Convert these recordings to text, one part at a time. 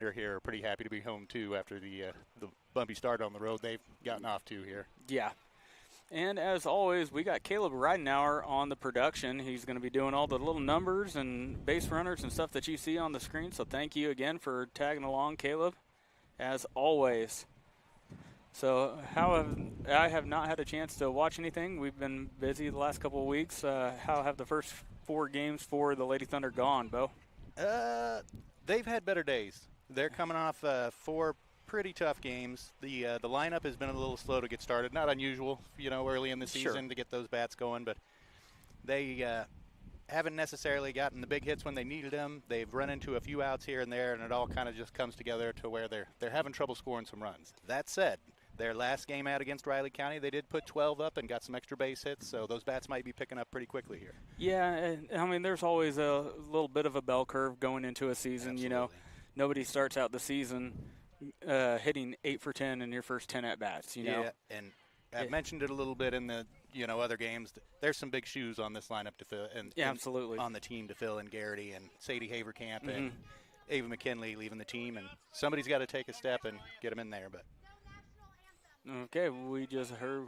They're here are pretty happy to be home too after the bumpy start on the road they've gotten off to here. Yeah. And as always, we got Caleb Ridenauer on the production. He's going to be doing all the little numbers and base runners and stuff that you see on the screen. So thank you again for tagging along, Caleb, as always. So I have not had a chance to watch anything. We've been busy the last couple of weeks. How have the first 4 games for the Lady Thunder gone, Bo? They've had better days. They're coming off 4 pretty tough games. The lineup has been a little slow to get started. Not unusual, early in the season to get those bats going, but they haven't necessarily gotten the big hits when they needed them. They've run into a few outs here and there, and it all kind of just comes together to where they're having trouble scoring some runs. That said, their last game out against Riley County, they did put 12 up and got some extra base hits, so those bats might be picking up pretty quickly here. Yeah, I mean, there's always a little bit of a bell curve going into a season. Absolutely. Nobody starts out the season hitting 8 for 10 in your first 10 at-bats, Yeah, and I've mentioned it a little bit in the, other games. There's some big shoes on this lineup to fill, and absolutely on the team to fill in Garrity and Sadie Haverkamp and Ava McKinley leaving the team, and somebody's got to take a step and get them in there, but. Okay, we just heard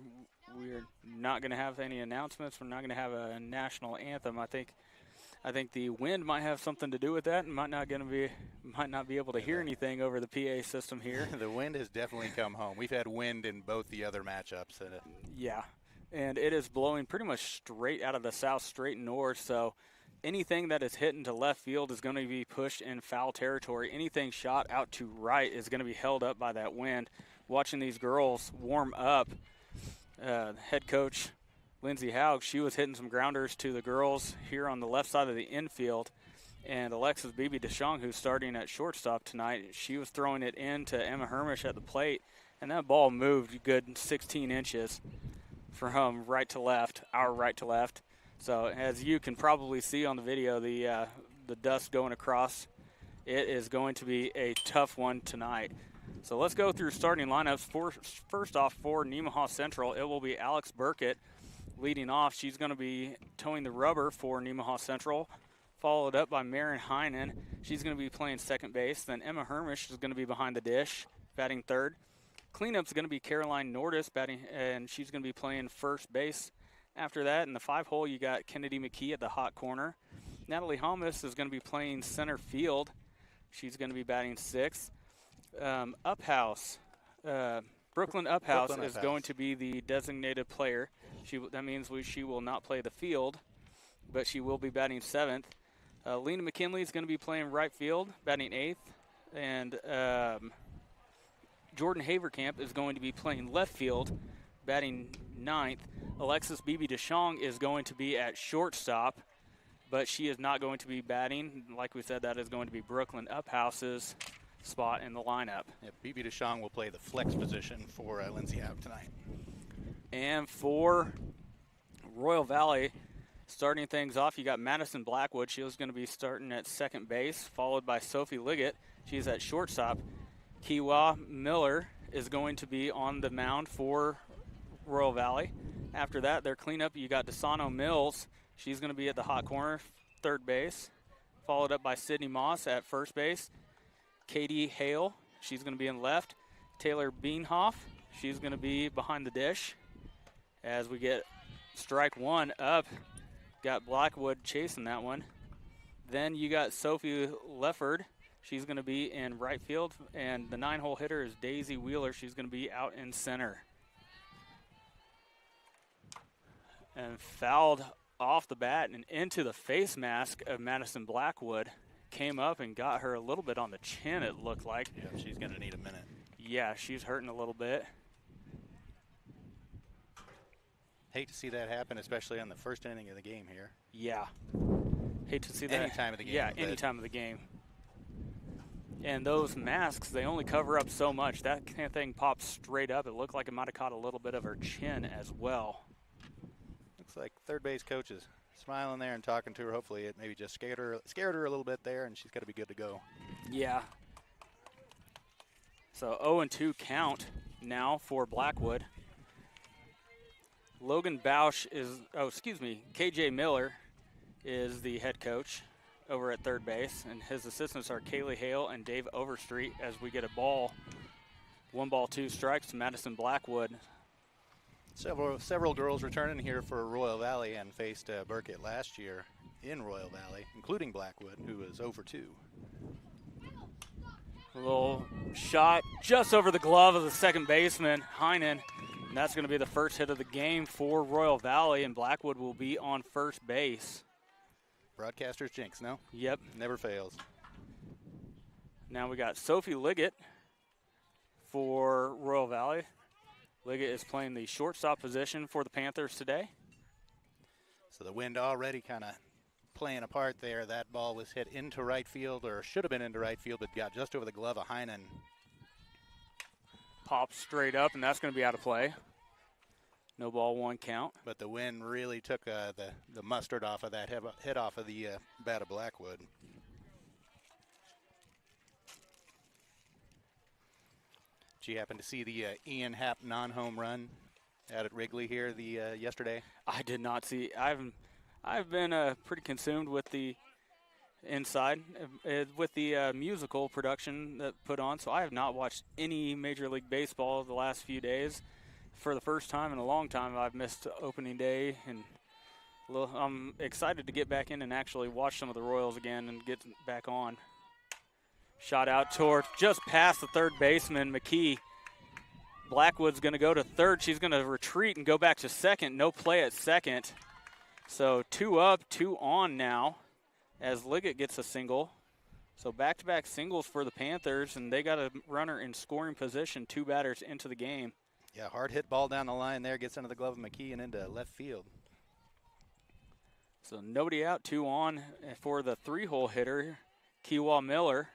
we're not going to have any announcements. We're not going to have a national anthem. I think the wind might have something to do with that, and might not be able to hear anything over the PA system here. The wind has definitely come home. We've had wind in both the other matchups. Yeah, and it is blowing pretty much straight out of the south, straight north. So anything that is hit into left field is going to be pushed in foul territory. Anything shot out to right is going to be held up by that wind. Watching these girls warm up, head coach Lindsay Haug, she was hitting some grounders to the girls here on the left side of the infield. And Alexis Beebe DeShong, who's starting at shortstop tonight, she was throwing it in to Emma Hermish at the plate. And that ball moved a good 16 inches from right to left, our right to left. So as you can probably see on the video, the dust going across, it is going to be a tough one tonight. So let's go through starting lineups. First off, for Nemaha Central, it will be Alex Burkett leading off. She's going to be towing the rubber for Nemaha Central, followed up by Marin Heinen. She's going to be playing second base. Then Emma Hermish is going to be behind the dish, batting third. Cleanup's going to be Caroline Nordis batting, and she's going to be playing first base. After that, in the 5-hole, you got Kennedy McKee at the hot corner. Natalie Holmes is going to be playing center field. She's going to be batting sixth. Uphouse, Brooklyn Uphouse is going to be the designated player. That means she will not play the field, but she will be batting seventh. Lena McKinley is going to be playing right field, batting eighth. And Jordan Haverkamp is going to be playing left field, batting ninth. Alexis Beebe DeShong is going to be at shortstop, but she is not going to be batting. Like we said, that is going to be Brooklyn Uphouse's spot in the lineup. Yeah, Bibi DeShong will play the flex position for Lindsay Haug tonight. And for Royal Valley, starting things off, you got Madison Blackwood. She was going to be starting at second base, followed by Sophie Liggett. She's at shortstop. Kiwa Miller is going to be on the mound for Royal Valley. After that, their cleanup, you got Desano Mills. She's going to be at the hot corner, third base, followed up by Sydney Moss at first base. Katie Hale, she's going to be in left. Taylor Beanhoff, she's going to be behind the dish. As we get strike one up, got Blackwood chasing that one. Then you got Sophie Lefford. She's going to be in right field. And the 9-hole hitter is Daisy Wheeler. She's going to be out in center. And fouled off the bat and into the face mask of Madison Blackwood. Came up and got her a little bit on the chin, it looked like. Yeah, she's going to need a minute. Yeah, she's hurting a little bit. Hate to see that happen, especially on the first inning of the game here. Yeah. Hate to see that. Any time of the game. Yeah, any time of the game. And those masks, they only cover up so much. That kind of thing pops straight up. It looked like it might have caught a little bit of her chin as well. Looks like third base coach is smiling there and talking to her. Hopefully it maybe just scared her a little bit there, and she's got to be good to go. Yeah. So 0-2 count now for Blackwood. Logan Bausch KJ Miller is the head coach over at third base, and his assistants are Kaylee Hale and Dave Overstreet as we get a ball. 1 ball, 2 strikes to Madison Blackwood. Several girls returning here for Royal Valley and faced Burkett last year in Royal Valley, including Blackwood, who was 0 for 2. A little shot just over the glove of the second baseman, Heinen. And that's going to be the first hit of the game for Royal Valley, and Blackwood will be on first base. Broadcaster's jinx, no? Yep. Never fails. Now we got Sophie Liggett for Royal Valley. Liggett is playing the shortstop position for the Panthers today. So the wind already kind of playing a part there. That ball was hit into right field, or should have been into right field, but got just over the glove of Heinen. Pops straight up, and that's going to be out of play. No ball, 1 count. But the wind really took the mustard off of that hit off of the bat of Blackwood. Did you happen to see the Ian Happ non-home run out at Wrigley here yesterday? I did not see. I've been pretty consumed with the inside with the musical production that put on, so I have not watched any Major League Baseball the last few days. For the first time in a long time, I've missed opening day, and I'm excited to get back in and actually watch some of the Royals again and get back on. Shot out toward just past the third baseman, McKee. Blackwood's going to go to third. She's going to retreat and go back to second. No play at second. So 2 up, 2 on now as Liggett gets a single. So back-to-back singles for the Panthers, and they got a runner in scoring position, 2 batters into the game. Yeah, hard hit ball down the line there, gets into the glove of McKee and into left field. So nobody out, 2 on for the 3-hole hitter, Kiwa Miller.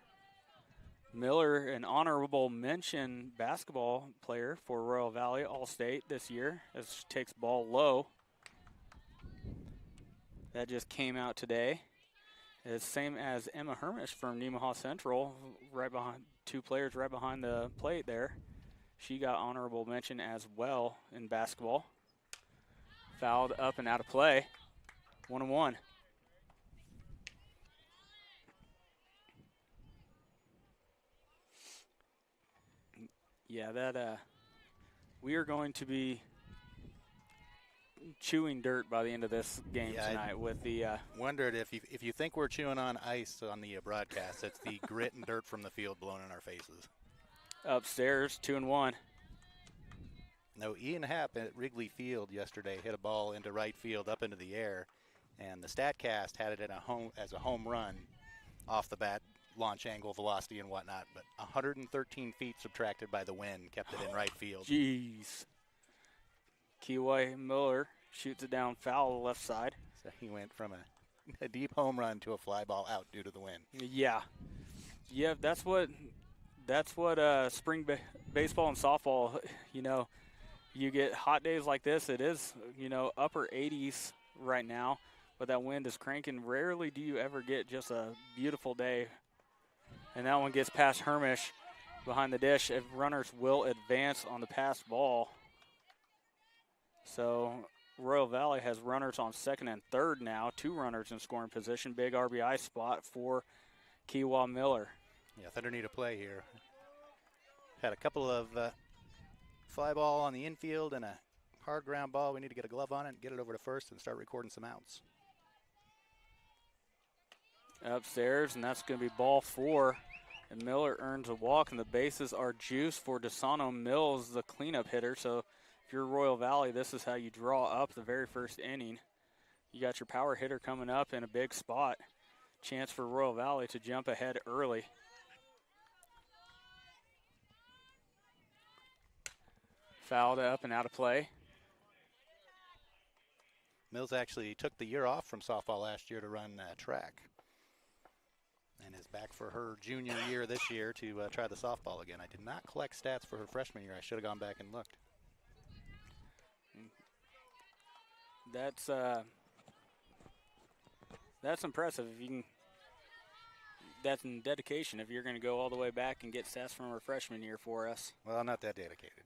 Miller, an honorable mention basketball player for Royal Valley All-State this year, as she takes ball low. That just came out today. It's same as Emma Hermish from Nemaha Central, right behind 2 players right behind the plate there. She got honorable mention as well in basketball. Fouled up and out of play. 1-1. Yeah, that we are going to be chewing dirt by the end of this game tonight with the. Wondered if you think we're chewing on ice on the broadcast, it's the grit and dirt from the field blowing in our faces. Upstairs, 2-1. No, Ian Happ at Wrigley Field yesterday hit a ball into right field up into the air, and the StatCast had it as a home run off the bat, launch angle, velocity, and whatnot. But 113 feet subtracted by the wind kept it in right field. Jeez. Kiwa Miller shoots it down foul left side. So he went from a deep home run to a fly ball out due to the wind. Yeah. Yeah, that's what spring baseball and softball, you get hot days like this. It is, upper 80s right now, but that wind is cranking. Rarely do you ever get just a beautiful day. And that one gets past Hermish behind the dish. If runners will advance on the passed ball. So Royal Valley has runners on second and third now. 2 runners in scoring position. Big RBI spot for Kiwa Miller. Yeah, Thunder need a play here. Had a couple of fly ball on the infield and a hard ground ball. We need to get a glove on it and get it over to first and start recording some outs. Upstairs, and that's going to be ball 4. And Miller earns a walk, and the bases are juiced for DeSano Mills, the cleanup hitter. So if you're Royal Valley, this is how you draw up the very first inning. You got your power hitter coming up in a big spot. Chance for Royal Valley to jump ahead early. Fouled up and out of play. Mills actually took the year off from softball last year to run track, and is back for her junior year this year to try the softball again. I did not collect stats for her freshman year. I should have gone back and looked. That's impressive. If you can, that's in dedication. If you're going to go all the way back and get stats from her freshman year for us. Well, I'm not that dedicated.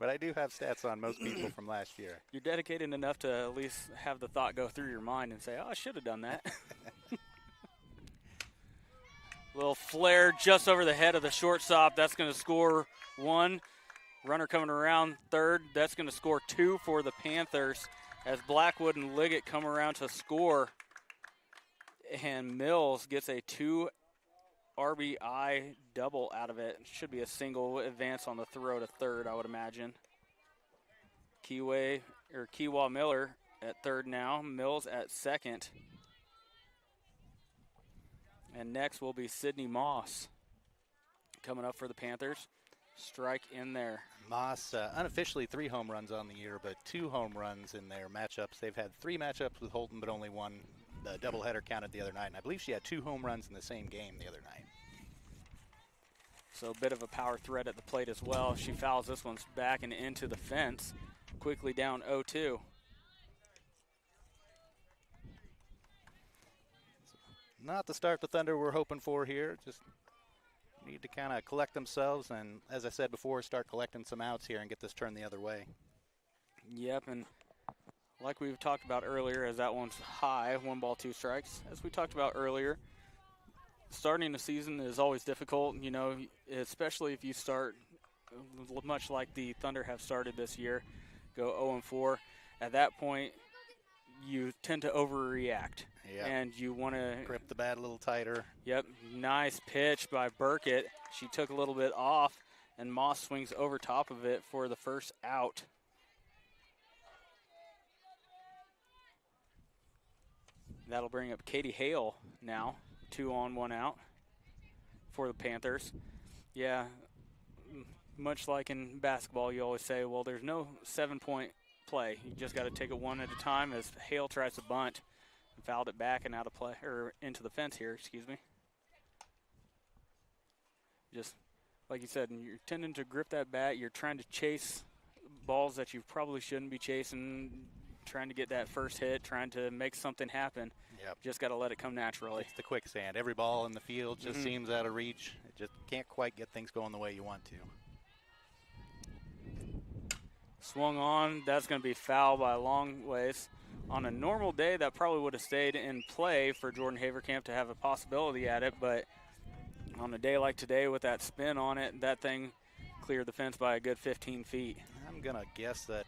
But I do have stats on most people from last year. You're dedicated enough to at least have the thought go through your mind and say, oh, I should have done that. Little flare just over the head of the shortstop. That's going to score 1. Runner coming around third. That's going to score 2 for the Panthers as Blackwood and Liggett come around to score. And Mills gets a 2 RBI double out of it. Should be a single advance on the throw to third, I would imagine. Keywa Miller at third now. Mills at second. And next will be Sydney Moss coming up for the Panthers. Strike in there. Moss, unofficially 3 home runs on the year, but 2 home runs in their matchups. They've had 3 matchups with Holton, but only 1. The doubleheader counted the other night, and I believe she had 2 home runs in the same game the other night. So a bit of a power threat at the plate as well. She fouls this one back and into the fence. Quickly down 0-2. Not the start the Thunder we're hoping for here. Just need to kind of collect themselves and, as I said before, start collecting some outs here and get this turned the other way. Yep, and like we've talked about earlier, as that one's high, 1 ball, 2 strikes. As we talked about earlier, starting the season is always difficult, you know, especially if you start much like the Thunder have started this year, go 0-4. At that point, you tend to overreact. Yep. And you want to grip the bat a little tighter. Yep, nice pitch by Burkett. She took a little bit off, and Moss swings over top of it for the first out. That'll bring up Katie Hale now, 2 on, 1 out for the Panthers. Yeah, much like in basketball, you always say, well, there's no 7-point play. You just got to take it one at a time as Hale tries to bunt. Fouled it back and out of play, or into the fence here, excuse me. Just like you said, you're tending to grip that bat. You're trying to chase balls that you probably shouldn't be chasing, trying to get that first hit, trying to make something happen. Yep. Just got to let it come naturally. It's the quicksand. Every ball in the field just seems out of reach. It just can't quite get things going the way you want to. Swung on. That's going to be foul by a long ways. On a normal day, that probably would have stayed in play for Jordan Haverkamp to have a possibility at it, but on a day like today with that spin on it, that thing cleared the fence by a good 15 feet. I'm going to guess that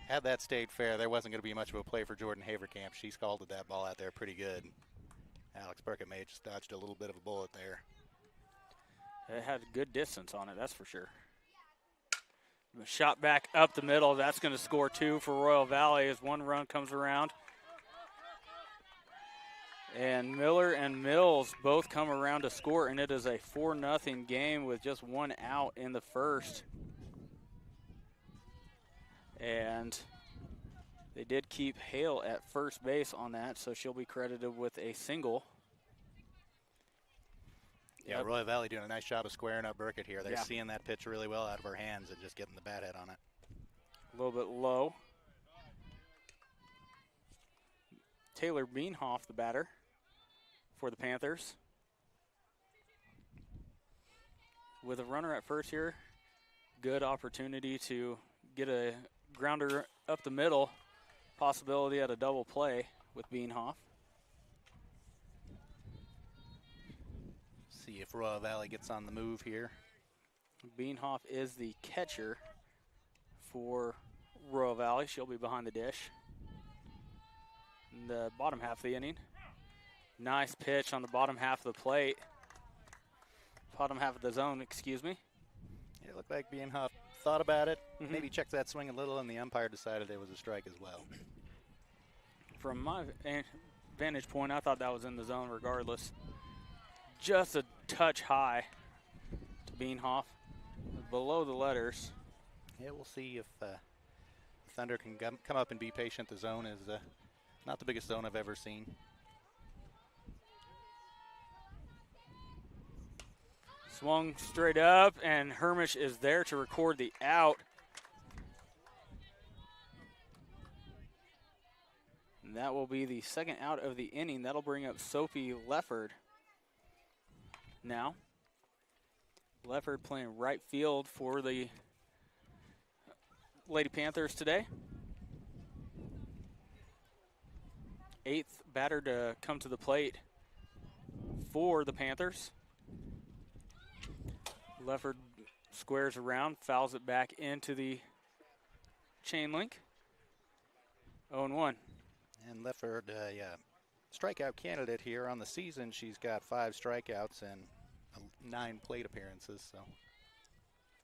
had that stayed fair, there wasn't going to be much of a play for Jordan Haverkamp. She scalded that ball out there pretty good. Alex Burkett may have just dodged a little bit of a bullet there. It had good distance on it, that's for sure. Shot back up the middle. That's going to score 2 for Royal Valley as 1 run comes around. And Miller and Mills both come around to score, and it is a 4-0 game with just 1 out in the first. And they did keep Hale at first base on that, so she'll be credited with a single. Yeah, Royal Valley doing a nice job of squaring up Burkett here. They're seeing that pitch really well out of her hands and just getting the bat head on it. A little bit low. Taylor Beanhoff, the batter for the Panthers. With a runner at first here, good opportunity to get a grounder up the middle. Possibility at a double play with Beanhoff. See if Royal Valley gets on the move here. Beanhoff is the catcher for Royal Valley. She'll be behind the dish. In the bottom half of the inning. Nice pitch on the bottom half of the plate. Bottom half of the zone, excuse me. It looked like Beanhoff thought about it, maybe checked that swing a little, and the umpire decided it was a strike as well. From my vantage point, I thought that was in the zone regardless. Just a touch high to Beanhoff, below the letters. Yeah, we'll see if Thunder can come up and be patient. The zone is not the biggest zone I've ever seen. Swung straight up, and Hermish is there to record the out. And that will be the second out of the inning. That'll bring up Sophie Lefford. Now, Lefford playing right field for the Lady Panthers today. 8th batter to come to the plate for the Panthers. Lefford squares around, fouls it back into the chain link. 0-1. And Lefford, strikeout candidate here on the season. She's got 5 strikeouts and 9 plate appearances. So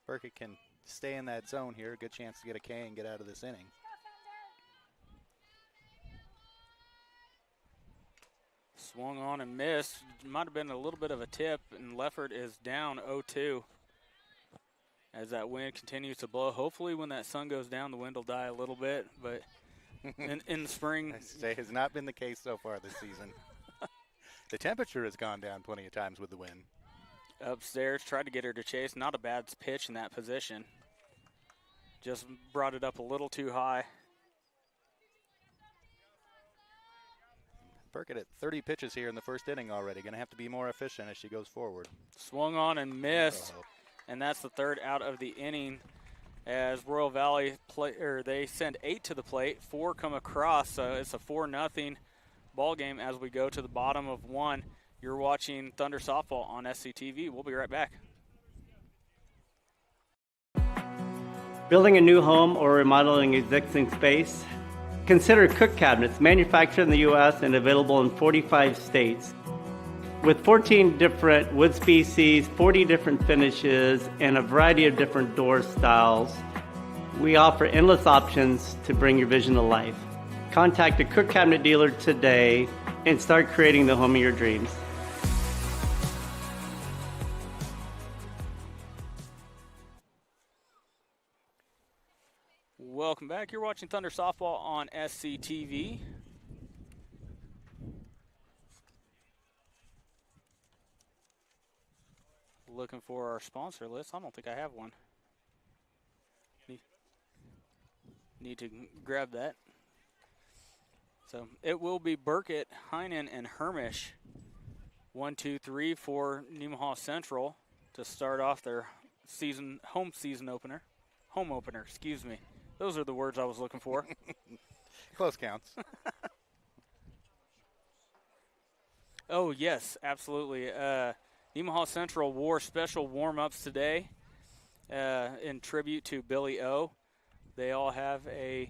Burkett can stay in that zone here. Good chance to get a K and get out of this inning. Swung on and missed. Might have been a little bit of a tip, and Lefford is down 0-2 as that wind continues to blow. Hopefully when that sun goes down, the wind will die a little bit, but in the spring. I say has not been the case so far this season. The temperature has gone down plenty of times with the wind. Upstairs, tried to get her to chase. Not a bad pitch in that position. Just brought it up a little too high. Burkett at 30 pitches here in the first inning already. Going to have to be more efficient as she goes forward. Swung on and missed, and that's the 3rd out of the inning. As Royal Valley they send 8 to the plate, 4 come across, so it's a 4-0 ball game as we go to the bottom of 1. You're watching Thunder Softball on SCTV. We'll be right back. Building a new home or remodeling existing space? Consider Cook Cabinets, manufactured in the U.S. and available in 45 states. With 14 different wood species, 40 different finishes, and a variety of different door styles, we offer endless options to bring your vision to life. Contact a Cook Cabinet dealer today and start creating the home of your dreams. Welcome back. You're watching Thunder Softball on SCTV. Looking for our sponsor list. I don't think I have one. Need to grab that. So it will be Burkett, Heinen, and Hermish. 1, 2, 3 for Nemaha Central to start off their home opener, excuse me. Those are the words I was looking for. Close counts. Oh, yes, absolutely. Nemaha Central wore special warm-ups today in tribute to Billy O. They all have a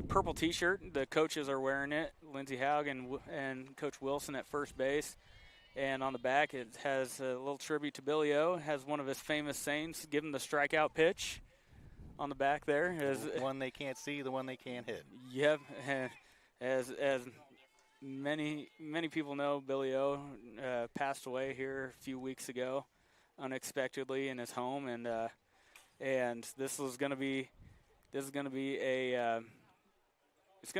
purple T-shirt. The coaches are wearing it. Lindsey Haug and Coach Wilson at first base. And on the back, it has a little tribute to Billy O. It has one of his famous sayings, give him the strikeout pitch on the back there. The one they can't see, the one they can't hit. Yep. As many people know, Billy O passed away here a few weeks ago unexpectedly in his home, and this is going to be it's going to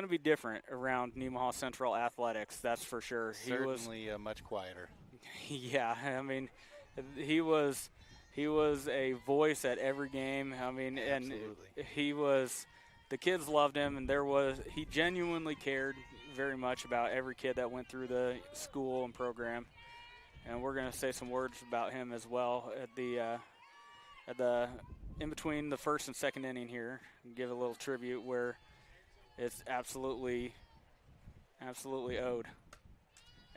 be different around Nemaha Central athletics, that's for sure. Certainly much quieter. Yeah, I mean, he was a voice at every game. I mean, and Absolutely. the kids loved him, and he genuinely cared very much about every kid that went through the school and program. And we're going to say some words about him as well at the in between the first and second inning here, and give a little tribute where it's absolutely owed.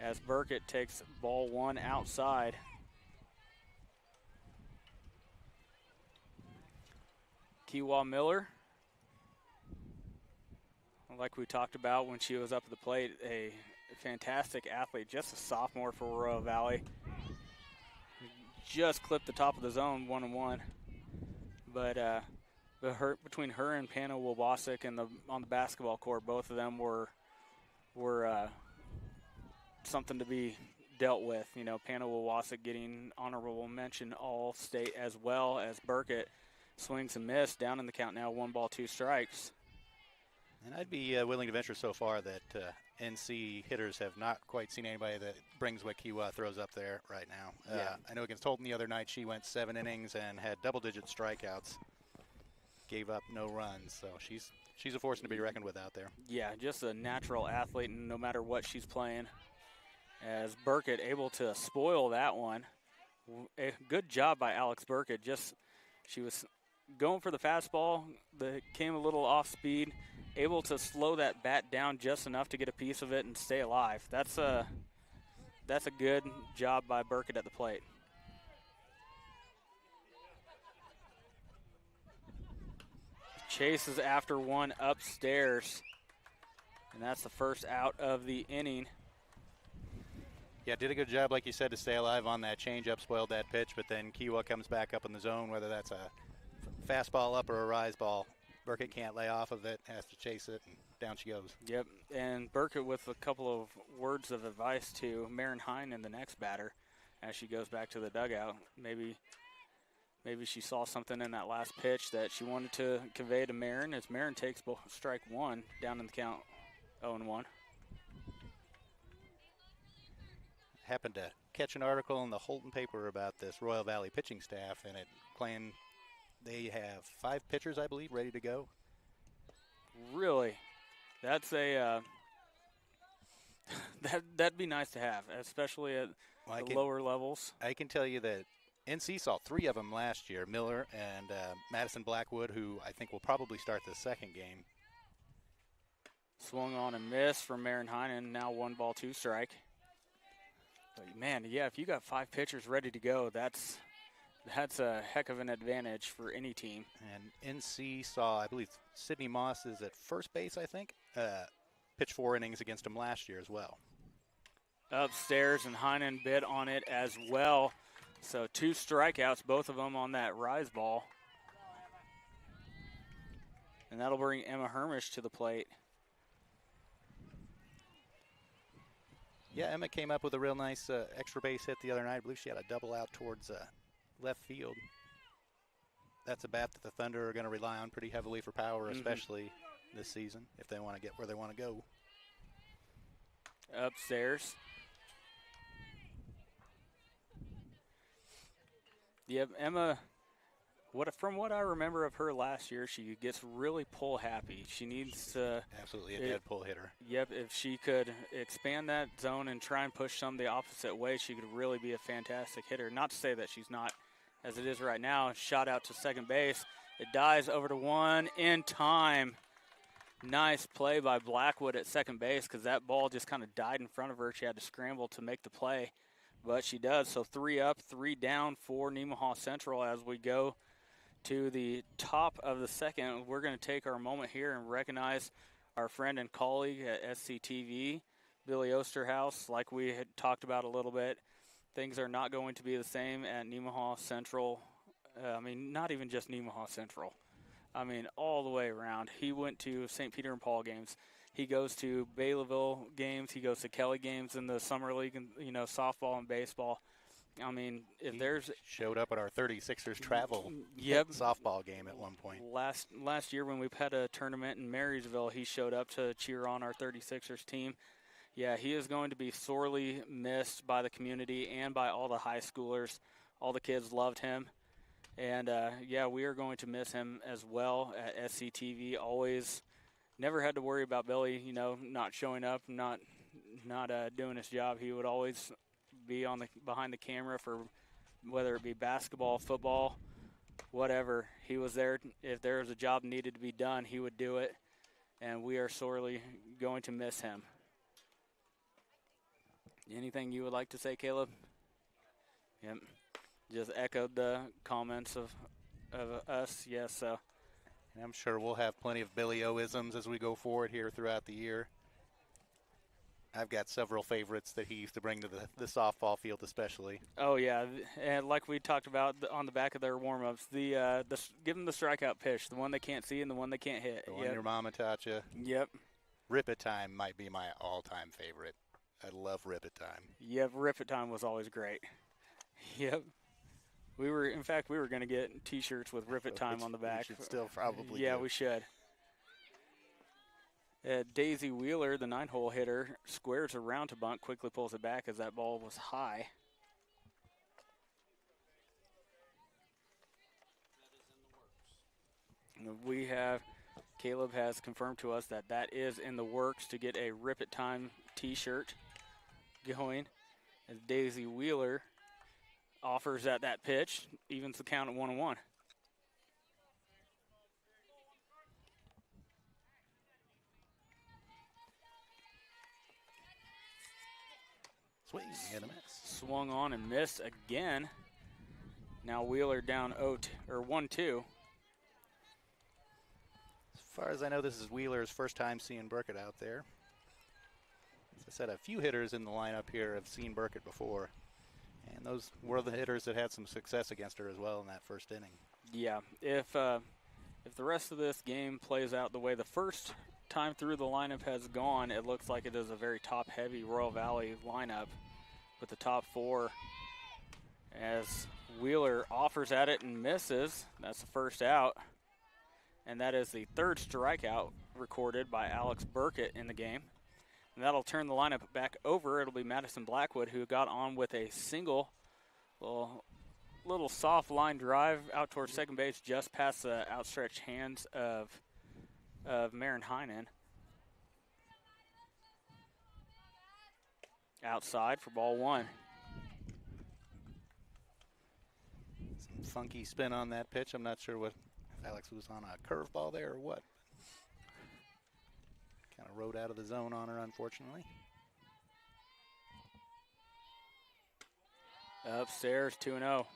As Burkett takes ball 1 outside. Kiwa Miller, like we talked about when she was up at the plate, a fantastic athlete, just a sophomore for Royal Valley. Just clipped the top of the zone 1-1. But between her and Panna Wawasik on the basketball court, both of them were something to be dealt with. You know, Panna Wawasik getting honorable mention All-State, as well as Burkett swings and miss, down in the count now, 1 ball, 2 strikes. And I'd be willing to venture so far that NC hitters have not quite seen anybody that brings what Kiwa throws up there right now. Yeah. I know against Holton the other night, she went 7 innings and had double-digit strikeouts, gave up no runs. So she's a force to be reckoned with out there. Yeah, just a natural athlete, no matter what she's playing. As Burkett able to spoil that one. A good job by Alex Burkett. She was going for the fastball that came a little off speed, able to slow that bat down just enough to get a piece of it and stay alive. That's a good job by Burkett at the plate. Chases after one upstairs, and that's the first out of the inning. Yeah, did a good job, like you said, to stay alive on that changeup, spoiled that pitch, but then Kiowa comes back up in the zone, whether that's a fastball up or a rise ball. Burkett can't lay off of it, has to chase it, and down she goes. Yep, and Burkett with a couple of words of advice to Marin Hine and the next batter as she goes back to the dugout. Maybe she saw something in that last pitch that she wanted to convey to Marin as Marin takes strike one down in the count 0-1. Happened to catch an article in the Holton paper about this Royal Valley pitching staff, and it claimed they have 5 pitchers, I believe, ready to go. Really? That's a that'd be nice to have, especially at the lower levels. I can tell you that NC saw 3 of them last year, Miller and Madison Blackwood, who I think will probably start the second game. Swung on and missed from Marin Heinen, now 1-2 strike. But man, yeah, if you got 5 pitchers ready to go, that's a heck of an advantage for any team. And NC saw, I believe, Sydney Moss is at first base, I think, pitched 4 innings against him last year as well. Upstairs, and Heinen bid on it as well. So 2 strikeouts, both of them on that rise ball. And that'll bring Emma Hermish to the plate. Yeah, Emma came up with a real nice extra base hit the other night. I believe she had a double out towards left field. That's a bat that the Thunder are going to rely on pretty heavily for power, especially this season, if they want to get where they want to go. Upstairs. Yep, Emma, from what I remember of her last year, she gets really pull happy. She needs to... Absolutely a dead pull hitter. Yep, if she could expand that zone and try and push some the opposite way, she could really be a fantastic hitter. Not to say that she's not, as it is right now. Shot out to second base. It dives over to 1 in time. Nice play by Blackwood at second base because that ball just kind of died in front of her. She had to scramble to make the play, but she does. So 3 up, 3 down for Nemaha Central as we go to the top of the second. We're going to take our moment here and recognize our friend and colleague at SCTV, Billy Osterhouse. Like we had talked about a little bit, things are not going to be the same at Nemaha Central. Not even just Nemaha Central. All the way around. He went to St. Peter and Paul games. He goes to Baylorville games. He goes to Kelly games in the summer league, and softball and baseball. If there's showed up at our 36ers travel softball game at one point. Last year when we had a tournament in Marysville, he showed up to cheer on our 36ers team. Yeah, he is going to be sorely missed by the community and by all the high schoolers. All the kids loved him. And, we are going to miss him as well at SCTV. Always never had to worry about Billy, not showing up, not doing his job. He would always be behind the camera for whether it be basketball, football, whatever. He was there. If there was a job needed to be done, he would do it. And we are sorely going to miss him. Anything you would like to say, Caleb? Yep. Just echoed the comments of us, yes. So, and I'm sure we'll have plenty of Billy O-isms as we go forward here throughout the year. I've got several favorites that he used to bring to the softball field, especially. Oh yeah, and like we talked about on the back of their warm-ups, give them the strikeout pitch, the one they can't see and the one they can't hit. The one your mama taught you. Yep. Rip It Time might be my all-time favorite. I love Rip It Time. Yep, Rip It Time was always great. Yep. We were going to get T-shirts with Rip It Time on the back. We should still probably Yeah, do. we should. Daisy Wheeler, the 9-hole hitter, squares around to bunt, quickly pulls it back as that ball was high. Caleb has confirmed to us that is in the works to get a Rip It Time T-shirt going. As Daisy Wheeler offers at that pitch, evens the count at 1-1. Swing and a miss. Swung on and missed again. Now Wheeler down 1-2. As far as I know, this is Wheeler's first time seeing Burkett out there. As I said, a few hitters in the lineup here have seen Burkett before. And those were the hitters that had some success against her as well in that first inning. Yeah, if the rest of this game plays out the way the first time through the lineup has gone, it looks like it is a very top-heavy Royal Valley lineup with the top four. As Wheeler offers at it and misses, that's the first out. And that is the third strikeout recorded by Alex Burkett in the game. And that'll turn the lineup back over. It'll be Madison Blackwood, who got on with a single, little soft line drive out towards second base, just past the outstretched hands of Maren Heinen. Outside for ball one. Some funky spin on that pitch. I'm not sure if Alex was on a curveball there or what. Kind of rode out of the zone on her, unfortunately. Upstairs, 2-0.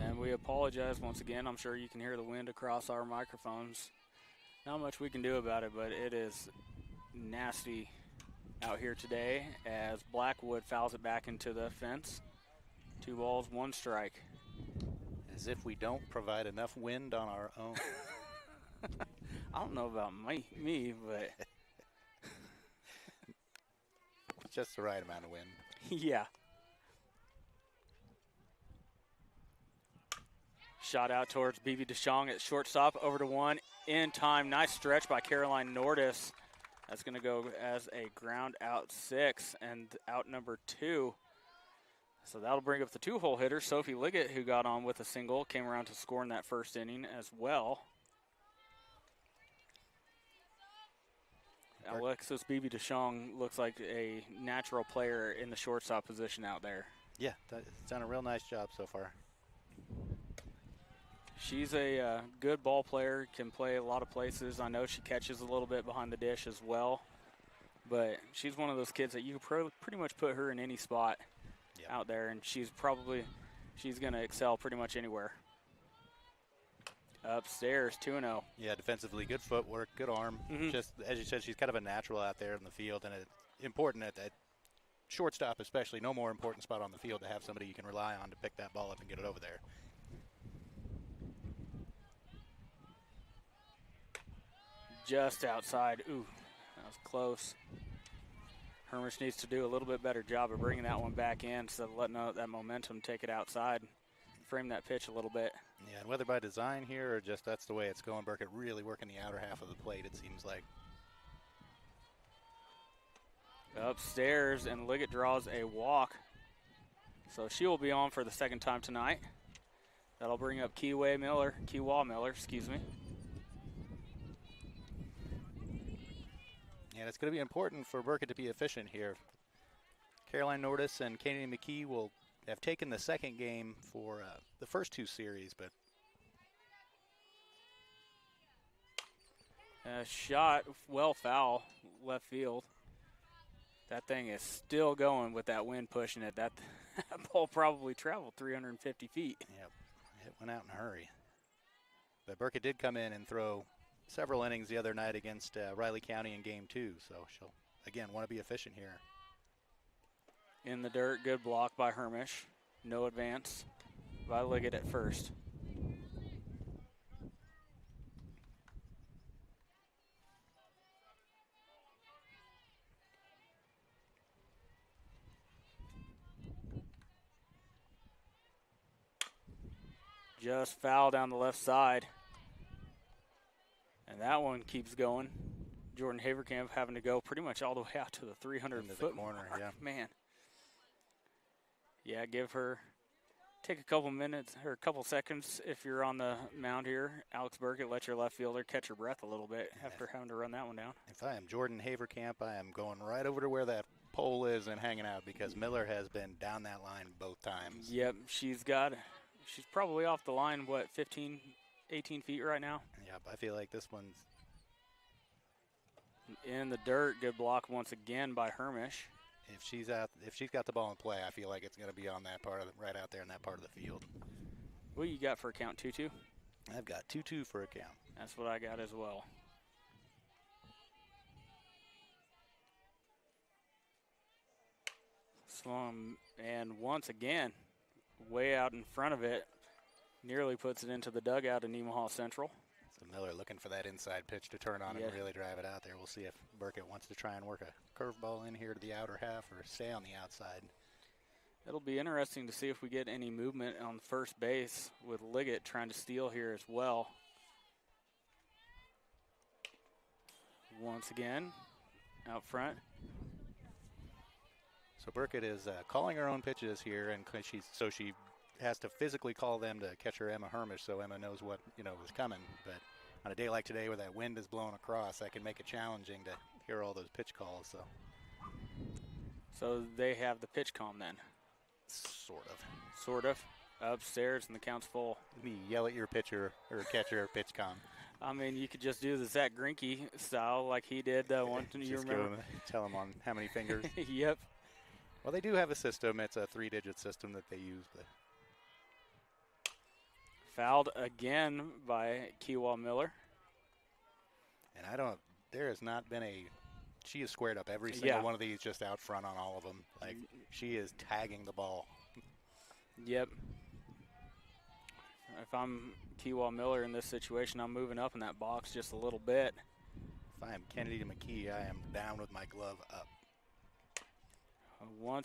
And we apologize once again. I'm sure you can hear the wind across our microphones. Not much we can do about it, but it is nasty out here today as Blackwood fouls it back into the fence. 2 balls, 1 strike. As if we don't provide enough wind on our own. I don't know about me, but Just the right amount of wind. yeah. Shot out towards BB DeShong at shortstop, over to 1 in time. Nice stretch by Caroline Nordis. That's going to go as a ground out 6 and out number 2. So that'll bring up the 2-hole hitter, Sophie Liggett, who got on with a single, came around to score in that first inning as well. Alexis BB DeShong looks like a natural player in the shortstop position out there. Yeah, done a real nice job so far. She's a good ball player, can play a lot of places. I know she catches a little bit behind the dish as well. But she's one of those kids that you can pretty much put her in any spot out there, and she's going to excel pretty much anywhere. Upstairs, 2-0. Yeah, defensively, good footwork, good arm. Just, as you said, she's kind of a natural out there in the field, and it's important at that shortstop especially, no more important spot on the field to have somebody you can rely on to pick that ball up and get it over there. Just outside. Ooh, that was close. Hermish needs to do a little bit better job of bringing that one back in instead of letting that momentum take it outside, frame that pitch a little bit. Yeah, and whether by design here or just that's the way it's going, Burkett really working the outer half of the plate, it seems like. Upstairs, and Liggett draws a walk. So she will be on for the second time tonight. That'll bring up Keywa Miller, excuse me. And it's going to be important for Burkett to be efficient here. Caroline Nordis and Katie McKee will have taken the second game for the first 2 series, but shot well foul left field. That thing is still going with that wind pushing it. That ball probably traveled 350 feet. Yep, it went out in a hurry. But Burkett did come in and throw several innings the other night against Riley County in game 2, so she'll again want to be efficient here. In the dirt, good block by Hermish. No advance by Liggett at first. Just foul down the left side. And that one keeps going. Jordan Haverkamp having to go pretty much all the way out to the 300-foot corner. mark. Yeah, man. Yeah, take a couple minutes or a couple seconds if you're on the mound here. Alex Burkett, let your left fielder catch her breath a little bit after having to run that one down. If I am Jordan Haverkamp, I am going right over to where that pole is and hanging out because Miller has been down that line both times. Yep, she's probably off the line, 15, 18 feet right now? Yep. Yep, I feel like this one's in the dirt. Good block once again by Hermish. if she's got the ball in play, I feel like it's going to be on that part of right out there in that part of the field. What you got for a count, 2-2? I've got 2-2 for a count. That's what I got as well. Swung, and once again, way out in front of it, nearly puts it into the dugout in Nemaha Central. So Miller looking for that inside pitch to turn on and really drive it out there. We'll see if Burkett wants to try and work a curveball in here to the outer half or stay on the outside. It'll be interesting to see if we get any movement on first base with Liggett trying to steal here as well. Once again, out front. So Burkett is calling her own pitches here, and she has to physically call them to catch her Emma Hermish, so Emma knows what is coming. But on a day like today, where that wind is blowing across, that can make it challenging to hear all those pitch calls. So they have the pitch calm then. Sort of. Upstairs, and the count's full. You yell at your pitcher or catcher pitch calm. I mean, you could just do the Zach Greinke style like he did one. You remember? Tell him on how many fingers. Yep. Well, they do have a system. It's a 3-digit system that they use. But fouled again by Kiwa Miller. And there has not been she has squared up every single one of these just out front on all of them. Like, she is tagging the ball. Yep. If I'm Kiwa Miller in this situation, I'm moving up in that box just a little bit. If I am Kennedy McKee, I am down with my glove up.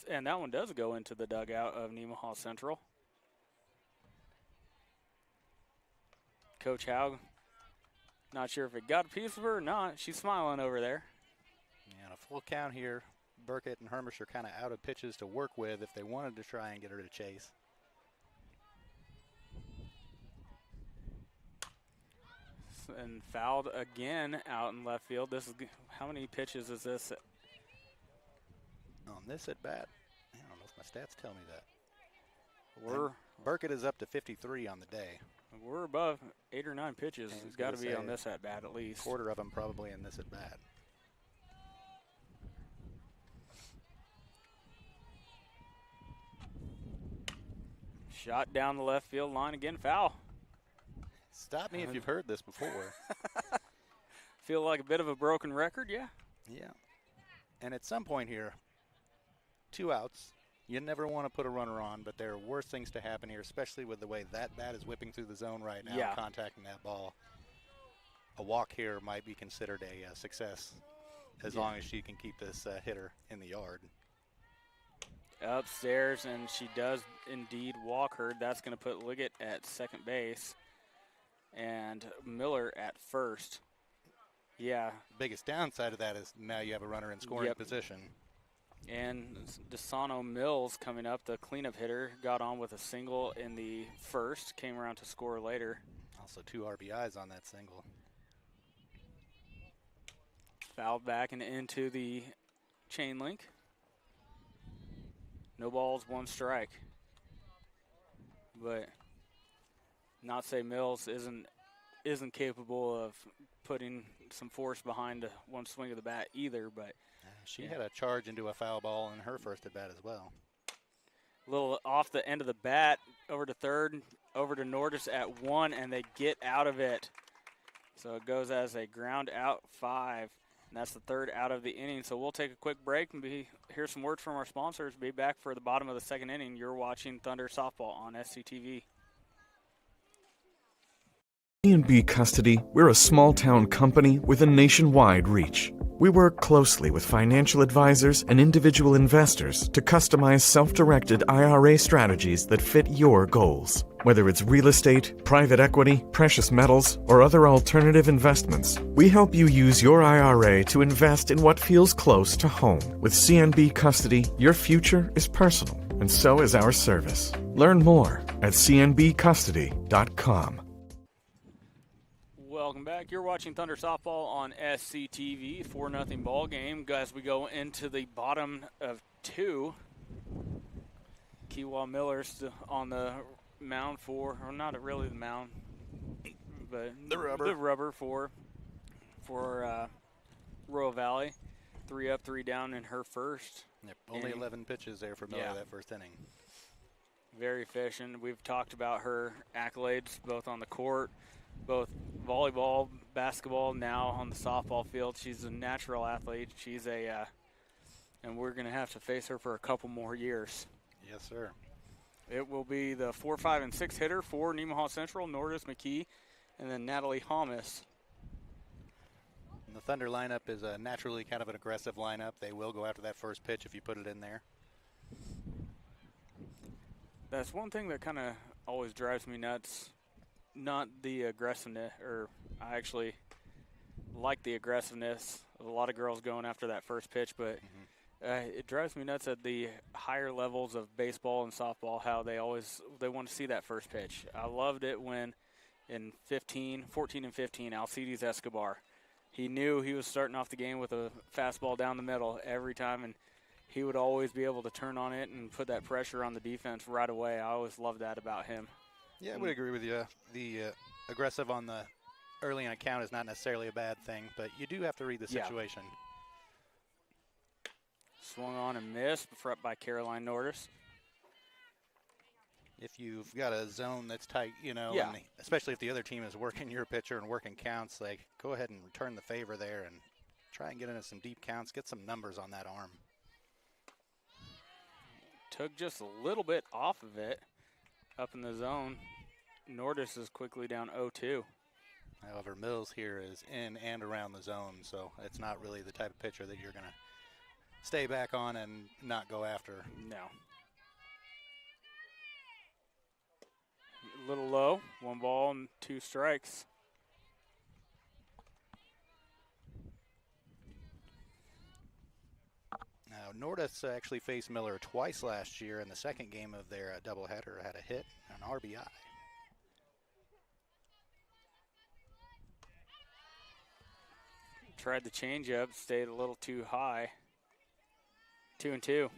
And that one does go into the dugout of Nemaha Central. Coach Howe, not sure if it got a piece of her or not. She's smiling over there. Yeah, and a full count here. Burkett and Hermish are kind of out of pitches to work with if they wanted to try and get her to chase. And fouled again out in left field. This is how many pitches is this? On this at bat, I don't know if my stats tell me that. Burkett is up to 53 on the day. We're above 8 or 9 pitches. It's got to be on this at bat at least. Quarter of them probably in this at bat. Shot down the left field line again, foul. Stop me if you've heard this before. Feel like a bit of a broken record, yeah? Yeah. And at some point here, 2 outs. You never want to put a runner on, but there are worse things to happen here, especially with the way that bat is whipping through the zone right now, contacting that ball. A walk here might be considered a success as long as she can keep this hitter in the yard. Upstairs, and she does indeed walk her. That's going to put Liggett at second base and Miller at first. Yeah. Biggest downside of that is now you have a runner in scoring position. And Desano Mills coming up, the cleanup hitter, got on with a single in the first, came around to score later. Also 2 RBIs on that single. Fouled back and into the chain link. No balls, 1 strike. But not say Mills isn't capable of putting some force behind one swing of the bat either, but she had a charge into a foul ball in her first at bat as well. A little off the end of the bat, over to third, over to Nordis at 1, and they get out of it. So it goes as a ground out 5, and that's the 3rd out of the inning. So we'll take a quick break and hear some words from our sponsors. Be back for the bottom of the 2nd inning. You're watching Thunder Softball on SCTV. C&B Custody, we're a small-town company with a nationwide reach. We work closely with financial advisors and individual investors to customize self-directed IRA strategies that fit your goals. Whether it's real estate, private equity, precious metals, or other alternative investments, we help you use your IRA to invest in what feels close to home. With CNB Custody, your future is personal, and so is our service. Learn more at cnbcustody.com. Welcome back. You're watching Thunder Softball on SCTV. 4-0 ball game as we go into the bottom of 2. Kiwa Miller's on the mound or not really the mound, but The rubber for Royal Valley. 3 up, 3 down in her first. Yep, only 11 pitches there for Miller that first inning. Very efficient. We've talked about her accolades both on the court, both volleyball, basketball, now on the softball field. She's a natural athlete. She's and we're going to have to face her for a couple more years. Yes, sir. It will be the 4, 5, and 6 hitter for Nemaha Central, Nordis McKee, and then Natalie Hamas. And the Thunder lineup is naturally kind of an aggressive lineup. They will go after that first pitch if you put it in there. That's one thing that kind of always drives me nuts. Not the aggressiveness, or I actually like the aggressiveness of a lot of girls going after that first pitch, but it drives me nuts at the higher levels of baseball and softball how they want to see that first pitch. I loved it when in 14 and 15, Alcides Escobar, he knew he was starting off the game with a fastball down the middle every time, and he would always be able to turn on it and put that pressure on the defense right away. I always loved that about him. Yeah, I would agree with you. The aggressive on the early on count is not necessarily a bad thing, but you do have to read the situation. Swung on and missed by Caroline Nordis. If you've got a zone that's tight, and especially if the other team is working your pitcher and working counts, like go ahead and return the favor there and try and get into some deep counts, get some numbers on that arm. Took just a little bit off of it up in the zone. Nordis is quickly down 0-2. However, Mills here is in and around the zone, so it's not really the type of pitcher that you're going to stay back on and not go after. No. A little low. 1 ball and 2 strikes. Now, Nordis actually faced Miller twice last year. In the second game of their doubleheader, had a hit and an RBI. Tried the changeup, stayed a little too high. 2-2.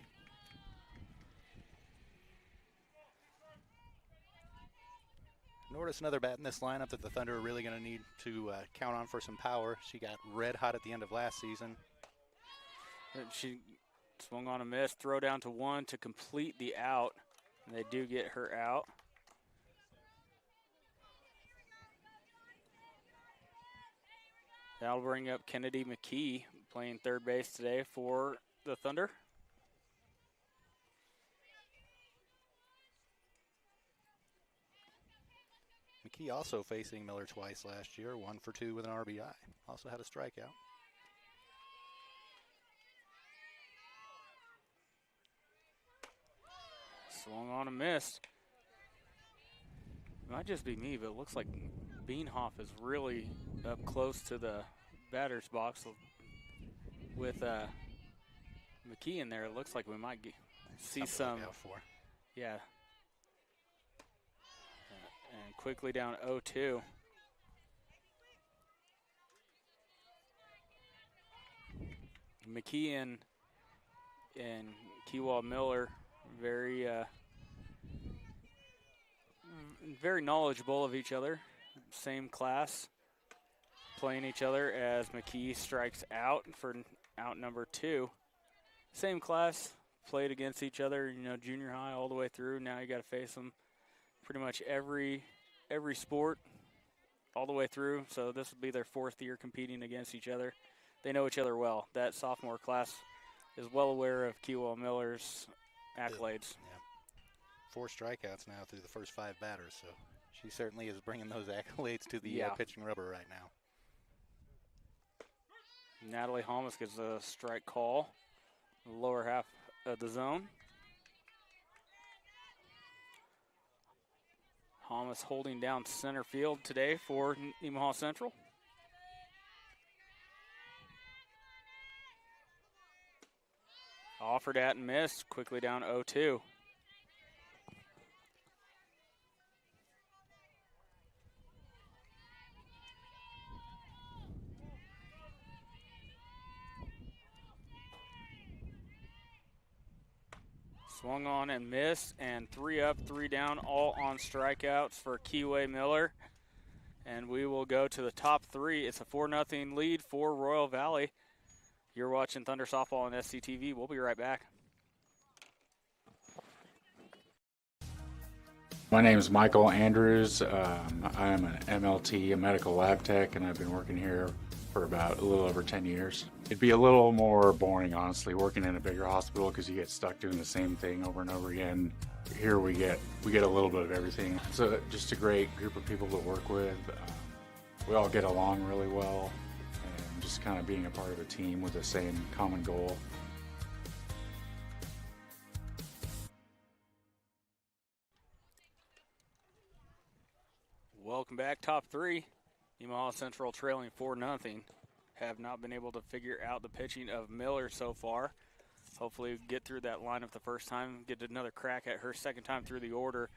Nordis, another bat in this lineup that the Thunder are really going to need to count on for some power. She got red hot at the end of last season. She swung on a miss, throw down to 1 to complete the out. And they do get her out. That'll bring up Kennedy McKee playing third base today for the Thunder. McKee also facing Miller twice last year, 1 for 2 with an RBI. Also had a strikeout. Swung on and missed. It might just be me, but it looks like Beanhoff is really up close to the batter's box with McKee in there. It looks like we might see some. Yeah. And quickly down 0-2. McKee and Kiwa Miller very knowledgeable of each other. Same class, playing each other as McKee strikes out for out number 2. Same class, played against each other, junior high all the way through. Now you got to face them pretty much every sport all the way through. So this will be their 4th year competing against each other. They know each other well. That sophomore class is well aware of Kiwa Miller's accolades. Yeah. 4 strikeouts now through the first 5 batters, so she certainly is bringing those accolades to the pitching rubber right now. Natalie Hamas gets a strike call, lower half of the zone. Hamas holding down center field today for Nemaha Central. Offered at and missed, quickly down 0-2. Swung on and missed, and 3 up, 3 down, all on strikeouts for Kiwa Miller. And we will go to the top three. It's a 4-0 lead for Royal Valley. You're watching Thunder Softball on SCTV. We'll be right back. My name is Michael Andrews. I'm an MLT, a medical lab tech, and I've been working here for about a little over 10 years. It'd be a little more boring, honestly, working in a bigger hospital because you get stuck doing the same thing over and over again. Here we get a little bit of everything. So just a great group of people to work with. We all get along really well, and just kind of being a part of a team with the same common goal. Welcome back, top three. Nemaha Central trailing 4-0. Have not been able to figure out the pitching of Miller so far. Hopefully get through that lineup the first time, get another crack at her second time through the order.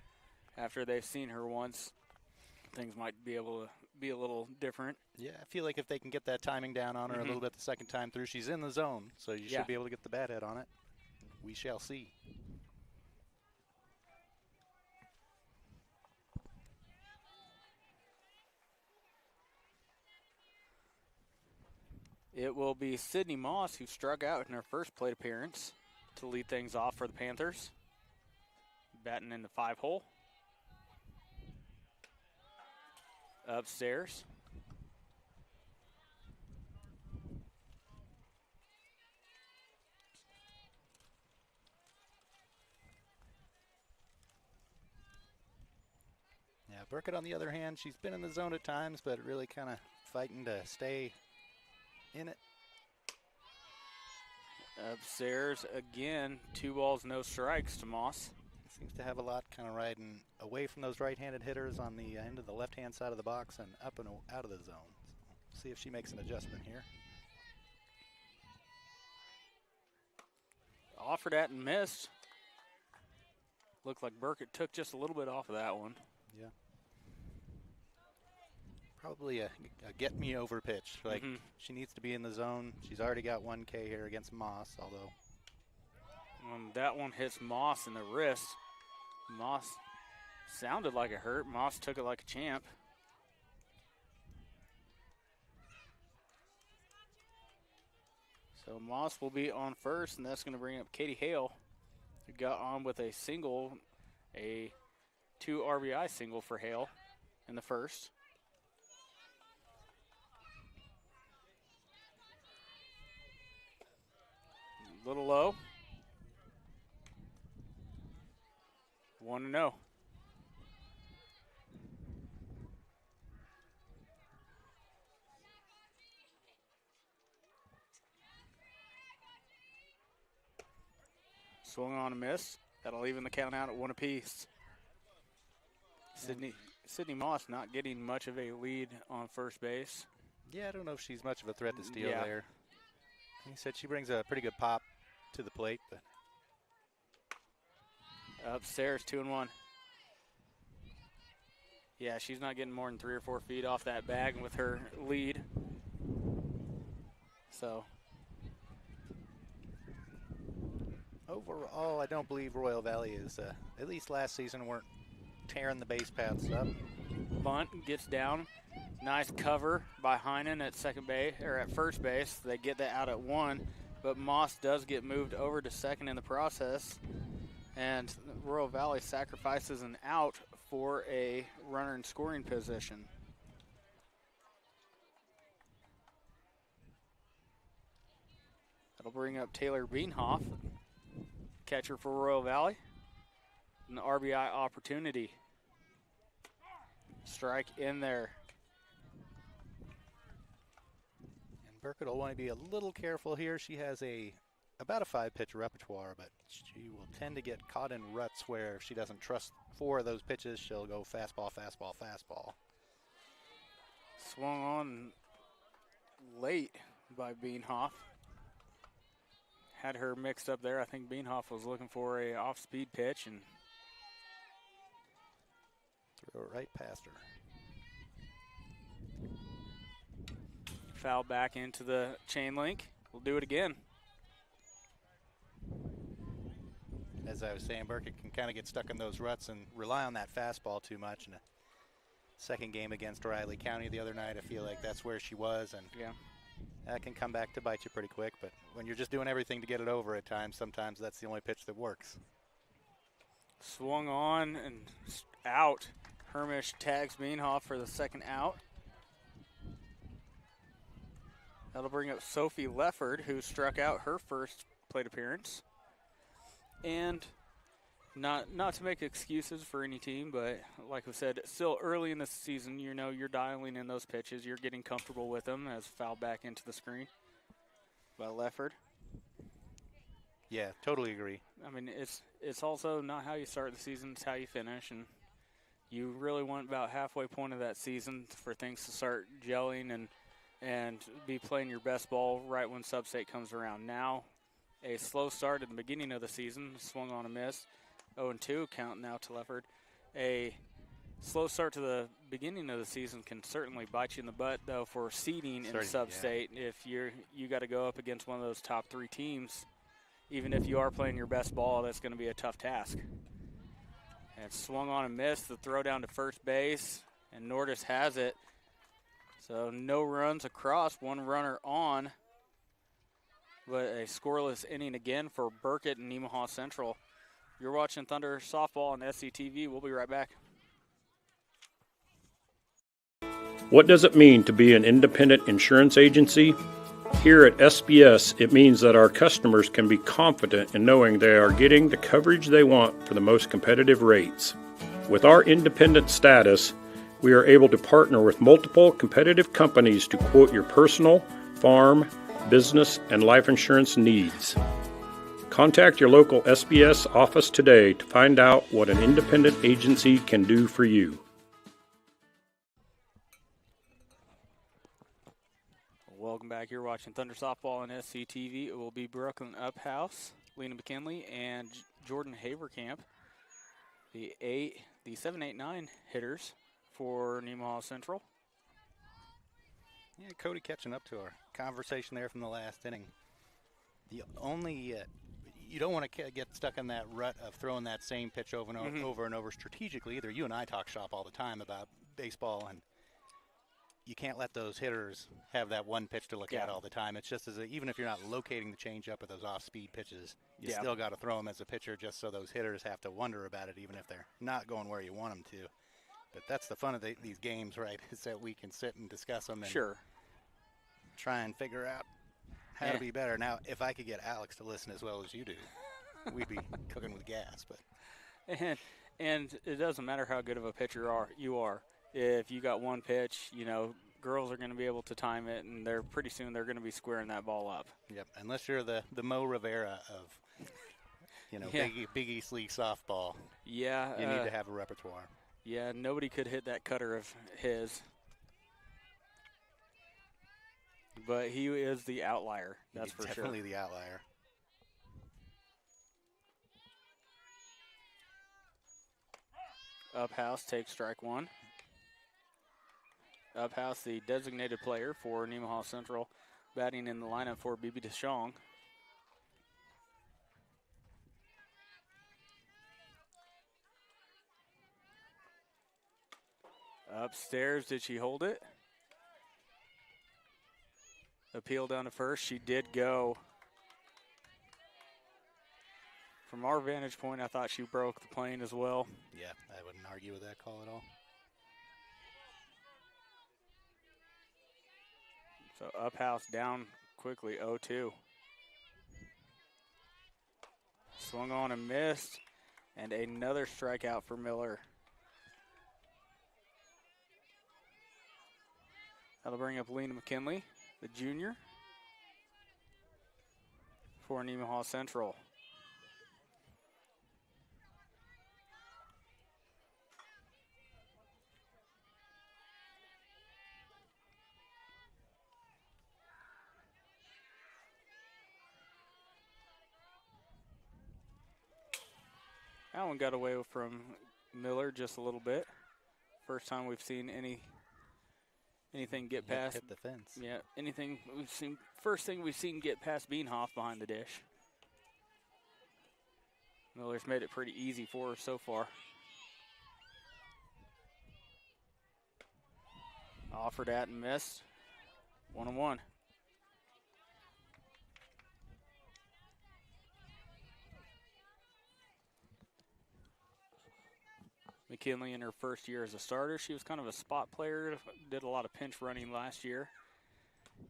After they've seen her once, things might be able to be a little different. Yeah, I feel like if they can get that timing down on her a little bit the second time through, she's in the zone, so you should be able to get the bat head on it. We shall see. It will be Sydney Moss, who struck out in her first plate appearance, to lead things off for the Panthers. Batting in the 5-hole. Upstairs. Yeah, Burkett, on the other hand, she's been in the zone at times, but really kind of fighting to stay in it. Upstairs again, 2 balls, no strikes to Moss. Seems to have a lot kind of riding away from those right-handed hitters on the end of the left-hand side of the box and up and out of the zone. So see if she makes an adjustment here. Offered at and missed. Looked like Burkett took just a little bit off of that one. Yeah. Probably a get-me-over pitch. Like, she needs to be in the zone. She's already got 1K here against Moss, although. That one hits Moss in the wrist. Moss sounded like it hurt. Moss took it like a champ. So Moss will be on first, and that's going to bring up Katie Hale, who got on with a single, a 2 RBI single for Hale in the first. A little low. 1-0. Swung on a miss. That'll even the count out at 1 apiece. Sydney Moss not getting much of a lead on first base. Yeah, I don't know if she's much of a threat to steal there. He said she brings a pretty good pop to the plate, but. Upstairs, 2-1. Yeah, she's not getting more than 3 or 4 feet off that bag with her lead. So. Overall, I don't believe Royal Valley is, at least last season, weren't tearing the base paths up. Bunt gets down. Nice cover by Heinen at second base, or at first base. They get that out at 1, but Moss does get moved over to second in the process. And Royal Valley sacrifices an out for a runner in scoring position. That'll bring up Taylor Beanhoff, catcher for Royal Valley. An RBI opportunity. Strike in there. And Burkett will want to be a little careful here. She has about a 5-pitch repertoire, but she will tend to get caught in ruts where if she doesn't trust 4 of those pitches, she'll go fastball, fastball, fastball. Swung on late by Beanhoff. Had her mixed up there. I think Beanhoff was looking for a off-speed pitch and threw it right past her. Foul back into the chain link. We'll do it again. As I was saying, Burkett can kind of get stuck in those ruts and rely on that fastball too much. And second game against Riley County the other night. I feel like that's where she was, and Yeah. that can come back to bite you pretty quick. But when you're just doing everything to get it over at times, sometimes that's the only pitch that works. Swung on and out. Hermish tags Beanhoff for the second out. That'll bring up Sophie Lefford, who struck out her first plate appearance. And not to make excuses for any team, but like I said, still early in the season, you know, you're dialing in those pitches. You're getting comfortable with them as fouled back into the screen by Lefford. Yeah, totally agree. I mean, it's also not how you start the season, it's how you finish. And you really want about halfway point of that season for things to start gelling and be playing your best ball right when sub-state comes around. Now, a slow start at the beginning of the season, swung on a miss, 0-2 count now to Lefford. A slow start to the beginning of the season can certainly bite you in the butt, though, for seeding in sub-state. Yeah. If you got to go up against one of those top three teams, even if you are playing your best ball, that's going to be a tough task. And swung on a miss, the throw down to first base, and Nordis has it. So no runs across, one runner on, but a scoreless inning again for Burkett and Nemaha Central. You're watching Thunder Softball on SCTV. We'll be right back. What does it mean to be an independent insurance agency? Here at SBS, it means that our customers can be confident in knowing they are getting the coverage they want for the most competitive rates. With our independent status, we are able to partner with multiple competitive companies to quote your personal, farm, business, and life insurance needs. Contact your local SBS office today to find out what an independent agency can do for you. Welcome back. You're watching Thunder Softball on SCTV. It will be Brooklyn Uphouse, Lena McKinley, and Jordan Haverkamp, the 7, 8, 9 hitters for Nemaha Central. Yeah, Cody catching up to our conversation there from the last inning. The only you don't want to get stuck in that rut of throwing that same pitch over and over strategically either. You and I talk shop all the time about baseball, and you can't let those hitters have that one pitch to look at all the time. It's just even if you're not locating the changeup or those off-speed pitches, you still got to throw them as a pitcher just so those hitters have to wonder about it, even if they're not going where you want them to. But that's the fun of these games, right, is that we can sit and discuss them and try and figure out how to be better. Now, if I could get Alex to listen as well as you do, we'd be cooking with gas. But and it doesn't matter how good of a pitcher you are. If you got one pitch, you know, girls are going to be able to time it, and pretty soon they're going to be squaring that ball up. Yep, unless you're the Mo Rivera of, Big East League softball. Yeah. You need to have a repertoire. Yeah, nobody could hit that cutter of his. But he is the outlier, that's for sure. Definitely the outlier. Uphouse takes strike one. Uphouse, the designated player for Nemaha Central, batting in the lineup for Bibi DeShong. Upstairs, did she hold it? Appeal down to first. She did go. From our vantage point, I thought she broke the plane as well. Yeah, I wouldn't argue with that call at all. So Uphouse down quickly, 0-2. Swung on and missed, and another strikeout for Miller. That'll bring up Lena McKinley, the junior, for Nemaha Central. That one got away from Miller just a little bit. First time we've seen anything get past. Hit the fence. Yeah, anything we've seen. First thing we've seen get past Beanhoff behind the dish. Miller's made it pretty easy for her so far. Offered at and missed. 1-1. McKinley in her first year as a starter. She was kind of a spot player, did a lot of pinch running last year.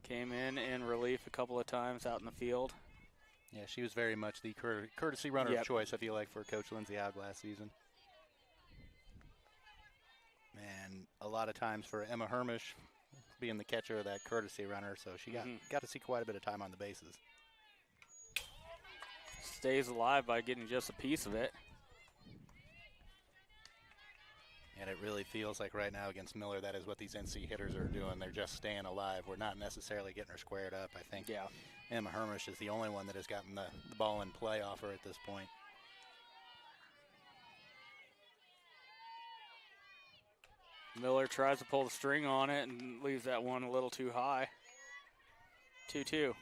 Came in relief a couple of times out in the field. Yeah, she was very much the courtesy runner of choice, I feel like, for Coach Lindsay Haug last season. And a lot of times for Emma Hermish being the catcher of that courtesy runner, so she got to see quite a bit of time on the bases. Stays alive by getting just a piece of it. And it really feels like right now against Miller, that is what these NC hitters are doing. They're just staying alive. We're not necessarily getting her squared up. I think Emma Hermish is the only one that has gotten the ball in play off her at this point. Miller tries to pull the string on it and leaves that one a little too high. 2-2.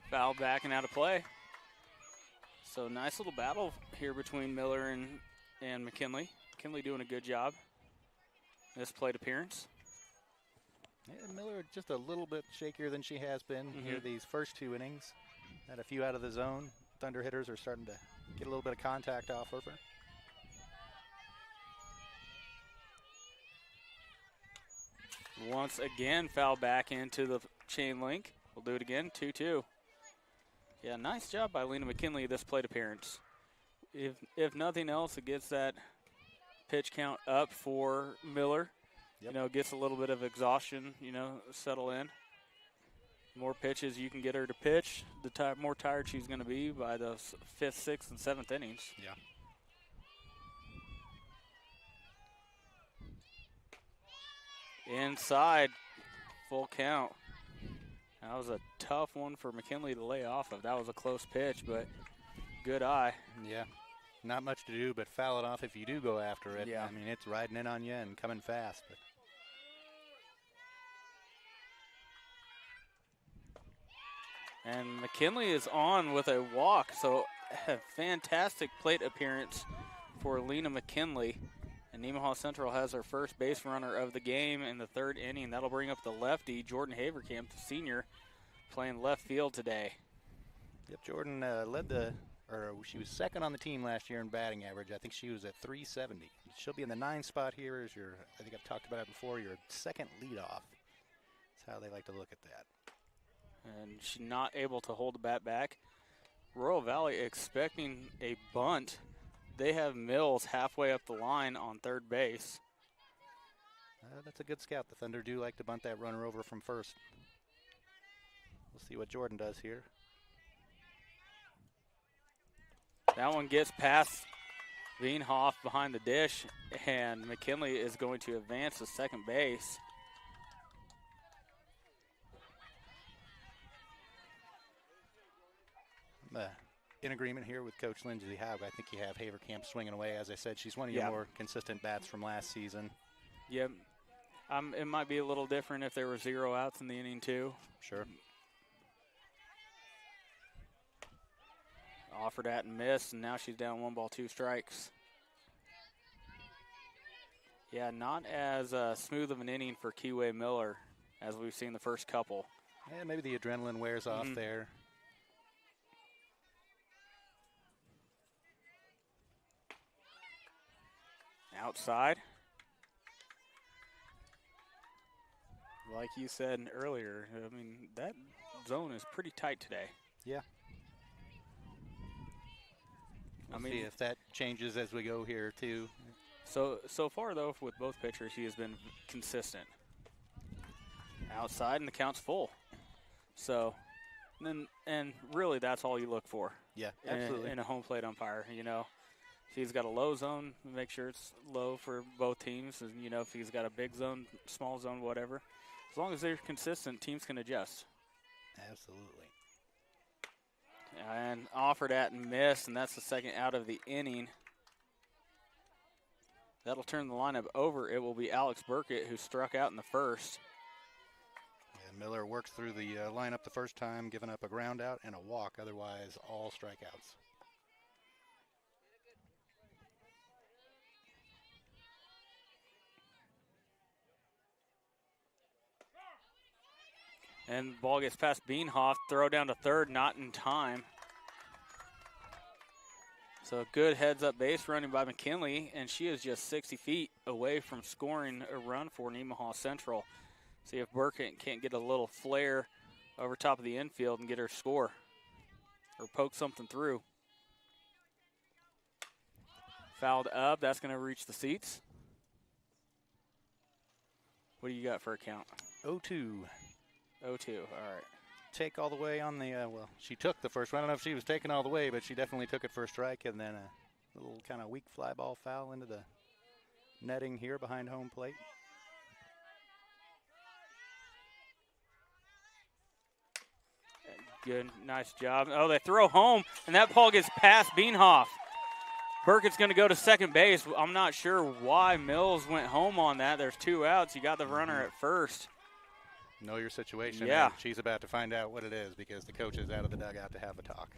Foul back and out of play. So nice little battle here between Miller and McKinley. McKinley doing a good job. This plate appearance. Yeah, Miller just a little bit shakier than she has been here these first 2 innings. Had a few out of the zone. Thunder hitters are starting to get a little bit of contact off of her. Once again, foul back into the chain link. We'll do it again, 2-2. Yeah, nice job by Lena McKinley this plate appearance. If nothing else, it gets that pitch count up for Miller. Yep. You know, gets a little bit of exhaustion, you know, settle in. More pitches you can get her to pitch, the more tired she's going to be by the 5th, 6th, and 7th innings. Yeah. Inside, full count. That was a tough one for McKinley to lay off of. That was a close pitch, but good eye. Yeah. Not much to do but foul it off if you do go after it. Yeah. I mean, it's riding in on you and coming fast. But and McKinley is on with a walk, so a fantastic plate appearance for Lena McKinley. And Nemaha Central has their first base runner of the game in the 3rd inning. That'll bring up the lefty, Jordan Haverkamp, the senior, playing left field today. Yep, Jordan she was 2nd on the team last year in batting average. I think she was at 370. She'll be in the 9 spot here as I think I've talked about it before, your 2nd leadoff. That's how they like to look at that. And she's not able to hold the bat back. Royal Valley expecting a bunt. They have Mills halfway up the line on 3rd base. That's a good scout. The Thunder do like to bunt that runner over from first. We'll see what Jordan does here. That one gets past Veenhoff behind the dish, and McKinley is going to advance to 2nd base. In agreement here with Coach Lindsay Haug. I think you have Haverkamp swinging away. As I said, she's one of your more consistent bats from last season. Yep. It might be a little different if there were 0 outs in the inning, too. Sure. Offered at and missed, and now she's down 1 ball, 2 strikes. Yeah, not as smooth of an inning for Kiwi Miller as we've seen the first couple. Yeah, maybe the adrenaline wears off there. Outside. Like you said earlier, I mean, that zone is pretty tight today. Yeah. We'll see if that changes as we go here, too. So far, though, with both pitchers, he has been consistent. Outside, and the count's full. So, and really, that's all you look for. Yeah, absolutely. In a home plate umpire, you know. If he's got a low zone, make sure it's low for both teams. And, you know, if he's got a big zone, small zone, whatever. As long as they're consistent, teams can adjust. Absolutely. And offered at and missed, and that's the 2nd out of the inning. That'll turn the lineup over. It will be Alex Burkett, who struck out in the 1st. And Miller works through the lineup the first time, giving up a ground out and a walk, otherwise all strikeouts. And the ball gets past Beanhoff, throw down to third, not in time. So good heads-up base running by McKinley, and she is just 60 feet away from scoring a run for Nemaha Central. See if Burkett can't get a little flare over top of the infield and get her score or poke something through. Fouled up, that's going to reach the seats. What do you got for a count? 0-2. 0-2, all right. Take all the way on the, well, she took the first one. I don't know if she was taking all the way, but she definitely took it for a strike, and then a little kind of weak fly ball foul into the netting here behind home plate. Good, nice job. Oh, they throw home, and that ball gets past Beanhoff. Burkett's going to go to second base. I'm not sure why Mills went home on that. There's 2 outs. You got the runner at first. Know your situation. Yeah. She's about to find out what it is because the coach is out of the dugout to have a talk.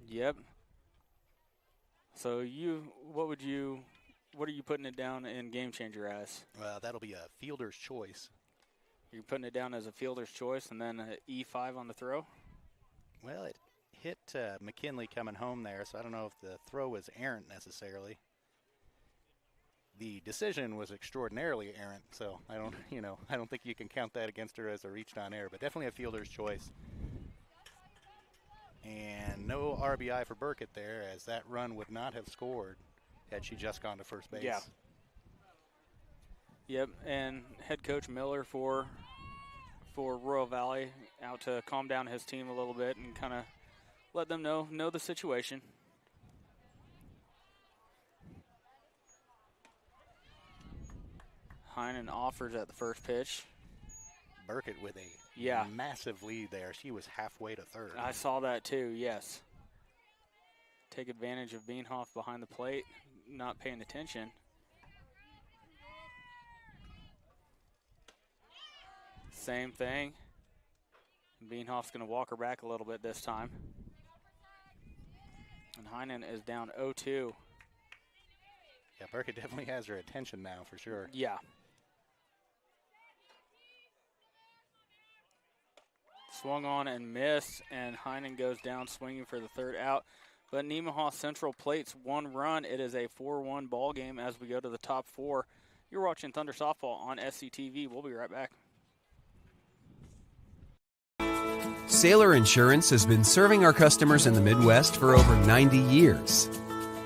Yep. So what are you putting it down in Game Changer as? That'll be a fielder's choice. You're putting it down as a fielder's choice and then an E5 on the throw? Well, it hit McKinley coming home there, so I don't know if the throw was errant necessarily. The decision was extraordinarily errant, so I don't think you can count that against her as a reached on error, but definitely a fielder's choice. And no RBI for Burkett there, as that run would not have scored had she just gone to first base. Yeah. Yep, and head coach Miller for Royal Valley out to calm down his team a little bit and kind of let them know the situation. Heinen offers at the first pitch. Burkett with a massive lead there. She was halfway to third. I saw that too, yes. Take advantage of Beanhoff behind the plate, not paying attention. Same thing. Beanhoff's going to walk her back a little bit this time. And Heinen is down 0-2. Yeah, Burkett definitely has her attention now for sure. Yeah. Swung on and missed, and Heinen goes down swinging for the third out. But Nemaha Central plates 1 run. It is a 4-1 ball game as we go to the top 4. You're watching Thunder Softball on SCTV. We'll be right back. Sailor Insurance has been serving our customers in the Midwest for over 90 years.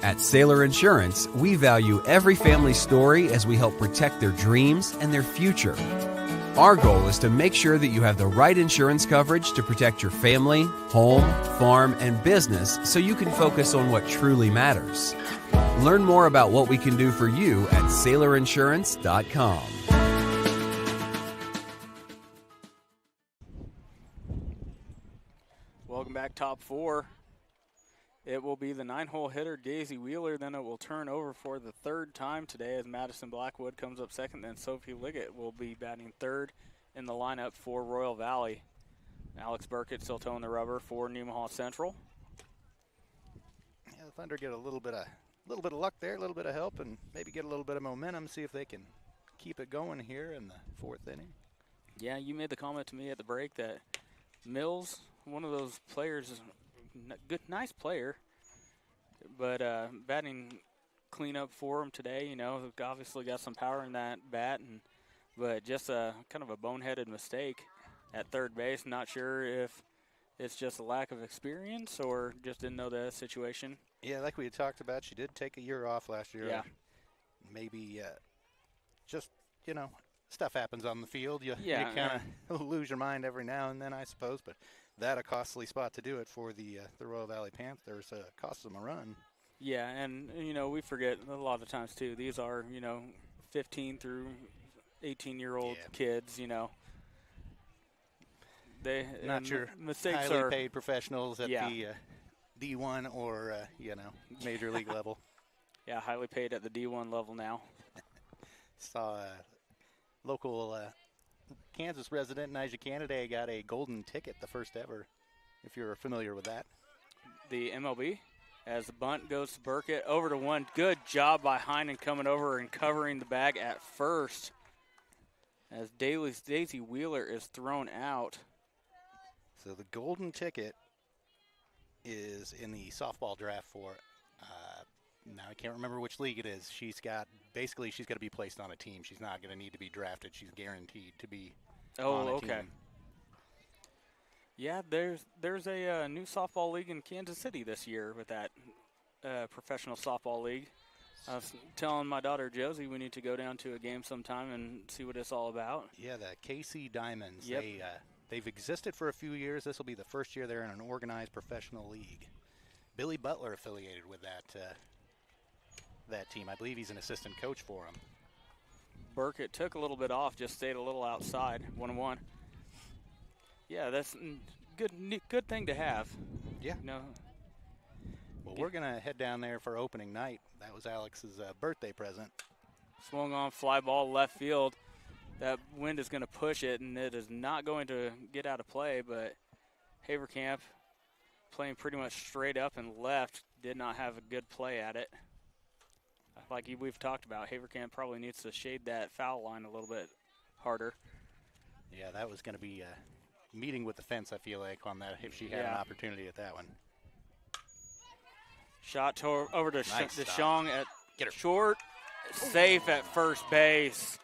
At Sailor Insurance, we value every family story as we help protect their dreams and their future. Our goal is to make sure that you have the right insurance coverage to protect your family, home, farm, and business so you can focus on what truly matters. Learn more about what we can do for you at SailorInsurance.com. Welcome back, top 4. It will be the 9-hole hitter, Daisy Wheeler. Then it will turn over for the 3rd time today as Madison Blackwood comes up second. Then Sophie Liggett will be batting 3rd in the lineup for Royal Valley. Alex Burkett still towing the rubber for Nemaha Central. Yeah, the Thunder get a little bit of luck there, a little bit of help, and maybe get a little bit of momentum, see if they can keep it going here in the 4th inning. Yeah, you made the comment to me at the break that Mills, one of those players, good, nice player, but batting cleanup for him today. You know, obviously got some power in that bat, but just a kind of a boneheaded mistake at third base. Not sure if it's just a lack of experience or just didn't know the situation. Yeah, like we had talked about, she did take a year off last year. Yeah. Maybe just, stuff happens on the field. You Yeah, kind of lose your mind every now and then, I suppose, but that a costly spot to do it for the Royal Valley Panthers. Costs them a run. Yeah, and, we forget a lot of times, too. These are, 15 through 18-year-old kids, They Not your mistakes highly are paid professionals at the D1 or, major league level. Yeah, highly paid at the D1 level now. Saw a local Kansas resident Nigel Canada got a golden ticket, the first ever, if you're familiar with that. The MLB, as the bunt goes to Burkett, over to one. Good job by Heinen coming over and covering the bag at first, as Daisy Wheeler is thrown out. So the golden ticket is in the softball draft for, now I can't remember which league it is. She's got to be placed on a team. She's not going to need to be drafted. She's guaranteed to be on a team. Yeah, there's a new softball league in Kansas City this year with that professional softball league. I was telling my daughter Josie we need to go down to a game sometime and see what it's all about. Yeah, the KC Diamonds. Yep. They've existed for a few years. This will be the first year they're in an organized professional league. Billy Butler affiliated with that team. I believe he's an assistant coach for them. Burkett took a little bit off, just stayed a little outside, 1-1. Yeah, that's good thing to have. Yeah. You know, well, we're going to head down there for opening night. That was Alex's birthday present. Swung on, fly ball left field. That wind is going to push it, and it is not going to get out of play, but Haverkamp playing pretty much straight up and left, did not have a good play at it. Like we've talked about, Haverkamp probably needs to shade that foul line a little bit harder. Yeah, that was going to be meeting with the fence, I feel like, on that, if she had an opportunity at that one. Shot over to Nice DeShong at Get her. short, safe at first base.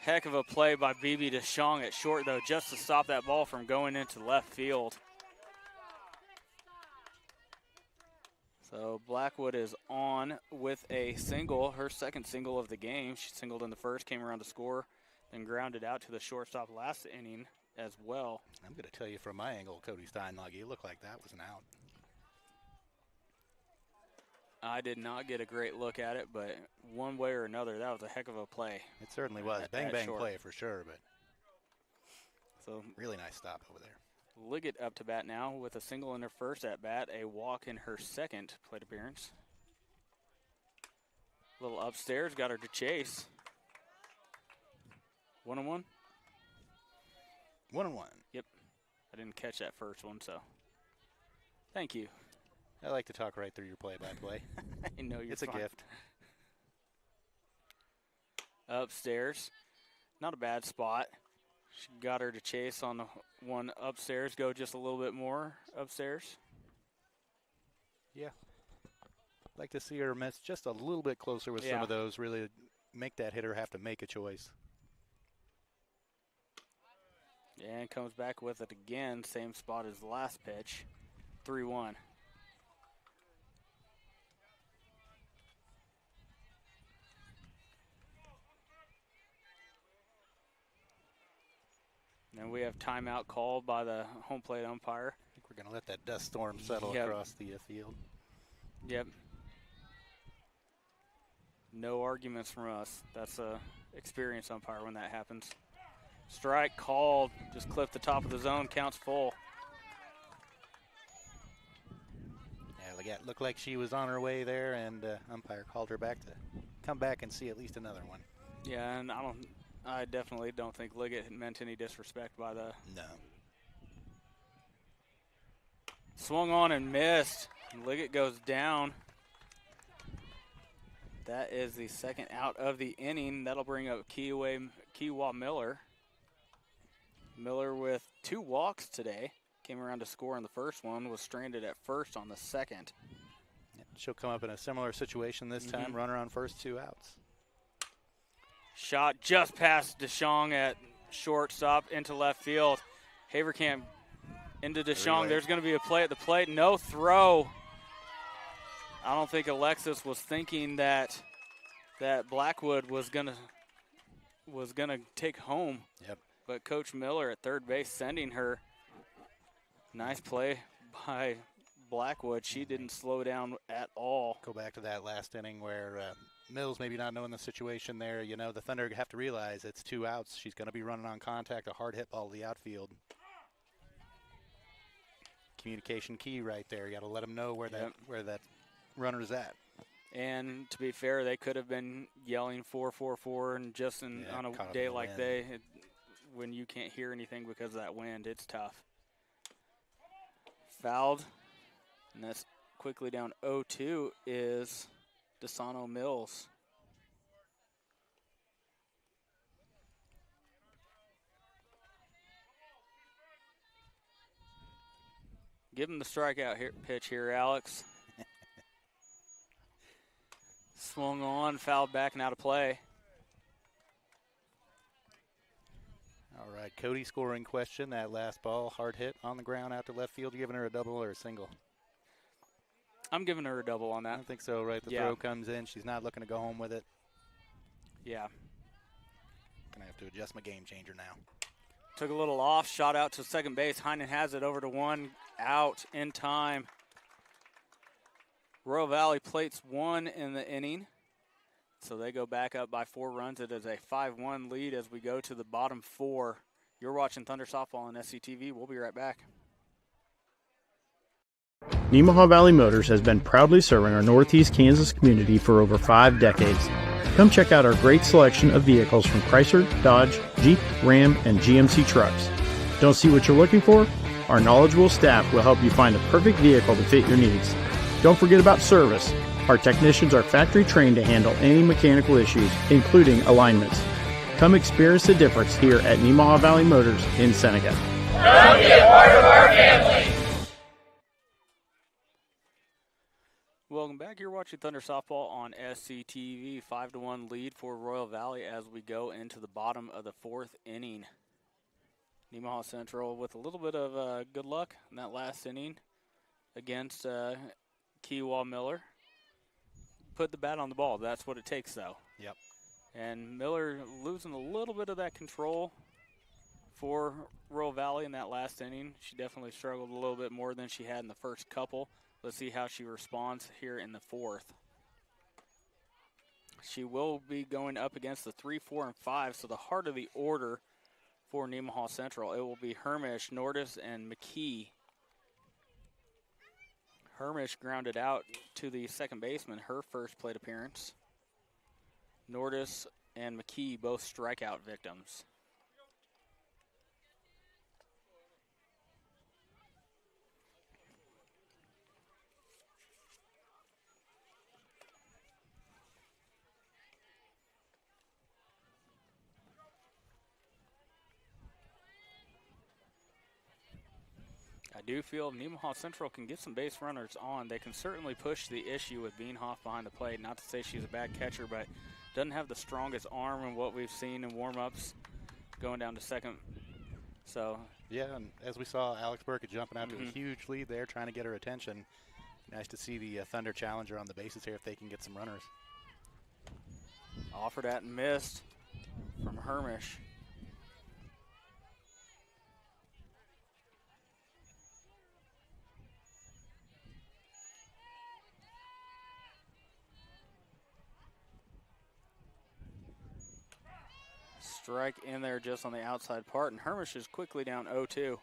Heck of a play by BB DeShong at short, though, just to stop that ball from going into left field. So Blackwood is on with a single, her second single of the game. She singled in the first, came around to score, then grounded out to the shortstop last inning as well. I'm going to tell you from my angle, Cody Steinlage, it looked like that was an out. I did not get a great look at it, but one way or another, that was a heck of a play. It certainly was. At Bang short. play for sure, but So really nice stop over there. Liggett up to bat now with a single in her first at bat, a walk in her second plate appearance. A little upstairs, got her to chase. 1-1? 1-1. Yep. I didn't catch that first one, so thank you. I like to talk right through your play-by-play. I know you're It's a fine. gift. Upstairs, not a bad spot. She got her to chase on the one upstairs, go just a little bit more upstairs. Yeah. Like to see her miss just a little bit closer with some of those, really make that hitter have to make a choice. And comes back with it again, same spot as the last pitch, 3-1. And we have timeout called by the home plate umpire. I think we're going to let that dust storm settle across the field. Yep. No arguments from us. That's a experienced umpire when that happens. Strike called. Just clipped the top of the zone. Counts full. Yeah, looked like she was on her way there, and umpire called her back to come back and see at least another one. Yeah, and I definitely don't think Liggett meant any disrespect by the. No. Swung on and missed. Liggett goes down. That is the second out of the inning. That'll bring up Kiwa Miller. Miller with 2 walks today. Came around to score in the first one. Was stranded at first on the second. She'll come up in a similar situation this time. Runner on first, 2 outs. Shot just past DeShong at shortstop into left field. Haverkamp into DeShong. There's going to be a play at the plate. No throw. I don't think Alexis was thinking that Blackwood was gonna take home. Yep. But Coach Miller at third base sending her. Nice play by Blackwood. She didn't slow down at all. Go back to that last inning where Mills maybe not knowing the situation there. You know, the Thunder have to realize it's 2 outs. She's going to be running on contact, a hard hit ball to the outfield. Communication key right there. You got to let them know where that runner's at. And to be fair, they could have been yelling 4-4-4, and just on a day like when you can't hear anything because of that wind. It's tough. Fouled, and that's quickly down 0-2 is DeSano Mills. Give him the strikeout pitch here, Alex. Swung on, fouled back, and out of play. All right, Cody scoring question. That last ball, hard hit on the ground out to left field. You giving her a double or a single? I'm giving her a double on I that. don't think so, right? The throw comes in. She's not looking to go home with it. Yeah. Gonna have to adjust my game changer now. Took a little off, shot out to second base. Heinen has it over to one, out in time. Royal Valley plates one in the inning, so they go back up by 4 runs. It is a 5-1 lead as we go to the bottom 4. You're watching Thunder Softball on SCTV. We'll be right back. Nemaha Valley Motors has been proudly serving our Northeast Kansas community for over 5 decades. Come check out our great selection of vehicles from Chrysler, Dodge, Jeep, Ram, and GMC trucks. Don't see what you're looking for? Our knowledgeable staff will help you find the perfect vehicle to fit your needs. Don't forget about service. Our technicians are factory trained to handle any mechanical issues, including alignments. Come experience the difference here at Nemaha Valley Motors in Seneca. Come be a part of our family. Welcome back. You're watching Thunder Softball on SCTV. 5-1 lead for Royal Valley as we go into the bottom of the 4th inning. Nemaha Central with a little bit of good luck in that last inning against Kewah Miller. Put the bat on the ball. That's what it takes, though. Yep. And Miller losing a little bit of that control for Royal Valley in that last inning. She definitely struggled a little bit more than she had in the first couple. Let's see how she responds here in the 4th. She will be going up against the 3, 4, and 5, so the heart of the order for Nemaha Central. It will be Hermish, Nordis, and McKee. Hermish grounded out to the second baseman, her first plate appearance. Nordis and McKee both strikeout victims. I do feel if Nemaha Central can get some base runners on, they can certainly push the issue with Beanhoff behind the plate. Not to say she's a bad catcher, but doesn't have the strongest arm in what we've seen in warm-ups going down to second. So yeah, and as we saw, Alex Burke jumping out to a huge lead there, trying to get her attention. Nice to see the Thunder challenger on the bases here if they can get some runners. Offered at and missed from Hermish. Strike in there just on the outside part, and Hermish is quickly down 0-2.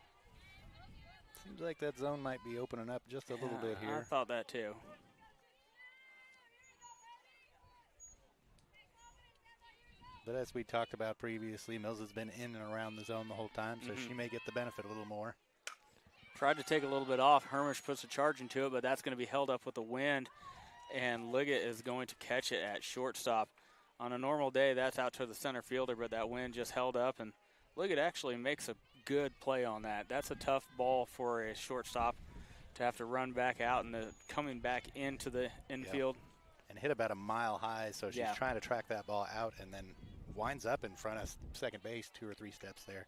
Seems like that zone might be opening up just a little bit here. I thought that too. But as we talked about previously, Mills has been in and around the zone the whole time, so she may get the benefit a little more. Tried to take a little bit off. Hermish puts a charge into it, but that's going to be held up with the wind, and Liggett is going to catch it at shortstop. On a normal day, that's out to the center fielder, but that wind just held up, and Liggett actually makes a good play on that. That's a tough ball for a shortstop to have to run back out and coming back into the infield. Yep. And hit about a mile high, so she's trying to track that ball out and then winds up in front of second base 2 or 3 steps there.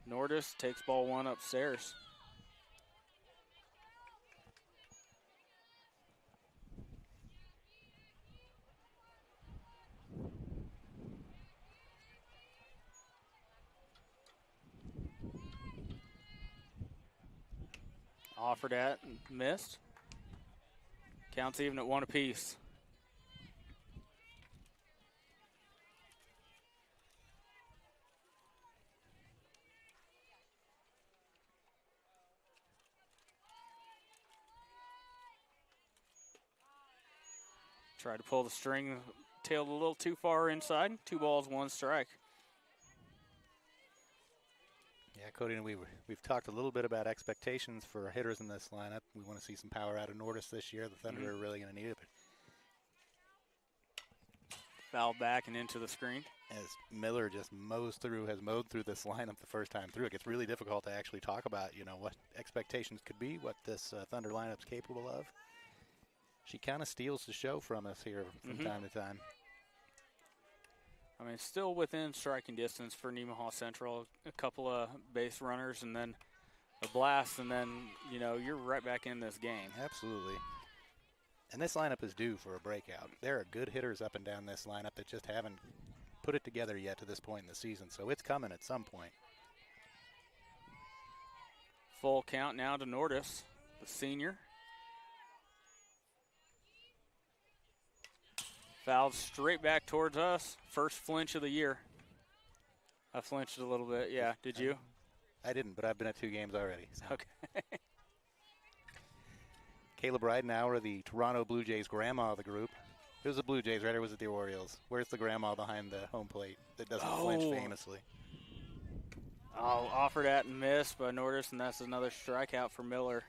Nordis takes ball 1 upstairs. Offered at, missed. Counts even at 1 apiece. Tried to pull the string tailed a little too far inside. 2 balls, 1 strike. Yeah, Cody, and we've talked a little bit about expectations for hitters in this lineup. We want to see some power out of Nordis this year. The Thunder are really going to need it. But foul back and into the screen. As Miller just has mowed through this lineup the first time through, it gets really difficult to actually talk about, what expectations could be, what this Thunder lineup's capable of. She kind of steals the show from us here from time to time. I mean, still within striking distance for Nemaha Central. A couple of base runners and then a blast, and then, you're right back in this game. Absolutely. And this lineup is due for a breakout. There are good hitters up and down this lineup that just haven't put it together yet to this point in the season, so it's coming at some point. Full count now to Nordis, the senior. Fouled straight back towards us. First flinch of the year. I flinched a little bit. Yeah, did you? I didn't, but I've been at 2 games already. So. Okay. Caleb Ridenauer, the Toronto Blue Jays grandma of the group. It was the Blue Jays, right, or was it the Orioles? Where's the grandma behind the home plate that doesn't flinch famously? Offered at and missed by Nordis, and that's another strikeout for Miller.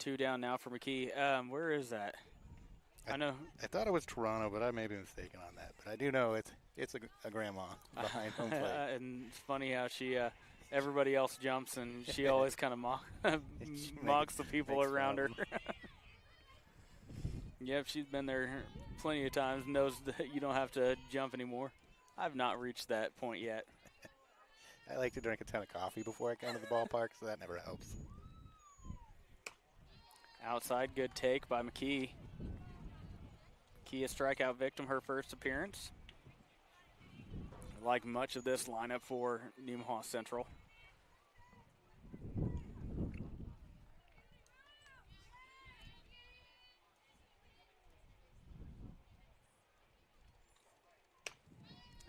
2 down now for McKee. Where is that? I know. I thought it was Toronto, but I may be mistaken on that. But I do know it's a grandma behind home plate. And it's funny how she everybody else jumps, and she always kind of mocks the people around her. Yep, she's been there plenty of times, knows that you don't have to jump anymore. I've not reached that point yet. I like to drink a ton of coffee before I come to the ballpark, so that never helps. Outside, good take by McKee. McKee, a strikeout victim, her first appearance. Like much of this lineup for Nemaha Central.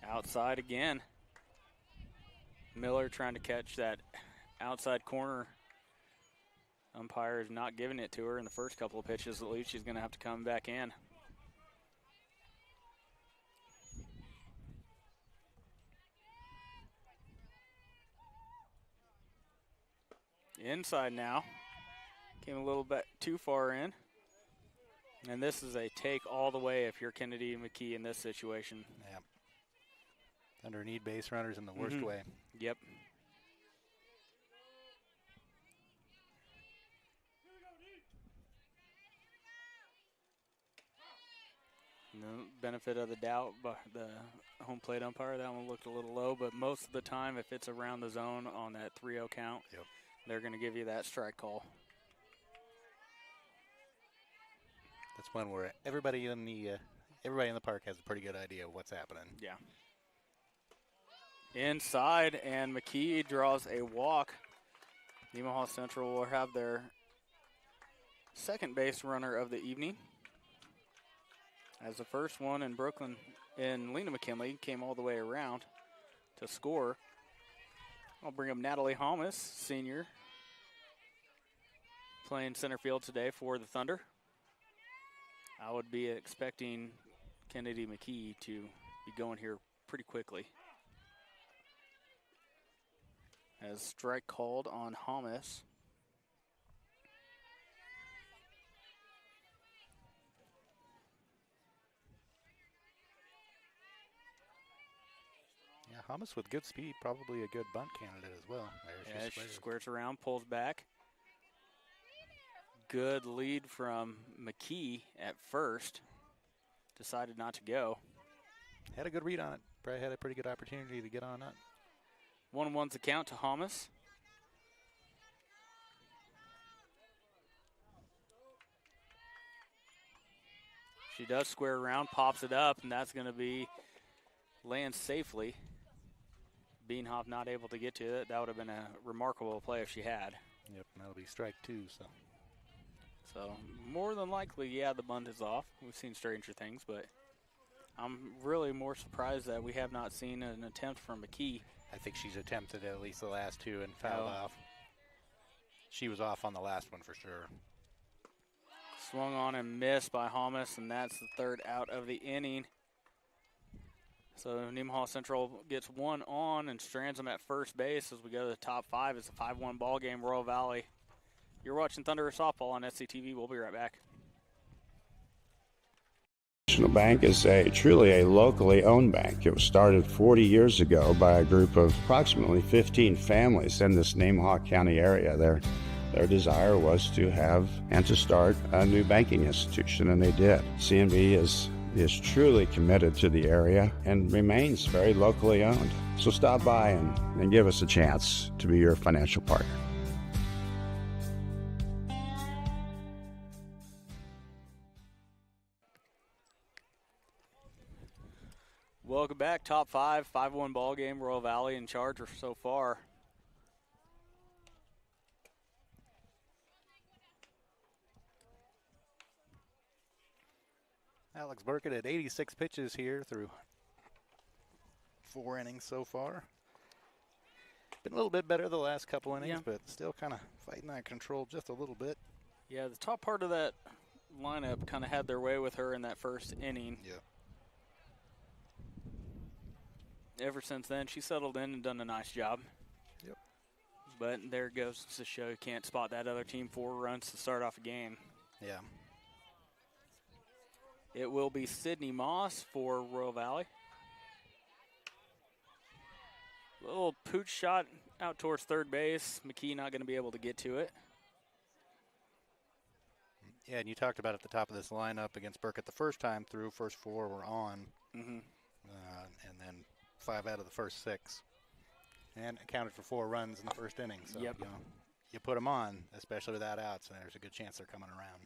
Outside again. Miller trying to catch that outside corner. Umpire is not giving it to her in the first couple of pitches. At least she's going to have to come back in. Inside now. Came a little bit too far in. And this is a take all the way if you're Kennedy and McKee in this situation. Yeah. Thunder need base runners in the worst way. Yep. No benefit of the doubt by the home plate umpire. That one looked a little low, but most of the time, if it's around the zone on that 3-0 count, they're going to give you that strike call. That's one where everybody in the park has a pretty good idea of what's happening. Yeah. Inside, and McKee draws a walk. Nemaha Central will have their second base runner of the evening, as the first one in Brooklyn in Lena McKinley came all the way around to score. I'll bring up Natalie Holmes, senior, playing center field today for the Thunder. I would be expecting Kennedy McKee to be going here pretty quickly. As strike called on Hamas. Yeah, Hamas with good speed, probably a good bunt candidate as well. There she squares around, pulls back. Good lead from McKee at first. Decided not to go. Had a good read on it. Probably had a pretty good opportunity to get on up. 1-1's the count to Hamas. She does square around, pops it up, and that's going to be lands safely. Beanhoff not able to get to it. That would have been a remarkable play if she had. Yep, that'll be strike 2. So more than likely, yeah, the bunt is off. We've seen stranger things, but I'm really more surprised that we have not seen an attempt from McKee. I think she's attempted at least the last 2 and fouled off. She was off on the last one for sure. Swung on and missed by Hamas, and that's the third out of the inning. So Nemaha Central gets one on and strands them at first base as we go to the top 5. It's a 5-1 ball game, Royal Valley. You're watching Thunder Softball on SCTV. We'll be right back. National Bank is truly a locally owned bank. It was started 40 years ago by a group of approximately 15 families in this Nemaha County area. Their desire was to have and to start a new banking institution, and they did. CNB is truly committed to the area and remains very locally owned. So stop by and give us a chance to be your financial partner. Welcome back. Top 5, 5-1 ball game. Royal Valley in charge so far. Alex Burkett at 86 pitches here through 4 innings so far. Been a little bit better the last couple innings, but still kind of fighting that control just a little bit. Yeah, the top part of that lineup kind of had their way with her in that first inning. Yeah. Ever since then, she settled in and done a nice job. Yep. But there goes to show you can't spot that other team 4 runs to start off a game. Yeah. It will be Sydney Moss for Royal Valley. A little pooch shot out towards third base. McKee not going to be able to get to it. Yeah, and you talked about at the top of this lineup against Burkett the first time through. First 4 were on. Mm-hmm. And then 5 out of the first 6. And accounted for 4 runs in the first inning. So, yep. You put them on, especially without outs, and there's a good chance they're coming around.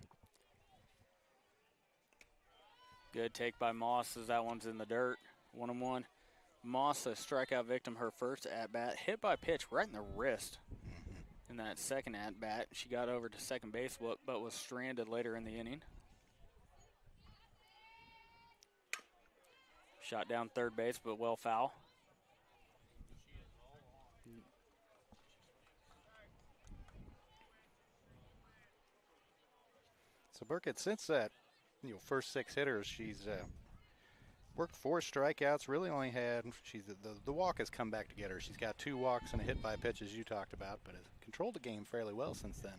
Good take by Moss as that one's in the dirt. 1-1. Moss, a strikeout victim, her first at-bat. Hit by pitch right in the wrist. In that second at-bat, she got over to second base, but was stranded later in the inning. Shot down third base, but well foul. So Burkett, since that first 6 hitters, she's worked 4 strikeouts. Really only had the walk has come back to get her. She's got 2 walks and a hit by pitch, as you talked about, but has controlled the game fairly well since then.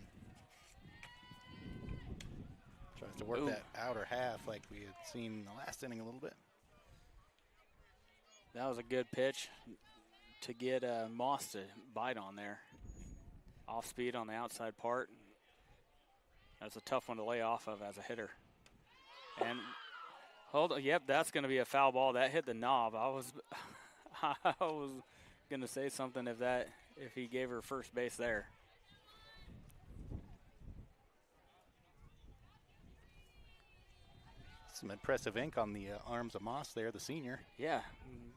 Tries to work that outer half like we had seen in the last inning a little bit. That was a good pitch to get Moss to bite on there. Off speed on the outside part. That's a tough one to lay off of as a hitter. And hold on, yep, that's going to be a foul ball. That hit the knob. I was going to say something if he gave her first base there. Some impressive ink on the arms of Moss there, the senior. Yeah,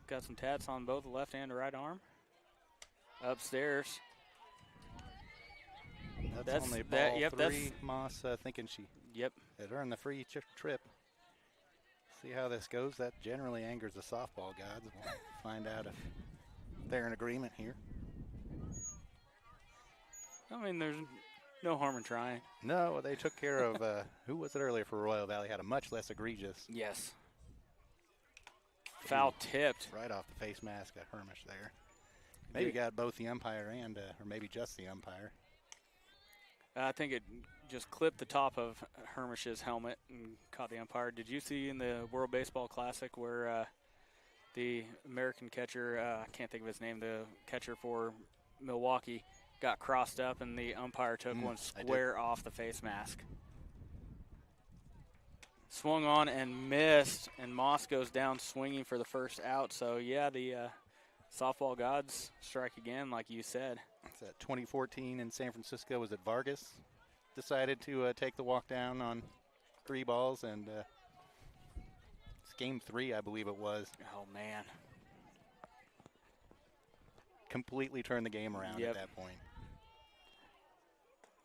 got some tats on both the left and the right arm. Upstairs. That's only ball 3. Moss thinking she had earned the free trip. See how this goes. That generally angers the softball gods. We'll find out if they're in agreement here. I mean, there's no harm in trying. No, they took care of, who was it earlier for Royal Valley? Had a much less egregious. Yes. Foul tipped. Right off the face mask at Hermish there. Maybe got both the umpire and, or maybe just the umpire. I think it just clipped the top of Hermish's helmet and caught the umpire. Did you see in the World Baseball Classic where the American catcher, I can't think of his name, the catcher for Milwaukee, got crossed up and the umpire took one square off the face mask? Swung on and missed, and Moss goes down swinging for the first out. So, yeah, the softball gods strike again, like you said. It's 2014 in San Francisco. Was it Vargas? Decided to take the walk down on 3 balls, and it's game 3, I believe it was. Oh, man. Completely turned the game around at that point.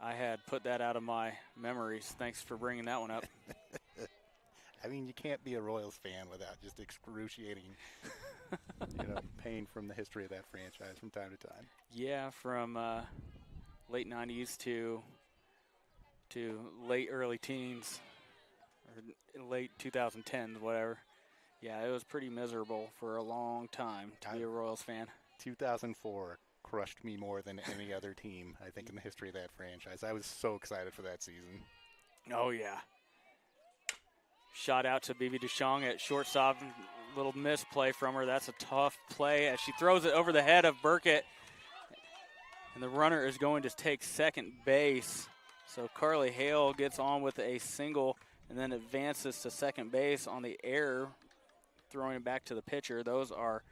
I had put that out of my memories. Thanks for bringing that one up. I mean, you can't be a Royals fan without just excruciating pain from the history of that franchise from time to time. Yeah, from late 90s to late early teens, or late 2010s, whatever. Yeah, it was pretty miserable for a long time to be a Royals fan. 2004 crushed me more than any other team, I think, in the history of that franchise. I was so excited for that season. Oh, yeah. Shot out to Bibi Duchong at shortstop. Little misplay from her. That's a tough play as she throws it over the head of Burkett. And the runner is going to take second base. So Carly Hale gets on with a single and then advances to second base on the air, throwing it back to the pitcher. Those are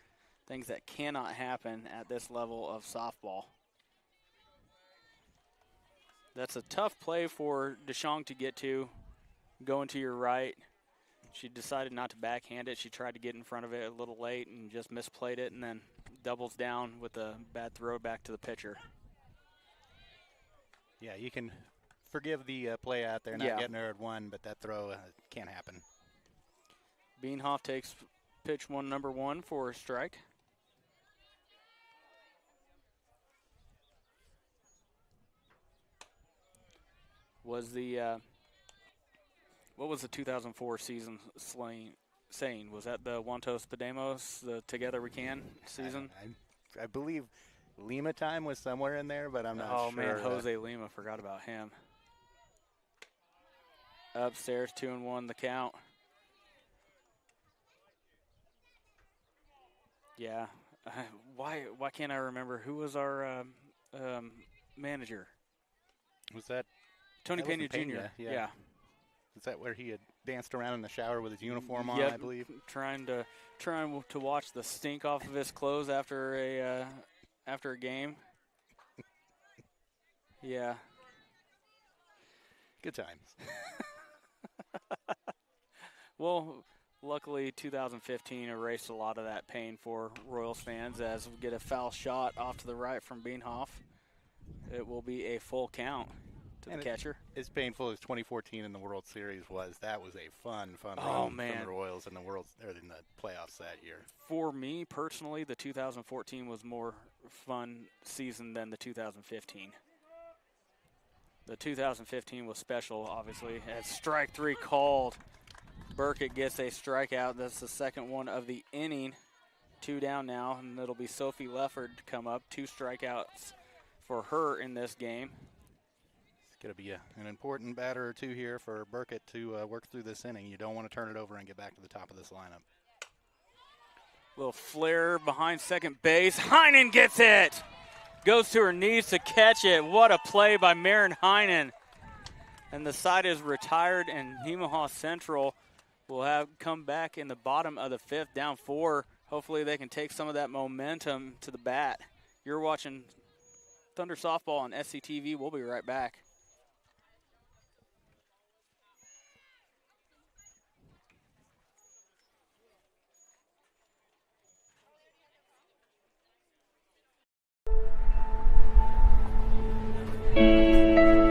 things that cannot happen at this level of softball. That's a tough play for Duchong to get to, going to your right. She decided not to backhand it. She tried to get in front of it a little late and just misplayed it, and then doubles down with a bad throw back to the pitcher. Yeah, you can forgive the play out there, not getting her at one, but that throw can't happen. Beanhoff takes pitch number one for a strike. Was the what was the 2004 season saying? Was that the Wantos Podemos, the Together We Can season? I believe Lima time was somewhere in there, but I'm not sure. Oh, man, Jose Lima, forgot about him. Upstairs, 2-1 the count. Yeah. Why can't I remember? Who was our manager? Was that Tony Pena Jr.? Yeah. Is that where he had danced around in the shower with his uniform on, yep, I believe? Trying to wash the stink off of his clothes after a game. Yeah. Good times. Well, luckily 2015 erased a lot of that pain for Royals fans as we get a foul shot off to the right from Beanhoff. It will be a full count to the catcher. As painful as 2014 in the World Series was, that was a fun run from the Royals in the playoffs that year. For me personally, the 2014 was more fun season than the 2015. The 2015 was special, obviously, as strike three called. Burkett gets a strikeout. That's the second one of the inning. 2 down now, and it'll be Sophie Lefford to come up. 2 strikeouts for her in this game. It's going to be an important batter or two here for Burkett to work through this inning. You don't want to turn it over and get back to the top of this lineup. Little flare behind second base. Heinen gets it. Goes to her knees to catch it. What a play by Marin Heinen. And the side is retired, and Nemaha Central will have come back in the bottom of the 5th, down 4. Hopefully they can take some of that momentum to the bat. You're watching Thunder Softball on SCTV. We'll be right back.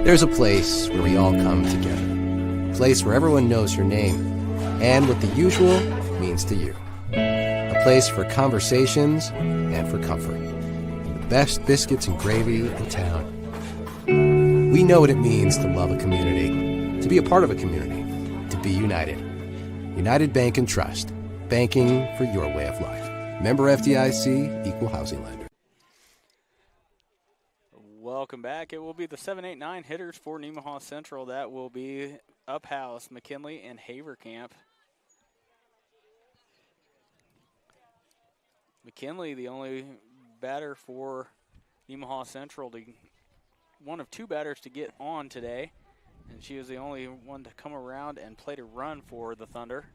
There's a place where we all come together. A place where everyone knows your name and what the usual means to you. A place for conversations and for comfort. The best biscuits and gravy in town. We know what it means to love a community, to be a part of a community, to be united. United Bank and Trust. Banking for your way of life. Member FDIC, Equal Housing Lender. Welcome back. It will be the 7-8-9 hitters for Nemaha Central. That will be Uphouse, McKinley, and Havercamp. McKinley, the only batter for Nemaha Central, one of 2 batters to get on today, and she was the only one to come around and play to run for the Thunder.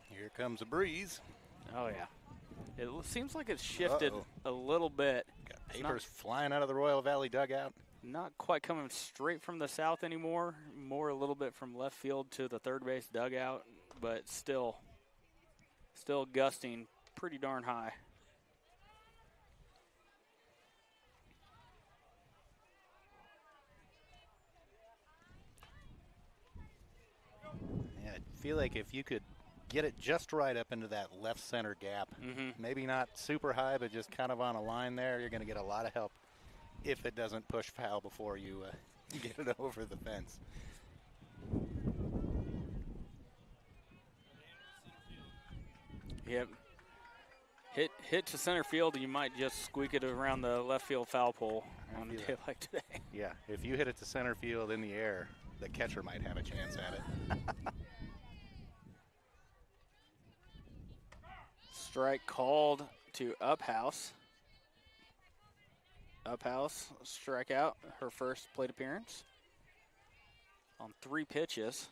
Here comes a breeze. Oh, yeah. It seems like it's shifted a little bit. Got papers flying out of the Royal Valley dugout. Not quite coming straight from the south anymore. More a little bit from left field to the third base dugout, but still gusting pretty darn high. Yeah, I feel like if you could get it just right up into that left center gap, maybe not super high, but just kind of on a line there, you're going to get a lot of help if it doesn't push foul before you get it over the fence. Yep. Hit to center field, and you might just squeak it around the left field foul pole on a day like today. Yeah, if you hit it to center field in the air, the catcher might have a chance at it. Strike called to Uphouse. Uphouse strikeout, her first plate appearance on 3 pitches.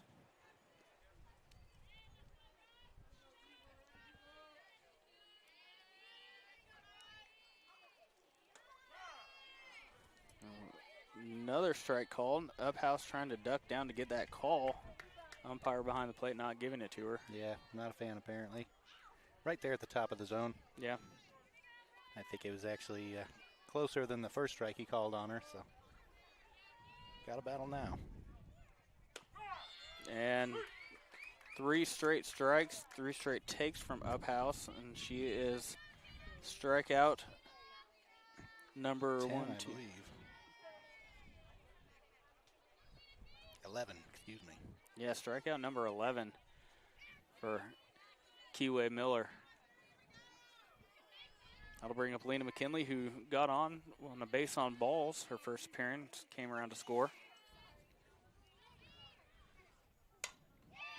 Another strike called. Uphouse trying to duck down to get that call. Umpire behind the plate not giving it to her. Yeah, not a fan apparently. Right there at the top of the zone. Yeah. I think it was actually closer than the first strike he called on her, so got a battle now. And 3 straight strikes, 3 straight takes from Uphouse, and she is strikeout number 10, 1, I 2. believe. 11, excuse me. Yeah, strikeout number 11 for Kiwi Miller. That'll bring up Lena McKinley, who got on a base on balls. Her first appearance, came around to score.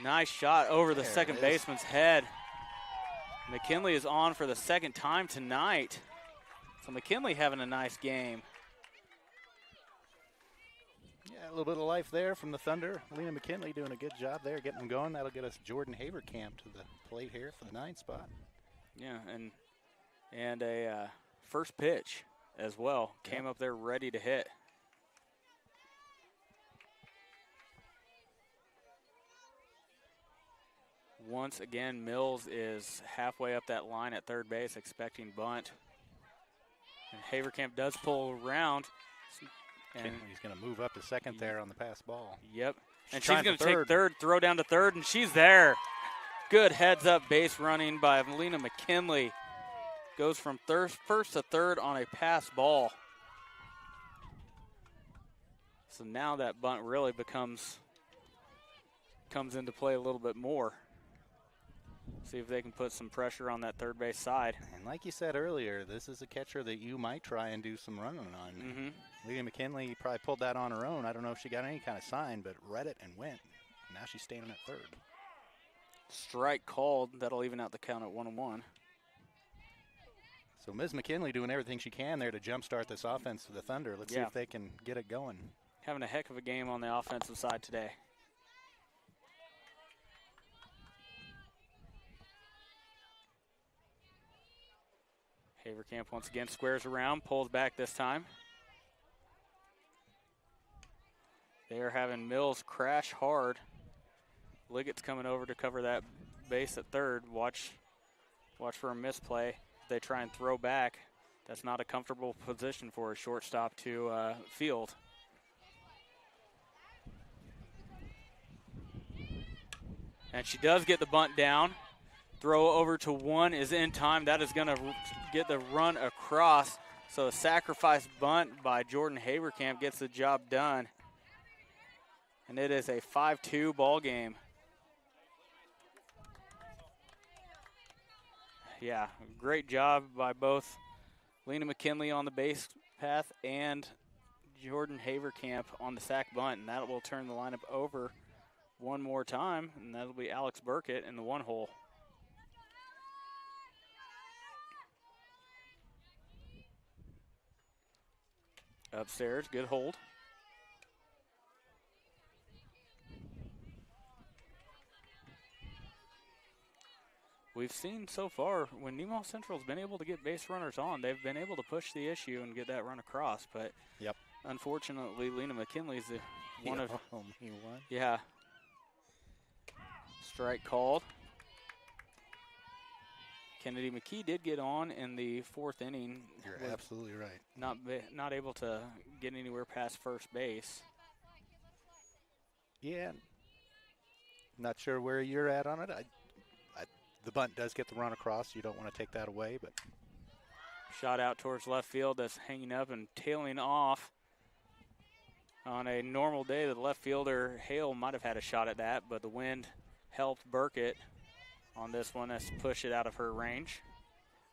Nice shot over the second baseman's head. McKinley is on for the second time tonight. So McKinley having a nice game. Yeah, a little bit of life there from the Thunder. Lena McKinley doing a good job there, getting them going. That'll get us Jordan Haverkamp to the plate here for the 9th spot. Yeah, and a first pitch as well. Came up there ready to hit. Once again, Mills is halfway up that line at third base, expecting bunt. And Haverkamp does pull around. And he's going to move up to second there on the pass ball. Yep. And she's going to take third, throw down to third, and she's there. Good heads-up base running by Lena McKinley. Goes from first to third on a pass ball. So now that bunt really comes into play a little bit more. See if they can put some pressure on that third base side. And like you said earlier, this is a catcher that you might try and do some running on. Mm-hmm. Lena McKinley probably pulled that on her own. I don't know if she got any kind of sign, but read it and went. Now she's standing at third. Strike called. That'll even out the count at 1-1. So Ms. McKinley doing everything she can there to jumpstart this offense for the Thunder. Let's see if they can get it going. Having a heck of a game on the offensive side today. Haverkamp once again squares around, pulls back this time. They are having Mills crash hard. Liggett's coming over to cover that base at third. Watch for a misplay. If they try and throw back, that's not a comfortable position for a shortstop to field. And she does get the bunt down. Throw over to 1 is in time. That is going to get the run across. So a sacrifice bunt by Jordan Haverkamp gets the job done. And it is a 5-2 ball game. Yeah, great job by both Lena McKinley on the base path and Jordan Haverkamp on the sac bunt. And that will turn the lineup over one more time. And that'll be Alex Burkett in the 1 hole. Upstairs, good hold. We've seen so far when Nemaha Central's been able to get base runners on, they've been able to push the issue and get that run across. But unfortunately, Lena McKinley's one of only one. Yeah. Strike called. Kennedy McKee did get on in the 4th inning. You're absolutely right. Not able to get anywhere past first base. Yeah. Not sure where you're at on it. The bunt does get the run across. You don't want to take that away, but shot out towards left field. That's hanging up and tailing off. On a normal day, the left fielder Hale might have had a shot at that, but the wind helped Burkett. on this one as to push it out of her range.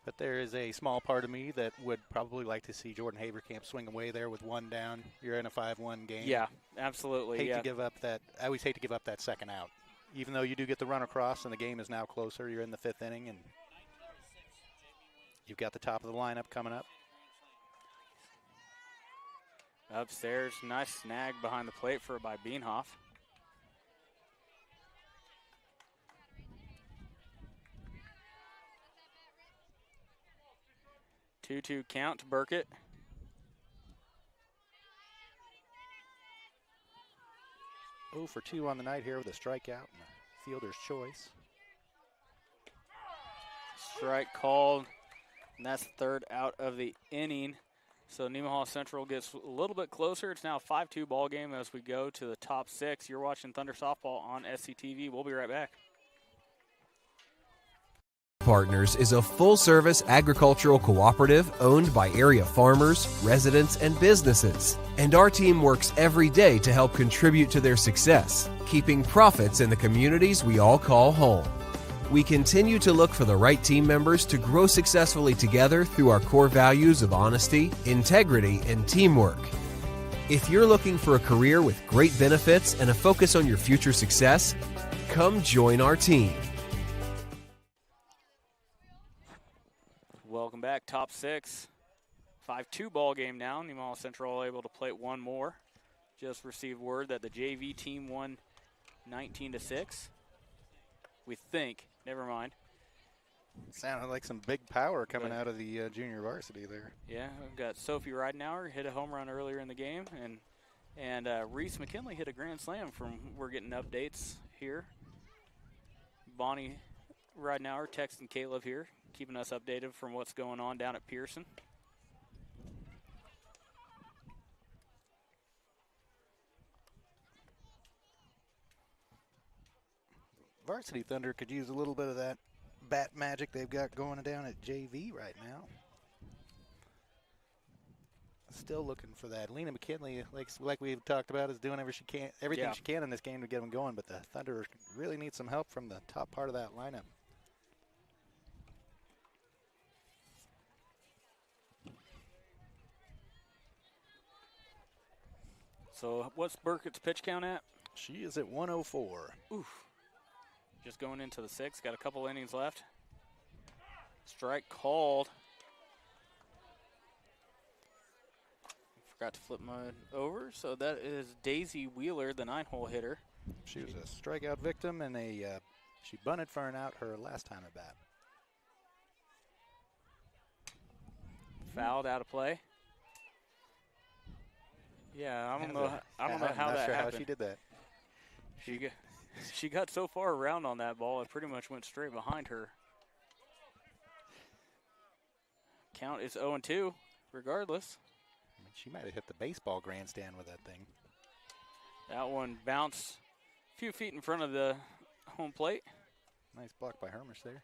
But there is a small part of me that would probably like to see Jordan Haverkamp swing away there with one down. You're in a 5-1 game. Yeah, absolutely. Hate to give up that. I always hate to give up that second out. Even though you do get the run across and the game is now closer, you're in the 5th inning and you've got the top of the lineup coming up. Upstairs, nice snag behind the plate by Beanhoff. 2-2 count to Burkett. Oh for 2 on the night here with a strikeout and a fielder's choice. Strike called, and that's the 3rd out of the inning. So Nemaha Central gets a little bit closer. It's now a 5-2 ball game as we go to the top 6. You're watching Thunder Softball on SCTV. We'll be right back. Partners is a full-service agricultural cooperative owned by area farmers, residents, and businesses. And our team works every day to help contribute to their success, keeping profits in the communities we all call home. We continue to look for the right team members to grow successfully together through our core values of honesty, integrity, and teamwork. If you're looking for a career with great benefits and a focus on your future success, come join our team. Welcome back, top 6. 5-2 ball game now. Nemaha Central able to play one more. Just received word that the JV team won 19-6. We think. Never mind. Sounded like some big power coming out of the junior varsity there. Yeah, we've got Sophie Ridenauer hit a home run earlier in the game, and Reese McKinley hit a grand slam from we're getting updates here. Bonnie Ridenauer texting Caleb here, keeping us updated from what's going on down at Pearson. Varsity Thunder could use a little bit of that bat magic they've got going down at JV right now. Still looking for that. Lena McKinley, like we've talked about, is doing everything she can in this game to get them going, but the Thunder really need some help from the top part of that lineup. So what's Burkett's pitch count at? She is at 104. Oof. Just going into the 6th, got a couple innings left. Strike called. Forgot to flip mine over, so that is Daisy Wheeler, the 9-hole hitter. She was a strikeout victim, and she bunted for an out her last time at bat. Fouled out of play. Yeah, I don't know how that happened. How she did that. She got so far around on that ball, it pretty much went straight behind her. Count is 0-2, regardless. I mean, she might have hit the baseball grandstand with that thing. That one bounced a few feet in front of the home plate. Nice block by Hermish there.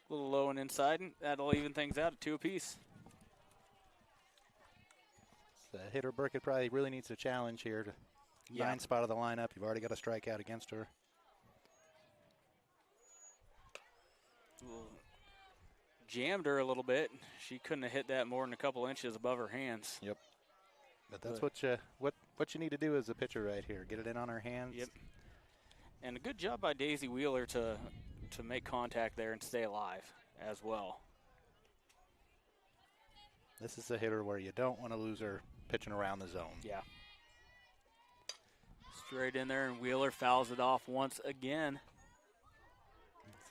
A little low and inside, and that'll even things out at 2 apiece. The hitter Burkett probably really needs a challenge here to 9 spot of the lineup. You've already got a strikeout against her. Jammed her a little bit. She couldn't have hit that more than a couple inches above her hands. Yep. But that's what you need to do as a pitcher right here. Get it in on her hands. Yep. And a good job by Daisy Wheeler to make contact there and stay alive as well. This is a hitter where you don't want to lose her pitching around the zone. Yeah. Straight in there, and Wheeler fouls it off once again.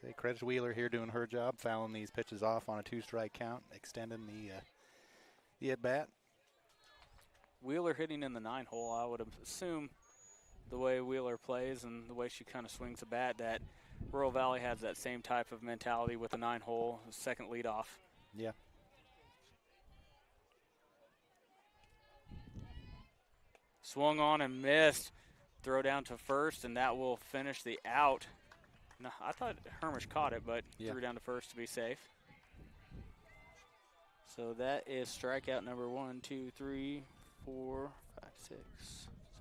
Say credit to Wheeler here doing her job, fouling these pitches off on a 2-strike count, extending the at-bat. Wheeler hitting in the 9-hole, I would assume the way Wheeler plays and the way she kind of swings the bat, that Rural Valley has that same type of mentality with the 9-hole, second leadoff. Yeah. Swung on and missed. Throw down to first, and that will finish the out. No, I thought Hermish caught it, but threw down to first to be safe. So that is strikeout number 1, 2, 3, 4, 5, 6,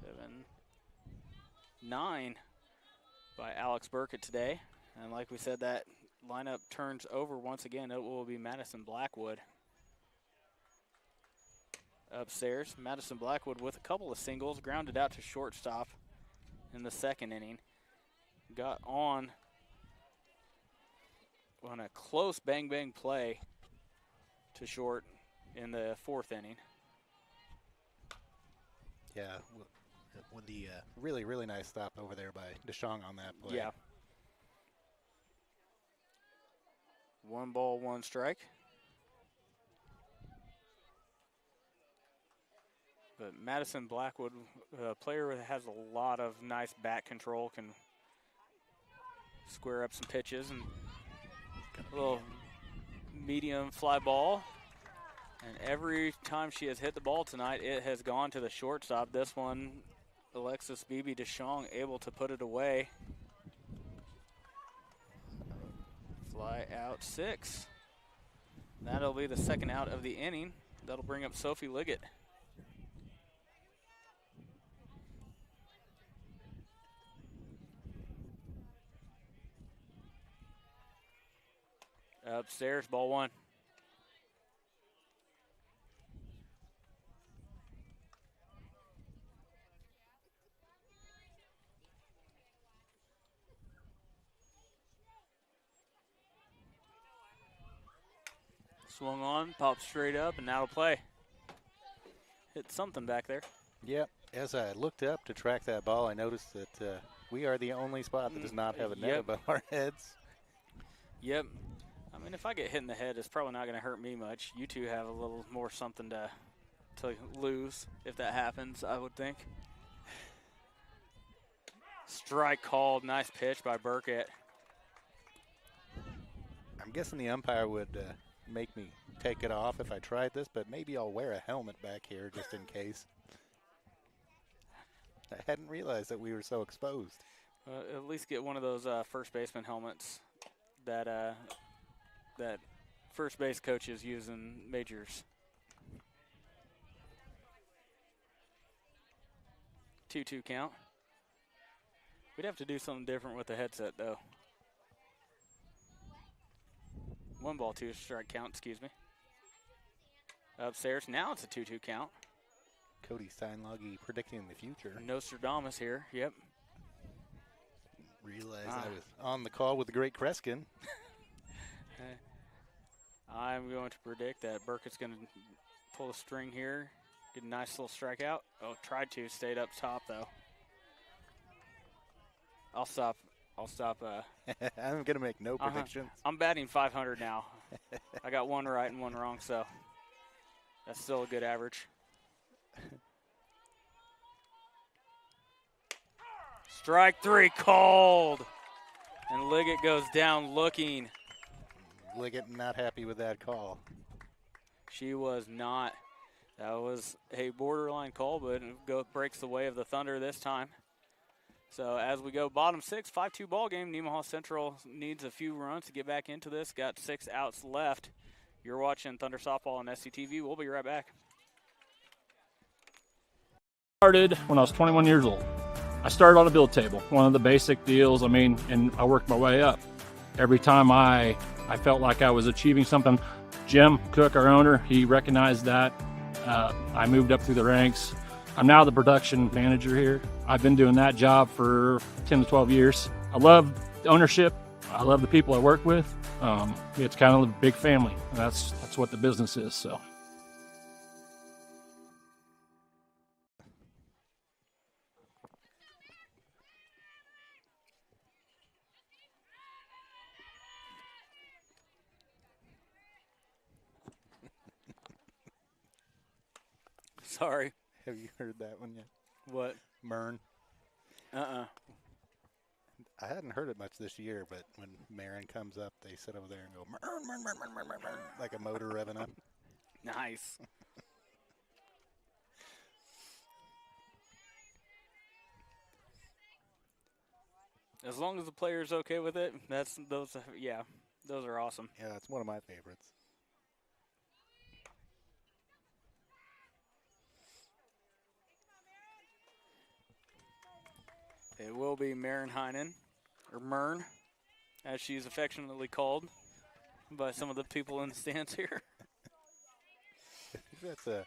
7, 9 by Alex Burkett today. And like we said, that lineup turns over once again. It will be Madison Blackwood. Upstairs, Madison Blackwood with a couple of singles, grounded out to shortstop in the second inning. Got on a close bang-bang play to short in the fourth inning. Yeah, with the really, really nice stop over there by DeShong on that play. Yeah. 1 ball, 1 strike. But Madison Blackwood, a player that has a lot of nice bat control, can square up some pitches, and a little medium fly ball. And every time she has hit the ball tonight, it has gone to the shortstop. This one, Alexis Beebe DeShong able to put it away. Fly out 6. That'll be the second out of the inning. That'll bring up Sophie Liggett. Upstairs, ball 1. Swung on, popped straight up, and now to play. Hit something back there. Yep. As I looked up to track that ball, I noticed that we are the only spot that does not have a net above our heads. Yep. I mean, if I get hit in the head, it's probably not going to hurt me much. You two have a little more something to lose if that happens, I would think. Strike called. Nice pitch by Burkett. I'm guessing the umpire would make me take it off if I tried this, but maybe I'll wear a helmet back here just in case. I hadn't realized that we were so exposed. At least get one of those first baseman helmets that that first base coaches use in majors. 2-2 count. We'd have to do something different with the headset, though. 1 ball, 2 strike count, excuse me. Upstairs, now it's a 2-2 count. Cody Steinloggy predicting the future. Nostradamus here, yep. Realized I was on the call with the great Kreskin. I'm going to predict that Burkett's going to pull a string here. Get a nice little strikeout. Oh, tried to. Stayed up top, though. I'll stop. I'm going to make no predictions. I'm batting 500 now. I got 1 right and 1 wrong, so that's still a good average. Strike 3 called. And Liggett goes down looking. Liggett not happy with that call. She was not. That was a borderline call, but it breaks the way of the Thunder this time. So as we go bottom 6, 5-2 ball game, Nemaha Central needs a few runs to get back into this. Got 6 outs left. You're watching Thunder Softball on SCTV. We'll be right back. Started when I was 21 years old. I started on a build table, one of the basic deals, and I worked my way up. Every time I felt like I was achieving something, Jim Cook, our owner, he recognized that. I moved up through the ranks. I'm now the production manager here. I've been doing that job for 10 to 12 years. I love ownership. I love the people I work with. It's kind of a big family. That's what the business is, so. Sorry. Have you heard that one yet? What? Mern. I hadn't heard it much this year, but when Marin comes up, they sit over there and go, Mern, Mern, Mern, Mern, Mern, Mern, like a motor revving up. Nice. As long as the player's okay with it, those are awesome. Yeah, that's one of my favorites. It will be Marenheinen, or Mern, as she's affectionately called by some of the people in the stands here. That's a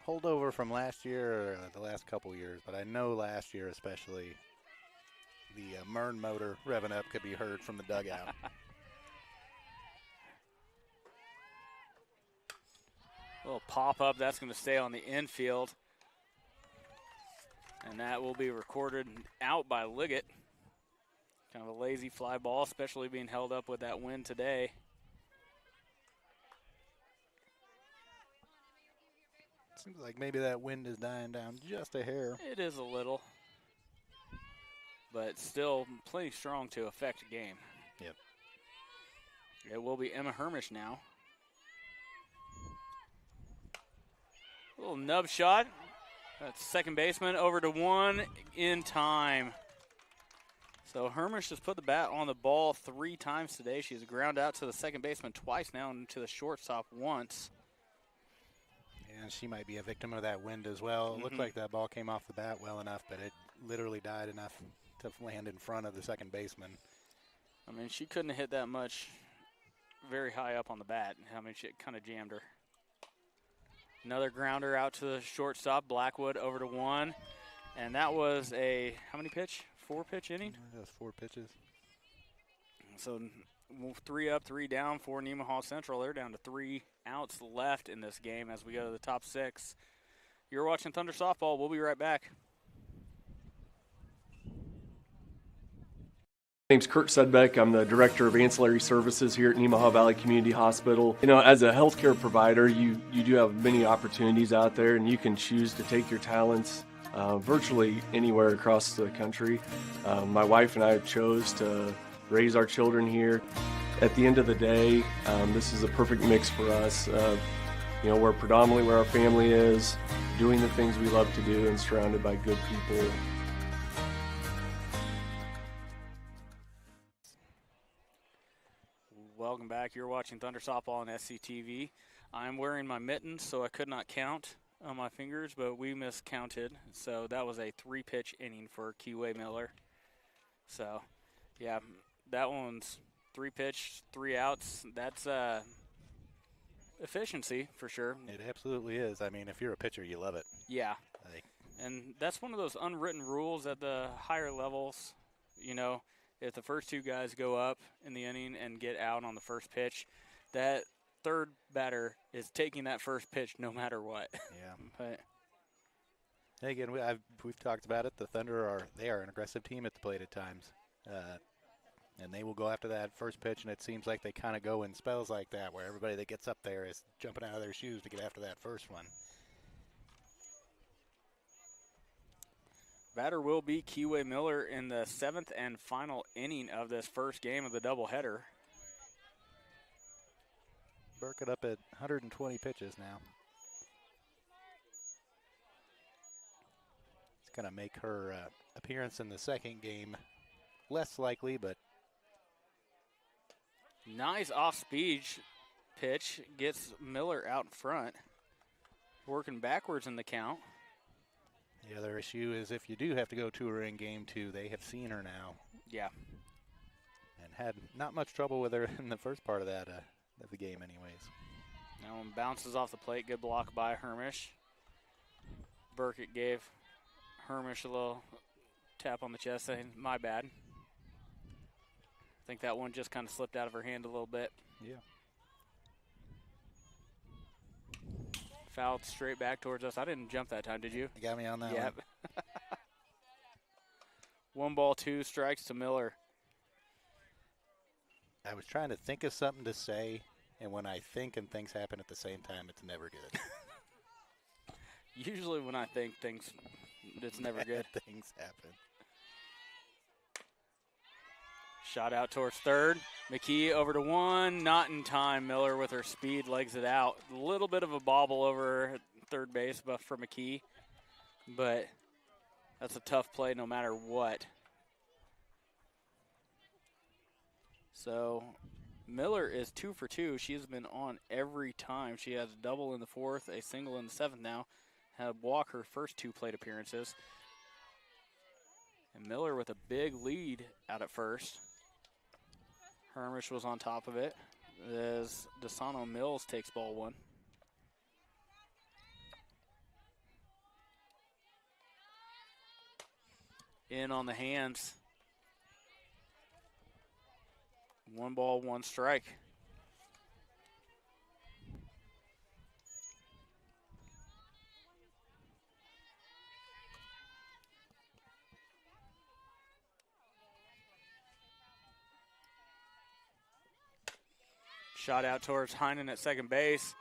holdover from last year or the last couple years, but I know last year especially the Mern motor revving up could be heard from the dugout. A little pop-up, that's going to stay on the infield. And that will be recorded out by Liggett. Kind of a lazy fly ball, especially being held up with that wind today. Seems like maybe that wind is dying down just a hair. It is a little, but still plenty strong to affect a game. Yep. It will be Emma Hermish now. A little nub shot. That's second baseman over to one in time. So Hermish has put the bat on the ball 3 times today. She's ground out to the second baseman twice now and to the shortstop once. And she might be a victim of that wind as well. It looked like that ball came off the bat well enough, but it literally died enough to land in front of the second baseman. I mean, she couldn't have hit that much very high up on the bat. I mean, it kind of jammed her. Another grounder out to the shortstop. Blackwood over to one. And that was a, how many pitch? 4-pitch inning? That was 4 pitches. So 3 up, 3 down for Nemaha Central. They're down to 3 outs left in this game as we go to the top 6. You're watching Thunder Softball. We'll be right back. My name's Kurt Sudbeck. I'm the Director of Ancillary Services here at Nemaha Valley Community Hospital. You know, as a healthcare provider, you do have many opportunities out there, and you can choose to take your talents virtually anywhere across the country. My wife and I chose to raise our children here. At the end of the day, this is a perfect mix for us. You know, we're predominantly where our family is, doing the things we love to do, and surrounded by good people. Welcome back. You're watching Thunder Softball on SCTV. I'm wearing my mittens, so I could not count on my fingers, but we miscounted. So that was a 3-pitch inning for Kiwi Miller. So, yeah, that one's 3-pitch, 3 outs. That's efficiency for sure. It absolutely is. I mean, if you're a pitcher, you love it. Yeah. And that's one of those unwritten rules at the higher levels. You know, if the first 2 guys go up in the inning and get out on the first pitch, that third batter is taking that first pitch no matter what. Yeah. But hey, again, we've talked about it. The Thunder they are an aggressive team at the plate at times, and they will go after that first pitch. And it seems like they kind of go in spells like that, where everybody that gets up there is jumping out of their shoes to get after that first one. batter will be Kiwi Miller in the 7th and final inning of this first game of the doubleheader. Burke it up at 120 pitches now. It's going to make her appearance in the second game less likely, but. Nice off-speed pitch gets Miller out in front. Working backwards in the count. The other issue is if you do have to go to her in game 2, they have seen her now. Yeah. And had not much trouble with her in the first part of that of the game anyways. That one bounces off the plate. Good block by Hermish. Burkett gave Hermish a little tap on the chest saying, my bad. I think that one just kind of slipped out of her hand a little bit. Yeah. Fouled straight back towards us. I didn't jump that time, did you? You got me on that yep. one. 1 ball, 2 strikes to Miller. I was trying to think of something to say, and when I think and things happen at the same time, it's never good. Usually when I think things, it's never good. Things happen. Shot out towards third. McKee over to 1. Not in time. Miller with her speed legs it out. A little bit of a bobble over third base but for McKee. But that's a tough play no matter what. So Miller is 2 for 2. She has been on every time. She has a double in the 4th, a single in the 7th now. Had walk her first 2 plate appearances. And Miller with a big lead out at first. Hermish was on top of it as Desano Mills takes ball 1. In on the hands. 1 ball, 1 strike. Shot out towards Heinen at second base.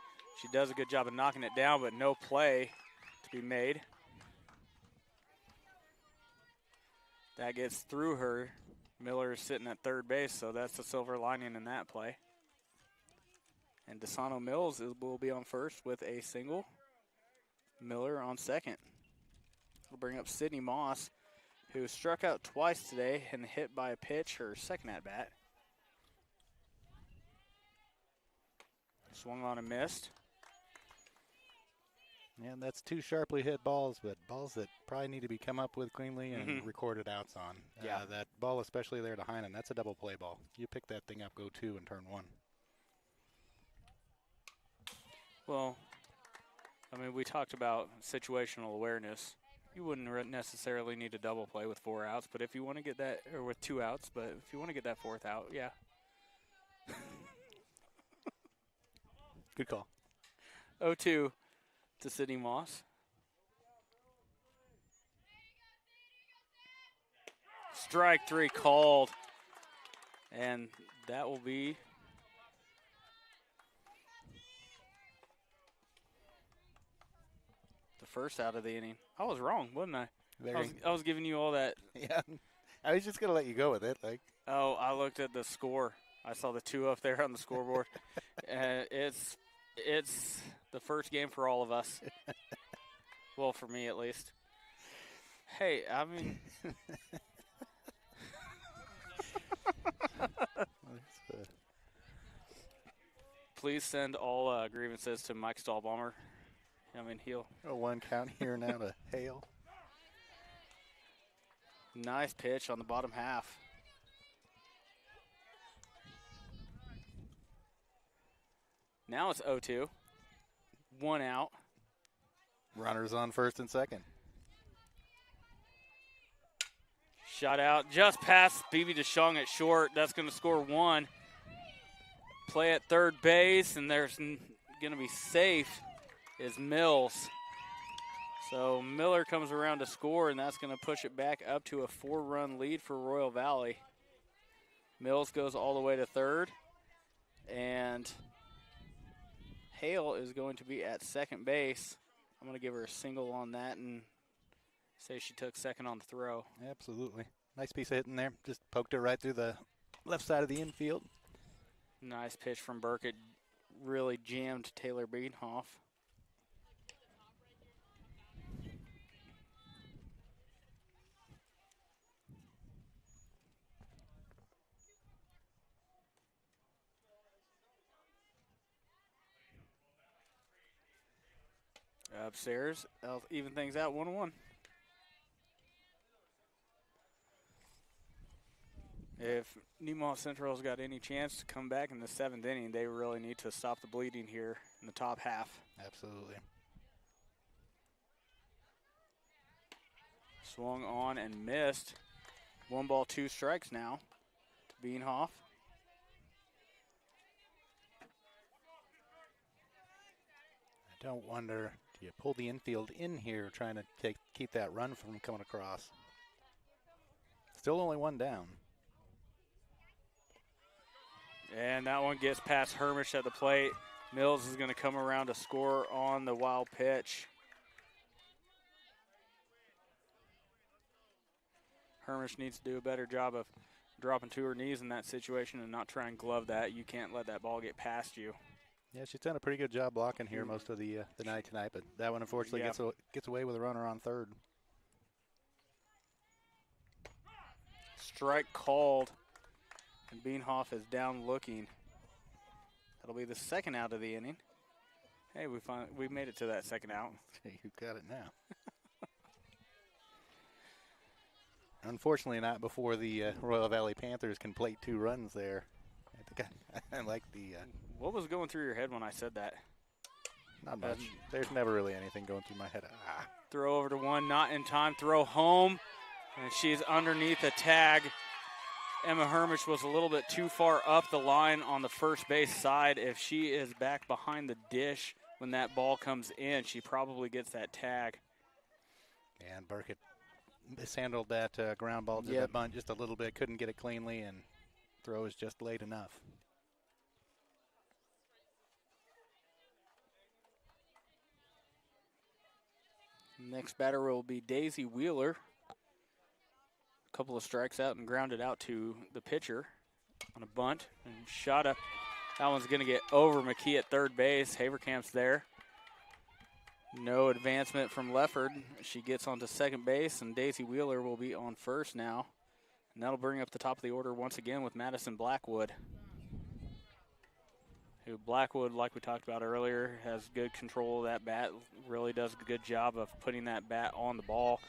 She does a good job of knocking it down, but no play to be made. That gets through her. Miller is sitting at third base, so that's the silver lining in that play. And Desano Mills will be on first with a single. Miller on second. We'll bring up Sydney Moss, who struck out twice today and hit by a pitch her second at bat. Swung on and missed. And that's 2 sharply hit balls, but balls that probably need to be come up with cleanly and recorded outs on. Yeah. That ball, especially there to Heinen, that's a double play ball. You pick that thing up, go 2 and turn 1. Well, I mean, we talked about situational awareness. You wouldn't necessarily need a double play with 4 outs, but if you want to get that, or with 2 outs, but if you want to get that 4th out, yeah. Good call. 0-2 to Sydney Moss. Strike 3 called. And that will be the first out of the inning. I was wrong, wasn't I? I was giving you all that. Yeah. I was just going to let you go with it. Oh, I looked at the score. I saw the 2 up there on the scoreboard. It's the first game for all of us. Well, for me at least. Hey, I mean. Please send all grievances to Mike Stahlbommer. I mean, he'll. 1 count here now to Hale. Nice pitch on the bottom half. Now it's 0-2. 1 out. Runners on first and second. Shot out just past BB DeShong at short. That's going to score 1. Play at third base, and there's going to be safe is Mills. So Miller comes around to score, and that's going to push it back up to a 4-run lead for Royal Valley. Mills goes all the way to third, and Hale is going to be at second base. I'm going to give her a single on that and say she took second on the throw. Absolutely. Nice piece of hitting there. Just poked her right through the left side of the infield. Nice pitch from Burkett. Really jammed Taylor Beanhoff. Upstairs, I'll even things out 1-1. If Nemaha Central's got any chance to come back in the 7th inning, they really need to stop the bleeding here in the top half. Absolutely. Swung on and missed. 1 ball, 2 strikes now to Beanhoff. I don't wonder, do you pull the infield in here trying to keep that run from coming across? Still only 1 down. And that one gets past Hermish at the plate. Mills is going to come around to score on the wild pitch. Hermish needs to do a better job of dropping to her knees in that situation and not try and glove that. You can't let that ball get past you. Yeah, she's done a pretty good job blocking here most of the night tonight, but that one unfortunately gets away with a runner on third. Strike called. And Beanhoff is down looking. That'll be the second out of the inning. Hey, we made it to that second out. You got it now. Unfortunately, not before the Royal Valley Panthers can plate 2 runs there. I think I like the. What was going through your head when I said that? Not much. There's never really anything going through my head. Throw over to 1, not in time. Throw home, and she's underneath a tag. Emma Hermish was a little bit too far up the line on the first base side. If she is back behind the dish when that ball comes in, she probably gets that tag. And Burkett mishandled that ground ball to that bunt just a little bit. Couldn't get it cleanly, and throw is just late enough. Next batter will be Daisy Wheeler. A couple of strikes out and grounded out to the pitcher on a bunt. And Shada, that one's going to get over McKee at third base. Haverkamp's there. No advancement from Lefford. She gets onto second base, and Daisy Wheeler will be on first now. And that'll bring up the top of the order once again with Madison Blackwood. Who Blackwood, like we talked about earlier, has good control of that bat. Really does a good job of putting that bat on the ball.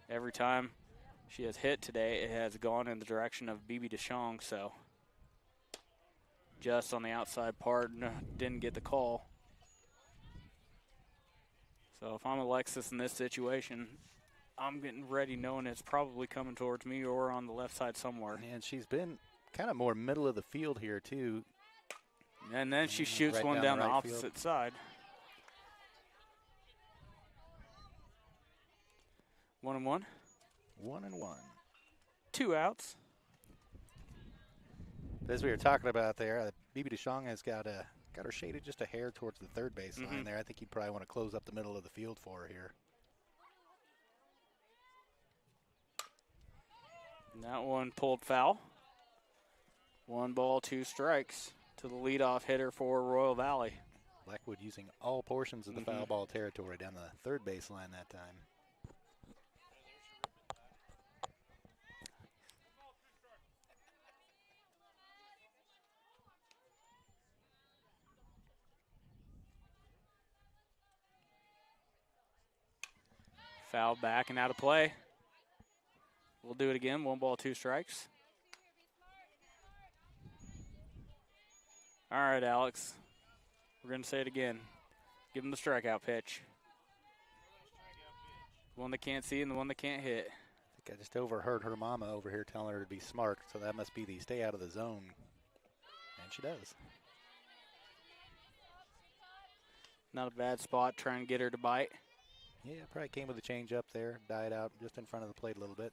Every time she has hit today, it has gone in the direction of BB DeShong. So just on the outside part, didn't get the call. So if I'm Alexis in this situation, I'm getting ready knowing it's probably coming towards me or on the left side somewhere. And she's been kind of more middle of the field here, too. And then she shoots right one down down the the right opposite field. side. 1-1. 1-1. 2 outs. As we were talking about there, BB DeShong has got her shaded just a hair towards the third base line there. I think you'd probably want to close up the middle of the field for her here. And that one pulled foul. 1 ball, 2 strikes to the leadoff hitter for Royal Valley. Blackwood using all portions of the foul ball territory down the third base line that time. Foul back and out of play. We'll do it again. 1 ball, 2 strikes. All right, Alex. We're going to say it again. Give him the strikeout pitch. The one that can't see and the one that can't hit. I think I just overheard her mama over here telling her to be smart, so that must be the stay out of the zone. And she does. Not a bad spot, trying to get her to bite. Yeah, probably came with a change up there, died out just in front of the plate a little bit.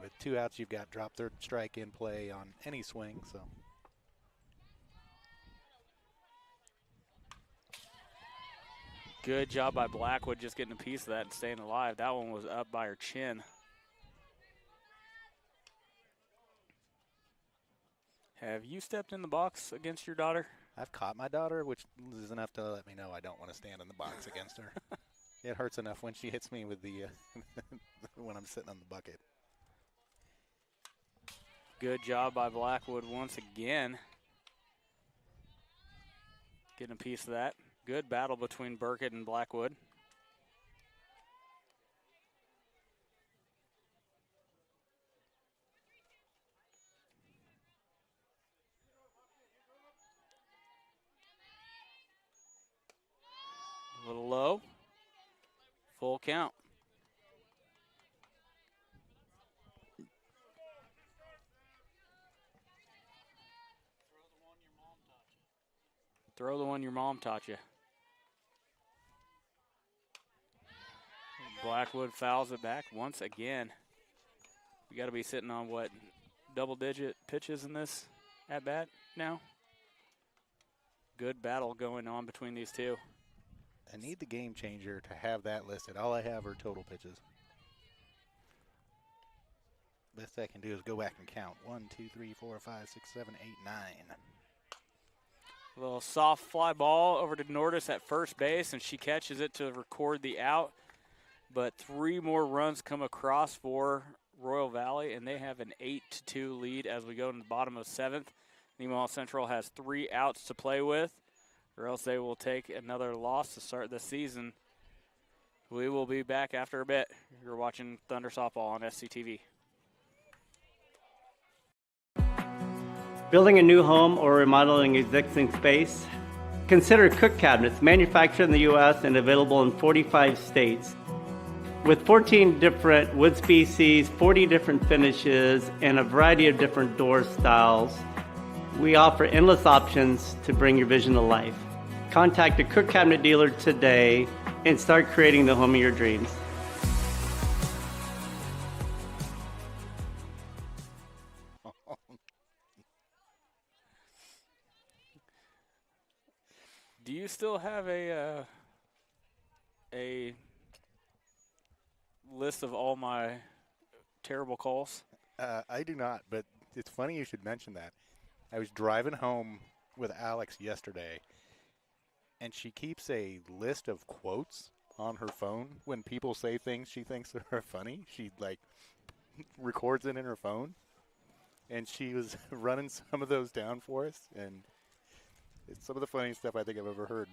With 2 outs, you've got drop third strike in play on any swing, so. Good job by Blackwood just getting a piece of that and staying alive. That one was up by her chin. Have you stepped in the box against your daughter? I've caught my daughter, which is enough to let me know I don't want to stand in the box against her. It hurts enough when she hits me with the when I'm sitting on the bucket. Good job by Blackwood once again. Getting a piece of that. Good battle between Burkett and Blackwood. A little low. Full count. Throw the one your mom taught you. Blackwood fouls it back once again. We got to be sitting on what, double-digit pitches in this at bat now? Good battle going on between these two. I need the game changer to have that listed. All I have are total pitches. Best I can do is go back and count. 1, 2, 3, 4, 5, 6, 7, 8, 9. A little soft fly ball over to Nordis at first base, and she catches it to record the out. But 3 more runs come across for Royal Valley, and they have an 8-2 lead as we go to the bottom of 7th. Nemaha Central has 3 outs to play with, or else they will take another loss to start the season. We will be back after a bit. You're watching Thunder Softball on SCTV. Building a new home or remodeling existing space? Consider Cook Cabinets, manufactured in the U.S. and available in 45 states. With 14 different wood species, 40 different finishes, and a variety of different door styles, we offer endless options to bring your vision to life. Contact a Cook Cabinet dealer today and start creating the home of your dreams. Do you still have a list of all my terrible calls? I do not, but it's funny you should mention that. I was driving home with Alex yesterday, and she keeps a list of quotes on her phone when people say things she thinks are funny. She, like, records it in her phone, and she was running some of those down for us, and it's some of the funniest stuff I think I've ever heard.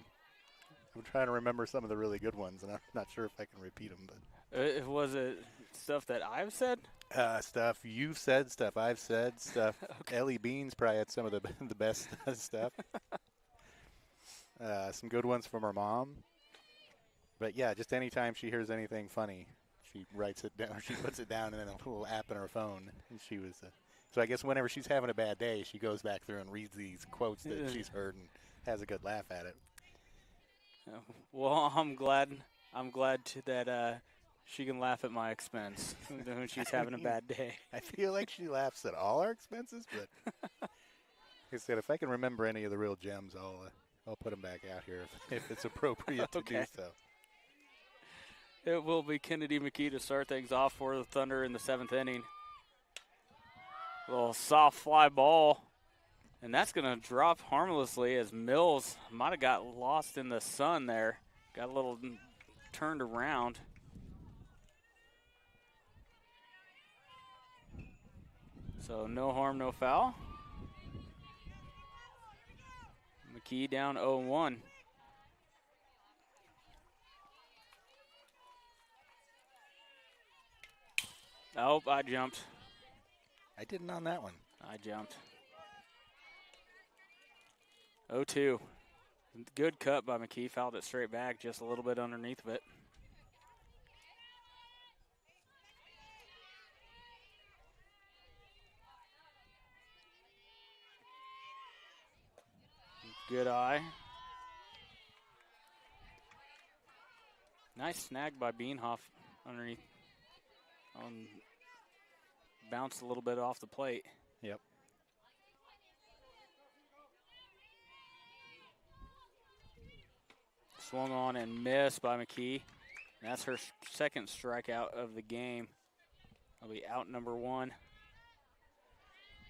I'm trying to remember some of the really good ones, and I'm not sure if I can repeat them. But was it stuff that I've said? Stuff you've said, stuff I've said, stuff. Okay. Ellie Beans probably had some of the best stuff. Some good ones from her mom. But yeah, just anytime she hears anything funny, she writes it down. She puts it down in a little app in her phone. And she was. So I guess whenever she's having a bad day, she goes back through and reads these quotes that she's heard and has a good laugh at it. Well, I'm glad that she can laugh at my expense when she's having a bad day. I feel like she laughs at all our expenses, but like I said, if I can remember any of the real gems, I'll put them back out here if it's appropriate to do so. It will be Kennedy McKee to start things off for the Thunder in the 7th inning. A little soft fly ball, and that's going to drop harmlessly as Mills might have got lost in the sun there. Got a little turned around. So no harm, no foul. McKee down 0-1. Oh, I jumped. I didn't on that one. I jumped. 0-2. Good cut by McKee. Fouled it straight back, just a little bit underneath of it. Good eye. Nice snag by Beanhoff underneath. Bounced a little bit off the plate. Yep. Swung on and missed by McKee. That's her second strikeout of the game. That'll be out number 1.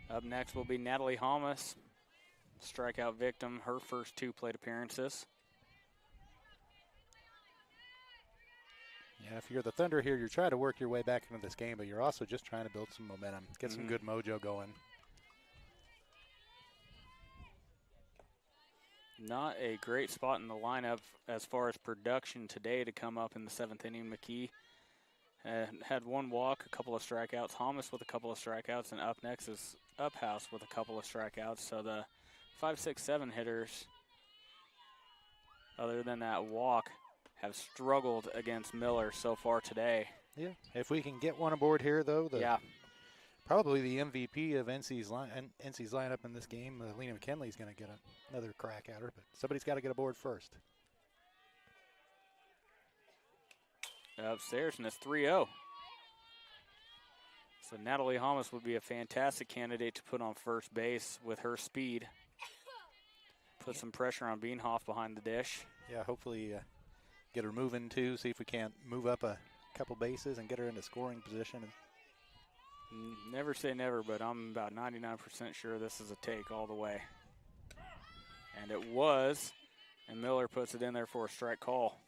Up next will be Natalie Hamas, strikeout victim, her first 2 plate appearances. Yeah, if you're the Thunder here, you're trying to work your way back into this game, but you're also just trying to build some momentum, get some good mojo going. Not a great spot in the lineup as far as production today to come up in the 7th inning. McKee had 1 walk, a couple of strikeouts. Hamas with a couple of strikeouts, and up next is Osterhouse with a couple of strikeouts. So the 5, 6, 7 hitters, other than that walk, have struggled against Miller so far today. Yeah, if we can get one aboard here, though, probably the MVP of NC's lineup in this game, Lena McKinley's going to get another crack at her, but somebody's got to get aboard first. Upstairs, and it's 3-0. So Natalie Hamas would be a fantastic candidate to put on first base with her speed. Put some pressure on Beanhoff behind the dish. Yeah, hopefully get her moving, too, see if we can't move up a couple bases and get her into scoring position. Never say never, but I'm about 99% sure this is a take all the way. And it was, and Miller puts it in there for a strike call.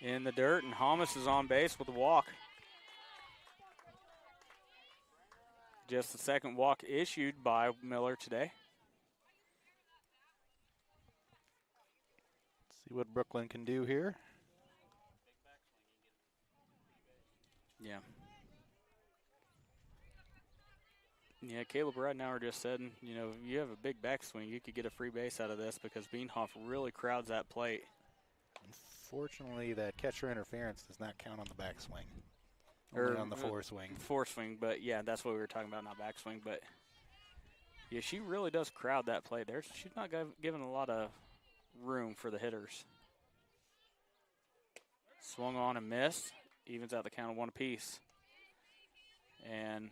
in the dirt, and Hamas is on base with a walk. Just the second walk issued by Miller today. See what Brooklyn can do here. Yeah. Yeah, Caleb Radnauer just said, you know, if you have a big backswing, you could get a free base out of this because Beanhoff really crowds that plate. Unfortunately, that catcher interference does not count on the backswing. Only on the foreswing. Foreswing, but yeah, that's what we were talking about, not backswing. But yeah, she really does crowd that plate there. She's not giving a lot of room for the hitters. Swung on and missed. Evens out the count of 1 apiece. And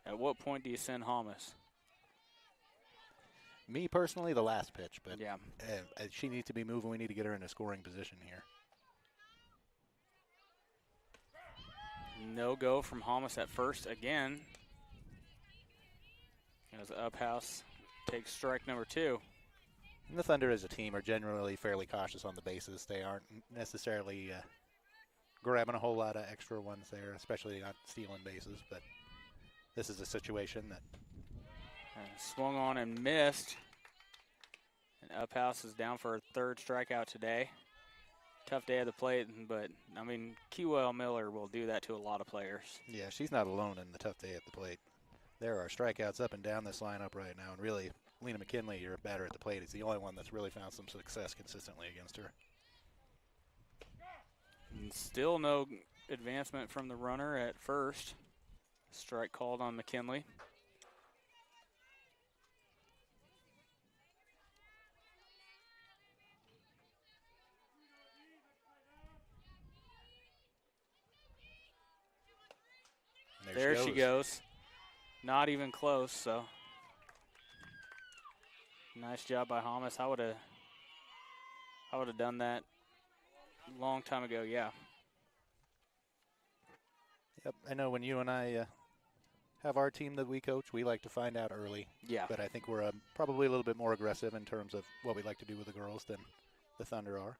at what point do you send Hamas? Me personally, the last pitch, but yeah, she needs to be moving. We need to get her in a scoring position here. No go from Hamas at first again. As Osterhouse takes strike number 2. And the Thunder as a team are generally fairly cautious on the bases. They aren't necessarily grabbing a whole lot of extra ones there, especially not stealing bases. But this is a situation that swung on and missed. And Osterhouse is down for a 3rd strikeout today. Tough day at the plate, but, I mean, Kewell Miller will do that to a lot of players. Yeah, she's not alone in the tough day at the plate. There are strikeouts up and down this lineup right now, and really, Lena McKinley, your batter at the plate, is the only one that's really found some success consistently against her. And still no advancement from the runner at first. Strike called on McKinley. There she goes. Not even close, so nice job by Hamas. I would have done that a long time ago, yeah. Yep, I know when you and I have our team that we coach, we like to find out early. Yeah. But I think we're probably a little bit more aggressive in terms of what we like to do with the girls than the Thunder are.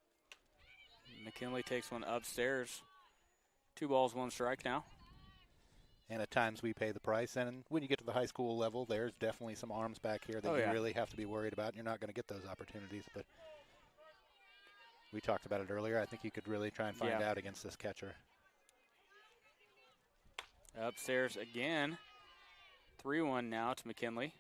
McKinley takes one upstairs. 2 balls, 1 strike now. And at times we pay the price. And when you get to the high school level, there's definitely some arms back here that you really have to be worried about. And you're not going to get those opportunities. But we talked about it earlier. I think you could really try and find out against this catcher. Upstairs again. 3-1 now to McKinley.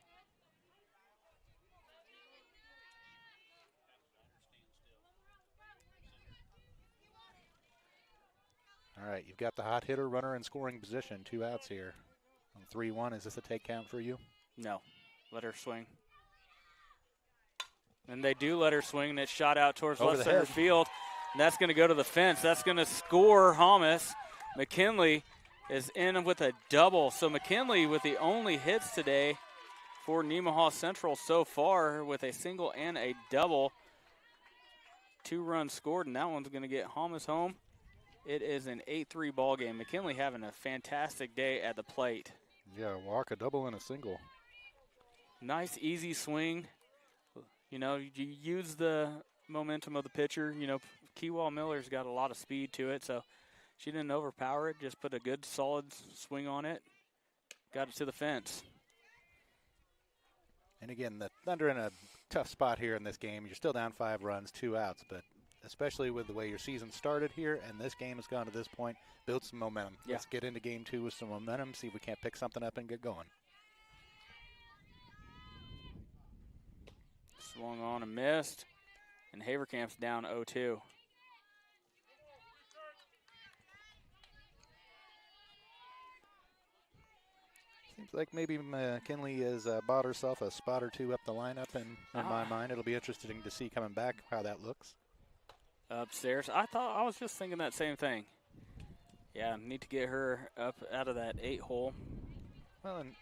All right, you've got the hot hitter, runner in scoring position. 2 outs here. On 3-1, is this a take count for you? No. Let her swing. And they do let her swing, and it's shot out towards left center field. And that's going to go to the fence. That's going to score Hamas. McKinley is in with a double. So McKinley with the only hits today for Nemaha Central so far with a single and a double. 2 runs scored, and that one's going to get Hamas home. It is an 8-3 ball game. McKinley having a fantastic day at the plate. Yeah, walk, a double, and a single. Nice, easy swing. You know, you use the momentum of the pitcher. You know, Kewell Miller's got a lot of speed to it, so she didn't overpower it. Just put a good, solid swing on it. Got it to the fence. And again, the Thunder in a tough spot here in this game. You're still down 5 runs, 2 outs, but especially with the way your season started here and this game has gone to this point, build some momentum. Yeah. Let's get into game 2 with some momentum, see if we can't pick something up and get going. Swung on and missed, and Haverkamp's down 0-2. Seems like maybe McKinley has bought herself a spot or 2 up the lineup, and in my mind, it'll be interesting to see coming back how that looks. Upstairs. I was just thinking that same thing. Yeah, need to get her up out of that 8 hole. Well, and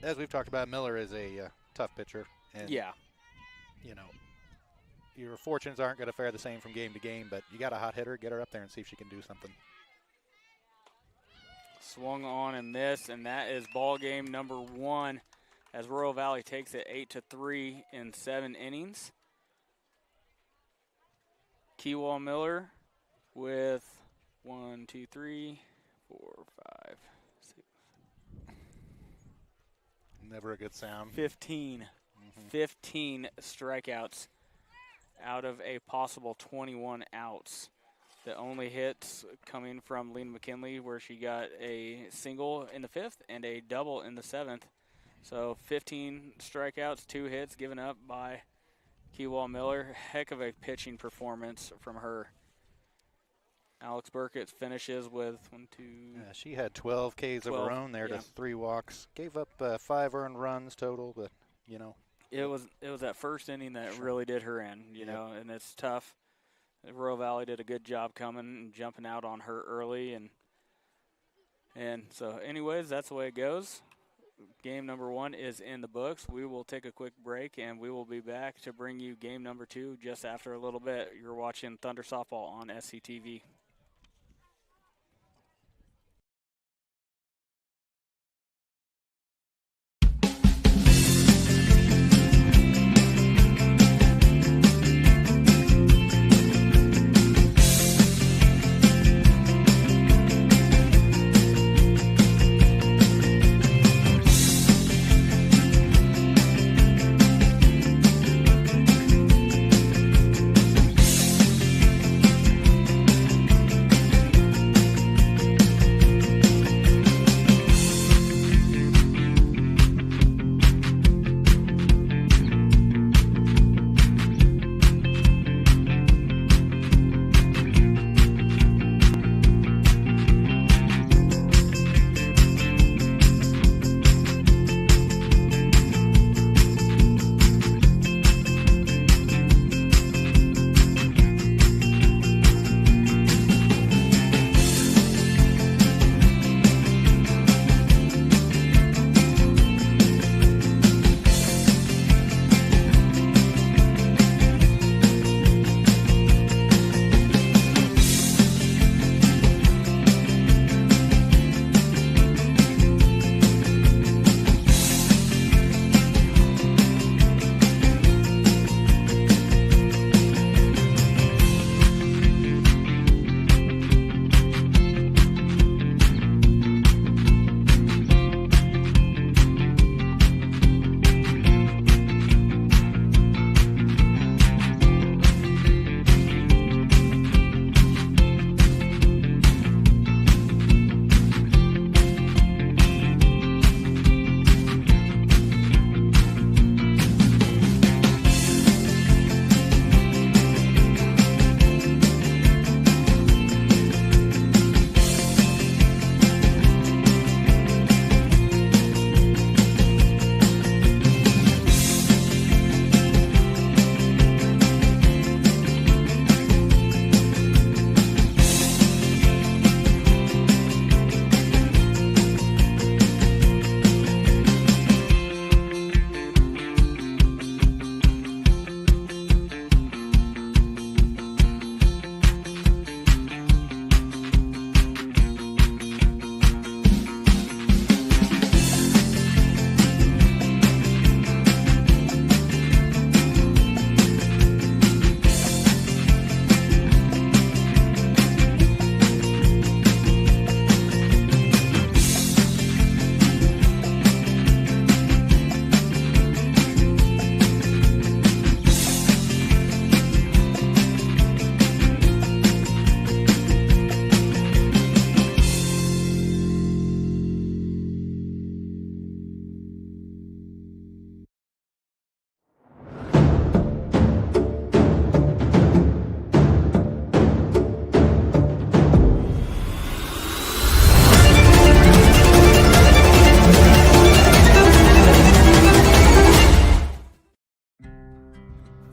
as we've talked about, Miller is a tough pitcher. And, you know, your fortunes aren't going to fare the same from game to game, but you got a hot hitter, get her up there and see if she can do something. Swung on and missed, and that is ball game number 1 as Royal Valley takes it 8-3 in 7 innings. Kewell Miller with 1, 2, 3, 4, 5, 6. Never a good sound. 15. 15 strikeouts out of a possible 21 outs. The only hits coming from Lena McKinley, where she got a single in the 5th and a double in the 7th. So 15 strikeouts, 2 hits given up by Keewall Miller. Heck of a pitching performance from her. Alex Burkett finishes with 1, 2. Yeah, she had 12 Ks of her own there to 3 walks. Gave up 5 earned runs total, but, you know. It was that first inning that really did her in, you know, and it's tough. Royal Valley did a good job coming and jumping out on her early, and so anyways, that's the way it goes. Game number 1 is in the books. We will take a quick break, and we will be back to bring you game number 2 just after a little bit. You're watching Thunder Softball on SCTV.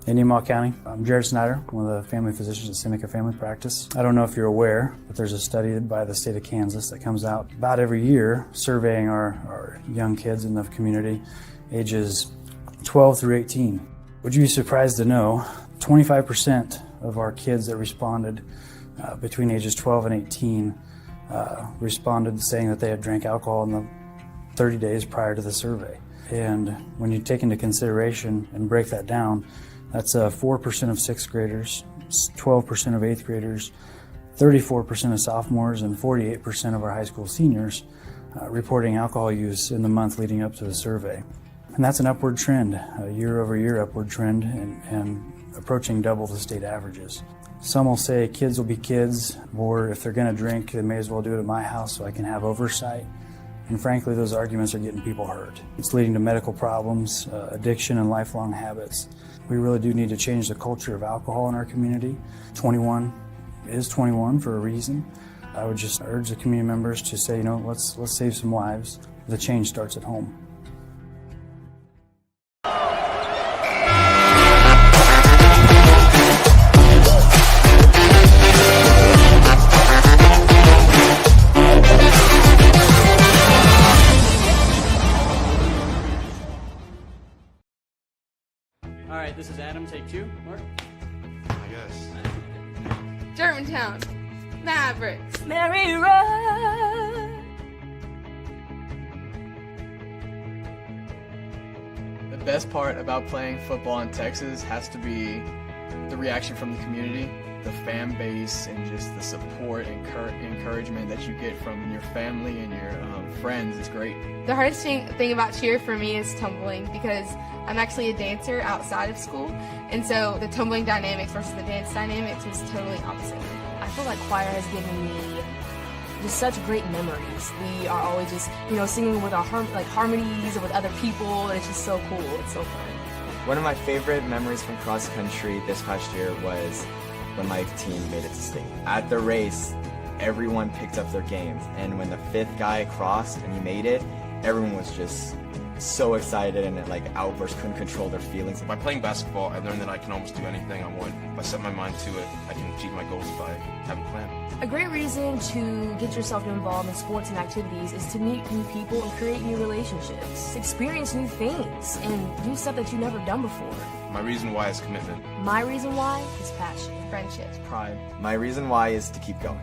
in Nemaha County. I'm Jared Snyder, one of the family physicians at Seneca Family Practice. I don't know if you're aware, but there's a study by the state of Kansas that comes out about every year surveying our young kids in the community, ages 12 through 18. Would you be surprised to know 25% of our kids that responded between ages 12 and 18 responded saying that they had drank alcohol in the 30 days prior to the survey. And when you take into consideration and break that down, that's 4% of 6th graders, 12% of 8th graders, 34% of sophomores and 48% of our high school seniors reporting alcohol use in the month leading up to the survey. And that's an upward trend, a year-over-year upward trend, and approaching double the state averages. Some will say kids will be kids, or if they're going to drink, they may as well do it at my house so I can have oversight. And frankly, those arguments are getting people hurt. It's leading to medical problems, addiction, and lifelong habits. We really do need to change the culture of alcohol in our community. 21 is 21 for a reason. I would just urge the community members to say, let's save some lives. The change starts at home. All right, this is Adam. Take 2. Mark? I guess. Germantown. Mavericks. Mary Run. The best part about playing football in Texas has to be the reaction from the community, the fan base, and just the support and encouragement that you get from your family and your friends is great. The hardest thing about cheer for me is tumbling, because I'm actually a dancer outside of school, and so the tumbling dynamics versus the dance dynamics was totally opposite. I feel like choir has given me just such great memories. We are always just, singing with our harmonies or with other people, and it's just so cool. It's so fun. One of my favorite memories from cross country this past year was when my team made it to state. At the race, everyone picked up their game, and when the 5th guy crossed and he made it, everyone was just so excited and outbursts, couldn't control their feelings. By playing basketball, I learned that I can almost do anything I want. If I set my mind to it, I can achieve my goals if I have a plan. A great reason to get yourself involved in sports and activities is to meet new people and create new relationships, experience new things, and do stuff that you've never done before. My reason why is commitment. My reason why is passion, friendships, pride. My reason why is to keep going.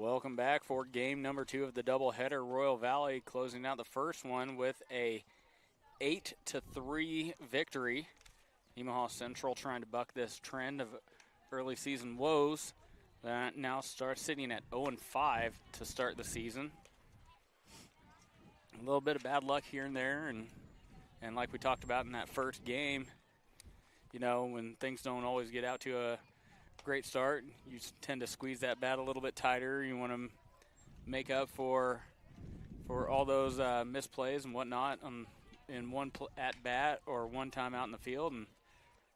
Welcome back for game number 2 of the doubleheader. Royal Valley closing out the first one with a 8-3 victory. Nemaha Central trying to buck this trend of early season woes. That now starts sitting at 0-5 to start the season. A little bit of bad luck here and there, and like we talked about in that first game, you know, when things don't always get out to a great start, you tend to squeeze that bat a little bit tighter. You want to make up for all those misplays and whatnot in one at bat or one time out in the field, and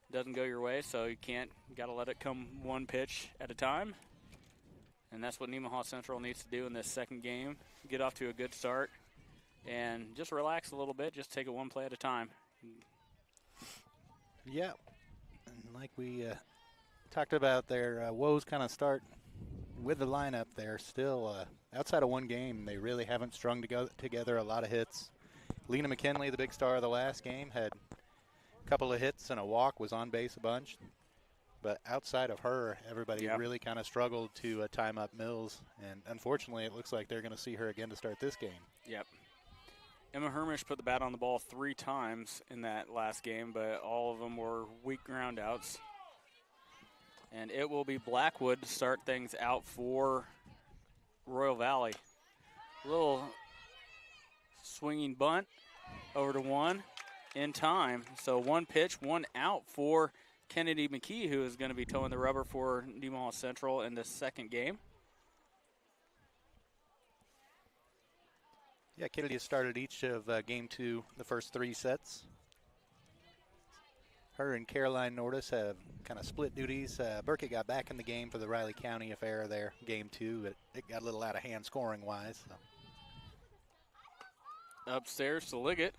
it doesn't go your way, so you got to let it come one pitch at a time. And that's what Nemaha Central needs to do in this second game. Get off to a good start and just relax a little bit. Just take it one play at a time. Yeah, and like we talked about, their woes kind of start with the lineup. They're still outside of one game. They really haven't strung together a lot of hits. Lena McKinley, the big star of the last game, had a couple of hits and a walk, was on base a bunch. But outside of her, everybody really kind of struggled to time up Mills. And unfortunately, it looks like they're going to see her again to start this game. Yep. Emma Hermish put the bat on the ball 3 times in that last game, but all of them were weak ground outs. And it will be Blackwood to start things out for Royal Valley. Little swinging bunt over to 1 in time. So 1 pitch, 1 out for Kennedy McKee, who is going to be towing the rubber for Nemaha Central in the second game. Yeah, Kennedy has started each of game 2, the first 3 sets. Her and Caroline Nordis have kind of split duties. Burkett got back in the game for the Riley County affair there, game 2, but it got a little out of hand scoring-wise. So. Upstairs to Liggett.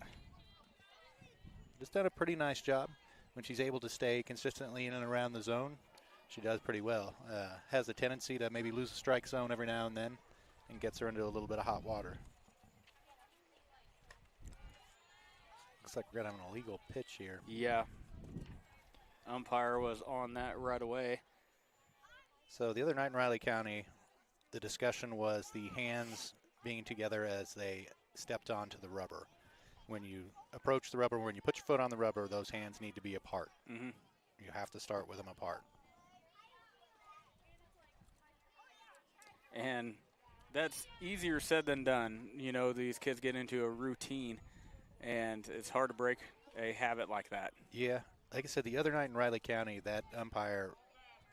Just done a pretty nice job. When she's able to stay consistently in and around the zone, she does pretty well. Has a tendency to maybe lose a strike zone every now and then and gets her into a little bit of hot water. Looks like we're going to have an illegal pitch here. Yeah. Umpire was on that right away. So the other night in Riley County, the discussion was the hands being together as they stepped onto the rubber. When you approach the rubber, when you put your foot on the rubber, those hands need to be apart. Mm-hmm. You have to start with them apart. And that's easier said than done. You know, these kids get into a routine, and it's hard to break a habit like that. Yeah. Like I said, the other night in Riley County, that umpire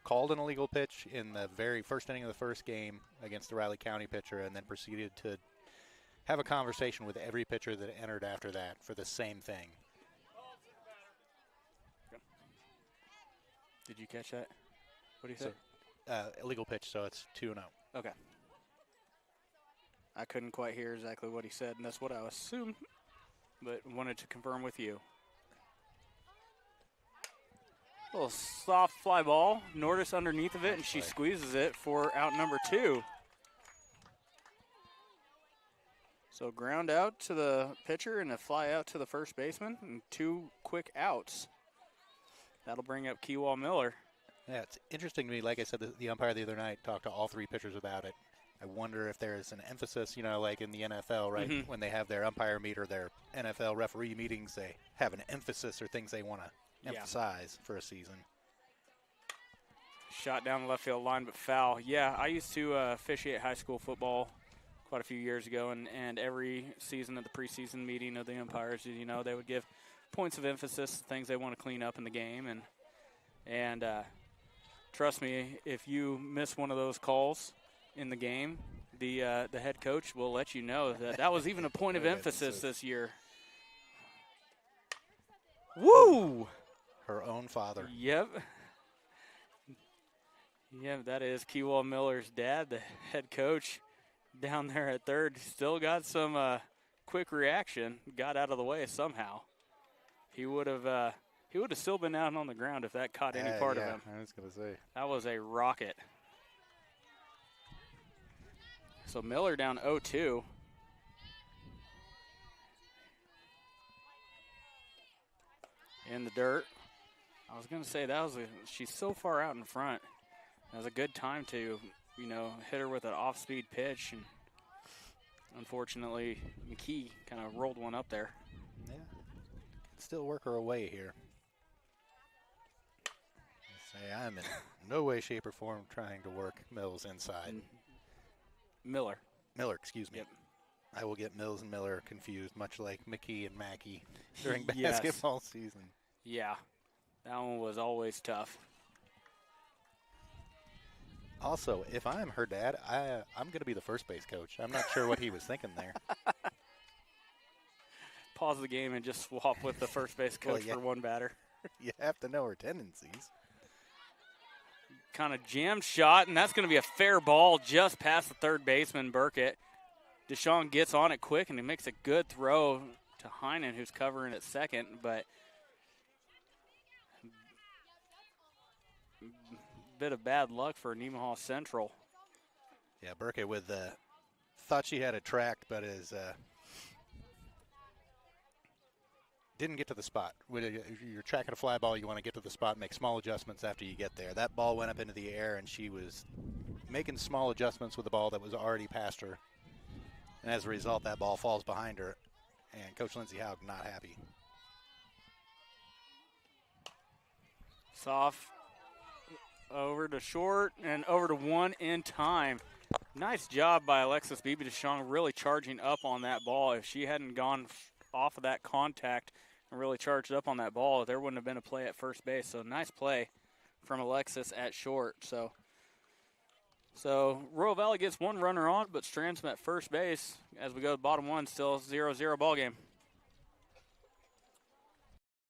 called an illegal pitch in the very first inning of the first game against the Riley County pitcher and then proceeded to have a conversation with every pitcher that entered after that for the same thing. Did you catch that? What do you say? Illegal pitch, so it's 2-0. Okay. I couldn't quite hear exactly what he said, and that's what I assumed, but wanted to confirm with you. A little soft fly ball. Nordis underneath of it, and she squeezes it for out number 2. So ground out to the pitcher and a fly out to the first baseman and 2 quick outs. That'll bring up Keewall Miller. Yeah, it's interesting to me. Like I said, the umpire the other night talked to all 3 pitchers about it. I wonder if there's an emphasis, you know, like in the NFL, right? Mm-hmm. When they have their umpire meet or their NFL referee meetings, they have an emphasis or things they want to emphasize for a season. Shot down the left field line, but foul. Yeah, I used to officiate high school football quite a few years ago, and every season at the preseason meeting of the umpires, you know, they would give points of emphasis, things they want to clean up in the game, and trust me, if you miss one of those calls in the game, the head coach will let you know that was even a point of emphasis this year. Woo! Her own father. Yep. Yeah, that is Keewall Miller's dad, the head coach down there at third. Still got some quick reaction, got out of the way somehow. He would have still been out on the ground if that caught any part of him. I was going to say. That was a rocket. So Miller down 0-2. In the dirt. I was going to say she's so far out in front. That was a good time to hit her with an off-speed pitch, and unfortunately, McKee kind of rolled one up there. Yeah, still work her away here. Say I'm in no way, shape, or form trying to work Mills inside. Miller, excuse me. Yep. I will get Mills and Miller confused, much like McKee and Mackey during Yes. basketball season. Yeah, that one was always tough. Also, if I'm her dad, I'm going to be the first base coach. I'm not sure what he was thinking there. Pause the game and just swap with the first base coach for one batter. You have to know her tendencies. Kind of jammed shot, and that's going to be a fair ball just past the third baseman, Burkett. Deshaun gets on it quick, and he makes a good throw to Heinen, who's covering at second, but bit of bad luck for Nemaha Central. Yeah, Burkett with thought she had it tracked, but didn't get to the spot. If you're tracking a fly ball, you want to get to the spot, make small adjustments after you get there. That ball went up into the air, and she was making small adjustments with the ball that was already past her. And as a result, that ball falls behind her, and Coach Lindsey Haug not happy. Soft over to short and over to one in time. Nice job by Alexis Beebe Deshawn really charging up on that ball. If she hadn't gone off of that contact and really charged up on that ball, there wouldn't have been a play at first base. So nice play from Alexis at short. So Royal Valley gets one runner on, but Stransom at first base. As we go to bottom one, still 0-0 ball game.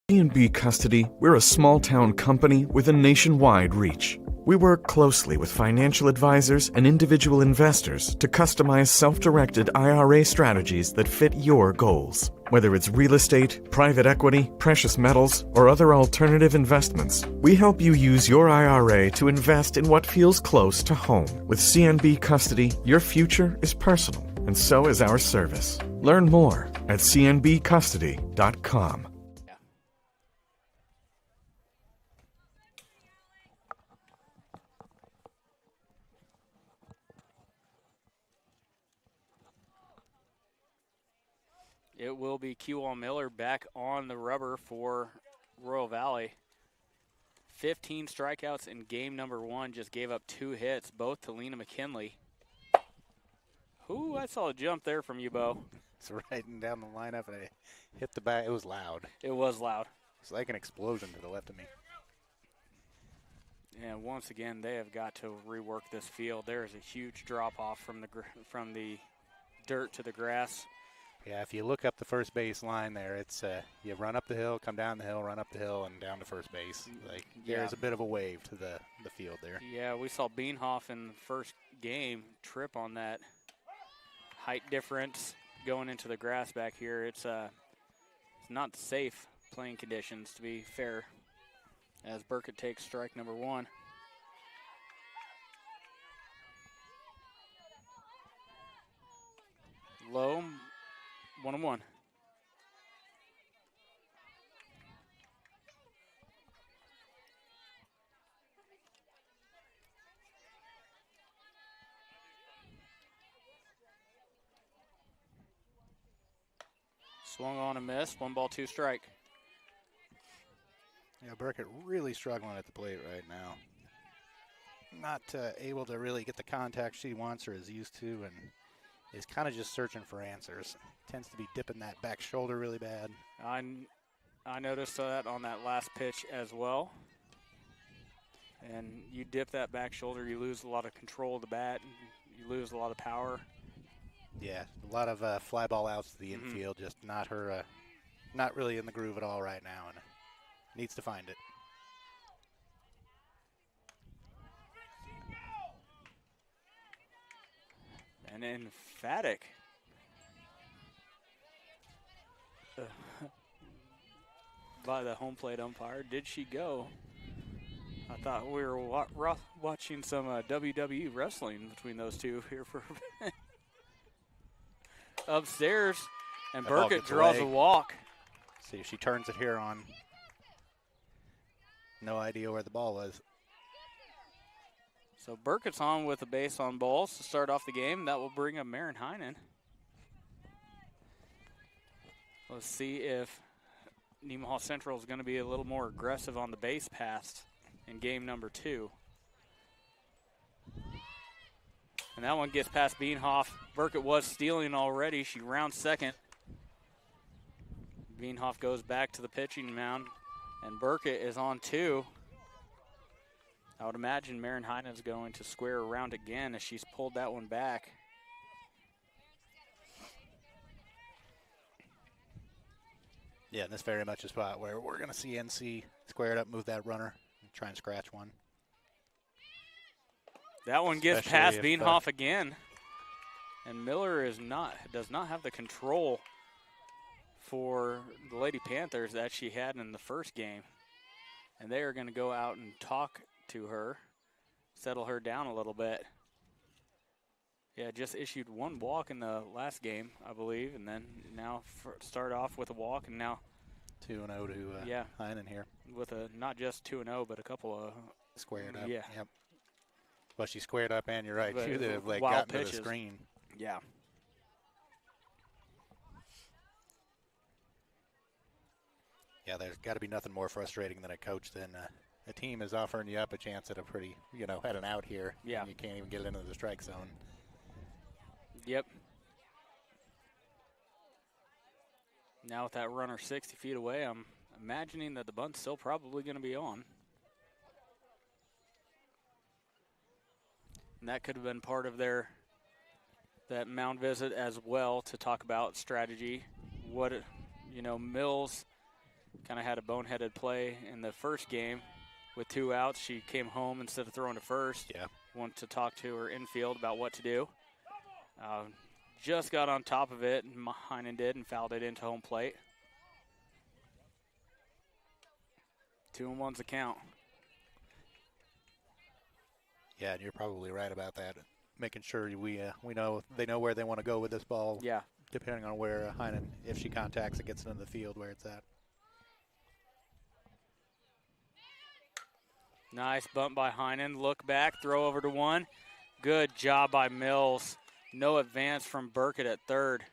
B&B Custody, we're a small-town company with a nationwide reach. We work closely with financial advisors and individual investors to customize self-directed IRA strategies that fit your goals. Whether it's real estate, private equity, precious metals, or other alternative investments, we help you use your IRA to invest in what feels close to home. With CNB Custody, your future is personal, and so is our service. Learn more at cnbcustody.com. It will be Q-Wall Miller back on the rubber for Royal Valley. 15 strikeouts in game number one, just gave up 2 hits, both to Lena McKinley. Ooh, I saw a jump there from you, Bo. It's riding down the lineup, and I hit the bat. It was loud. It was loud. It's like an explosion to the left of me. And once again, they have got to rework this field. There is a huge drop-off from the dirt to the grass. Yeah, if you look up the first base line there, it's you run up the hill, come down the hill, run up the hill, and down to first base. Like there's a bit of a wave to the field there. Yeah, we saw Beanhoff in the first game trip on that height difference going into the grass back here. It's not safe playing conditions, to be fair, as Burkett takes strike number one. Low. 1-1. Swung on and missed. 1 ball, 2 strike. Yeah, Burkett really struggling at the plate right now. Not able to really get the contact she wants or is used to, and is kind of just searching for answers. Tends to be dipping that back shoulder really bad. I noticed that on that last pitch as well. And you dip that back shoulder, you lose a lot of control of the bat, you lose a lot of power. Yeah, a lot of fly ball outs to the infield, just not her, not really in the groove at all right now, and needs to find it. And emphatic. By the home plate umpire. Did she go? I thought we were watching some WWE wrestling between those two here for upstairs, and Burkett draws a walk. See if she turns it here on. No idea where the ball was. So Burkett's on with a base on balls to start off the game. That will bring up Marin Heinen. Let's see if Nemaha Central is going to be a little more aggressive on the base pass in game number 2. And that one gets past Beanhoff. Burkett was stealing already. She rounds second. Beanhoff goes back to the pitching mound, and Burkett is on 2. I would imagine Marin Heinen is going to square around again as she's pulled that one back. Yeah, and this very much a spot where we're going to see NC square it up, move that runner, and try and scratch one. That one gets past Beanhoff again. And Miller does not have the control for the Lady Panthers that she had in the first game. And they are going to go out and talk to her, settle her down a little bit. Yeah, just issued 1 walk in the last game, I believe, and then now start off with a walk, and now 2-0 to Heinen here. With not just 2-0, but a couple of squared up. Yeah. Yep. Well, she squared up, and you're right. She would have gotten pitches to the screen. Yeah. Yeah, there's got to be nothing more frustrating than a coach than a team is offering you up a chance at a pretty, had an out here. Yeah. And you can't even get into the strike zone. Yep. Now with that runner 60 feet away, I'm imagining that the bunt's still probably going to be on. And that could have been part of that mound visit as well, to talk about strategy. Mills kind of had a boneheaded play in the first game with 2 outs. She came home instead of throwing to first. Yeah. Wanted to talk to her infield about what to do. Just got on top of it, and Heinen did, and fouled it into home plate. 2-1's the count. Yeah, and you're probably right about that. Making sure we know they know where they want to go with this ball. Yeah. Depending on where Heinen, if she contacts it, gets it into the field where it's at. Nice bump by Heinen. Look back, throw over to 1. Good job by Mills. No advance from Burkett at third.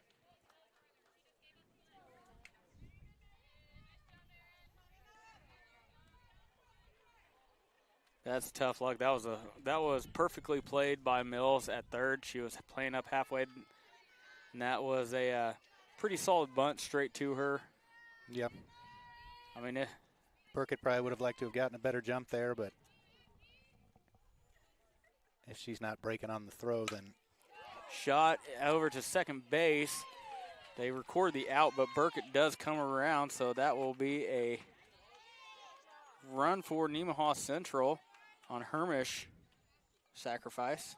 That's tough luck. That was perfectly played by Mills at third. She was playing up halfway, and that was a pretty solid bunt straight to her. Yep. I mean, Burkett probably would have liked to have gotten a better jump there, but if she's not breaking on the throw, then. Shot over to second base. They record the out, but Burkett does come around, so that will be a run for Nemaha Central on Hermish sacrifice.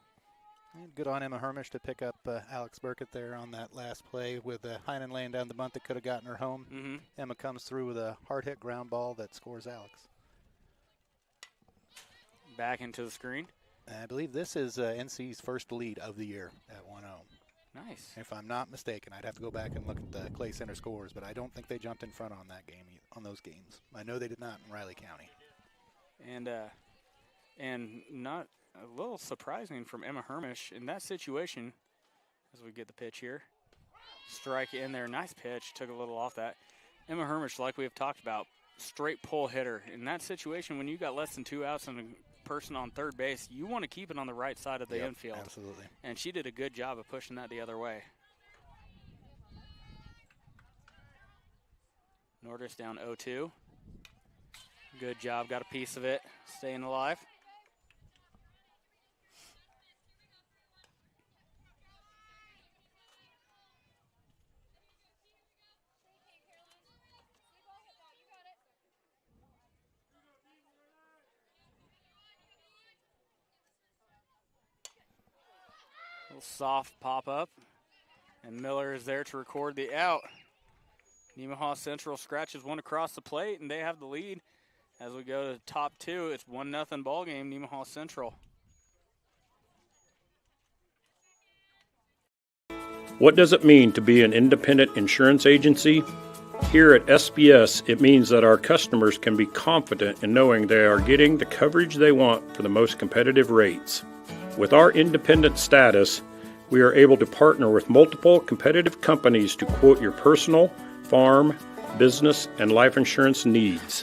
And good on Emma Hermish to pick up Alex Burkett there on that last play with Heinen laying down the bunt that could have gotten her home. Mm-hmm. Emma comes through with a hard-hit ground ball that scores Alex. Back into the screen. I believe this is NC's first lead of the year at 1-0. Nice. If I'm not mistaken, I'd have to go back and look at the Clay Center scores, but I don't think they jumped in front on that game, on those games. I know they did not in Riley County. And not a little surprising from Emma Hermish in that situation, as we get the pitch here. Strike in there, nice pitch, took a little off that. Emma Hermish, like we have talked about, straight pull hitter. In that situation, when you got less than 2 outs and a person on third base, you want to keep it on the right side of the infield. Absolutely. And she did a good job of pushing that the other way. Nordis down 0-2. Good job, got a piece of it, staying alive. Little soft pop up, and Miller is there to record the out. Nemaha Central scratches one across the plate, and they have the lead. As we go to top 2, it's 1-0 ball game, Nemaha Central. What does it mean to be an independent insurance agency? Here at SBS, it means that our customers can be confident in knowing they are getting the coverage they want for the most competitive rates. With our independent status, we are able to partner with multiple competitive companies to quote your personal, farm, business, and life insurance needs.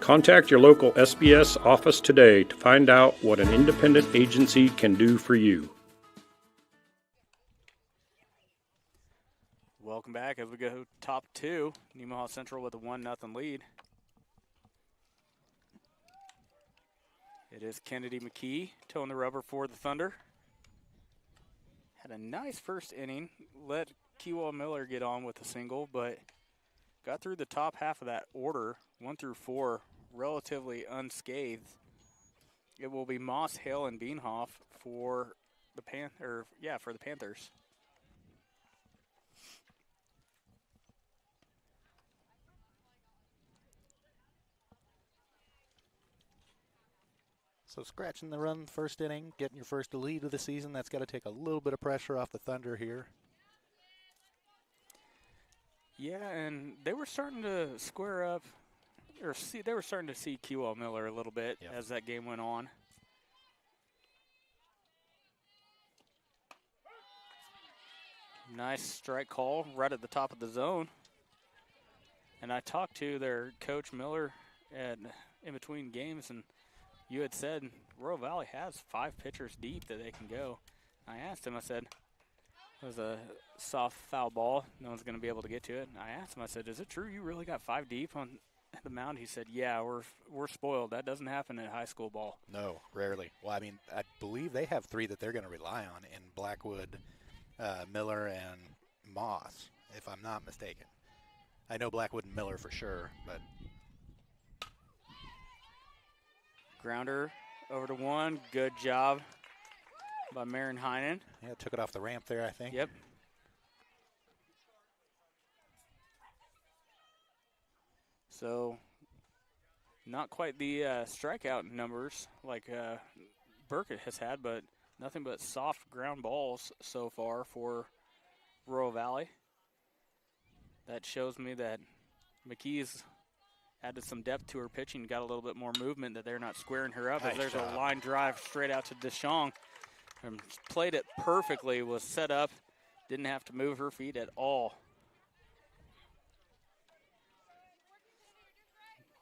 Contact your local SBS office today to find out what an independent agency can do for you. Welcome back as we go top two. Nemaha Central with a 1-0 lead. It is Kennedy McKee towing the rubber for the Thunder. Had a nice first inning. Let Kewell Miller get on with a single, but got through the top half of that order, 1 through 4, relatively unscathed. It will be Moss, Hale, and Beanhoff for the Panthers. So scratching the run first inning, getting your first lead of the season, that's got to take a little bit of pressure off the Thunder here. Yeah, and they were starting to square up, they were starting to see Kewell Miller a little bit as that game went on. Nice strike call right at the top of the zone. And I talked to their coach Miller in between games, and you had said Royal Valley has 5 pitchers deep that they can go. I asked him, I said, it was a soft foul ball. No one's going to be able to get to it. I asked him, I said, is it true you really got 5 deep on the mound? He said, yeah, we're spoiled. That doesn't happen at high school ball. No, rarely. Well, I mean, I believe they have 3 that they're going to rely on in Blackwood, Miller, and Moss, if I'm not mistaken. I know Blackwood and Miller for sure, but... Grounder over to 1. Good job by Marin Heinen. Yeah, took it off the ramp there, I think. Yep. So, not quite the strikeout numbers like Burkett has had, but nothing but soft ground balls so far for Royal Valley. That shows me that McKee's added some depth to her pitching, got a little bit more movement, that they're not squaring her up. As there's a line drive straight out to Deschong. Played it perfectly, was set up, didn't have to move her feet at all.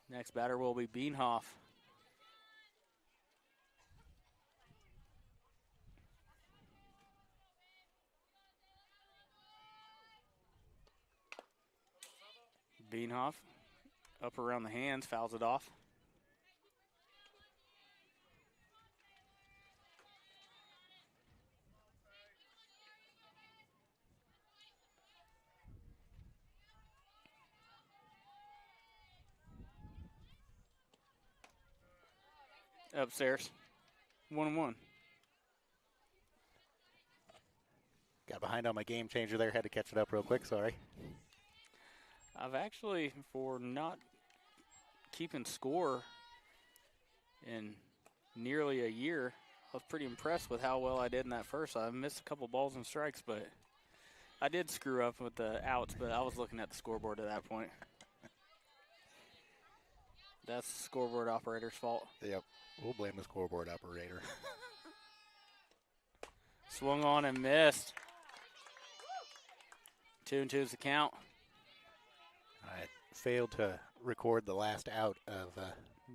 Next batter will be Beanhoff. Beanhoff up around the hands, fouls it off. Upstairs, 1-1. Got behind on my game changer there, had to catch it up real quick, sorry. I've actually, for not keeping score in nearly a year, I was pretty impressed with how well I did in that first. I missed a couple balls and strikes, but I did screw up with the outs, but I was looking at the scoreboard at that point. That's the scoreboard operator's fault. Yep, we'll blame the scoreboard operator. Swung on and missed. 2-2 is the count. I failed to record the last out of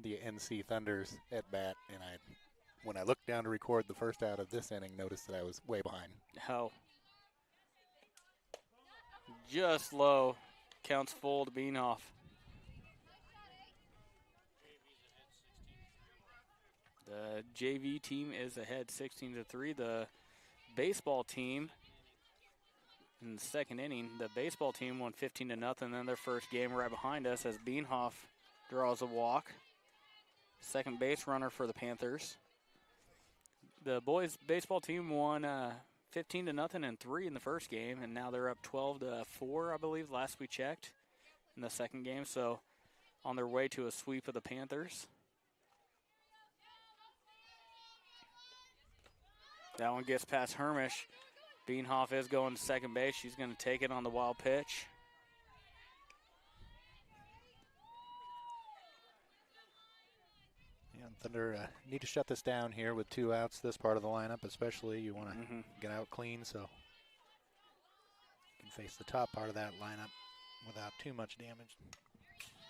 the NC Thunder's at bat, and when I looked down to record the first out of this inning, noticed that I was way behind. Oh. Just low. Counts full to Beanhoff. The JV team is ahead 16-3. The baseball team in the second inning, the baseball team won 15-0. Then their first game right behind us as Beanhoff draws a walk. Second base runner for the Panthers. The boys baseball team won 15-0 and 3 in the first game, and now they're up 12-4, I believe, last we checked in the second game. So on their way to a sweep of the Panthers. That one gets past Hermish. Beanhoff is going to second base. She's going to take it on the wild pitch. Thunder need to shut this down here with 2 outs. This part of the lineup, especially, you want to get out clean so you can face the top part of that lineup without too much damage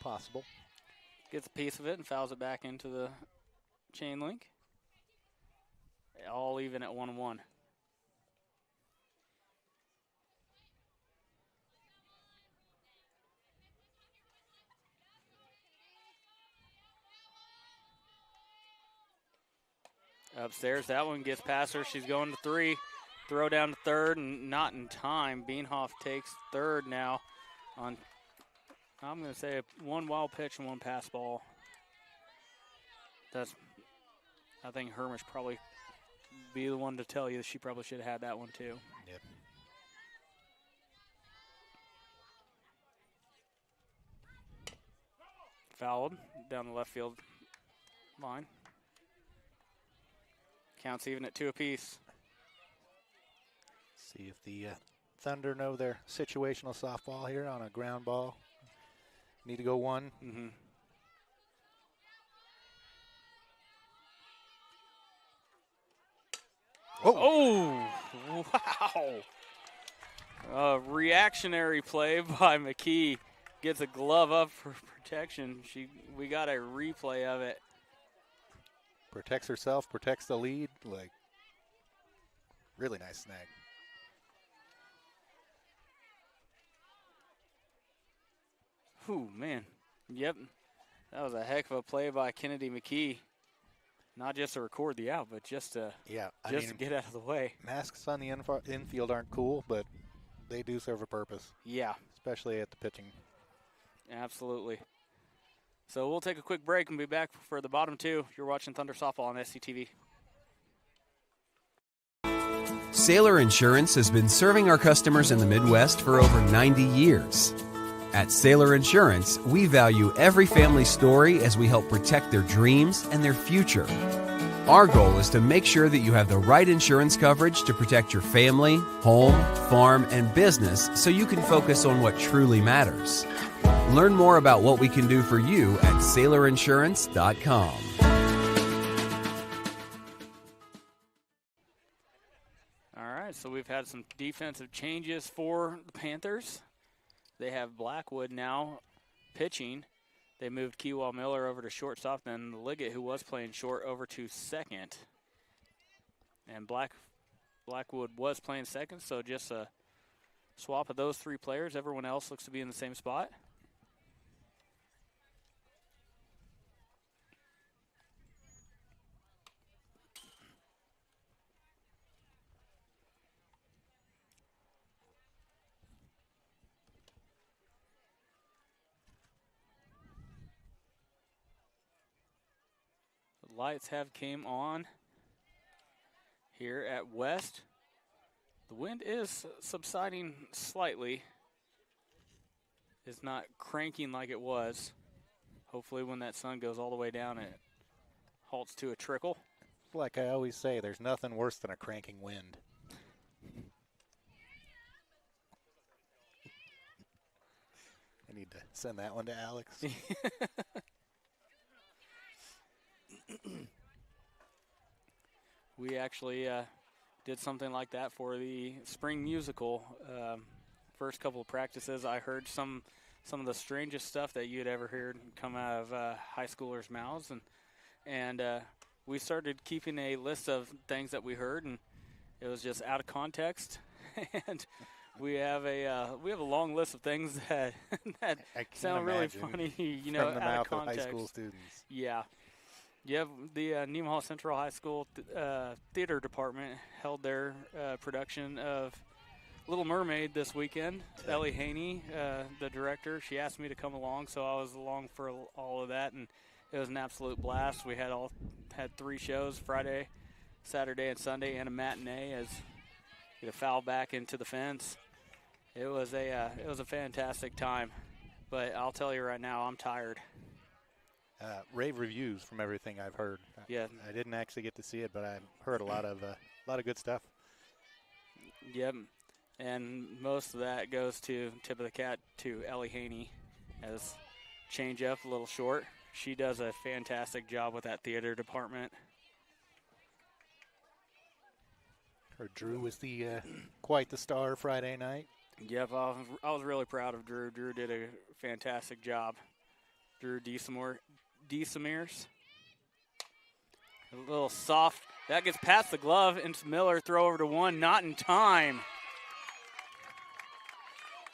possible. Gets a piece of it and fouls it back into the chain link. All even at 1-1. Upstairs, that one gets past her. She's going to 3. Throw down to third, and not in time. Beanhoff takes third now on, I'm going to say, 1 wild pitch and 1 pass ball. I think Hermish probably be the one to tell you that she probably should have had that one too. Yep. Fouled down the left field line. Counts even at 2 apiece. See if the Thunder know their situational softball here on a ground ball. Need to go 1. Oh, wow. A reactionary play by McKee. Gets a glove up for protection. We got a replay of it. Protects herself, protects the lead. Like, really nice snag. Whew, man. Yep. That was a heck of a play by Kennedy McKee. Not just to record the out, but just to to get out of the way. Masks on the infield aren't cool, but they do serve a purpose. Yeah. Especially at the pitching. Absolutely. So we'll take a quick break and be back for the bottom 2. You're watching Thunder Softball on SCTV. Sailor Insurance has been serving our customers in the Midwest for over 90 years. At Sailor Insurance, we value every family story as we help protect their dreams and their future. Our goal is to make sure that you have the right insurance coverage to protect your family, home, farm, and business so you can focus on what truly matters. Learn more about what we can do for you at SailorInsurance.com. All right, so we've had some defensive changes for the Panthers. They have Blackwood now pitching. They moved Kiwa Miller over to shortstop, then Liggett, who was playing short, over to second. And Blackwood was playing second, so just a swap of those 3 players. Everyone else looks to be in the same spot. Lights have came on here at West. The wind is subsiding slightly. It's not cranking like it was. Hopefully when that sun goes all the way down, it halts to a trickle. Like I always say, there's nothing worse than a cranking wind. I need to send that one to Alex. We actually did something like that for the spring musical. First couple of practices, I heard some of the strangest stuff that you'd ever heard come out of high schoolers' mouths, and we started keeping a list of things that we heard, and it was just out of context. And we have a long list of things that sound really funny, you know, from the out mouth of context. of high school students. Yeah. Yeah, the Nemaha Central High School theater department held their production of Little Mermaid this weekend. Ellie Haney, the director, she asked me to come along, so I was along for all of that, and it was an absolute blast. We had 3 shows, Friday, Saturday, and Sunday, and a matinee as we had a foul back into the fence. It was a fantastic time, but I'll tell you right now, I'm tired. Rave reviews from everything I've heard. Yeah, I didn't actually get to see it, but I've heard a lot of good stuff. Yep, and most of that goes to tip of the cap to Ellie Haney as change up a little short. She does a fantastic job with that theater department. Her Drew was quite the star Friday night. Yep, I was really proud of Drew. Drew did a fantastic job. Drew Diesemiers. A little soft. That gets past the glove into Miller. Throw over to one. Not in time.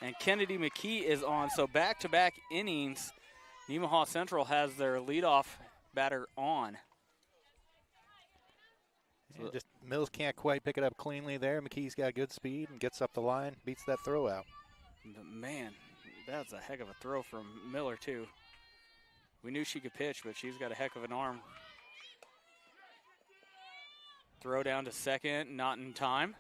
And Kennedy McKee is on. So back-to-back innings, Nemaha Central has their leadoff batter on. So just Mills can't quite pick it up cleanly there. McKee's got good speed and gets up the line, beats that throw out. But man, that's a heck of a throw from Miller, too. We knew she could pitch, but she's got a heck of an arm. Throw down to second, not in time.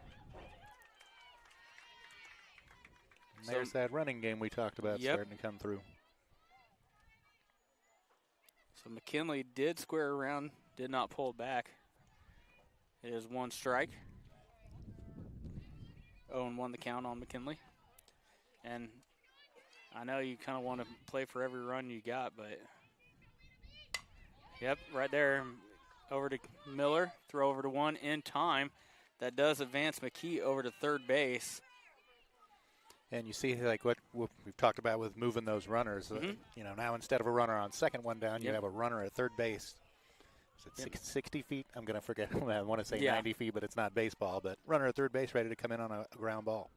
And there's that running game we talked about starting to come through. So McKinley did square around, did not pull back. It is one strike. 0-1 the count on McKinley. And I know you kind of want to play for every run you got, but yep, right there. Over to Miller, throw over to one in time. That does advance McKee over to third base. And you see, like what we've talked about with moving those runners. You know, now instead of a runner on second, one down, you have a runner at third base. Is it 60 feet? I'm going to forget. I want to say 90 feet, but it's not baseball. But runner at third base ready to come in on a ground ball.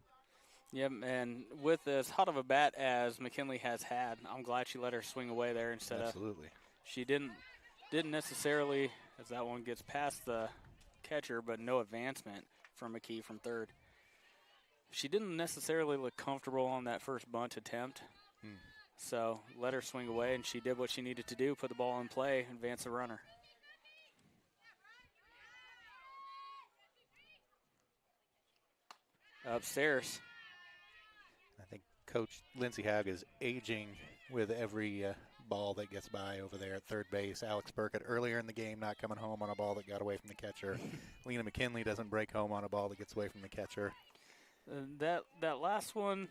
Yep, and with as hot of a bat as McKinley has had, I'm glad she let her swing away there instead of. She didn't necessarily, as that one gets past the catcher, but no advancement from McKee from third. She didn't necessarily look comfortable on that first bunt attempt. So let her swing away, and she did what she needed to do, put the ball in play, advance the runner. Upstairs. I think Coach Lindsey Haug is aging with every ball that gets by over there at third base. Alex Burkett earlier in the game not coming home on a ball that got away from the catcher. Lena McKinley doesn't break home on a ball that gets away from the catcher. That last one,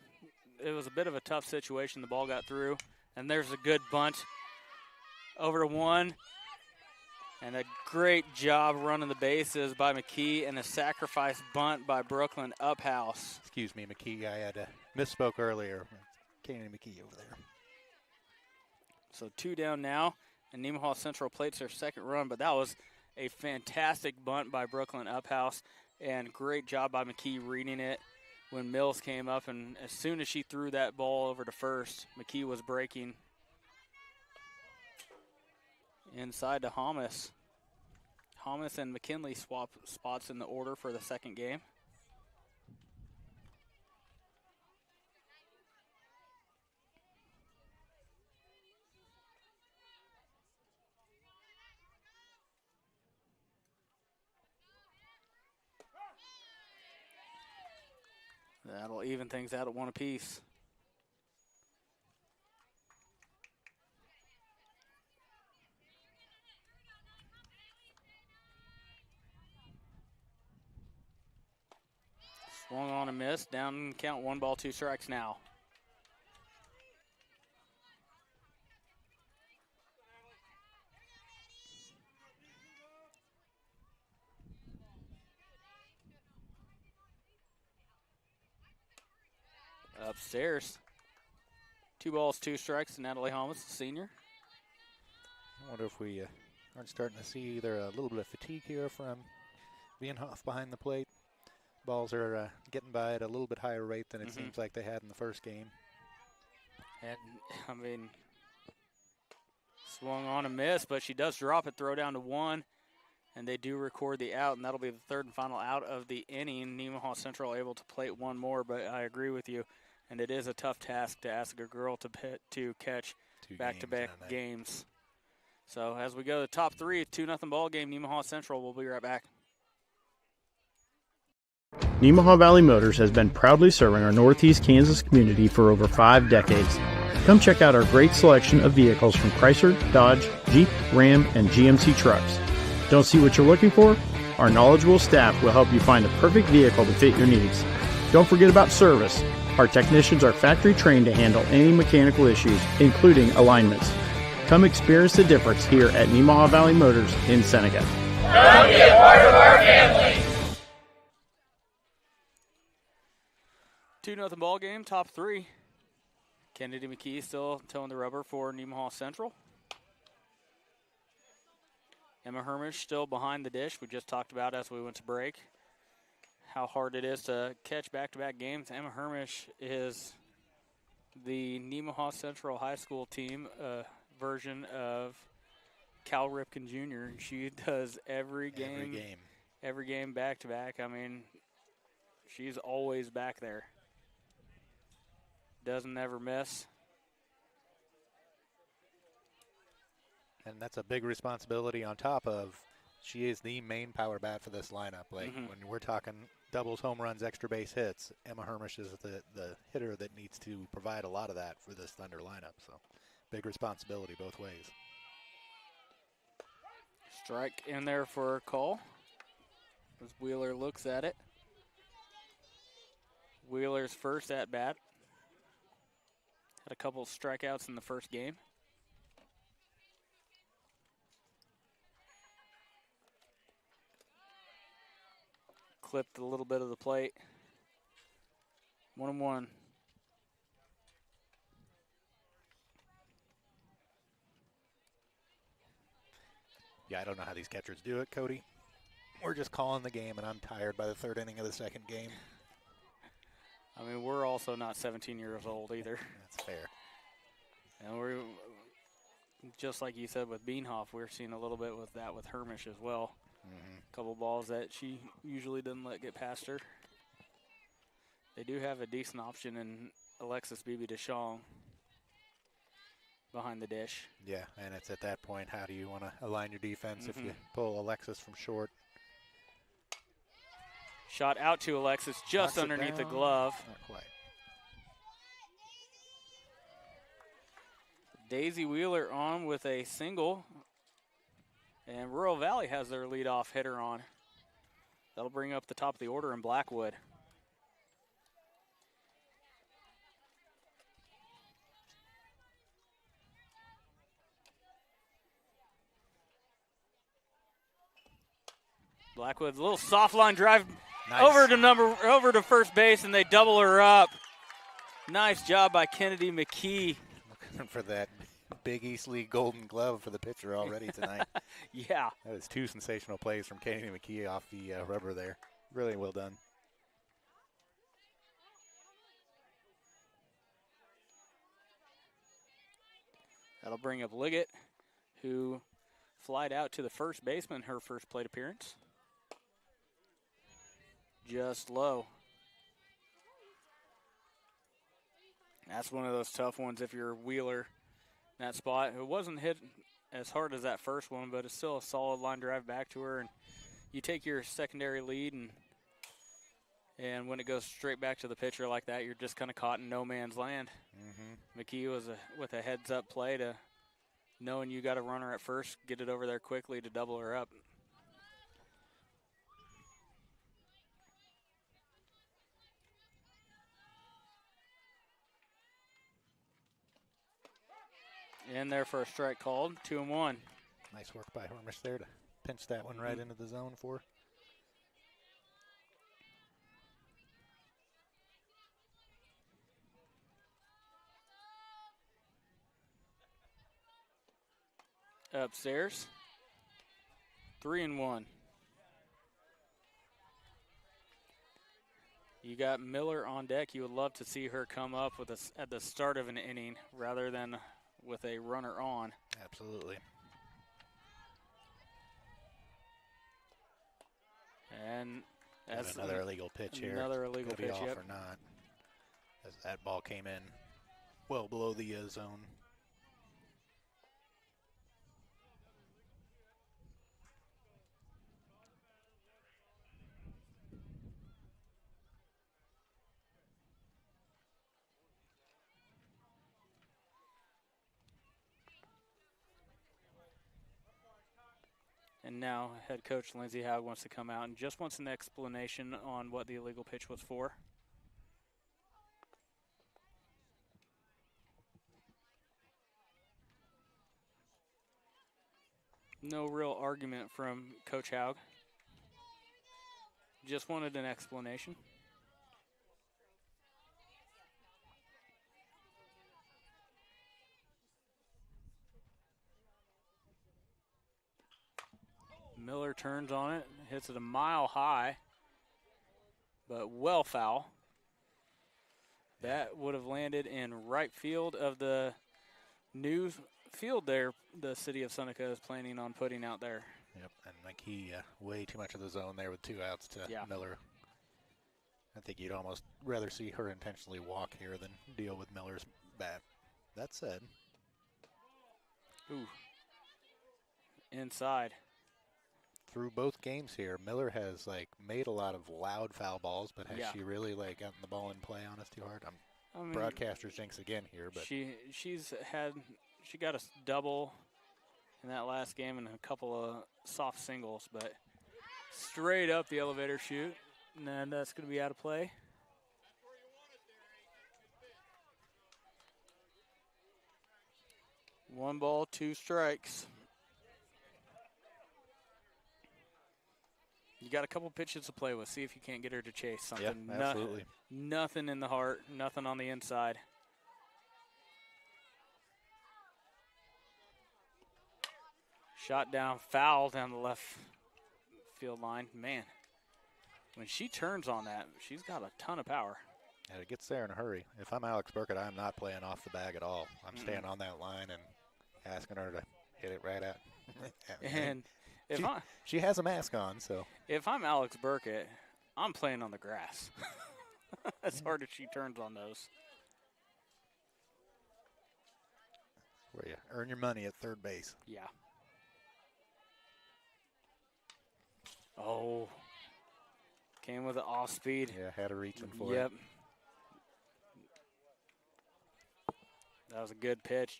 it was a bit of a tough situation. The ball got through, and there's a good bunt over to one. And a great job running the bases by McKee, and a sacrifice bunt by Brooklyn Uphouse. Excuse me, McKee. I had misspoke earlier. Kennedy McKee over there. So 2 down now, and Nemaha Central plates their second run, but that was a fantastic bunt by Brooklyn Uphouse, and great job by McKee reading it when Mills came up, and as soon as she threw that ball over to first, McKee was breaking. Inside to Hamas. Hamas and McKinley swap spots in the order for the second game. That'll even things out at 1 apiece. Swung on and missed. Down count, 1 ball, 2 strikes now. Upstairs. 2 balls, 2 strikes to Natalie Holmes, the senior. I wonder if we aren't starting to see either a little bit of fatigue here from being off behind the plate. Balls are getting by at a little bit higher rate than it seems like they had in the first game. And, I mean, swung on and missed, but she does drop it, throw down to 1, and they do record the out, and that'll be the third and final out of the inning. Nemaha Central able to plate 1 more, but I agree with you, and it is a tough task to ask a girl to catch back-to-back games. So as we go to the top 3, 2-0 ball game, Nemaha Central. We'll be right back. Nemaha Valley Motors has been proudly serving our Northeast Kansas community for over 5 decades. Come check out our great selection of vehicles from Chrysler, Dodge, Jeep, Ram, and GMC trucks. Don't see what you're looking for? Our knowledgeable staff will help you find the perfect vehicle to fit your needs. Don't forget about service. Our technicians are factory trained to handle any mechanical issues, including alignments. Come experience the difference here at Nemaha Valley Motors in Seneca. Come be a part of our family. 2-0 ball game, top three. Kennedy McKee still towing the rubber for Nemaha Central. Emma Hermish still behind the dish. We just talked about as we went to break how hard it is to catch back-to-back games. Emma Hermish is the Nemaha Central High School team version of Cal Ripken Jr. She does every game back-to-back. I mean, she's always back there. Doesn't ever miss. And that's a big responsibility on top of she is the main power bat for this lineup. Like when we're talking doubles, home runs, extra base hits, Emma Hermish is the hitter that needs to provide a lot of that for this Thunder lineup. So big responsibility both ways. Strike in there for a call as Wheeler looks at it. Wheeler's first at bat. Had a couple of strikeouts in the first game. Clipped a little bit of the plate. 1-1. Yeah, I don't know how these catchers do it, Cody. We're just calling the game, and I'm tired by the third inning of the second game. I mean, we're also not 17 years old either. That's fair. And we're, just like you said with Beanhoff, we're seeing a little bit with that with Hermish as well. A couple balls that she usually doesn't let get past her. They do have a decent option in Alexis Bibi DeShong behind the dish. Yeah, and it's at that point, how do you want to align your defense if you pull Alexis from short? Shot out to Alexis, just underneath the glove. Not quite. Daisy Wheeler on with a single. And Rural Valley has their leadoff hitter on. That'll bring up the top of the order in Blackwood. Blackwood's a little soft line drive over to first base, and they double her up. Nice job by Kennedy McKee. Looking for that Big East League Golden Glove for the pitcher already tonight. Yeah. That is two sensational plays from Kennedy McKee off the rubber there. Really well done. That'll bring up Liggett, who flied out to the first baseman her first plate appearance. Just low. That's one of those tough ones if you're a Wheeler in that spot. It wasn't hit as hard as that first one, but it's still a solid line drive back to her. And you take your secondary lead, and when it goes straight back to the pitcher like that, you're just kind of caught in no man's land. McKee was with a heads-up play to knowing you got a runner at first, get it over there quickly to double her up. In there for a strike called, 2-1. Nice work by Hermish there to pinch that one right into the zone for. Upstairs, 3-1. You got Miller on deck. You would love to see her come up with us at the start of an inning rather than with a runner on. Absolutely. And that's another illegal pitch here. Another illegal pitch, off or not. As that ball came in well below the zone. And now head coach Lindsey Howard wants to come out and just wants an explanation on what the illegal pitch was for. No real argument from Coach Haug. Just wanted an explanation. Miller turns on it, hits it a mile high, but well foul. That would have landed in right field of the new field there the city of Seneca is planning on putting out there. Yep, and McKee way too much of the zone there with 2 outs to Miller. I think you'd almost rather see her intentionally walk here than deal with Miller's bat. That said. Ooh. Inside. Through both games here, Miller has made a lot of loud foul balls, but has she really gotten the ball in play on us too hard? I mean, broadcaster's jinx again here, but she got a double in that last game and a couple of soft singles, but straight up the elevator chute, and that's going to be out of play. One ball, 2 strikes. You got a couple pitches to play with. See if you can't get her to chase something. Yeah, absolutely. Nothing in the heart, nothing on the inside. Shot down, foul down the left field line. Man, when she turns on that, she's got a ton of power. And it gets there in a hurry. If I'm Alex Burkett, I'm not playing off the bag at all. I'm staying on that line and asking her to hit it right at. And she has a mask on, so. If I'm Alex Burkett, I'm playing on the grass. As hard as she turns on those. Where you earn your money at third base. Yeah. Oh. Came with an off speed. Yeah, had her reaching for it. Yep. That was a good pitch.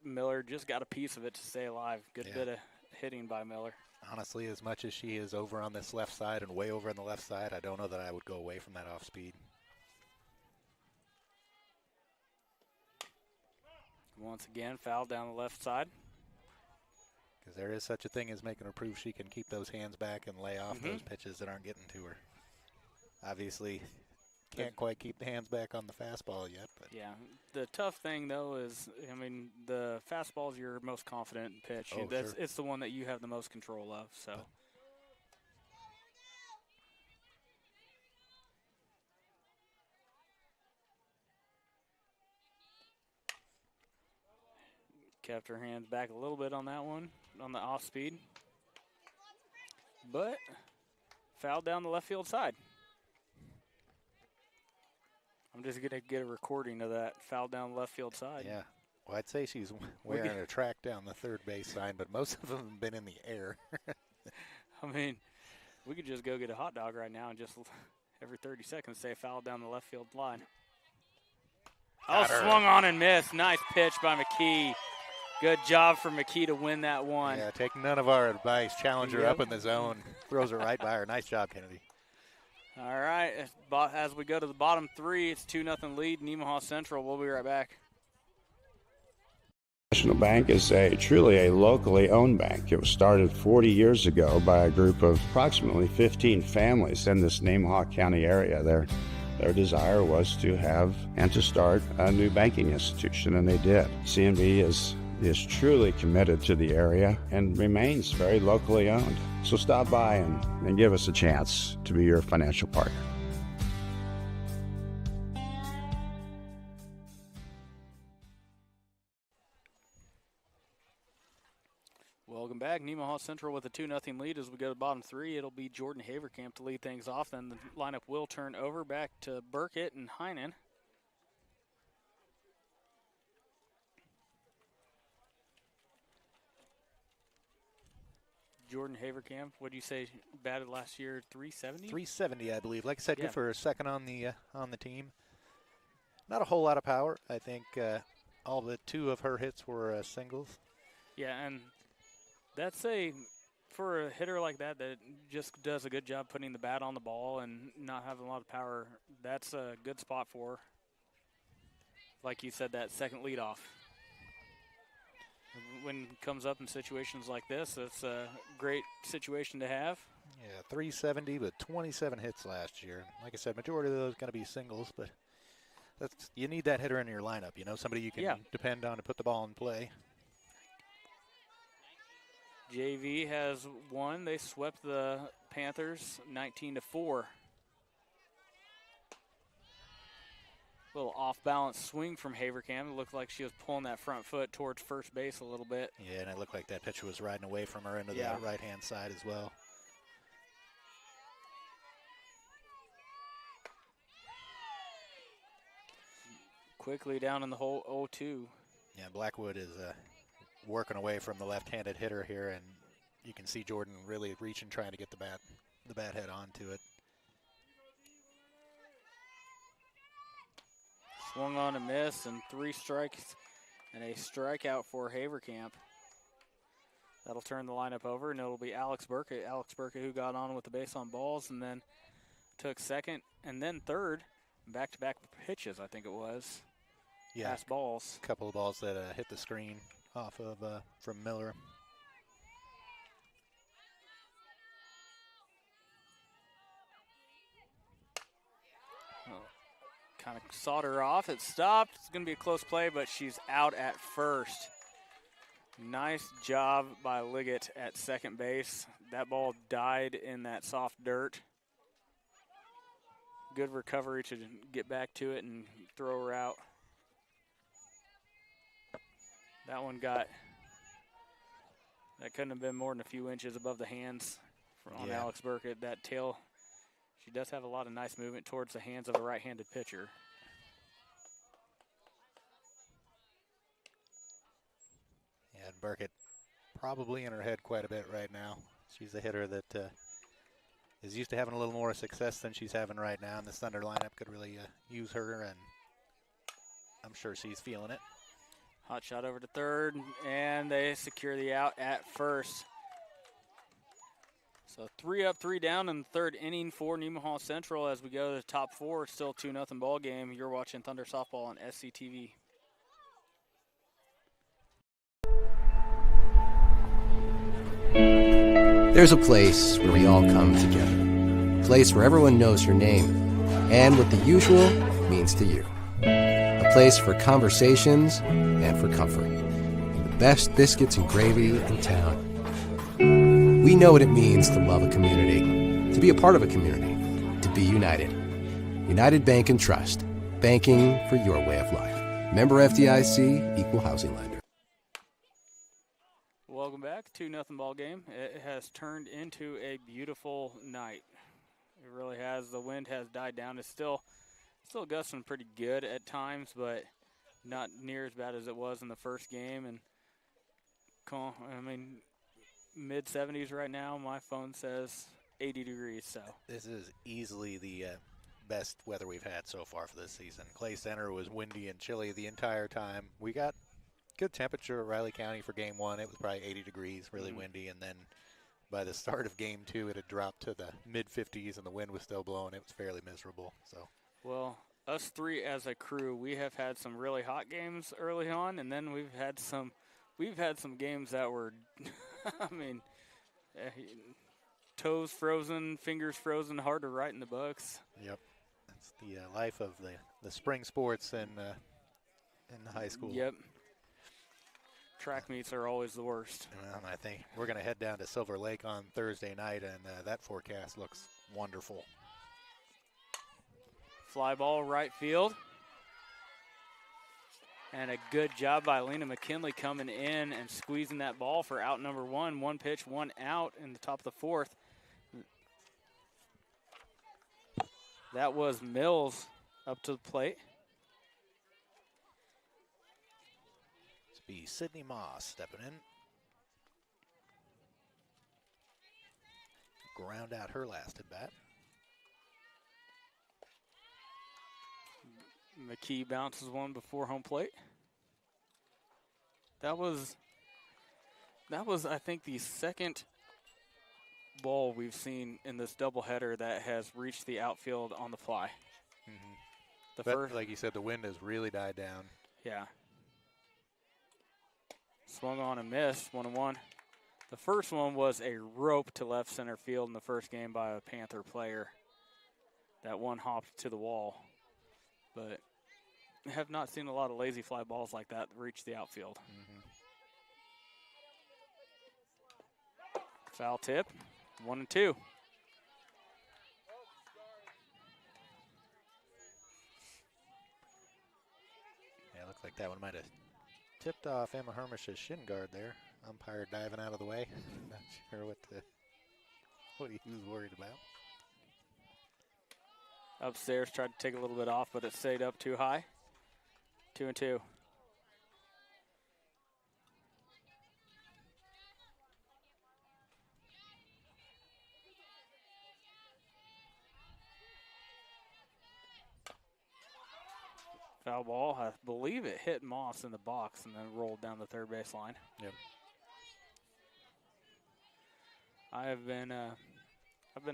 Miller just got a piece of it to stay alive. Good bit of hitting by Miller. Honestly, as much as she is over on this left side and way over on the left side, I don't know that I would go away from that off speed. Once again, foul down the left side. Because there is such a thing as making her prove she can keep those hands back and lay off those pitches that aren't getting to her. Obviously, can't quite keep the hands back on the fastball yet. But yeah, the tough thing, though, is, I mean, the fastball is your most confident pitch. Oh, sure. It's the one that you have the most control of, so. Kept her hands back a little bit on that one, on the off speed. But fouled down the left field side. I'm just going to get a recording of that foul down left field side. Yeah. Well, I'd say she's wearing a track down the third base sign, but most of them have been in the air. I mean, we could just go get a hot dog right now and just every 30 seconds say foul down the left field line. Swung on and missed. Nice pitch by McKee. Good job for McKee to win that one. Yeah, take none of our advice. Challenge her up in the zone. Throws her right by her. Nice job, Kennedy. All right, as we go to the bottom 3, it's 2-0 lead, Nemaha Central. We'll be right back. National Bank is truly a locally owned bank. It was started 40 years ago by a group of approximately 15 families in this Nemaha County area. Their desire was to have and to start a new banking institution, and they did. CNB is truly committed to the area and remains very locally owned. So stop by and give us a chance to be your financial partner. Welcome back. Nemaha Central with a 2-0 lead as we go to the bottom 3. It'll be Jordan Haverkamp to lead things off. Then the lineup will turn over back to Burkett and Heinen. Jordan Haverkamp, what do you say, batted last year, 370? 370, I believe. Like I said, good for a second on the team. Not a whole lot of power. I think all but 2 of her hits were singles. Yeah, and that's for a hitter like that just does a good job putting the bat on the ball and not having a lot of power, that's a good spot for her. Like you said, that second leadoff. When it comes up in situations like this, it's a great situation to have. Yeah, 370 with 27 hits last year. Like I said, majority of those going to be singles, but you need that hitter in your lineup. You know, somebody you can depend on to put the ball in play. JV has won. They swept the Panthers 19-4. Little off-balance swing from Haverkamp. It looked like she was pulling that front foot towards first base a little bit. Yeah, and it looked like that pitcher was riding away from her into the right-hand side as well. Quickly down in the hole 0-2. Yeah, Blackwood is working away from the left-handed hitter here, and you can see Jordan really reaching, trying to get the bat head onto it. Swung on a miss, and 3 strikes and a strikeout for Haverkamp. That'll turn the lineup over, and it'll be Alex Burkett. Alex Burkett, who got on with the base on balls and then took second and then third. Back-to-back pitches, I think it was. Yeah, pass balls. A couple of balls that hit the screen off of from Miller. Kind of sawed her off. It stopped. It's going to be a close play, but she's out at first. Nice job by Liggett at second base. That ball died in that soft dirt. Good recovery to get back to it and throw her out. That one that couldn't have been more than a few inches above the hands on Alex Burkett. That tail, she does have a lot of nice movement towards the hands of a right-handed pitcher. Yeah, and Burkett probably in her head quite a bit right now. She's a hitter that is used to having a little more success than she's having right now, and this Thunder lineup could really use her, and I'm sure she's feeling it. Hot shot over to third, and they secure the out at first. So 3 up, 3 down in the third inning for Nemaha Central as we go to the top 4. It's still 2-0 ball game. You're watching Thunder Softball on SCTV. There's a place where we all come together. A place where everyone knows your name and what the usual means to you. A place for conversations and for comfort. And the best biscuits and gravy in town. We know what it means to love a community, to be a part of a community, to be united. United Bank and Trust. Banking for your way of life. Member FDIC, Equal Housing Lender. Welcome back. 2-0 ball game. It has turned into a beautiful night. It really has. The wind has died down. It's still gusting pretty good at times, but not near as bad as it was in the first game. And mid-70s right now. My phone says 80 degrees. So this is easily the best weather we've had so far for this season. Clay Center was windy and chilly the entire time. We got good temperature at Riley County for game 1. It was probably 80 degrees, really windy, and then by the start of game 2, it had dropped to the mid-50s, and the wind was still blowing. It was fairly miserable. So, well, us 3 as a crew, we have had some really hot games early on, and then we've had some games that were, toes frozen, fingers frozen, hard to write in the books. Yep, that's the life of the spring sports in the high school. Yep. Track meets are always the worst. Well, I think we're going to head down to Silver Lake on Thursday night, and that forecast looks wonderful. Fly ball right field. And a good job by Lena McKinley coming in and squeezing that ball for out number 1. 1 pitch, 1 out in the top of the 4th. That was Mills up to the plate. Be Sydney Moss stepping in. Ground out her last at bat. McKee bounces one before home plate. That was I think the second ball we've seen in this doubleheader that has reached the outfield on the fly. Mm-hmm. First, like you said, the wind has really died down. Yeah. Swung on and missed, 1-1. The first one was a rope to left center field in the first game by a Panther player. That one hopped to the wall. But have not seen a lot of lazy fly balls like that reach the outfield. Foul tip, 1-2. Yeah, it looked like that one might have tipped off Emma Hermish's shin guard there. Umpire diving out of the way. Not sure what he was worried about. Upstairs tried to take a little bit off, but it stayed up too high. 2-2. Foul ball. I believe it hit Moss in the box and then rolled down the third base line. Yep. I've been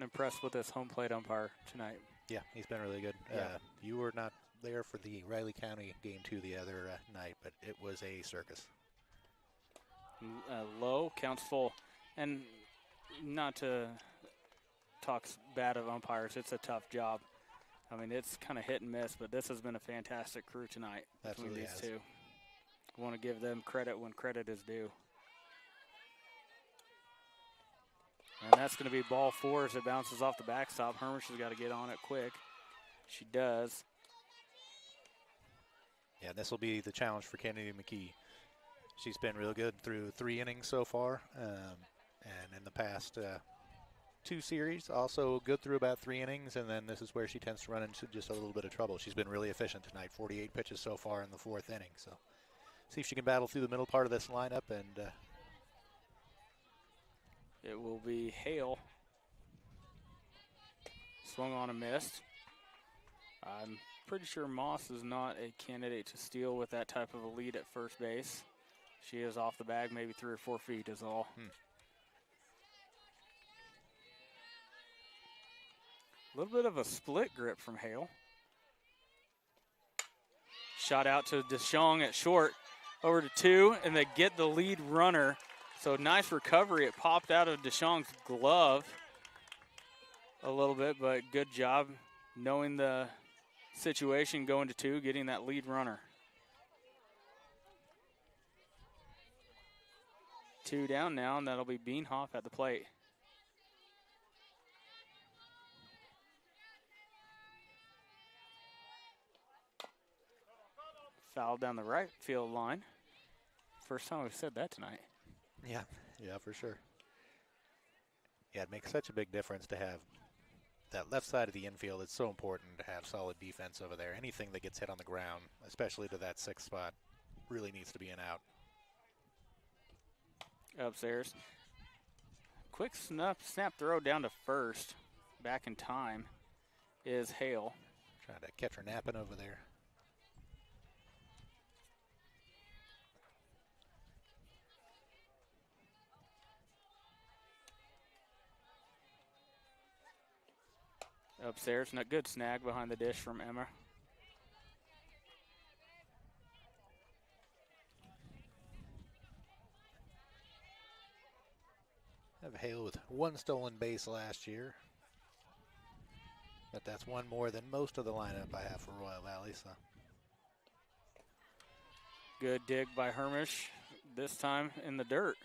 impressed with this home plate umpire tonight. Yeah, he's been really good. Yeah. You were not there for the Riley County game 2 the other night, but it was a circus. Low, counts full. And not to talk bad of umpires, it's a tough job. I mean, it's kind of hit and miss, but this has been a fantastic crew tonight between these two. I want to give them credit when credit is due. And that's going to be ball 4 as it bounces off the backstop. Hermish has got to get on it quick. She does. Yeah, this will be the challenge for Kennedy McKee. She's been real good through 3 innings so far, and in the past 2 series, also good through about 3 innings, and then this is where she tends to run into just a little bit of trouble. She's been really efficient tonight, 48 pitches so far in the 4th inning. So see if she can battle through the middle part of this lineup. And it will be Hale. Swung on and missed. I'm pretty sure Moss is not a candidate to steal with that type of a lead at first base. She is off the bag, maybe 3 or 4 feet is all. A little bit of a split grip from Hale. Shot out to DeShong at short, over to 2, and they get the lead runner. So nice recovery. It popped out of DeShong's glove a little bit, but good job knowing the situation, going to 2, getting that lead runner. 2 down now, and that'll be Beanhoff at the plate. Foul down the right field line. First time we've said that tonight. yeah, for sure. Yeah, it makes such a big difference to have that left side of the infield. It's so important to have solid defense over there. Anything that gets hit on the ground, especially to that 6th spot, really needs to be an out. Upstairs. Quick snap throw down to first. Back in time is Hale. Trying to catch her napping over there. Upstairs, and a good snag behind the dish from Emma. Have Hale with 1 stolen base last year. But that's 1 more than most of the lineup I have for Royal Valley. So good dig by Hermish, this time in the dirt.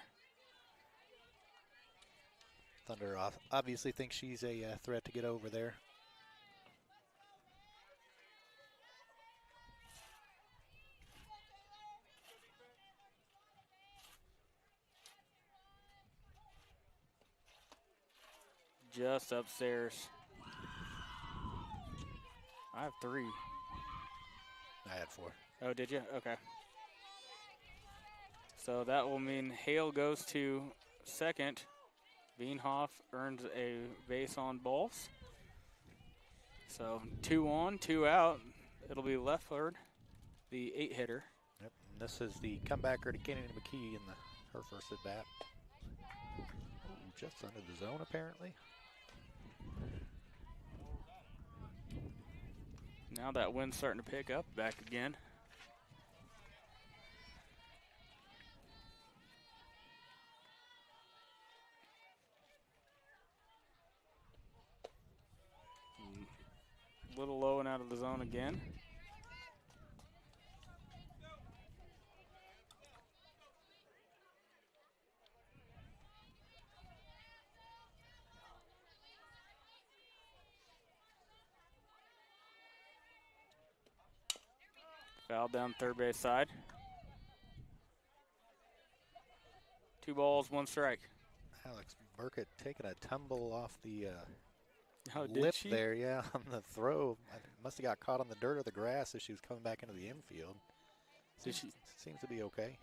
Thunder obviously thinks she's a threat to get over there. Just upstairs. I have 3. I had 4. Oh, did you? Okay. So that will mean Hale goes to second. Beanhoff earns a base on balls. So 2 on, 2 out. It'll be Lefford, the 8-hitter. Yep. And this is the comebacker to Kennedy McKee in her first at bat. Just under the zone apparently. Now that wind's starting to pick up back again. A little low and out of the zone again. Foul down third base side. 2 balls, 1 strike. Alex Burkett taking a tumble off the did lip she? there, yeah, on the throw. Must have got caught on the dirt or the grass as she was coming back into the infield. Seems to be okay.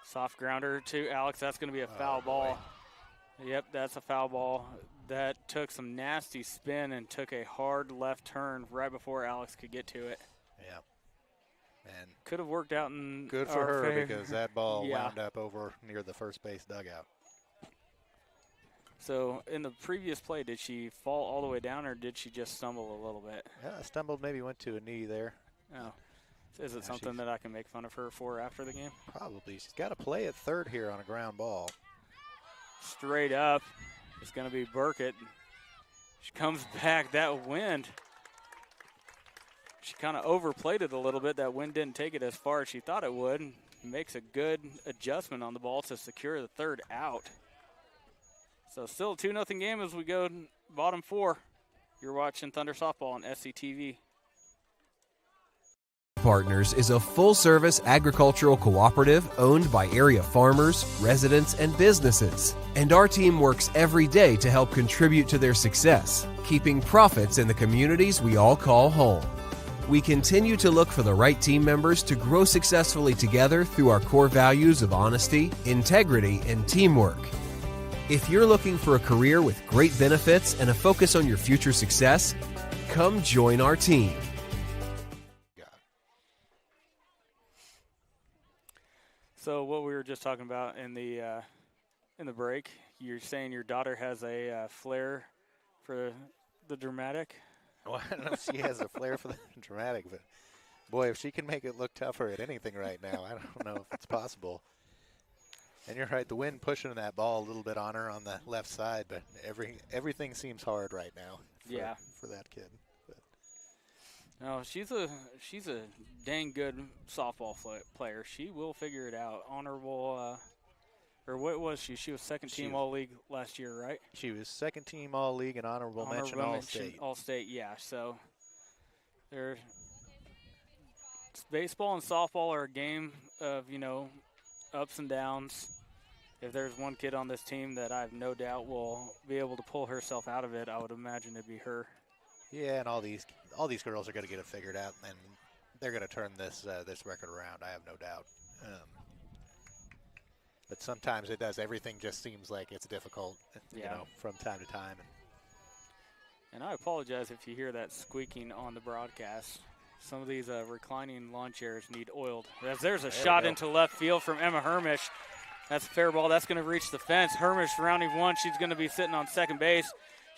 Soft grounder to Alex. That's going to be a foul ball. Yep, that's a foul ball. That took some nasty spin and took a hard left turn right before Alex could get to it. Yeah. And could have worked out in good for our her favor. because that ball wound up over near the first base dugout. So in the previous play, did she fall all the way down or did she just stumble a little bit? Yeah, stumbled, maybe went to a knee there. Oh. Is it something that I can make fun of her for after the game? Probably. She's got to play at third here on a ground ball. Straight up. It's going to be Burkett. She comes back. That wind. She kind of overplayed it a little bit. That wind didn't take it as far as she thought it would. Makes a good adjustment on the ball to secure the third out. So still a 2-0 game as we go bottom 4. You're watching Thunder Softball on SCTV. Partners is a full-service agricultural cooperative owned by area farmers, residents, and businesses. And our team works every day to help contribute to their success, keeping profits in the communities we all call home. We continue to look for the right team members to grow successfully together through our core values of honesty, integrity, and teamwork. If you're looking for a career with great benefits and a focus on your future success, come join our team. So what we were just talking about in the break, you're saying your daughter has a flair for the dramatic? Well, I don't know if she has a flair for the dramatic, but boy, if she can make it look tougher at anything right now, I don't know if it's possible. And you're right, the wind pushing that ball a little bit on her on the left side, but everything seems hard right now for that kid. But. No, she's a dang good softball player. She will figure it out. Honorable, or what was she? She was second team All-League last year, right? She was second team All-League and honorable mention All-State. All-State, yeah. So baseball and softball are a game of, ups and downs. If there's one kid on this team that I have no doubt will be able to pull herself out of it, I would imagine it'd be her. Yeah, and all these girls are going to get it figured out, and they're going to turn this record around. I have no doubt. But sometimes it does. Everything just seems like it's difficult, from time to time. And I apologize if you hear that squeaking on the broadcast. Some of these reclining lawn chairs need oiled. As there's a shot into left field from Emma Hermish. That's a fair ball. That's going to reach the fence. Hermish rounding one. She's going to be sitting on second base.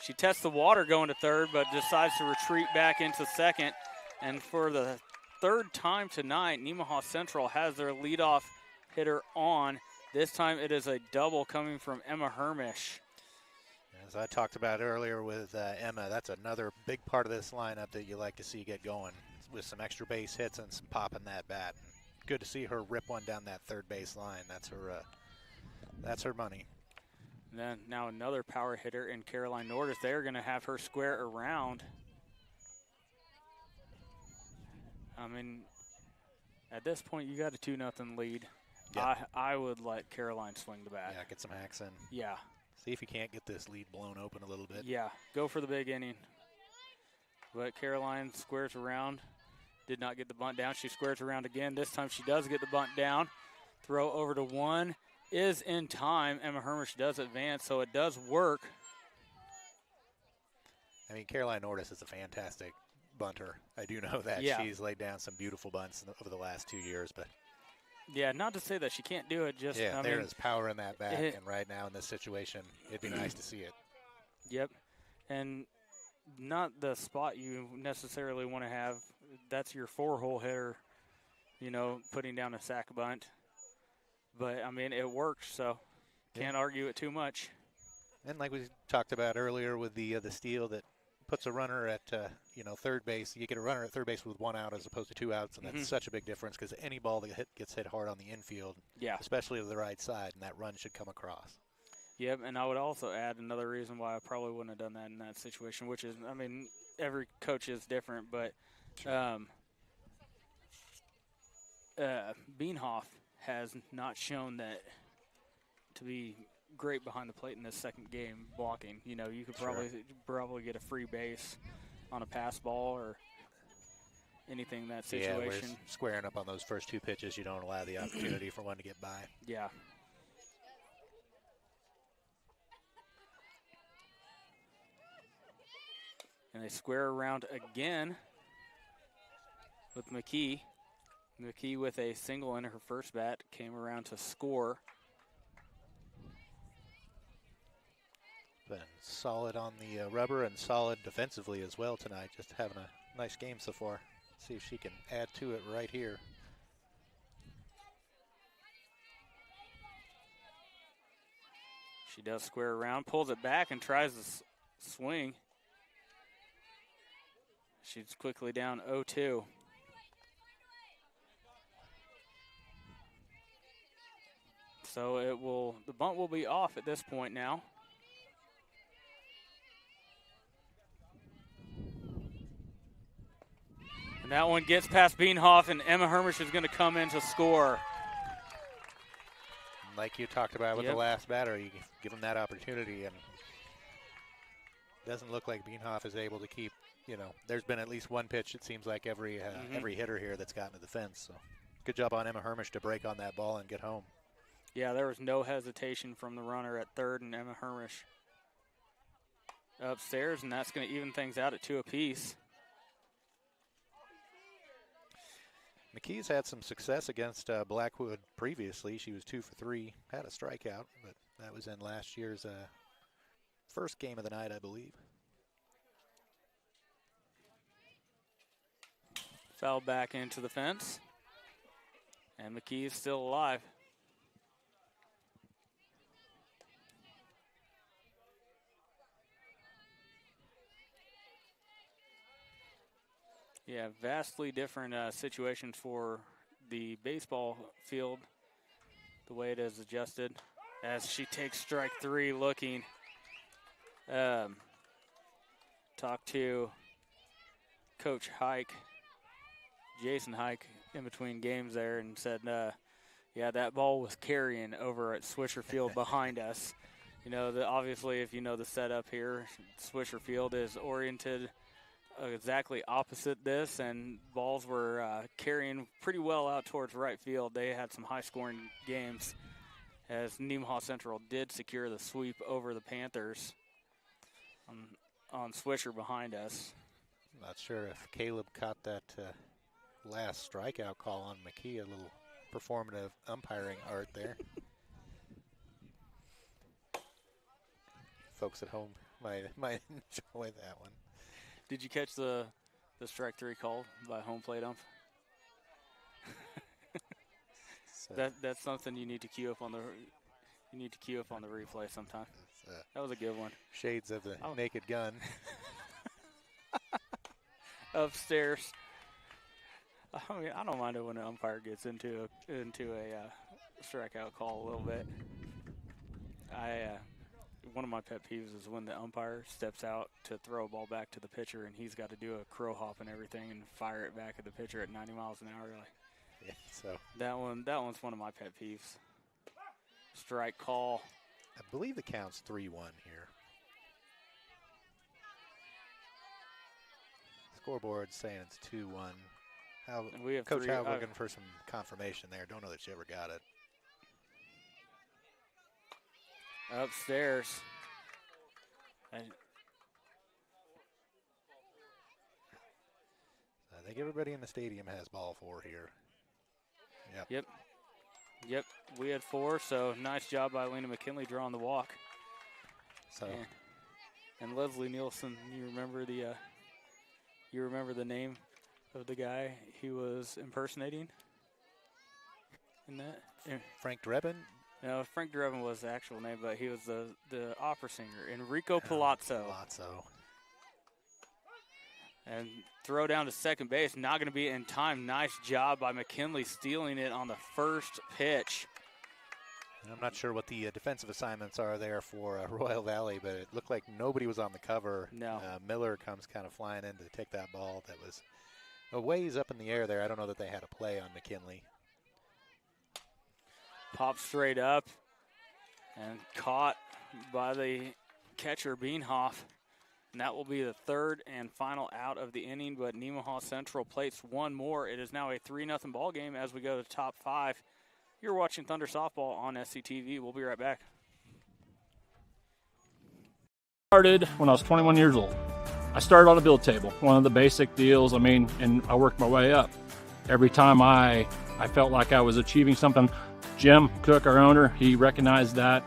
She tests the water going to third, but decides to retreat back into second. And for the third time tonight, Nemaha Central has their leadoff hitter on. This time it is a double coming from Emma Hermish. As I talked about earlier with Emma, that's another big part of this lineup that you like to see get going with some extra base hits and some pop in that bat. Good to see her rip one down that third base line. That's her money. And then now another power hitter in Caroline Nordis. They're going to have her square around. I mean, at this point, you got a 2-0 lead. Yeah. I would let Caroline swing the bat. Yeah, get some hacks in. Yeah. See if you can't get this lead blown open a little bit. Yeah, go for the big inning. But Caroline squares around. Did not get the bunt down. She squares around again. This time she does get the bunt down. Throw over to one is in time. Emma Hermish does advance, so it does work. I mean, Caroline Nordis is a fantastic bunter. I do know that. Yeah. She's laid down some beautiful bunts over the last 2 years, but yeah, not to say that she can't do it. Just there is power in that bat, and right now in this situation, it'd be nice to see it. Yep, and not the spot you necessarily want to have. That's your 4-hole hitter, putting down a sack bunt. But I mean, it works, so can't argue it too much. And like we talked about earlier with the steal that puts a runner at third base, you get a runner at third base with 1 out as opposed to 2 outs, and that's such a big difference because any ball that gets hit hard on the infield, especially to the right side, and that run should come across. Yep, and I would also add another reason why I probably wouldn't have done that in that situation, which is, I mean, every coach is different, but Beanhoff has not shown that to be great behind the plate in this second game blocking. You know, you could probably get a free base on a pass ball or anything in that situation. Yeah, we're squaring up on those first 2 pitches. You don't allow the opportunity for one to get by. Yeah. And they square around again with McKee. McKee with a single in her first bat came around to score. Been solid on the rubber and solid defensively as well tonight. Just having a nice game so far. See if she can add to it right here. She does square around, pulls it back, and tries to swing. She's quickly down 0-2. So the bunt will be off at this point now. And that one gets past Beanhoff, and Emma Hermish is going to come in to score. Like you talked about with the last batter, you give them that opportunity, and it doesn't look like Beanhoff is able to keep, there's been at least one pitch, it seems like, every hitter here that's gotten to the fence. So good job on Emma Hermish to break on that ball and get home. Yeah, there was no hesitation from the runner at third, and Emma Hermish upstairs, and that's going to even things out at 2 apiece. McKee's had some success against Blackwood previously. She was 2 for 3, had a strikeout, but that was in last year's first game of the night, I believe. Foul back into the fence, and McKee is still alive. Yeah, vastly different situation for the baseball field, the way it is adjusted. As she takes strike 3, looking. Talked to Coach Hike, Jason Hike, in between games there, and said, yeah, that ball was carrying over at Swisher Field behind us. Obviously, if you know the setup here, Swisher Field is oriented exactly opposite this, and balls were carrying pretty well out towards right field. They had some high-scoring games as Nemaha Central did secure the sweep over the Panthers on Swisher behind us. Not sure if Caleb caught that last strikeout call on McKee, a little performative umpiring art there. Folks at home might enjoy that one. Did you catch the strike 3 call by home plate ump? That's something you need to queue up on the replay sometime. That was a good one. Shades of the Naked Gun. Upstairs. I mean, I don't mind it when an umpire gets into a strikeout call a little bit. One of my pet peeves is when the umpire steps out to throw a ball back to the pitcher, and he's got to do a crow hop and everything and fire it back at the pitcher at 90 miles an hour. So that one's one of my pet peeves. Strike call. I believe the count's 3-1 here. Scoreboard saying it's 2-1. We have Coach Howe looking for some confirmation there. Don't know that she ever got it. Upstairs. I think everybody in the stadium has ball 4 here. Yep. We had 4, so nice job by Lena McKinley drawing the walk. So and Leslie Nielsen, you remember the name of the guy he was impersonating in that? Frank Drebin? No, Frank Drevin was the actual name, but he was the opera singer, Enrico Palazzo. And throw down to second base, not going to be in time. Nice job by McKinley stealing it on the first pitch. I'm not sure what the defensive assignments are there for Royal Valley, but it looked like nobody was on the cover. No. Miller comes kind of flying in to take that ball that was a ways up in the air there. I don't know that they had a play on McKinley. Pop straight up and caught by the catcher Beanhoff. And that will be the third and final out of the inning, but Nemaha Central plates one more. It is now a 3-0 ball game as we go to the top 5. You're watching Thunder Softball on SCTV. We'll be right back. Started when I was 21 years old. I started on a build table, one of the basic deals, and I worked my way up. Every time I felt like I was achieving something, Jim Cook, our owner, he recognized that.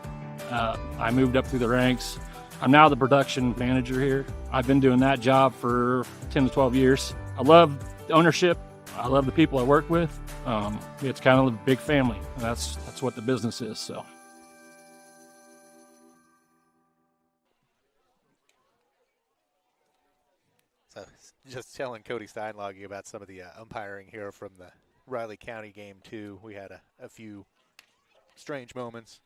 I moved up through the ranks. I'm now the production manager here. I've been doing that job for 10 to 12 years. I love the ownership. I love the people I work with. It's kind of a big family. That's what the business is. So just telling Cody Steinloggy about some of the umpiring here from the Riley County game too. We had a few strange moments,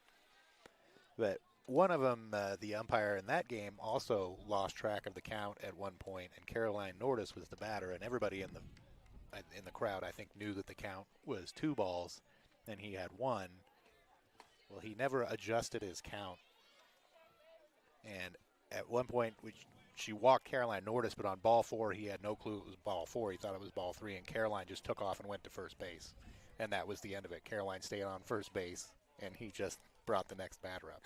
but one of them, the umpire in that game, also lost track of the count at one point, and Caroline Nordis was the batter, and everybody in the crowd, I think, knew that the count was 2 balls, and he had 1. Well, he never adjusted his count, and at one point, she walked Caroline Nordis, but on ball 4, he had no clue it was ball 4. He thought it was ball 3, and Caroline just took off and went to first base, and that was the end of it. Caroline stayed on first base, and he just brought the next batter up.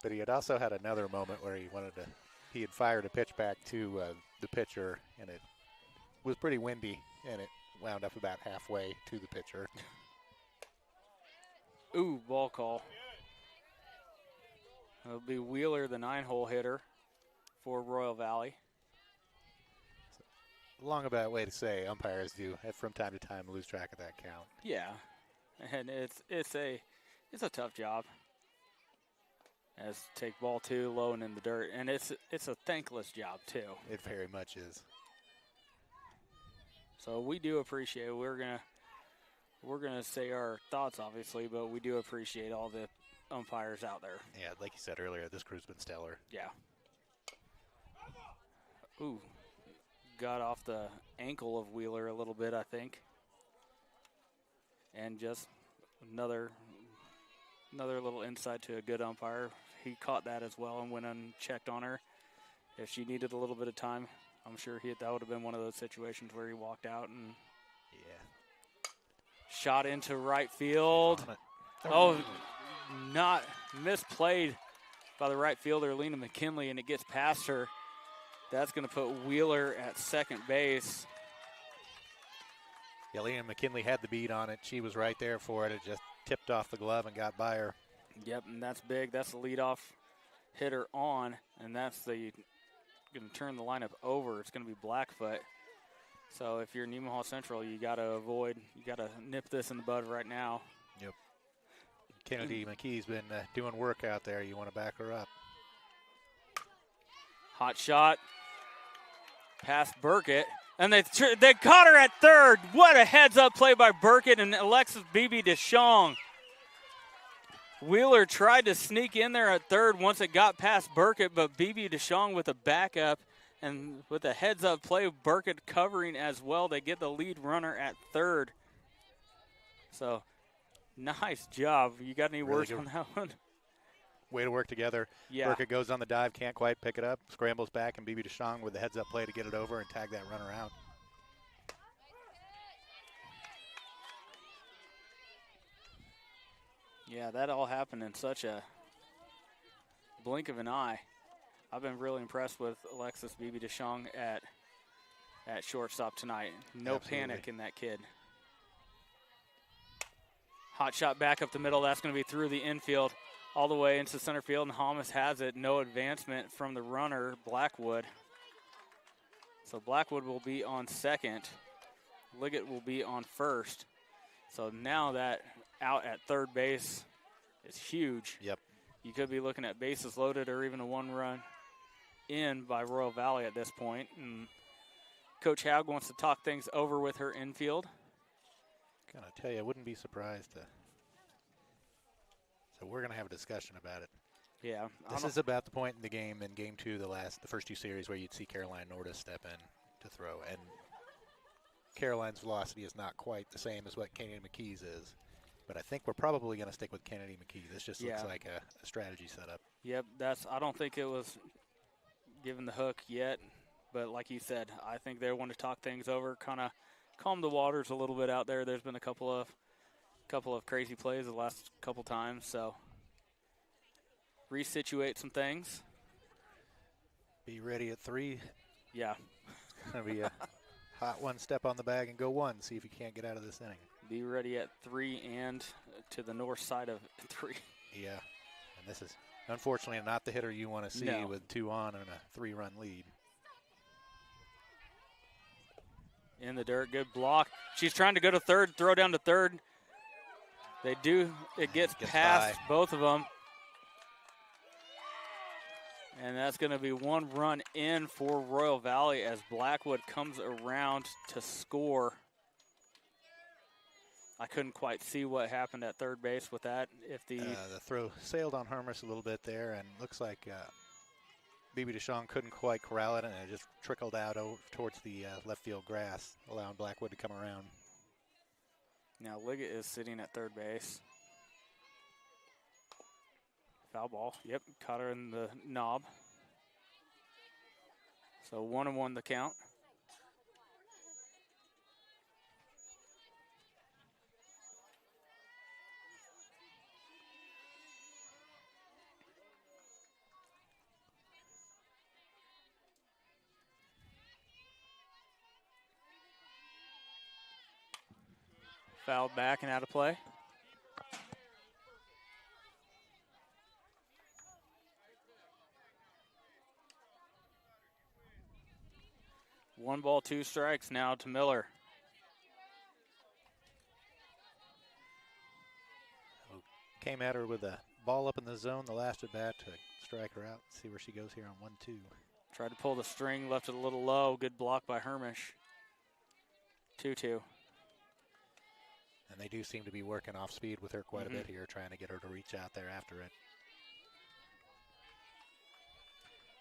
But he had also had another moment where he had fired a pitch back to the pitcher, and it was pretty windy, and it wound up about halfway to the pitcher. Ooh, ball call. It'll be Wheeler, the 9-hole hitter for Royal Valley. Long about way to say umpires do from time to time lose track of that count. Yeah, and it's a tough job. As take ball 2 low and in the dirt, and it's a thankless job too. It very much is. So we do appreciate it. We're gonna say our thoughts, obviously, but we do appreciate all the umpires out there. Yeah, like you said earlier, this crew's been stellar. Yeah. Ooh, got off the ankle of Wheeler a little bit, I think. And just another little insight to a good umpire. He caught that as well and went unchecked on her. If she needed a little bit of time, I'm sure that would have been one of those situations where he walked out and shot into right field. Oh, not misplayed by the right fielder, Lena McKinley, and it gets past her. That's going to put Wheeler at second base. Yeah, Lena McKinley had the beat on it. She was right there for it. It just tipped off the glove and got by her. Yep, and that's big. That's the leadoff hitter on, and that's going to turn the lineup over. It's going to be Blackfoot. So if you're Nemaha Central, you got to nip this in the bud right now. Yep. Kennedy McKee's been doing work out there. You want to back her up. Hot shot past Burkett, and they caught her at third. What a heads-up play by Burkett and Alexis Beebe DeShong. Wheeler tried to sneak in there at third once it got past Burkett, but Beebe DeShong with a backup and with a heads-up play, Burkett covering as well. They get the lead runner at third. So, nice job. You got any words on that one? Way to work together. Yeah. Burkett goes on the dive, can't quite pick it up, scrambles back, and Beebe DeShong with the heads-up play to get it over and tag that runner out. Yeah, that all happened in such a blink of an eye. I've been really impressed with Alexis Beebe DeShong at shortstop tonight. No panic in that kid. Hot shot back up the middle. That's going to be through the infield all the way into center field, and Hamas has it. No advancement from the runner, Blackwood. So Blackwood will be on second. Liggett will be on first. So now that out at third base is huge. Yep. You could be looking at bases loaded or even a 1-run in by Royal Valley at this point. And Coach Haug wants to talk things over with her infield. Gonna tell you, I wouldn't be surprised to. So we're gonna have a discussion about it. Yeah. This is about the point in the game in Game 2, the first two series, where you'd see Caroline Nordis step in to throw, and Caroline's velocity is not quite the same as what Kennedy McKee's is. But I think we're probably going to stick with Kennedy McKee. This just looks like a strategy setup. Yep, I don't think it was given the hook yet, but like you said, I think they want to talk things over, kind of calm the waters a little bit out there. There's been a couple of crazy plays the last couple times, so resituate some things. Be ready at 3. Yeah. It's going to be a hot one, step on the bag and go 1. See if you can't get out of this inning. Be ready at 3 and to the north side of 3. Yeah, and this is unfortunately not the hitter you want to see with 2 on and a 3-run lead. In the dirt, good block. She's trying to go to third, throw down to third. They do, it gets past both of them. And that's going to be 1 run in for Royal Valley as Blackwood comes around to score. I couldn't quite see what happened at third base with that. If the throw sailed on Hermes a little bit there, and looks like Bibi Deschamps couldn't quite corral it, and it just trickled out over towards the left field grass, allowing Blackwood to come around. Now Liggett is sitting at third base. Foul ball. Yep, caught her in the knob. So 1-1 the count. Fouled back and out of play. One ball, 2 strikes now to Miller. Came at her with a ball up in the zone, the last at bat to strike her out. See where she goes here on 1-2. Tried to pull the string, left it a little low. Good block by Hermish. 2-2. And they do seem to be working off speed with her quite a bit here, trying to get her to reach out there after it.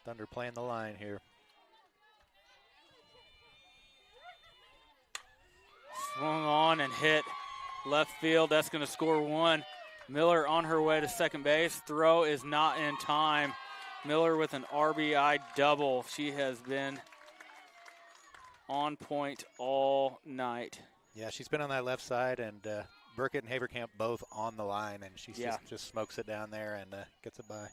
Thunder playing the line here. Swung on and hit left field. That's going to score 1. Miller on her way to second base. Throw is not in time. Miller with an RBI double. She has been on point all night. Yeah, she's been on that left side, and Burkett and Haverkamp both on the line, and she just smokes it down there and gets it by.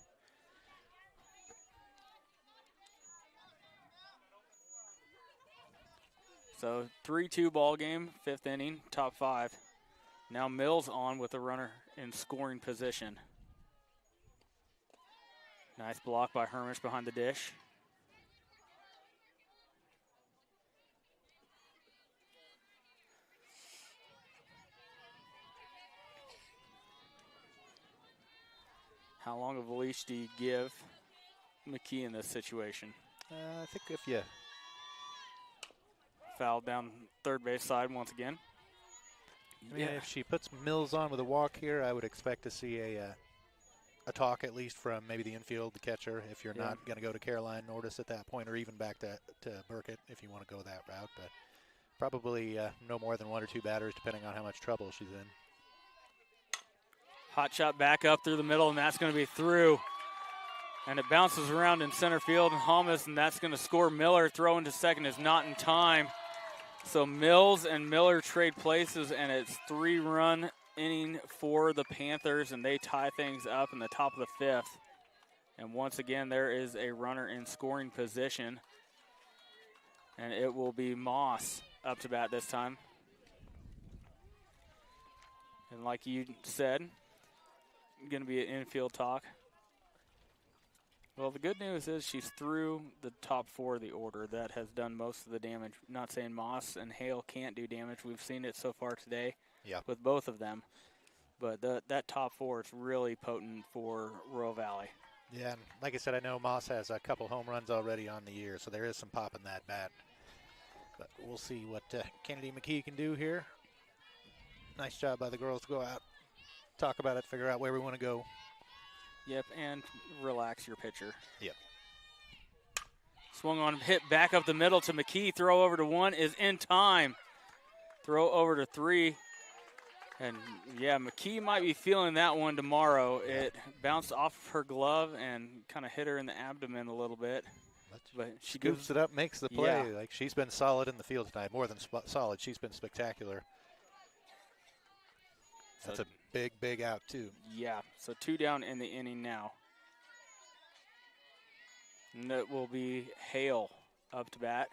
So 3-2 ball game, 5th inning, top 5. Now Mills on with a runner in scoring position. Nice block by Hermish behind the dish. How long of a leash do you give McKee in this situation? I think if you foul down third base side once again. I mean, if she puts Mills on with a walk here, I would expect to see a talk at least from maybe the infield, the catcher, if you're not going to go to Caroline Nordis at that point, or even back to Burkett if you want to go that route. But probably no more than 1 or 2 batters, depending on how much trouble she's in. Hot shot back up through the middle, and that's going to be through. And it bounces around in center field, and Holmes, and that's going to score. Miller throwing to second is not in time. So Mills and Miller trade places, and it's 3-run inning for the Panthers, and they tie things up in the top of the 5th. And once again, there is a runner in scoring position, and it will be Moss up to bat this time. And like you said, going to be an infield talk. Well, the good news is she's through the top 4 of the order. That has done most of the damage. Not saying Moss and Hale can't do damage. We've seen it so far today with both of them. But that top four is really potent for Royal Valley. Yeah, and like I said, I know Moss has a couple home runs already on the year, so there is some pop in that bat. But we'll see what Kennedy McKee can do here. Nice job by the girls to go out, talk about it, figure out where we want to go. Yep, and relax your pitcher. Yep. Swung on, hit back up the middle to McKee. Throw over to 1 is in time. Throw over to 3. And, yeah, McKee might be feeling that one tomorrow. Yeah. It bounced off of her glove and kind of hit her in the abdomen a little bit. But she scoops it up, makes the play. Yeah. Like, she's been solid in the field tonight, more than solid. She's been spectacular. That's a big, big out, too. Yeah, so 2 down in the inning now. And it will be Hale up to bat.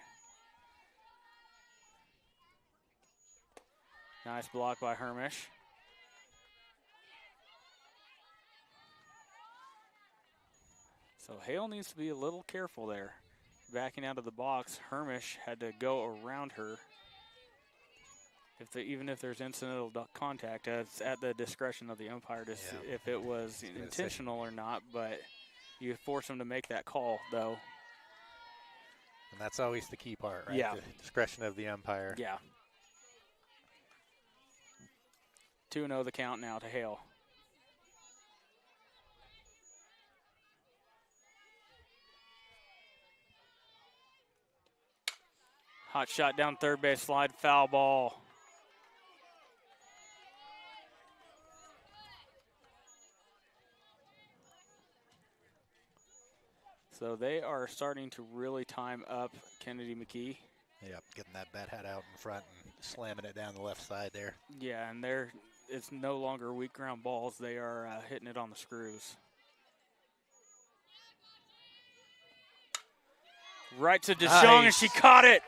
Nice block by Hermish. So Hale needs to be a little careful there. Backing out of the box, Hermish had to go around her. Even if there's incidental contact, it's at the discretion of the umpire to see if it was intentional or not, but you force them to make that call, though. And that's always the key part, right? Yeah. The discretion of the umpire. Yeah. 2-0 the count now to Hale. Hot shot down third base, slide, foul ball. So they are starting to really time up Kennedy McKee. Yep, getting that bat hat out in front and slamming it down the left side there. Yeah, and it's no longer weak ground balls. They are hitting it on the screws. Right to DeShong, nice. And she caught it.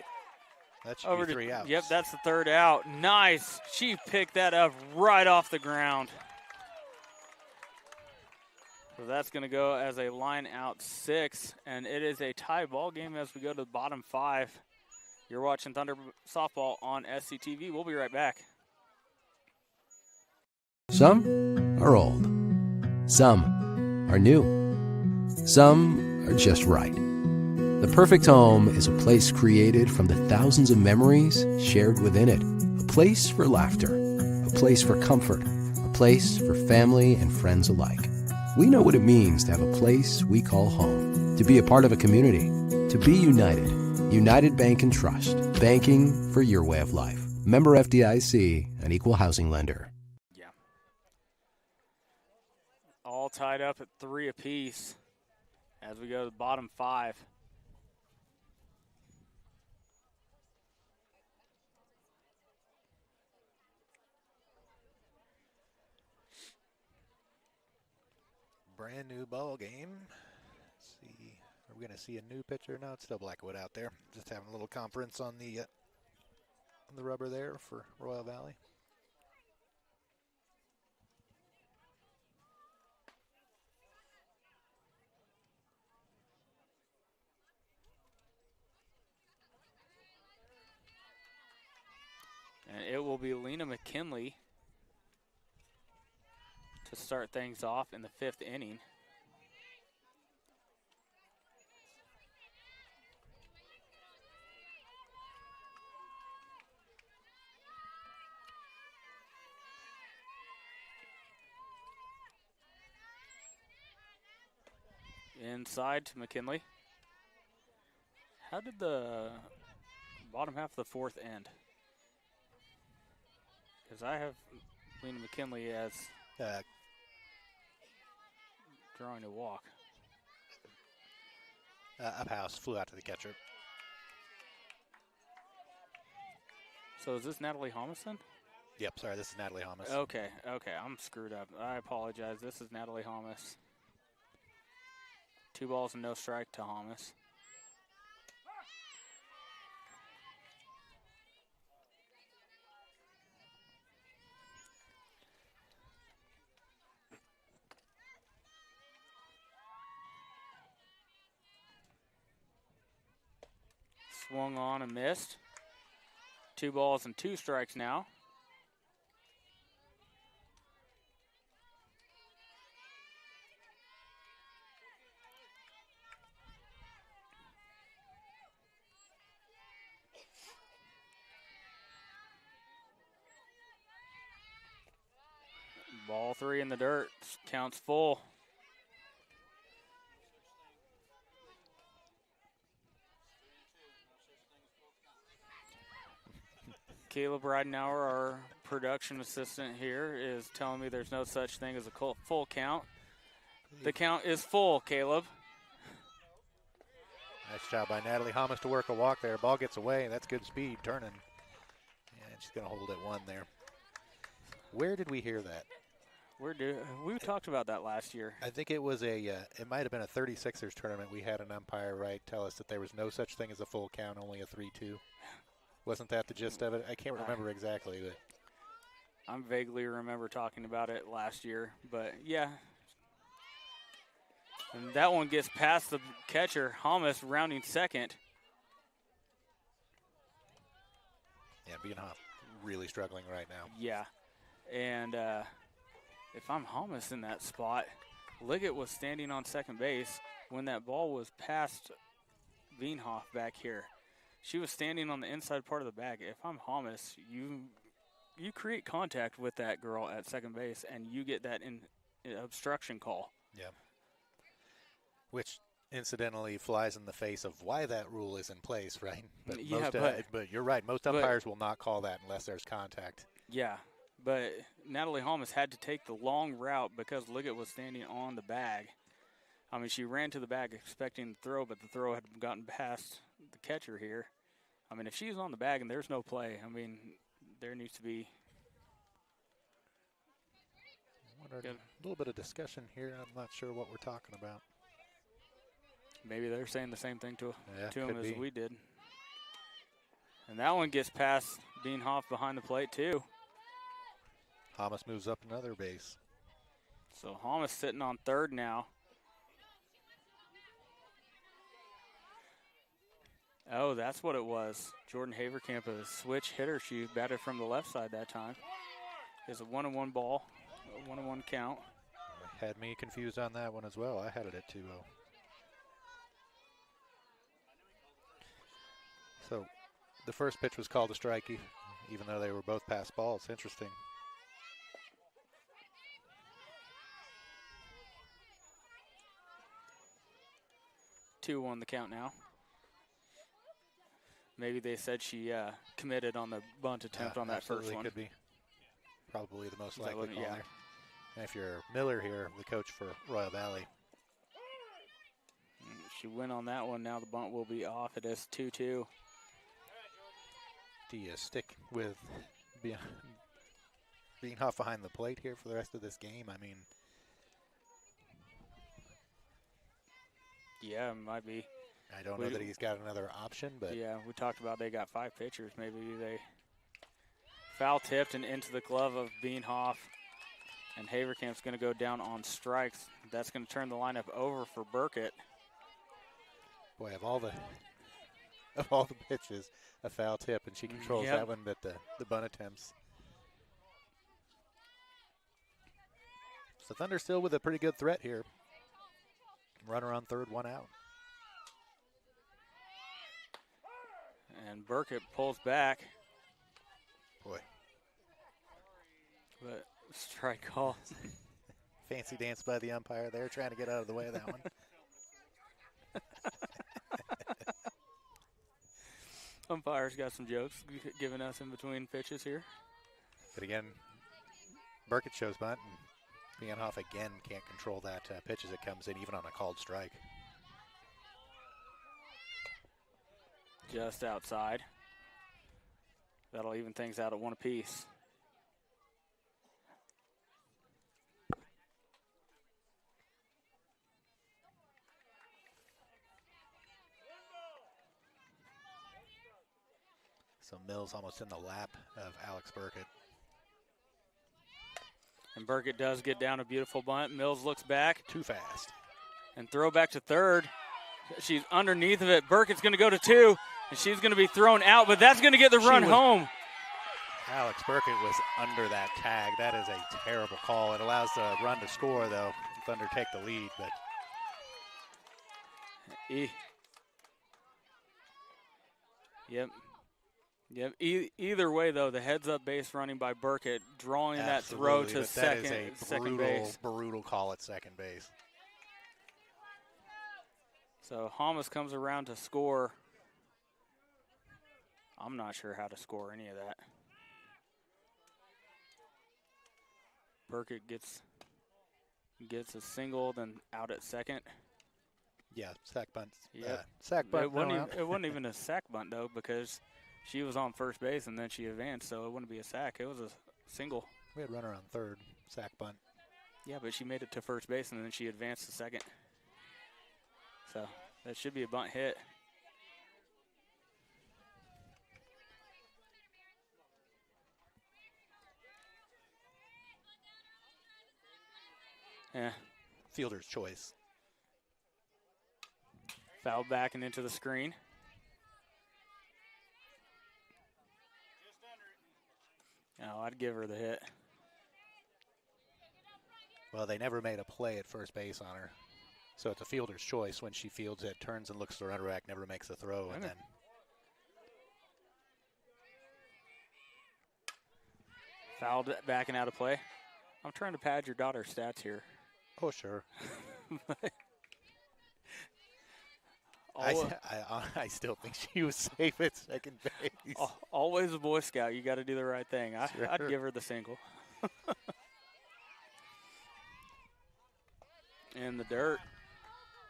That should be 3 outs. Yep, that's the 3rd out. Nice. She picked that up right off the ground. So that's going to go as a line out 6, and it is a tie ball game as we go to the bottom 5. You're watching Thunder Softball on SCTV. We'll be right back. Some are old. Some are new. Some are just right. The perfect home is a place created from the thousands of memories shared within it. A place for laughter. A place for comfort. A place for family and friends alike. We know what it means to have a place we call home, to be a part of a community, to be united. United Bank and Trust, banking for your way of life. Member FDIC, an equal housing lender. Yeah. All tied up at 3 apiece as we go to the bottom 5. Brand new ball game. Let's see, are we going to see a new pitcher? No, it's still Blackwood out there. Just having a little conference on the rubber there for Royal Valley. And it will be Lena McKinley to start things off in the 5th inning. Inside to McKinley. How did the bottom half of the 4th end? Because I have Lena McKinley as drawing a walk. Uphouse flew out to the catcher. So is this Natalie Homison? Yep, sorry, this is Natalie Homus. Okay, I'm screwed up. I apologize. This is Natalie Homus. 2 balls and no strike to Homus. Swung on and missed. 2 balls and 2 strikes now. Ball 3 in the dirt. Counts full. Caleb Ridenauer, our production assistant here, is telling me there's no such thing as a full count. The count is full, Caleb. Nice job by Natalie Hamas to work a walk there. Ball gets away. That's good speed, turning. And she's going to hold it 1 there. Where did we hear that? We talked about that last year. I think it was it might have been a 36ers tournament. We had an umpire, right, tell us that there was no such thing as a full count, only a 3-2. Wasn't that the gist of it? I can't remember exactly. But I'm vaguely remember talking about it last year, but yeah. And that one gets past the catcher, Hamas rounding second. Yeah, Bienhoff really struggling right now. Yeah, and if I'm Hamas in that spot, Liggett was standing on second base when that ball was past Bienhoff back here. She was standing on the inside part of the bag. If I'm Hamas, you create contact with that girl at second base, and you get that obstruction call. Yeah. Which incidentally flies in the face of why that rule is in place, right? But yeah, but you're right. Most umpires will not call that unless there's contact. Yeah, but Natalie Hamas had to take the long route because Liggett was standing on the bag. I mean, she ran to the bag expecting the throw, but the throw had gotten past the catcher here. I mean, if she's on the bag and there's no play, I mean, there needs to be a little bit of discussion here. I'm not sure what we're talking about. Maybe they're saying the same thing to him as be. we did. And that one gets past Bienhoff behind the plate, too. Hamas moves up another base. So Hamas sitting on third now. Oh, that's what it was. Jordan Haverkamp, a switch hitter. She batted from the left side that time. It's a 1-1 ball, a 1-1 count. Had me confused on that one as well. I had it at 2-0. So the first pitch was called a strike, even though they were both pass balls. Interesting. Two on the count now. Maybe they said she committed on the bunt attempt on that first one. Could be. Probably the most likely call yeah. there. And if you're Miller here, the coach for Royal Valley. She went on that one. Now the bunt will be off. It is 2-2. Do you stick with Bienhoff behind the plate here for the rest of this game? I mean, yeah, it might be. I don't know that he's got another option, but yeah, we talked about they got 5 pitchers. Maybe they foul tipped and into the glove of Bienhoff, and Haverkamp's going to go down on strikes. That's going to turn the lineup over for Burkett. Boy, of all the pitches, a foul tip, and she controls that one, but the bunt attempts. So Thunder still with a pretty good threat here. Runner on third, 1 out. And Burkett pulls back. Boy. But strike call. Fancy dance by the umpire there, trying to get out of the way of that one. Umpire's got some jokes giving us in between pitches here. But again, Burkett shows bunt, and Bienhoff again can't control that pitch as it comes in, even on a called strike. Just outside. That'll even things out at 1 apiece. So Mills almost in the lap of Alex Burkett. And Burkett does get down a beautiful bunt. Mills looks back. Too fast. And throw back to third. She's underneath of it. Burkett's going to go to 2, and she's going to be thrown out, but that's going to get the run home. Alex Burkett was under that tag. That is a terrible call. It allows the run to score, though. Thunder take the lead, but. Yep. Yep. Either way, though, the heads-up base running by Burkett, drawing that throw to second, that is a second base. brutal call at second base. So Hamas comes around to score. I'm not sure how to score any of that. Burkett gets a single, then out at second. Yeah, sack bunt. Yep. Sack bunt. It wasn't even a sack bunt, though, because she was on first base and then she advanced, so it wouldn't be a sack. It was a single. We had runner on third, sack bunt. Yeah, but she made it to first base and then she advanced to second. So that should be a bunt hit. Yeah. Fielder's choice. Foul back and into the screen. No, I'd give her the hit. Well, they never made a play at first base on her. So it's a fielder's choice. When she fields it, turns and looks the runner back, never makes a throw, and then fouled back and out of play. I'm trying to pad your daughter's stats here. Oh, sure. I still think she was safe at second base. Always a Boy Scout. You got to do the right thing. Sure. I'd give her the single. In the dirt.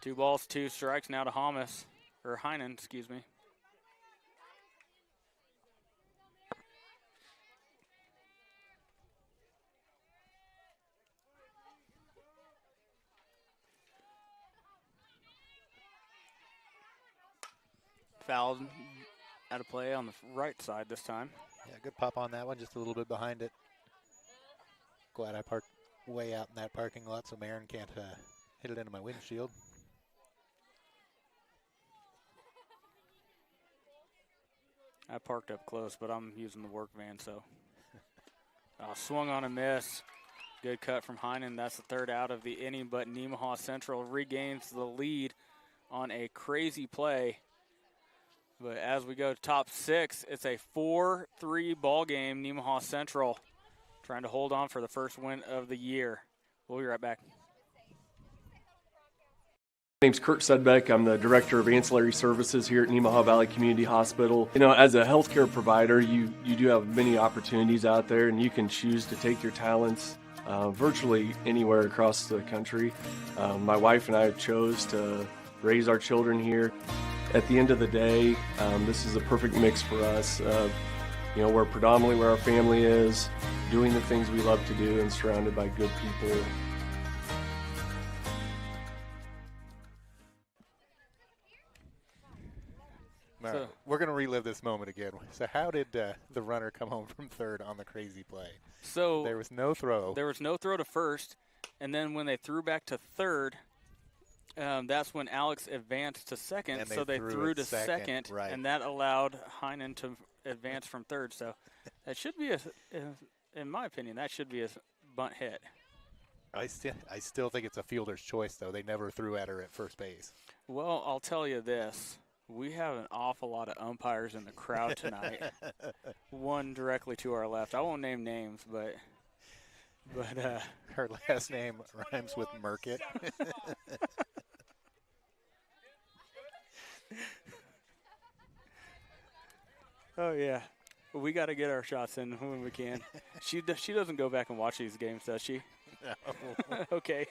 2 balls, 2 strikes now to Hamas, or Heinen, excuse me. Fouled out of play on the right side this time. Yeah, good pop on that one, just a little bit behind it. Glad I parked way out in that parking lot so Marin can't hit it into my windshield. I parked up close, but I'm using the work van, so. Swung on a miss. Good cut from Heinen. That's the 3rd out of the inning, but Nemaha Central regains the lead on a crazy play. But as we go to top 6, it's a 4-3 ball game. Nemaha Central trying to hold on for the first win of the year. We'll be right back. My name's Kurt Sudbeck. I'm the Director of Ancillary Services here at Nemaha Valley Community Hospital. You know, as a healthcare provider, you do have many opportunities out there, and you can choose to take your talents virtually anywhere across the country. My wife and I chose to raise our children here. At the end of the day, this is a perfect mix for us. You know, we're predominantly where our family is, doing the things we love to do and surrounded by good people. So, we're going to relive this moment again. So how did the runner come home from third on the crazy play? So there was no throw. There was no throw to first, and then when they threw back to third, that's when Alex advanced to second, so they threw to second, right. And that allowed Heinen to advance from third. So that should be, in my opinion, that should be a bunt hit. I still think it's a fielder's choice, though. They never threw at her at first base. Well, I'll tell you this. We have an awful lot of umpires in the crowd tonight. One directly to our left. I won't name names, but her last name rhymes with Merkett. Oh yeah, we got to get our shots in when we can. She doesn't go back and watch these games, does she? No. Okay.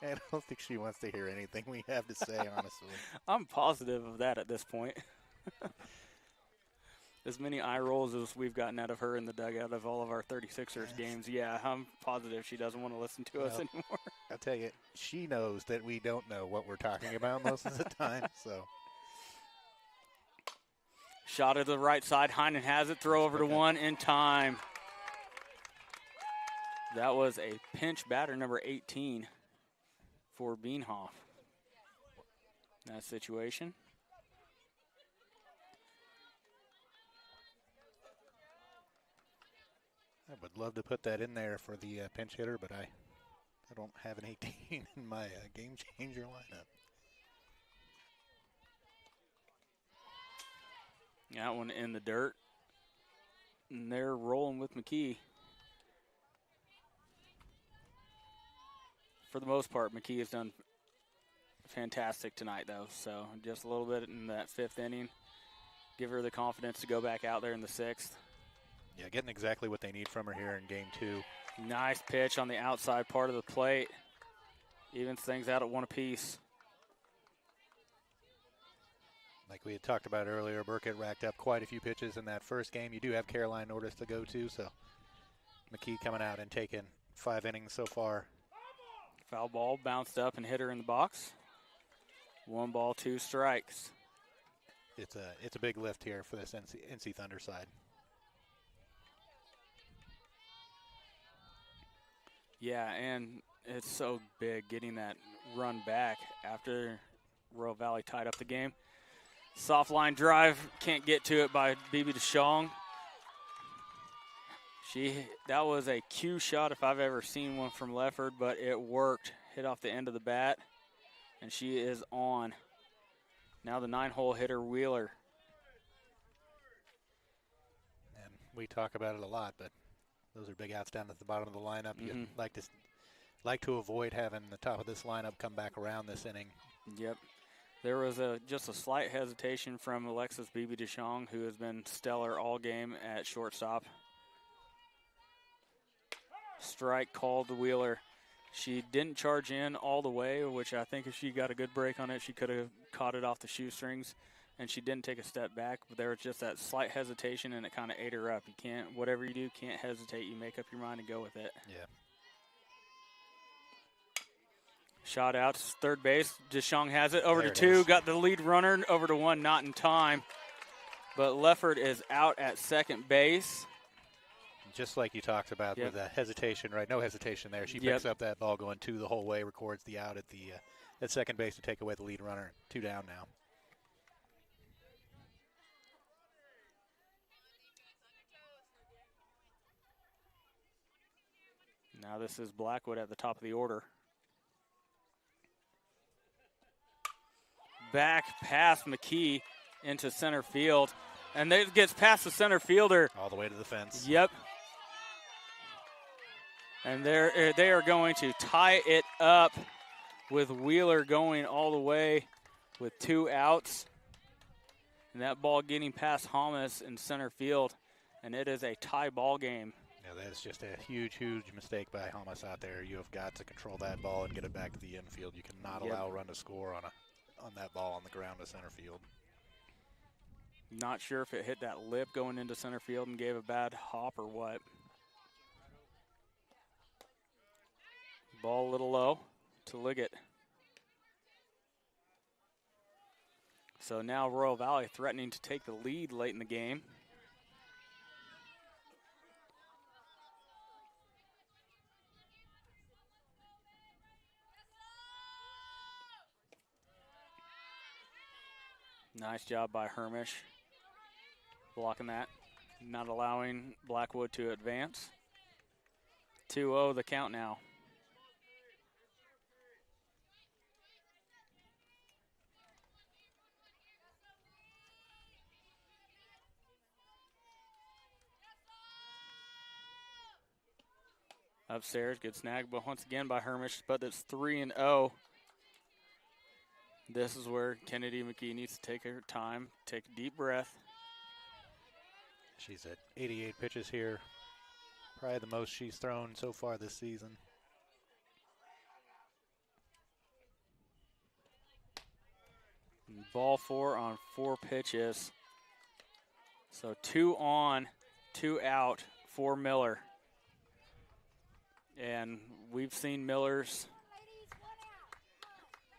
I don't think she wants to hear anything we have to say, honestly. I'm positive of that at this point. As many eye rolls as we've gotten out of her in the dugout of all of our 36ers games, yeah, I'm positive she doesn't want to listen to us anymore. I'll tell you, she knows that we don't know what we're talking about most of the time, so. Shot to the right side. Heinen has it. Throw over to one in time. That was a pinch batter, number 18. For Beanhoff. That situation. I would love to put that in there for the pinch hitter, but I don't have an 18 in my game changer lineup. That one in the dirt. And they're rolling with McKee. For the most part, McKee has done fantastic tonight, though. So just a little bit in that 5th inning. Give her the confidence to go back out there in the 6th. Yeah, getting exactly what they need from her here in game 2. Nice pitch on the outside part of the plate. Evens things out at 1 apiece. Like we had talked about earlier, Burkett racked up quite a few pitches in that first game. You do have Caroline Nordis to go to, so McKee coming out and taking 5 innings so far. Foul ball bounced up and hit her in the box. 1 ball, 2 strikes. It's a big lift here for this NC Thunder side. Yeah, and it's so big getting that run back after Royal Valley tied up the game. Soft line drive, can't get to it by Bibi DeShong. That was a cue shot if I've ever seen one from Lefford, but it worked. Hit off the end of the bat, and she is on. Now the 9-hole hitter, Wheeler. And we talk about it a lot, but those are big outs down at the bottom of the lineup. You like to avoid having the top of this lineup come back around this inning. Yep. There was just a slight hesitation from Alexis Bibi DeShong, who has been stellar all game at shortstop. Strike called to Wheeler. She didn't charge in all the way, which I think if she got a good break on it, she could have caught it off the shoestrings, and she didn't take a step back, but there was just that slight hesitation, and it kind of ate her up. You can't, whatever you do, can't hesitate. You make up your mind and go with it. Yeah. Shot out to third base. DeShong has it over there to 2. Got the lead runner over to 1, not in time. But Lefford is out at second base. Just like you talked about with the hesitation, right? No hesitation there. She picks up that ball going 2 the whole way, records the out at second base to take away the lead runner. 2 down now. Now this is Blackwood at the top of the order. Back past McKee into center field. And it gets past the center fielder. All the way to the fence. Yep. And they are going to tie it up with Wheeler going all the way with 2 outs. And that ball getting past Hamas in center field. And it is a tie ball game. Yeah, that is just a huge, huge mistake by Hamas out there. You have got to control that ball and get it back to the infield. You cannot allow a run to score on that ball on the ground to center field. Not sure if it hit that lip going into center field and gave a bad hop or what. Ball a little low to Liggett. So now Royal Valley threatening to take the lead late in the game. Nice job by Hermish blocking that, not allowing Blackwood to advance. 2-0 the count now. Upstairs, good snag, but once again by Hermish, but it's 3-0. This is where Kennedy McKee needs to take her time, take a deep breath. She's at 88 pitches here. Probably the most she's thrown so far this season. Ball 4 on 4 pitches. So 2 on, 2 out for Miller. And we've seen Miller's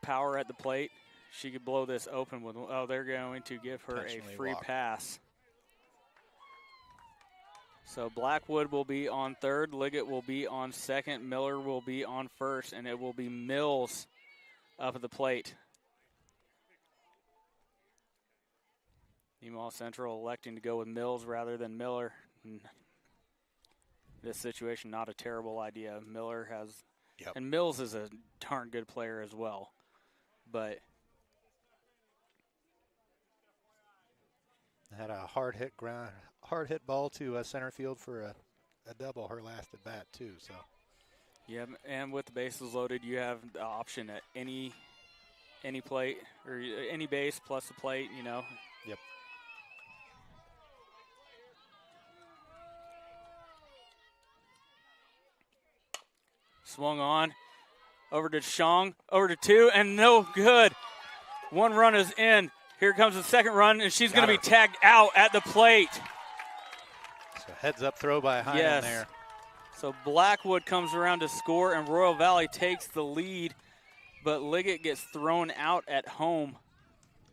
power at the plate. She could blow this open with, they're going to give her a free pass. So Blackwood will be on third, Liggett will be on second, Miller will be on first, and it will be Mills up at the plate. Nemaha Central electing to go with Mills rather than Miller. This situation, not a terrible idea. Miller has, and Mills is a darn good player as well. But Had a hard hit ball to center field for a double her last at bat too. So. Yeah, and with the bases loaded, you have the option at any plate or any base plus the plate. You know. Yep. Swung on, over to Shong, over to 2, and no good. 1 run is in. Here comes the second run, and she's going to be tagged out at the plate. So heads up throw by Heinen there. So Blackwood comes around to score, and Royal Valley takes the lead, but Liggett gets thrown out at home.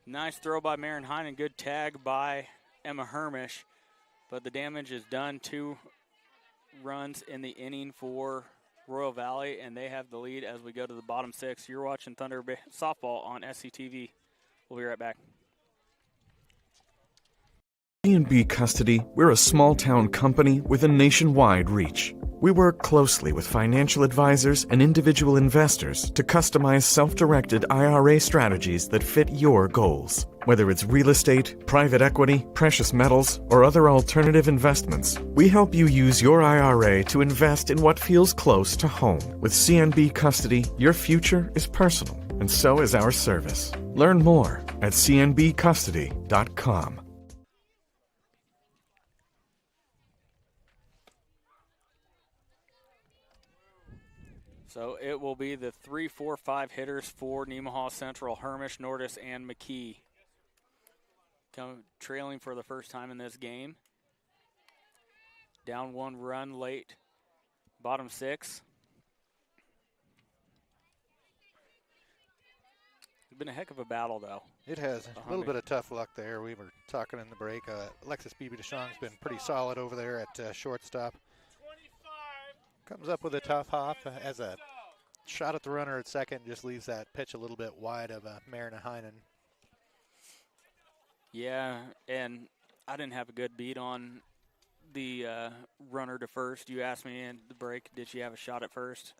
Nice throw by Marin Heinen, good tag by Emma Hermish, but the damage is done. 2 runs in the inning for Royal Valley, and they have the lead as we go to the bottom 6. You're watching Thunder Softball on SCTV. We'll be right back. A&B Custody, we're a small-town company with a nationwide reach. We work closely with financial advisors and individual investors to customize self-directed IRA strategies that fit your goals. Whether it's real estate, private equity, precious metals, or other alternative investments, we help you use your IRA to invest in what feels close to home. With CNB Custody, your future is personal, and so is our service. Learn more at cnbcustody.com. So it will be the 3, 4, 5 hitters for Nemaha Central, Hermish, Nordis, and McKee. Trailing for the first time in this game. Down 1 run late, bottom 6. It's been a heck of a battle, though. It has. A little bit of tough luck there. We were talking in the break. Alexis Bibi-DeShong's been pretty solid over there at shortstop. Comes up with a tough hop, has a shot at the runner at second, just leaves that pitch a little bit wide of Marina Heinen. Yeah, and I didn't have a good beat on the runner to first. You asked me in the break, did she have a shot at first?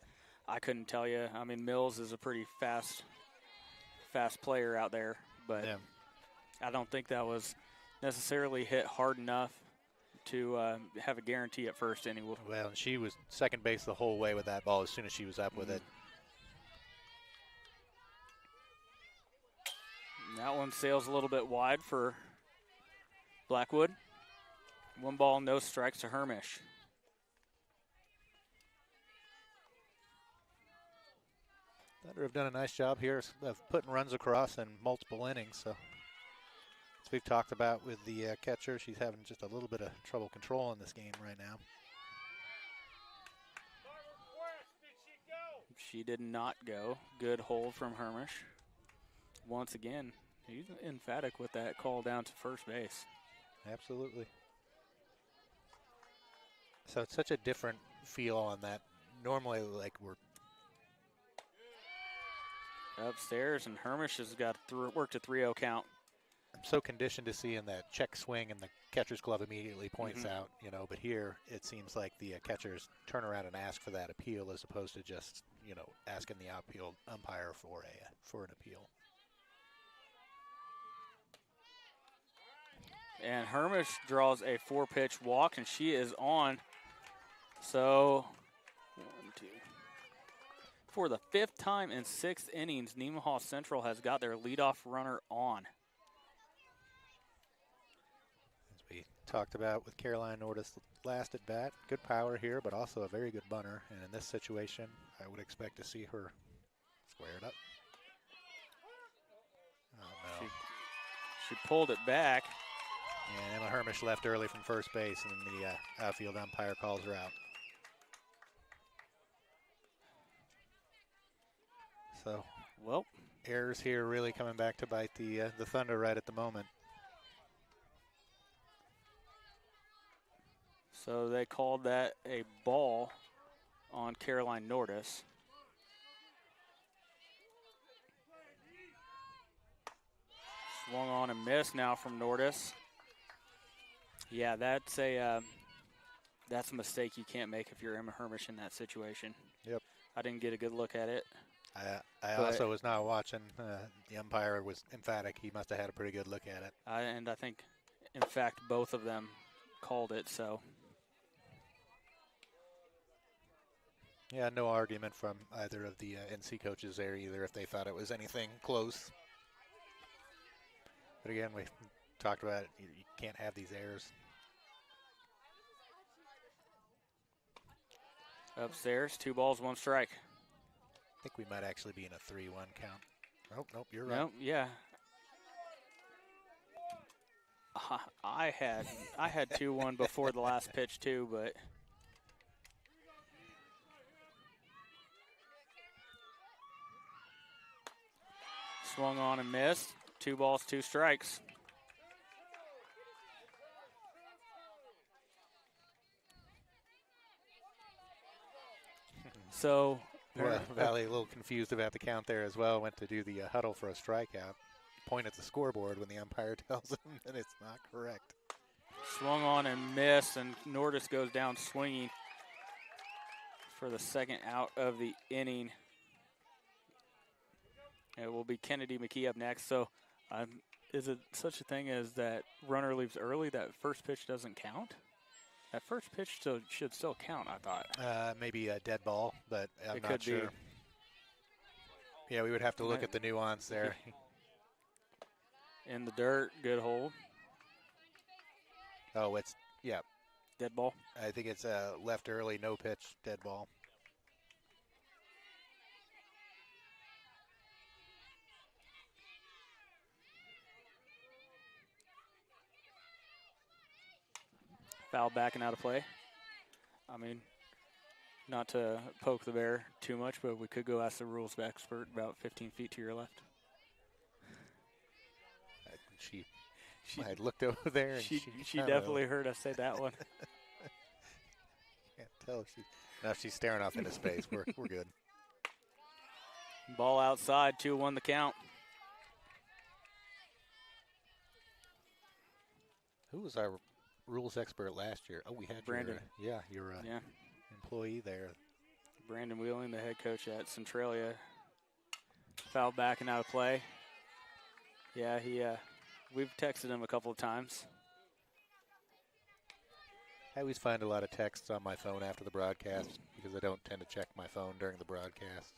I couldn't tell you. I mean, Mills is a pretty fast player out there, but yeah. I don't think that was necessarily hit hard enough to have a guarantee at first anyway. Well, she was second base the whole way with that ball as soon as she was up with it. That one sails a little bit wide for Blackwood. 1 ball, no strikes to Hermish. Thunder have done a nice job here of putting runs across in multiple innings. So, as we've talked about with the catcher, she's having just a little bit of trouble controlling this game right now. She did not go. Good hold from Hermish. Once again, he's emphatic with that call down to first base. Absolutely. So it's such a different feel on that. Normally, like, we're upstairs, and Hermish has got worked a 3-0 count. I'm so conditioned to seeing that check swing and the catcher's glove immediately points out, you know, but here it seems like the catchers turn around and ask for that appeal as opposed to just, you know, asking the outfield umpire for an appeal. And Hermish draws a 4-pitch walk, and she is on. So, 1, 2. For the 5th time in 6 innings, Nemaha Central has got their leadoff runner on. As we talked about with Caroline Nordis last at bat, good power here, but also a very good bunter. And in this situation, I would expect to see her square it up. Oh, no. She pulled it back. And Emma Hermish left early from first base, and the outfield umpire calls her out. So, well, errors here really coming back to bite the Thunder right at the moment. So they called that a ball on Caroline Nordis. Swung on and missed now from Nordis. Yeah, that's a mistake you can't make if you're Emma Hermish in that situation. Yep. I didn't get a good look at it. I also was not watching. The umpire was emphatic. He must have had a pretty good look at it. And I think In fact, both of them called it, so. Yeah, no argument from either of the NC coaches there either if they thought it was anything close. But again, we talked about it. You can't have these errors. Upstairs, 2 balls, 1 strike. I think we might actually be in a 3-1 count. Oh, nope, you're right. Nope, yeah. I had 2-1 before the last pitch too, but swung on and missed. 2 balls, 2 strikes. So Valley a little confused about the count there as well. Went to do the huddle for a strikeout. Point at the scoreboard when the umpire tells him that it's not correct. Swung on and missed, and Nordis goes down swinging for the second out of the inning. It will be Kennedy McKee up next. So is it such a thing as that runner leaves early, that first pitch doesn't count? That first pitch should still count, I thought. Maybe a dead ball, but I'm it not could sure. Be. Yeah, we would have to look at the nuance there. In the dirt, good hold. Oh, it's, yeah. Dead ball? I think it's left early, no pitch, dead ball. Foul backing out of play. I mean, not to poke the bear too much, but we could go ask the rules expert about 15 feet to your left. She had looked over there. And she definitely heard us say that one. Can't tell if she's staring off into space. We're good. Ball outside, 2-1 the count. Who was our rules expert last year? Oh, we had Brandon. Your employee there. Brandon Wheeling, the head coach at Centralia. Foul backing out of play. Yeah, we've texted him a couple of times. I always find a lot of texts on my phone after the broadcast because I don't tend to check my phone during the broadcast.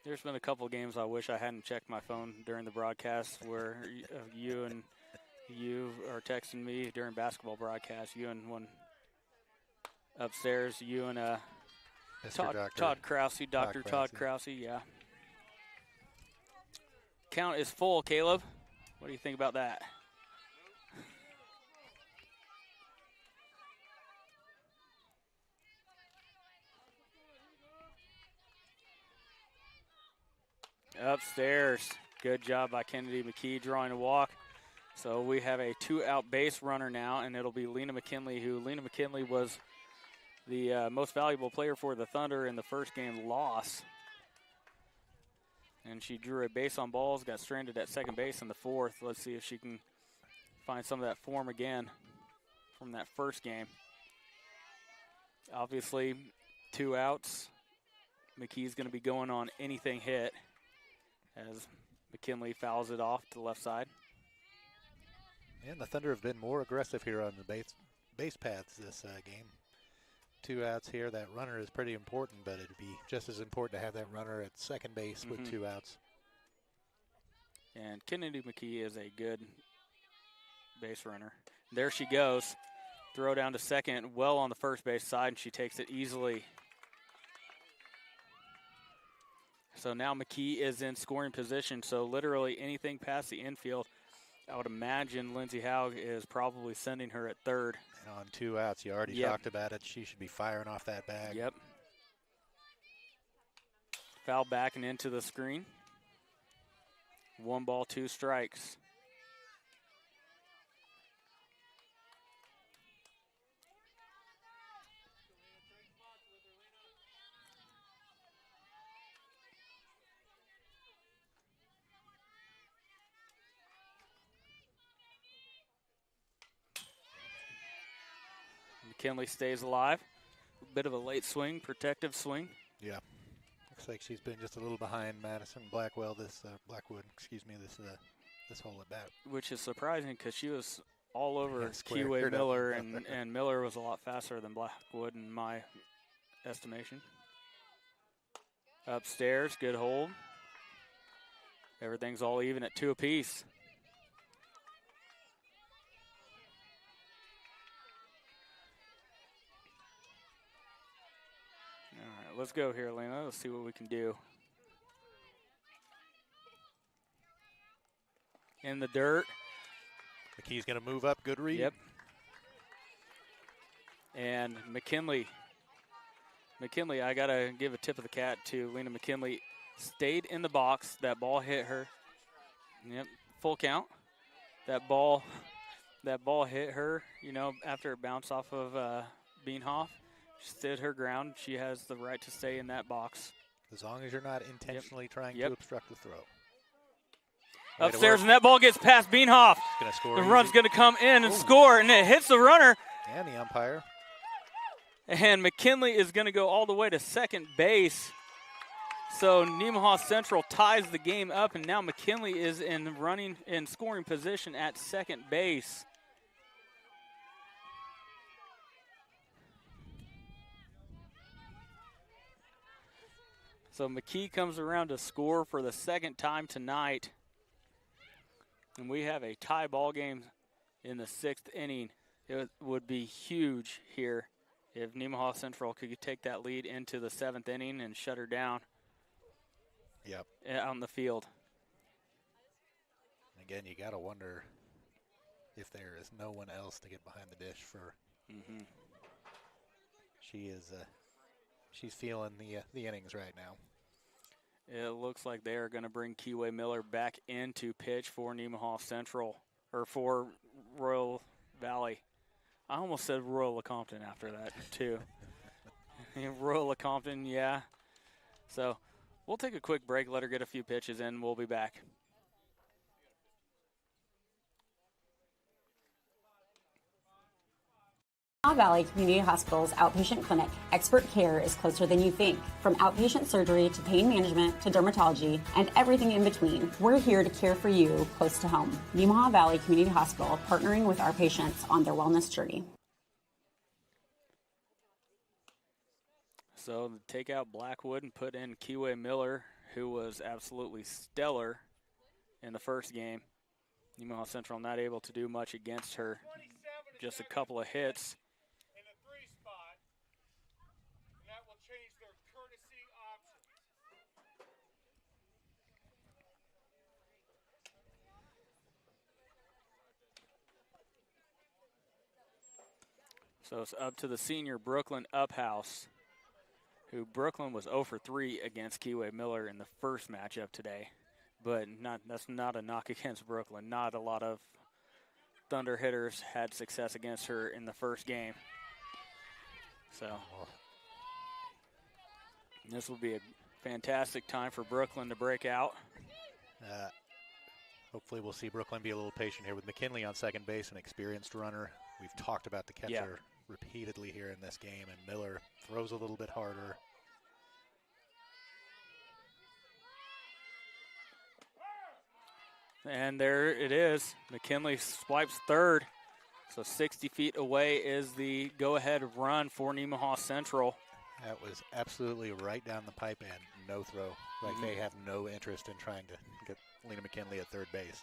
There's been a couple of games I wish I hadn't checked my phone during the broadcast where you are texting me during basketball broadcasts. You and one upstairs. You and Todd Krause, Dr. Todd Krause. Yeah. Count is full, Caleb. What do you think about that? Upstairs. Good job by Kennedy McKee drawing a walk. So we have a 2-out base runner now, and it'll be Lena McKinley, who Lena McKinley was the most valuable player for the Thunder in the first game loss. And she drew a base on balls, got stranded at second base in the fourth. Let's see if she can find some of that form again from that first game. Obviously, 2 outs. McKee's going to be going on anything hit as McKinley fouls it off to the left side. And the Thunder have been more aggressive here on the base paths this game. 2 outs here. That runner is pretty important, but it'd be just as important to have that runner at second base with 2 outs. And Kennedy McKee is a good base runner. There she goes. Throw down to second, well on the first base side, and she takes it easily. So now McKee is in scoring position, so literally anything past the infield, I would imagine Lindsey Haug is probably sending her at third. And on 2 outs, you already talked about it. She should be firing off that bag. Yep. Foul back and into the screen. 1 ball, 2 strikes. McKinley stays alive. A bit of a late swing, protective swing. Yeah. Looks like she's been just a little behind Madison Blackwood this hole at bat. Which is surprising because she was all over Keyway Miller, and Miller was a lot faster than Blackwood in my estimation. Upstairs, good hold. Everything's all even at 2 apiece. All right, let's go here, Lena. Let's see what we can do. In the dirt. McKee's going to move up. Good read. Yep. And McKinley, I got to give a tip of the cap to Lena McKinley. Stayed in the box. That ball hit her. Yep, full count. That ball hit her, you know, after it bounced off of Beanhoff. She stood her ground. She has the right to stay in that box. As long as you're not intentionally trying to obstruct the throw. Upstairs, and that ball gets past Beanhoff. The run's going to come in and score, and it hits the runner. And the umpire. And McKinley is going to go all the way to second base. So Nemaha Central ties the game up, and now McKinley is in scoring position at second base. So McKee comes around to score for the second time tonight. And we have a tie ball game in the 6th inning. It would be huge here if Nemaha Central could take that lead into the 7th inning and shut her down. Yep. Out on the field. Again, you got to wonder if there is no one else to get behind the dish for. Mm-hmm. She's feeling the innings right now. It looks like they are going to bring Keyway Miller back into pitch for Nemaha Central, or for Royal Valley. I almost said Royal Lecompton after that, too. Royal Lecompton, yeah. So we'll take a quick break, let her get a few pitches in. We'll be back. Nemaha Valley Community Hospital's outpatient clinic, expert care is closer than you think. From outpatient surgery to pain management to dermatology and everything in between, we're here to care for you close to home. Nemaha Valley Community Hospital, partnering with our patients on their wellness journey. So take out Blackwood and put in Keyway Miller, who was absolutely stellar in the first game. Nemaha Central not able to do much against her. Just a couple of hits. So it's up to the senior Brooklyn Uphouse, who Brooklyn was 0 for 3 against Keyway Miller in the first matchup today. But that's not a knock against Brooklyn. Not a lot of Thunder hitters had success against her in the first game. So this will be a fantastic time for Brooklyn to break out. Hopefully we'll see Brooklyn be a little patient here with McKinley on second base, an experienced runner. We've talked about the catcher repeatedly here in this game, and Miller throws a little bit harder. And there it is. McKinley swipes third. So 60 feet away is the go-ahead run for Nemaha Central. That was absolutely right down the pipe and no throw. Like they have no interest in trying to get Lena McKinley at third base.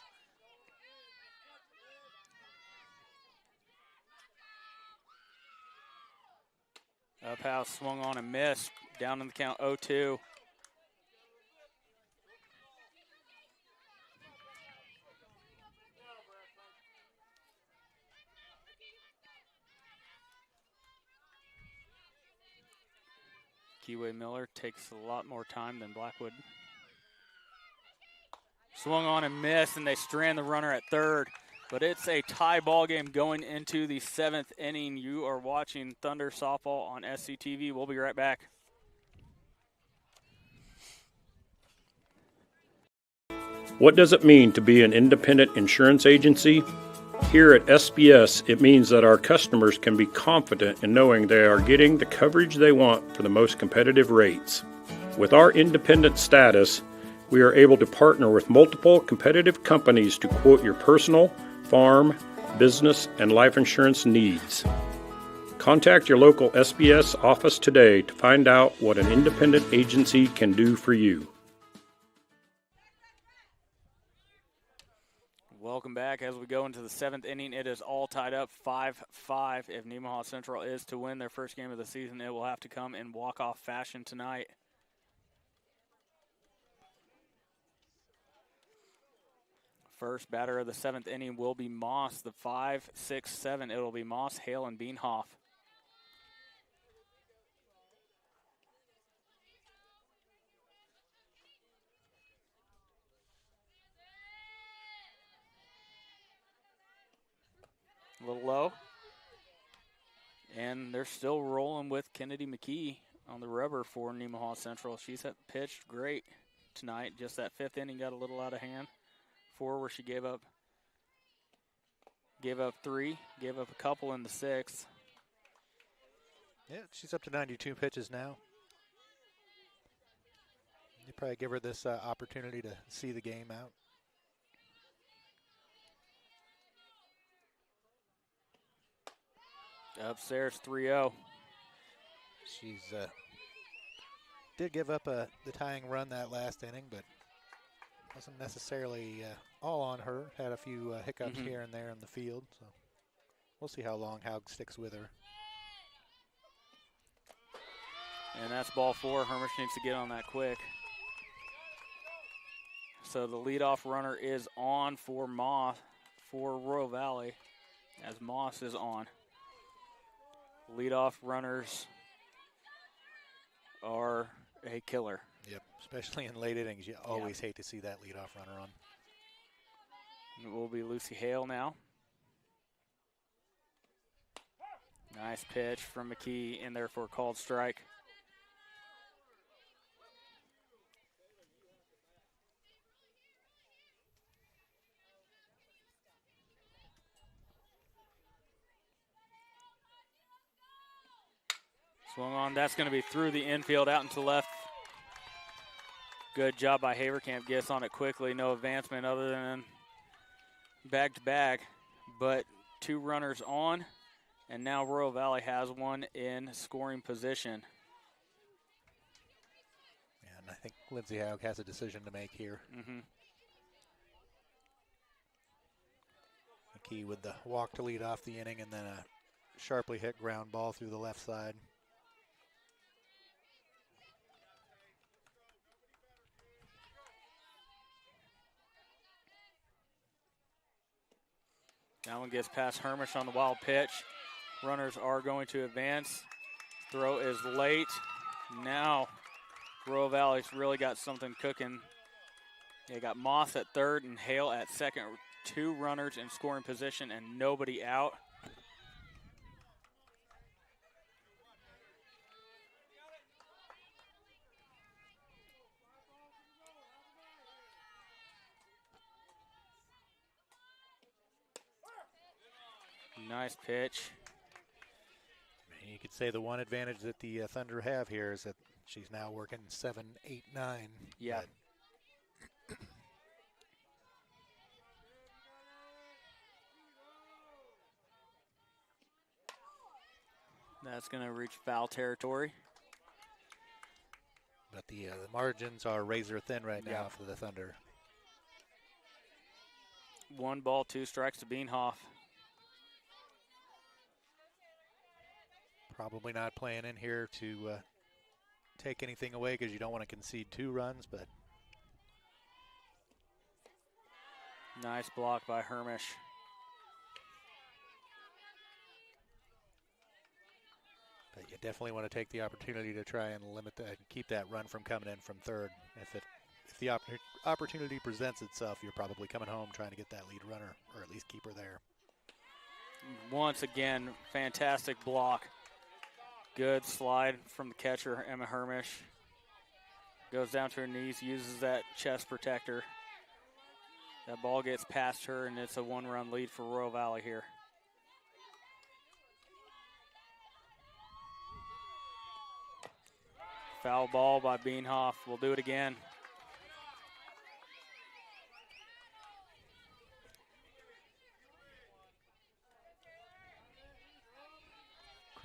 Uphouse swung on and missed. Down in the count 0-2. Keyway Miller takes a lot more time than Blackwood. Swung on and missed, and they strand the runner at third. But it's a tie ball game going into the 7th inning. You are watching Thunder Softball on SCTV. We'll be right back. What does it mean to be an independent insurance agency? Here at SBS, it means that our customers can be confident in knowing they are getting the coverage they want for the most competitive rates. With our independent status, we are able to partner with multiple competitive companies to quote your personal, farm, business, and life insurance needs. Contact your local SBS office today to find out what an independent agency can do for you. Welcome back as we go into the 7th inning. It is all tied up 5-5. If Nemaha Central is to win their first game of the season, it will have to come in walk-off fashion tonight. First batter of the 7th inning will be Moss. The 5, 6, 7. It will be Moss, Hale, and Beanhoff. A little low. And they're still rolling with Kennedy McKee on the rubber for Nemaha Central. She's pitched great tonight. Just that 5th inning got a little out of hand. 4 where she gave up 3, gave up a couple in the 6th. Yeah, she's up to 92 pitches now. You probably give her this opportunity to see the game out. Upstairs 3-0. She's did give up the tying run that last inning, but wasn't necessarily all on her. Had a few hiccups here and there in the field, so we'll see how long Haug sticks with her. And that's ball 4. Hermish needs to get on that quick. So the leadoff runner is on for Royal Valley, as Moss is on. Leadoff runners are a killer. Yep, especially in late innings. You always hate to see that leadoff runner on. It will be Lucy Hale now. Nice pitch from McKee in there for a called strike. Swung on, that's going to be through the infield out into left. Good job by Haverkamp, gets on it quickly. No advancement other than bag to bag, but 2 runners on, and now Royal Valley has one in scoring position. Yeah, and I think Lindsay Haug has a decision to make here. McKee with the walk to lead off the inning, and then a sharply hit ground ball through the left side. That one gets past Hermish on the wild pitch. Runners are going to advance. Throw is late. Now Royal Valley's really got something cooking. They got Moss at third and Hale at second. 2 runners in scoring position and nobody out. Nice pitch. You could say the one advantage that the Thunder have here is that she's now working 7, 8, 9. Yeah. That's going to reach foul territory. But the margins are razor thin right now for the Thunder. 1 ball, 2 strikes to Beanhoff. Probably not playing in here to take anything away because you don't want to concede 2 runs, but. Nice block by Hermish. But you definitely want to take the opportunity to try and limit that, keep that run from coming in from third. If the opportunity presents itself, you're probably coming home trying to get that lead runner, or at least keep her there. Once again, fantastic block. Good slide from the catcher, Emma Hermish. Goes down to her knees, uses that chest protector. That ball gets past her, and it's a 1-run lead for Royal Valley here. Foul ball by Beanhoff. We'll do it again.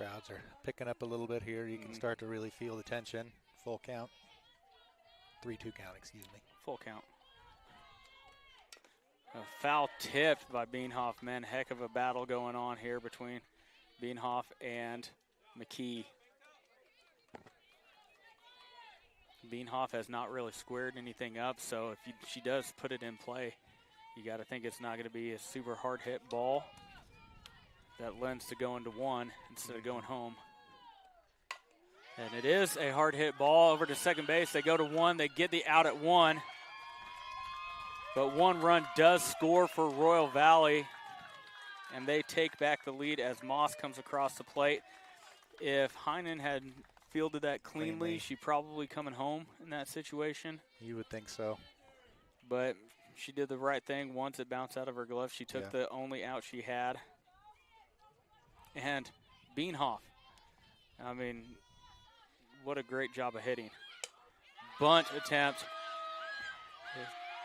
Crowds are picking up a little bit here. You can start to really feel the tension. Full count. 3-2 count, excuse me. Full count. A foul tipped by Beanhoff, man. Heck of a battle going on here between Beanhoff and McKee. Beanhoff has not really squared anything up, so if she does put it in play, you got to think it's not going to be a super hard hit ball that lends to going to one instead of going home. And it is a hard hit ball over to second base. They go to one. They get the out at one. But one run does score for Royal Valley, and they take back the lead as Moss comes across the plate. If Heinen had fielded that cleanly, she probably coming home in that situation. You would think so. But she did the right thing. Once it bounced out of her glove, she took the only out she had. And Beanhoff, I mean, what a great job of hitting. Bunt attempt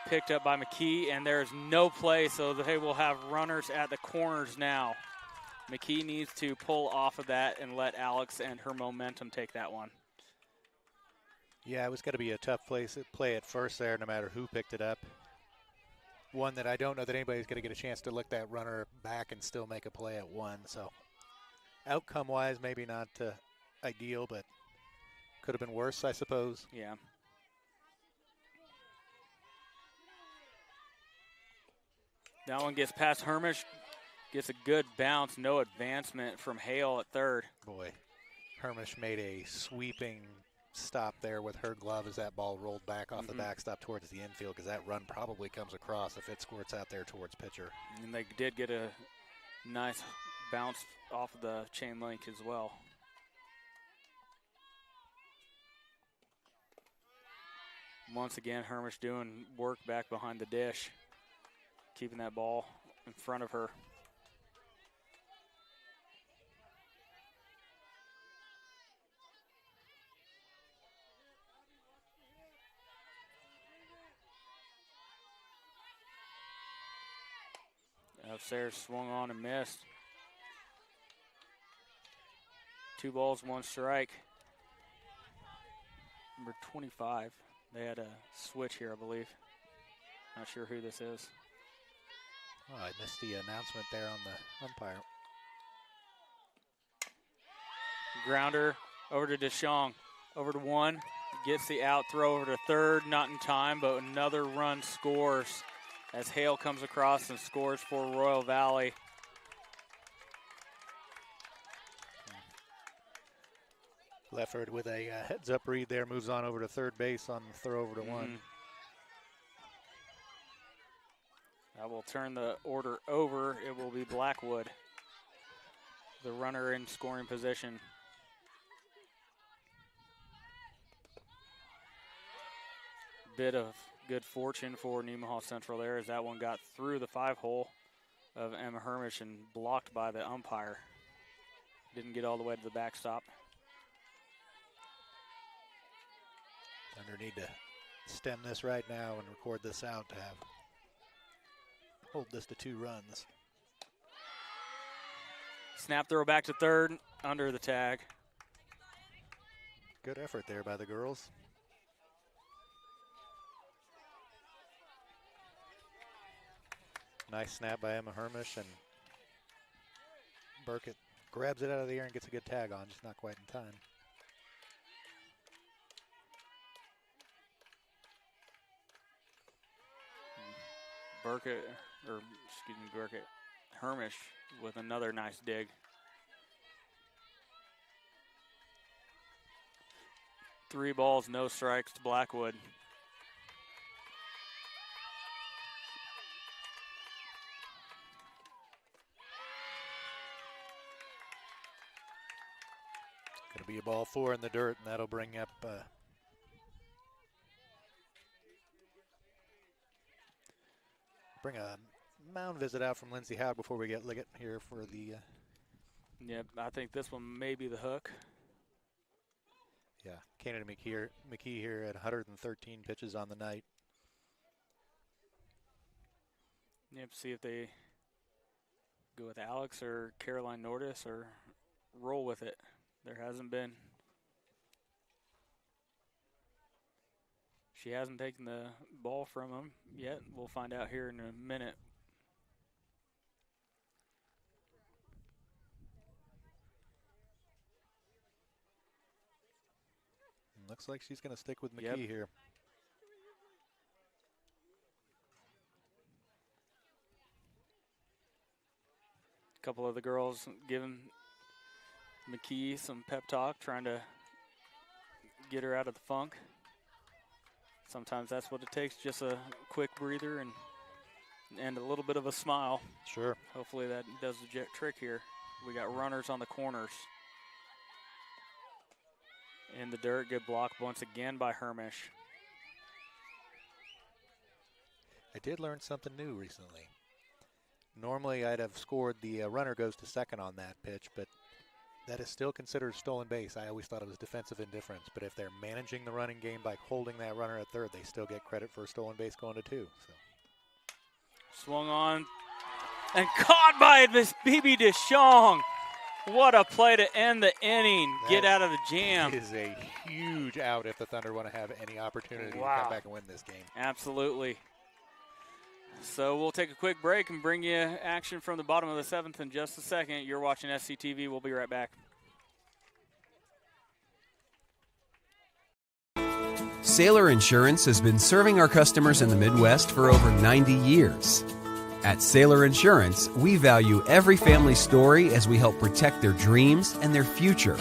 picked up by McKee, and there's no play, so they will have runners at the corners now. McKee needs to pull off of that and let Alex and her momentum take that one. Yeah, it was going to be a tough play at first there, no matter who picked it up. One that I don't know that anybody's going to get a chance to look that runner back and still make a play at one. So outcome-wise, maybe not ideal, but could have been worse, I suppose. Yeah. That one gets past Hermish, gets a good bounce, no advancement from Hale at third. Boy, Hermish made a sweeping stop there with her glove as that ball rolled back off the backstop towards the infield, because that run probably comes across if it squirts out there towards pitcher. And they did get a nice bounce off of the chain link as well. Once again, Hermish doing work back behind the dish, keeping that ball in front of her. Upstairs swung on and missed. 2 balls, 1 strike. Number 25. They had a switch here, I believe. Not sure who this is. Oh, I missed the announcement there on the umpire. Grounder over to DeShong. Over to one. Gets the out, throw over to third. Not in time, but another run scores as Hale comes across and scores for Royal Valley. Lefford with a heads-up read there, moves on over to third base on the throw over to one. That will turn the order over. It will be Blackwood, the runner in scoring position. Bit of good fortune for Nemaha Central there as that one got through the 5-hole of Emma Hermish and blocked by the umpire. Didn't get all the way to the backstop. Thunder need to stem this right now and record this out to hold this to 2 runs. Snap throw back to third, under the tag. Good effort there by the girls. Nice snap by Emma Hermish, and Burkett grabs it out of the air and gets a good tag on, just not quite in time. Burkett, Hermish with another nice dig. Three balls, no strikes to Blackwood. Going to be a ball 4 in the dirt, and that'll bring up bring a mound visit out from Lindsay Howard before we get Liggett here for the. Yep, I think this one may be the hook. Yeah, Kennedy McKee here at 113 pitches on the night. Yep, see if they go with Alex or Caroline Nordis or roll with it. There hasn't been. She hasn't taken the ball from him yet. We'll find out here in a minute. Looks like she's going to stick with McKee here. A couple of the girls giving McKee some pep talk, trying to get her out of the funk. Sometimes that's what it takes, just a quick breather and a little bit of a smile. Sure. Hopefully that does the trick here. We got runners on the corners. In the dirt, good block once again by Hermish. I did learn something new recently. Normally I'd have scored the runner goes to second on that pitch, but that is still considered stolen base. I always thought it was defensive indifference, but if they're managing the running game by holding that runner at third, they still get credit for a stolen base going to two. So. Swung on and caught by Miss Bibi DeShong. What a play to end the inning. Get out of the jam. It is a huge out if the Thunder want to have any opportunity to come back and win this game. Absolutely. So we'll take a quick break and bring you action from the bottom of the seventh in just a second. You're watching SCTV. We'll be right back. Sailor Insurance has been serving our customers in the Midwest for over 90 years. At Sailor Insurance, we value every family story as we help protect their dreams and their future.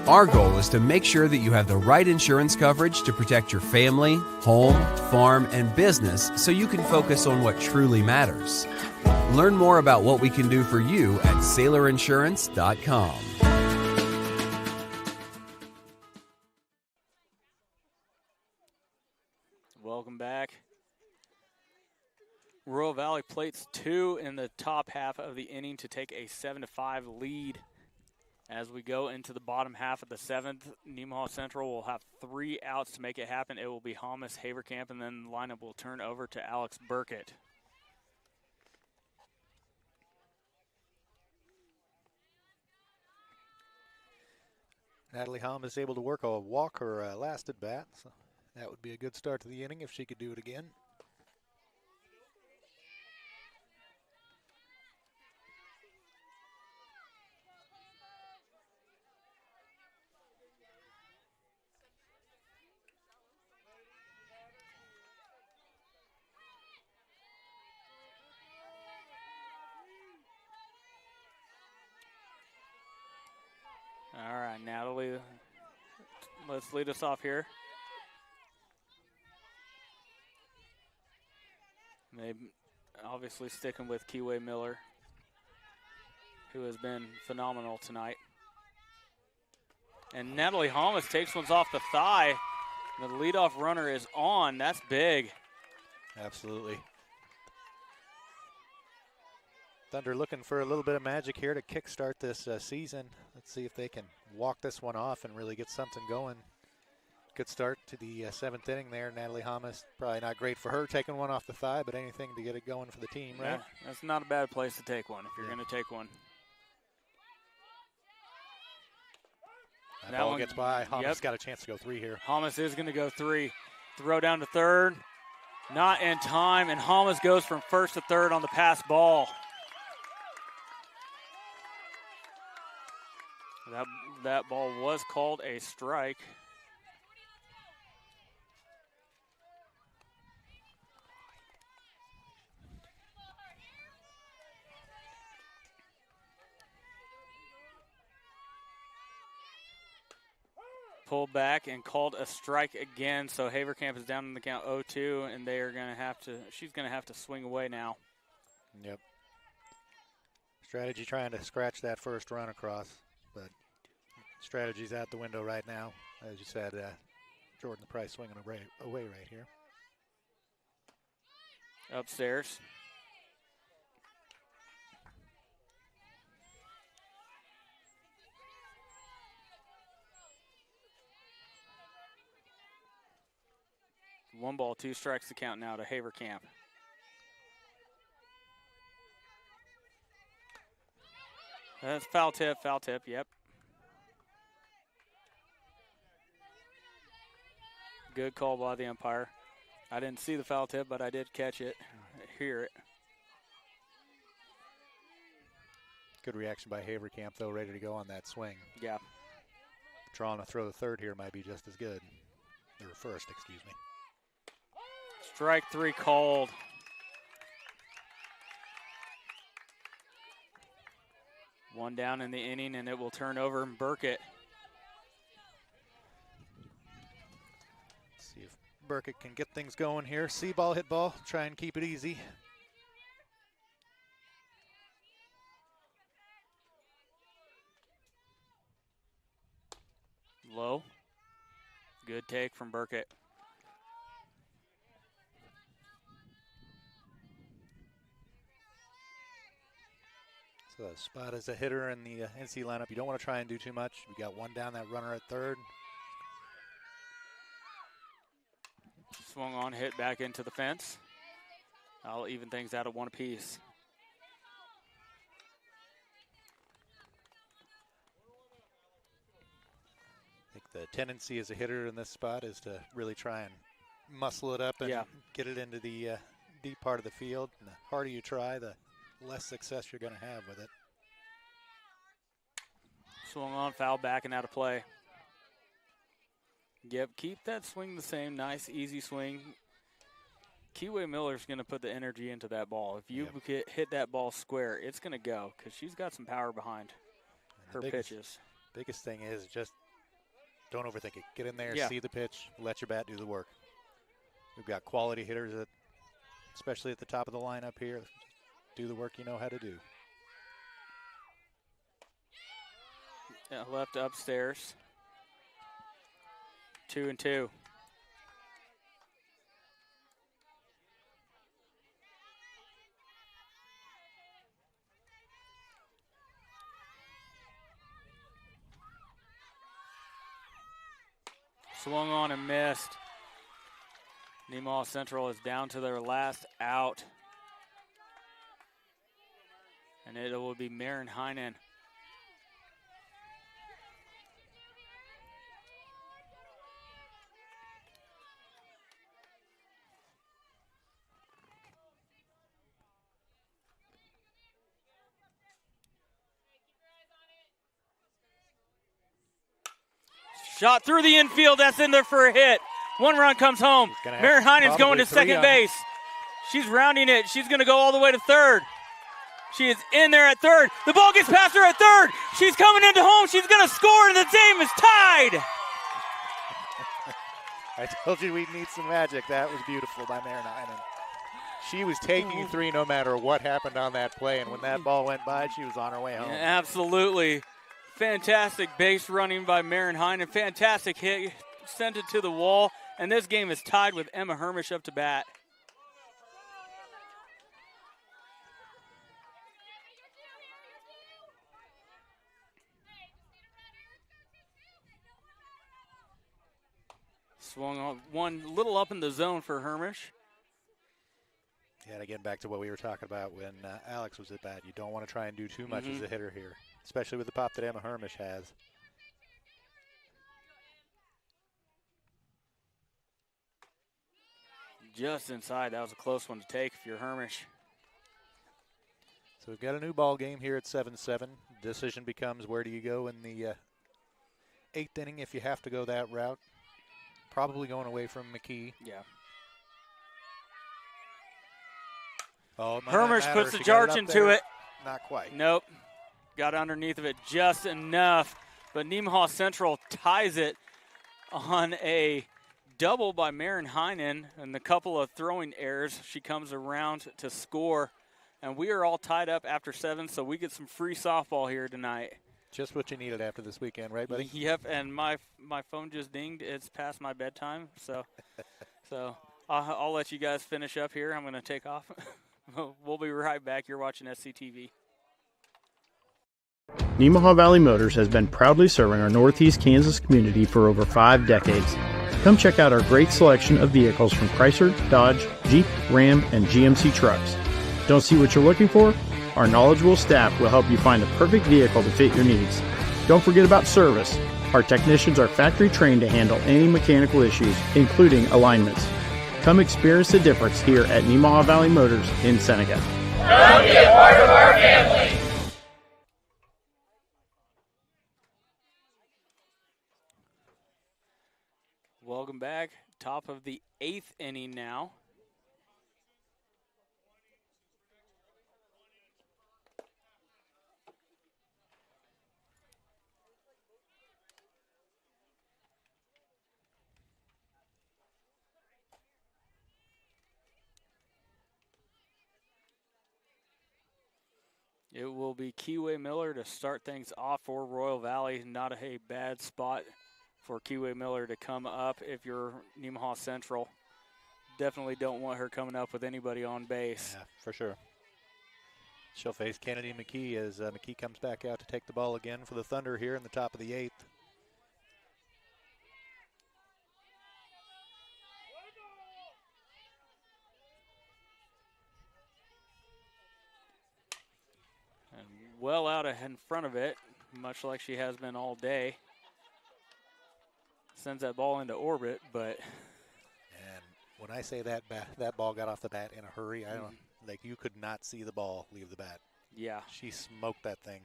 Our goal is to make sure that you have the right insurance coverage to protect your family, home, farm, and business so you can focus on what truly matters. Learn more about what we can do for you at SailorInsurance.com. Welcome back. Royal Valley plates 2 in the top half of the inning to take a 7-5 lead. As we go into the bottom half of the seventh, Nemaha Central will have 3 outs to make it happen. It will be Hamas, Haverkamp, and then the lineup will turn over to Alex Burkett. Natalie Hom is able to work a walk her last at bat, so that would be a good start to the inning if she could do it again. All right, Natalie, let's lead us off here. They obviously sticking with Kiwi Miller, who has been phenomenal tonight. And Natalie Holmes takes one off the thigh. The leadoff runner is on. That's big. Absolutely. Thunder looking for a little bit of magic here to kickstart this season. Let's see if they can walk this one off and really get something going. Good start to the seventh inning there. Natalie Hamas, probably not great for her taking one off the thigh, but anything to get it going for the team, right? Yeah, that's not a bad place to take one if you're going to take one. That ball gets by. Hamas got a chance to go 3 here. Hamas is going to go 3. Throw down to third. Not in time, and Hamas goes from first to third on the pass ball. That ball was called a strike. Pulled back and called a strike again, so Haverkamp is down in the count 0-2, and they are going to have to. She's going to have to swing away now. Yep. Strategy trying to scratch that first run across, but strategy's out the window right now. As you said, Jordan Price swinging away right here. Upstairs. One ball, 2 strikes to count now to Haverkamp. That's foul tip, yep. Good call by the umpire. I didn't see the foul tip, but I did catch it, hear it. Good reaction by Haverkamp, though, ready to go on that swing. Yeah. Drawing a throw to third here might be just as good. Or first, excuse me. Strike 3 called. One down in the inning, and it will turn over and Burkett. See if Burkett can get things going here. See ball, hit ball. Try and keep it easy. Low. Good take from Burkett. So a spot as a hitter in the NC lineup. You don't want to try and do too much. We got one down, that runner at third. Swung on, hit back into the fence. I'll even things out at 1 apiece. I think the tendency as a hitter in this spot is to really try and muscle it up and get it into the deep part of the field. And the harder you try, the less success you're going to have with it. Swung on, foul back and out of play. Yep, keep that swing the same. Nice, easy swing. Kiwi Miller's going to put the energy into that ball. If you hit that ball square, it's going to go because she's got some power behind her pitches. Biggest thing is just don't overthink it. Get in there, see the pitch, let your bat do the work. We've got quality hitters, especially at the top of the lineup here. Do the work you know how to do. Yeah, left upstairs. 2-2. Swung on and missed. Nemaha Central is down to their last out. And it will be Marin Heinen. Shot through the infield. That's in there for a hit. One run comes home. Marin Heinen's going to second base. She's rounding it. She's going to go all the way to third. She is in there at third. The ball gets past her at third. She's coming into home. She's going to score, and the game is tied. I told you we'd need some magic. That was beautiful by Marin Heinen. She was taking 3 no matter what happened on that play, and when that ball went by, she was on her way home. Yeah, absolutely. Fantastic base running by Marin Heinen. Fantastic hit. Sent it to the wall, and this game is tied with Emma Hermish up to bat. Swung on one little up in the zone for Hermish. Yeah, and again, back to what we were talking about when Alex was at bat. You don't want to try and do too much as a hitter here, especially with the pop that Emma Hermish has. Just inside. That was a close one to take if you're Hermish. So we've got a new ball game here at 7-7. Decision becomes where do you go in the 8th inning if you have to go that route. Probably going away from McKee. Yeah. Oh, Hermish puts the charge into it. Not quite. Nope. Got underneath of it just enough. But Nemaha Central ties it on a double by Marin Heinen and a couple of throwing errors. She comes around to score. And we are all tied up after 7, so we get some free softball here tonight. Just what you needed after this weekend, right, buddy? Yep, and my phone just dinged. It's past my bedtime, so I'll let you guys finish up here. I'm going to take off. We'll be right back. You're watching SCTV. Nemaha Valley Motors has been proudly serving our Northeast Kansas community for over 5 decades. Come check out our great selection of vehicles from Chrysler, Dodge, Jeep, Ram, and GMC trucks. Don't see what you're looking for? Our knowledgeable staff will help you find the perfect vehicle to fit your needs. Don't forget about service. Our technicians are factory trained to handle any mechanical issues, including alignments. Come experience the difference here at Nemaha Valley Motors in Seneca. Come be a part of our family. Welcome back. Top of the 8th inning now. It will be Keyway Miller to start things off for Royal Valley. Not a bad spot for Keyway Miller to come up if you're Nemaha Central. Definitely don't want her coming up with anybody on base. Yeah, for sure. She'll face Kennedy McKee as McKee comes back out to take the ball again for the Thunder here in the top of the 8th. And well out in front of it, much like she has been all day. Sends that ball into orbit, but... And when I say that that ball got off the bat in a hurry, I don't like you could not see the ball leave the bat. Yeah. She smoked that thing.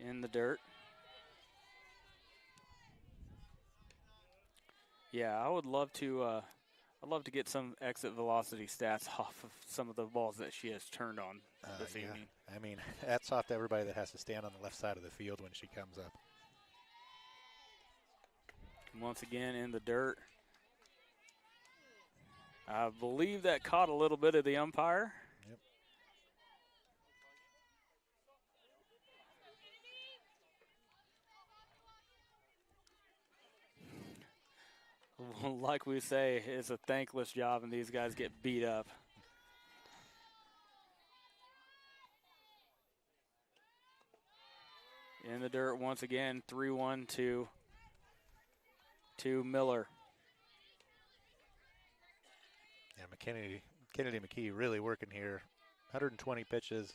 In the dirt. Yeah, I would love to I'd love to get some exit velocity stats off of some of the balls that she has turned on this evening. I mean, hats off to everybody that has to stand on the left side of the field when she comes up. Once again in the dirt. I believe that caught a little bit of the umpire. Yep. Like we say, it's a thankless job and these guys get beat up. In the dirt once again, 3-1 to Miller. Yeah, Kennedy McKee really working here. 120 pitches.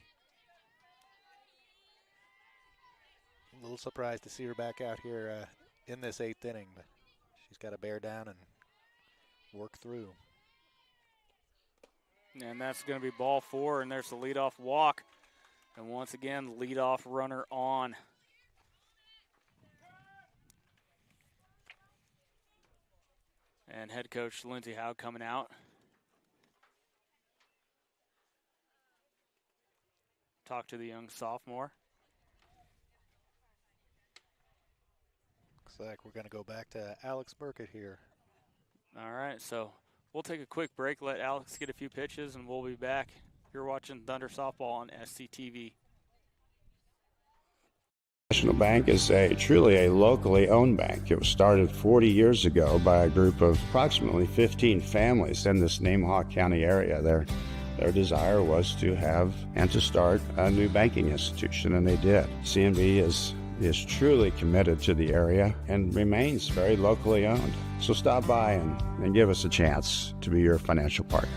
A little surprised to see her back out here in this 8th inning, but she's got to bear down and work through. And that's going to be ball 4, and there's the leadoff walk. And once again, leadoff runner on. And head coach Lindsey Howe coming out. Talk to the young sophomore. Looks like we're going to go back to Alex Burkett here. All right, so we'll take a quick break, let Alex get a few pitches, and we'll be back. You're watching Thunder Softball on SCTV. National Bank is truly a locally owned bank. It was started 40 years ago by a group of approximately 15 families in this Nemaha County area. Their desire was to have and to start a new banking institution, and they did. CNB is truly committed to the area and remains very locally owned. So stop by and give us a chance to be your financial partner.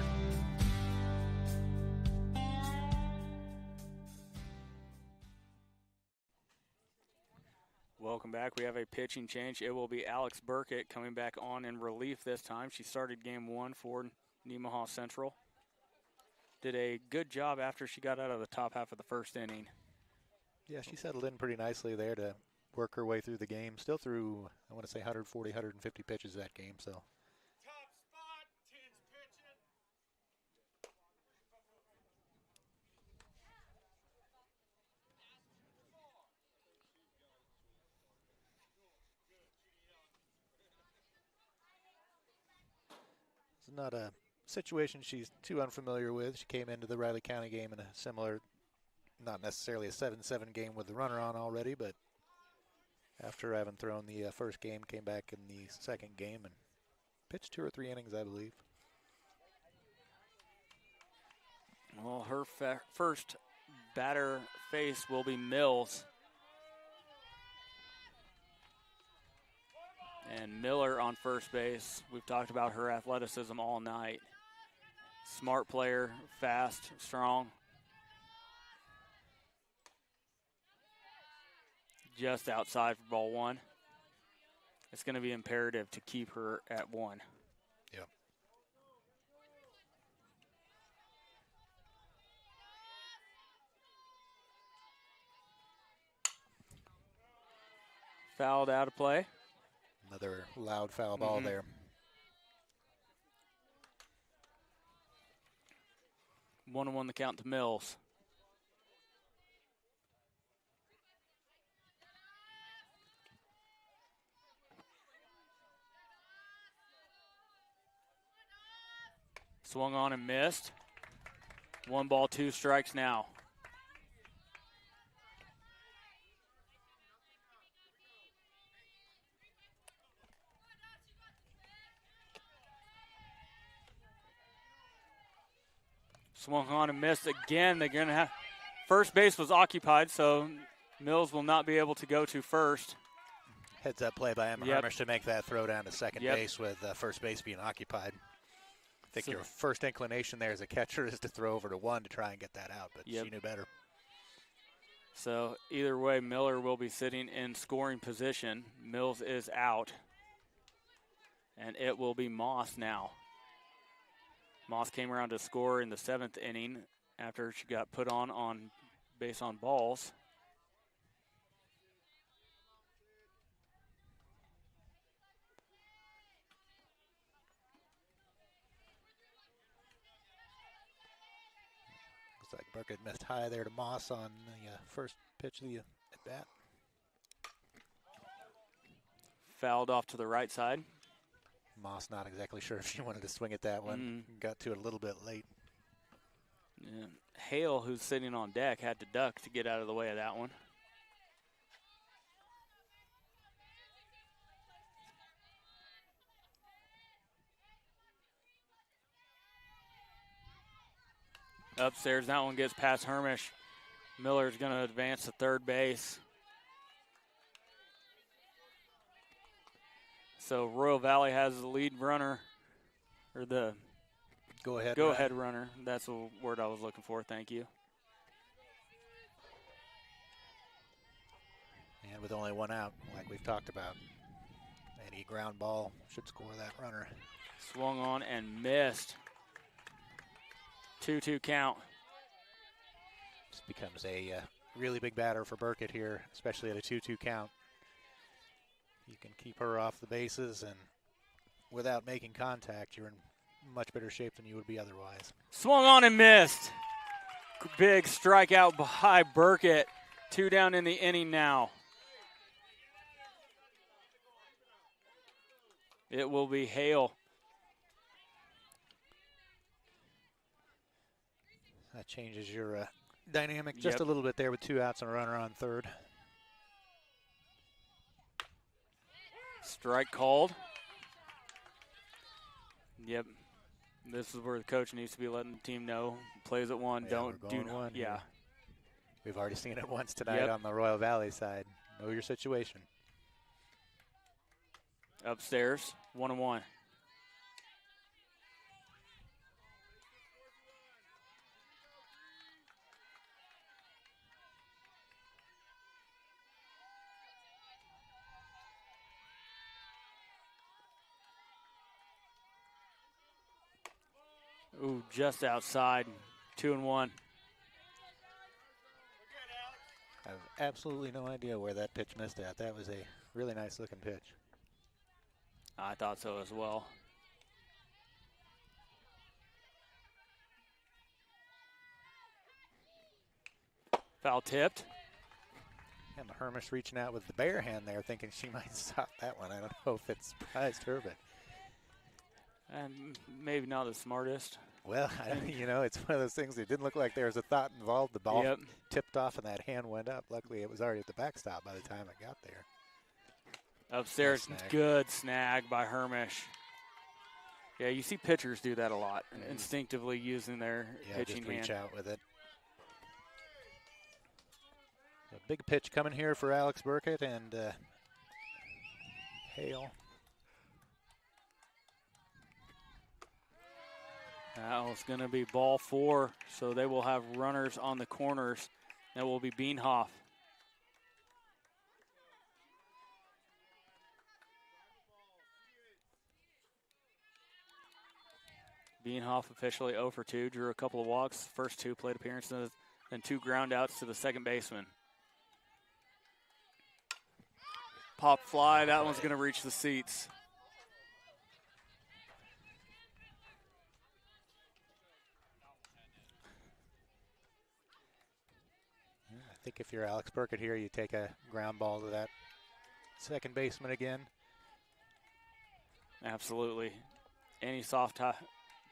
Welcome back. We have a pitching change. It will be Alex Burkett coming back on in relief this time. She started game 1 for Nemaha Central. Did a good job after she got out of the top half of the first inning. Yeah, she settled in pretty nicely there to work her way through the game. Still threw, I want to say, 140, 150 pitches that game. So. It's not a situation she's too unfamiliar with. She came into the Riley County game in a similar, not necessarily a 7-7 game with the runner on already, but after having thrown the first game, came back in the second game and pitched 2 or 3 innings, I believe. Well, her first batter face will be Mills. And Miller on first base. We've talked about her athleticism all night. Smart player, fast, strong. Just outside for ball 1. It's going to be imperative to keep her at 1. Yep. Fouled out of play. Another loud foul ball there. 1-1 the count to Mills. Swung on and missed. 1 ball, 2 strikes now. Swung on and missed again. They're going to have first base was occupied, so Mills will not be able to go to first. Heads up play by Emma Hermish to make that throw down to second base with first base being occupied. I think your first inclination there as a catcher is to throw over to 1 to try and get that out, but she knew better. So either way, Miller will be sitting in scoring position. Mills is out, and it will be Moss now. Moss came around to score in the 7th inning after she got put on base on balls. Looks like Burkett missed high there to Moss on the first pitch of the at-bat. Fouled off to the right side. Moss not exactly sure if she wanted to swing at that one. Got to it a little bit late. Yeah. Hale, who's sitting on deck, had to duck to get out of the way of that one. Upstairs, that one gets past Hermish. Miller's going to advance to third base. So Royal Valley has the lead runner, or the go-ahead runner. That's the word I was looking for. Thank you. And with only 1 out, like we've talked about, any ground ball should score that runner. Swung on and missed. 2-2 count. This becomes a really big batter for Burkett here, especially at a 2-2 count. You can keep her off the bases, and without making contact, you're in much better shape than you would be otherwise. Swung on and missed. Big strikeout by Burkett. 2 down in the inning now. It will be Hale. That changes your dynamic just a little bit there with 2 outs and a runner on third. Strike called. Yep. This is where the coach needs to be letting the team know. Plays at 1, don't do no. Yeah. We've already seen it once tonight on the Royal Valley side. Know your situation. Upstairs, 1-1. Ooh, just outside, 2-1. I have absolutely no idea where that pitch missed at. That was a really nice looking pitch. I thought so as well. Foul tipped. And Hermish reaching out with the bare hand there, thinking she might stop that one. I don't know if it surprised her, but. And maybe not the smartest. Well, you know, it's one of those things. It didn't look like there was a thought involved. The ball tipped off and that hand went up. Luckily, it was already at the backstop by the time it got there. Upstairs, good snag by Hermish. Yeah, you see pitchers do that a lot, instinctively using their pitching just reach hand. out with it. A big pitch coming here for Alex Burkett and Hale. That was going to be ball 4, so they will have runners on the corners. That will be Beanhoff. Beanhoff officially 0 for 2, drew a couple of walks, first 2 plate appearances, and 2 groundouts to the second baseman. Pop fly, that one's going to reach the seats. I think if you're Alex Burkett here, you take a ground ball to that second baseman again. Absolutely. Any soft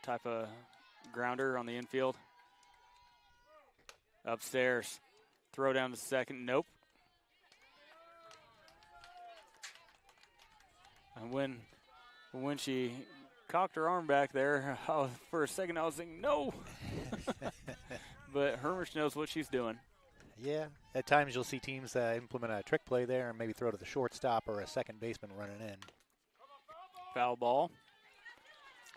type of grounder on the infield. Upstairs. Throw down to second. Nope. And when she cocked her arm back there, for a second I was thinking, no. But Hermish knows what she's doing. Yeah, at times you'll see teams implement a trick play there and maybe throw to the shortstop or a second baseman running in. Foul ball.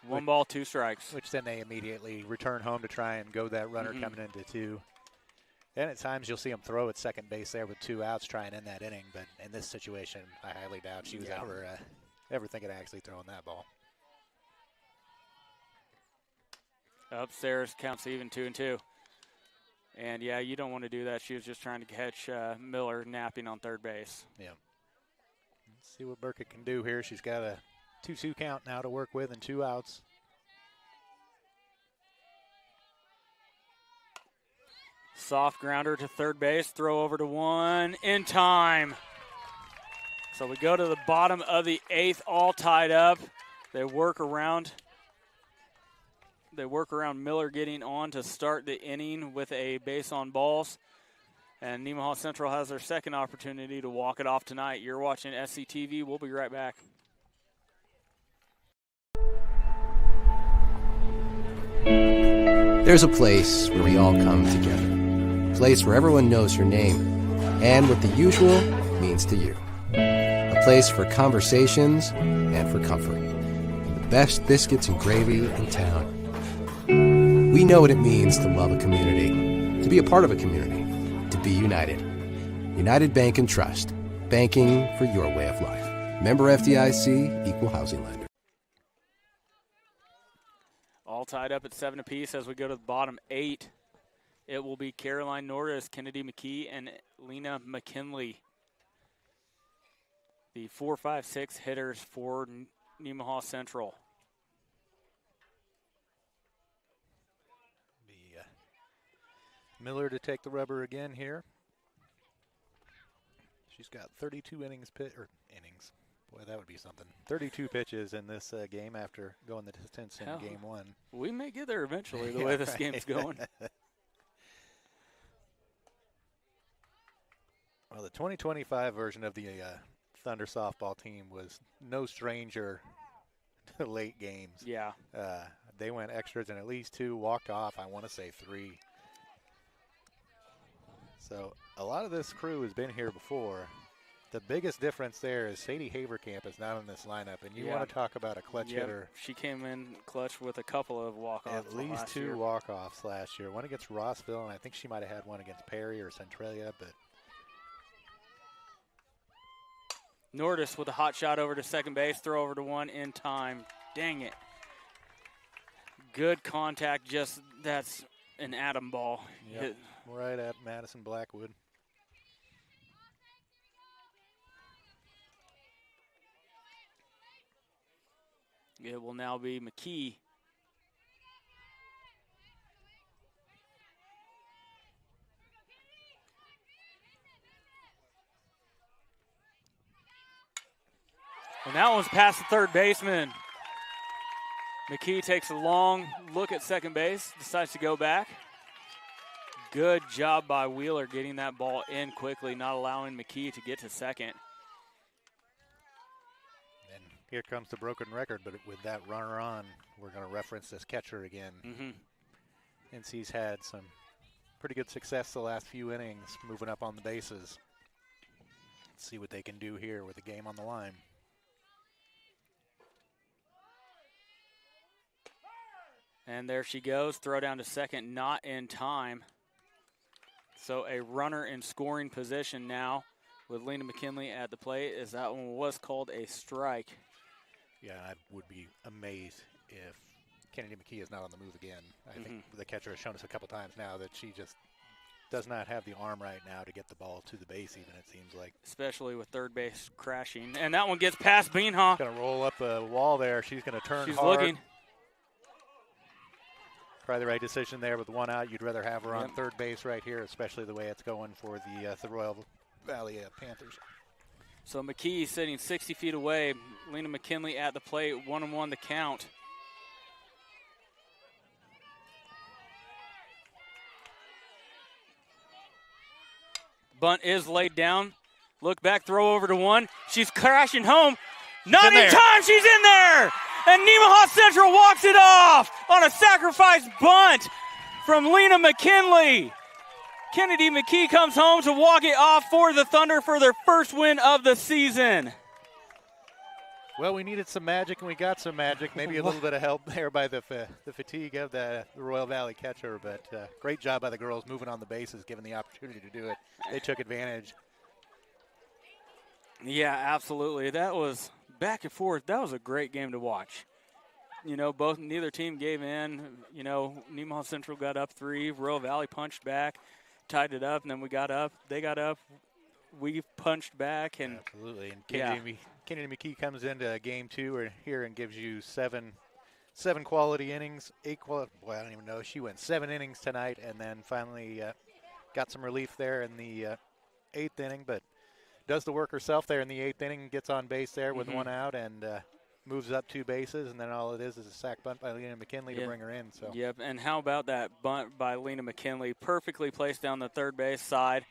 1 ball, 2 strikes. Which then they immediately return home to try and go that runner coming into 2. And at times you'll see them throw at second base there with 2 outs trying to end that inning. But in this situation, I highly doubt she was ever thinking of actually throwing that ball. Upstairs counts even 2-2. And, yeah, you don't want to do that. She was just trying to catch Miller napping on third base. Yeah. Let's see what Burkett can do here. She's got a 2-2 count now to work with and 2 outs. Soft grounder to third base. Throw over to 1 in time. So we go to the bottom of the 8th, all tied up. They work around Miller getting on to start the inning with a base on balls. And Nemaha Central has their second opportunity to walk it off tonight. You're watching SCTV. We'll be right back. There's a place where we all come together. A place where everyone knows your name and what the usual means to you. A place for conversations and for comfort. The best biscuits and gravy in town. We know what it means to love a community, to be a part of a community, to be united. United Bank and Trust. Banking for your way of life. Member FDIC, Equal Housing Lender. All tied up at 7 apiece as we go to the bottom 8. It will be Caroline Norris, Kennedy McKee, and Lena McKinley. The 4-5-6 hitters for Nemaha Central. Miller to take the rubber again here. She's got 32 innings. Boy, that would be something. 32 pitches in this game after going the distance in game 1. We may get there eventually the way this game's going. Well, the 2025 version of the Thunder softball team was no stranger to late games. Yeah. They went extras and at least 2 walked off. I want to say 3. So a lot of this crew has been here before. The biggest difference there is Sadie Haverkamp is not in this lineup, and you want to talk about a clutch hitter. She came in clutch with a couple of walk-offs. At least 2 walk-offs last year. One against Rossville, and I think she might have had one against Perry or Centralia. But Nordis with a hot shot over to second base, throw over to 1 in time. Dang it. Good contact, just that's an atom ball. Yep. Right at Madison Blackwood. It will now be McKee. And that one's past the third baseman. McKee takes a long look at second base, decides to go back. Good job by Wheeler getting that ball in quickly, not allowing McKee to get to second. And here comes the broken record, but with that runner on, we're going to reference this catcher again. NC's had some pretty good success the last few innings, moving up on the bases. Let's see what they can do here with the game on the line. And there she goes. Throw down to second, not in time. So a runner in scoring position now with Lena McKinley at the plate, as that one was called a strike. Yeah, I would be amazed if Kennedy McKee is not on the move again. I think the catcher has shown us a couple times now that she just does not have the arm right now to get the ball to the base even, it seems like. Especially with third base crashing. And that one gets past Beanhaw. Going to roll up a wall there. She's going to turn She's hard. looking. Probably the right decision there with one out. You'd rather have her on third base right here, especially the way it's going for the Royal Valley Panthers. So McKee sitting 60 feet away. Lena McKinley at the plate, 1-1 the count. Bunt is laid down. Look back, throw over to one. She's crashing home. Not in time, she's in there! And Nemaha Central walks it off on a sacrifice bunt from Lena McKinley. Kennedy McKee comes home to walk it off for the Thunder for their first win of the season. Well, we needed some magic, and we got some magic. Maybe a little bit of help there by the fatigue of the Royal Valley catcher, but great job by the girls moving on the bases, given the opportunity to do it. They took advantage. Yeah, absolutely. That was back and forth. That was a great game to watch. You know, neither team gave in. You know, Nemaha Central got up 3. Royal Valley punched back, tied it up, and then we got up. They got up. We punched back. And absolutely. And Kennedy McKee comes into game 2 here and gives you seven quality innings. I don't even know. She went 7 innings tonight, and then finally got some relief there in the 8th inning, but does the work herself there in the 8th inning, gets on base there with one out, and moves up 2 bases, and then all it is a sac bunt by Lena McKinley to bring her in. So. Yep, and how about that bunt by Lena McKinley, perfectly placed down the third base side.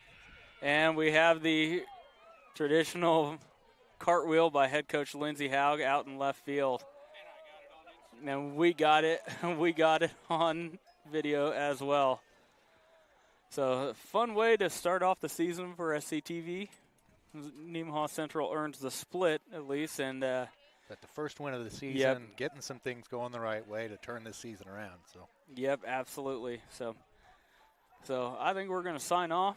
And we have the traditional cartwheel by head coach Lindsey Haug out in left field. And we got it on video as well. So fun way to start off the season for SCTV. Nemaha Central earns the split at least, and but the first win of the season, getting some things going the right way to turn this season around. So yep, absolutely. So I think we're going to sign off.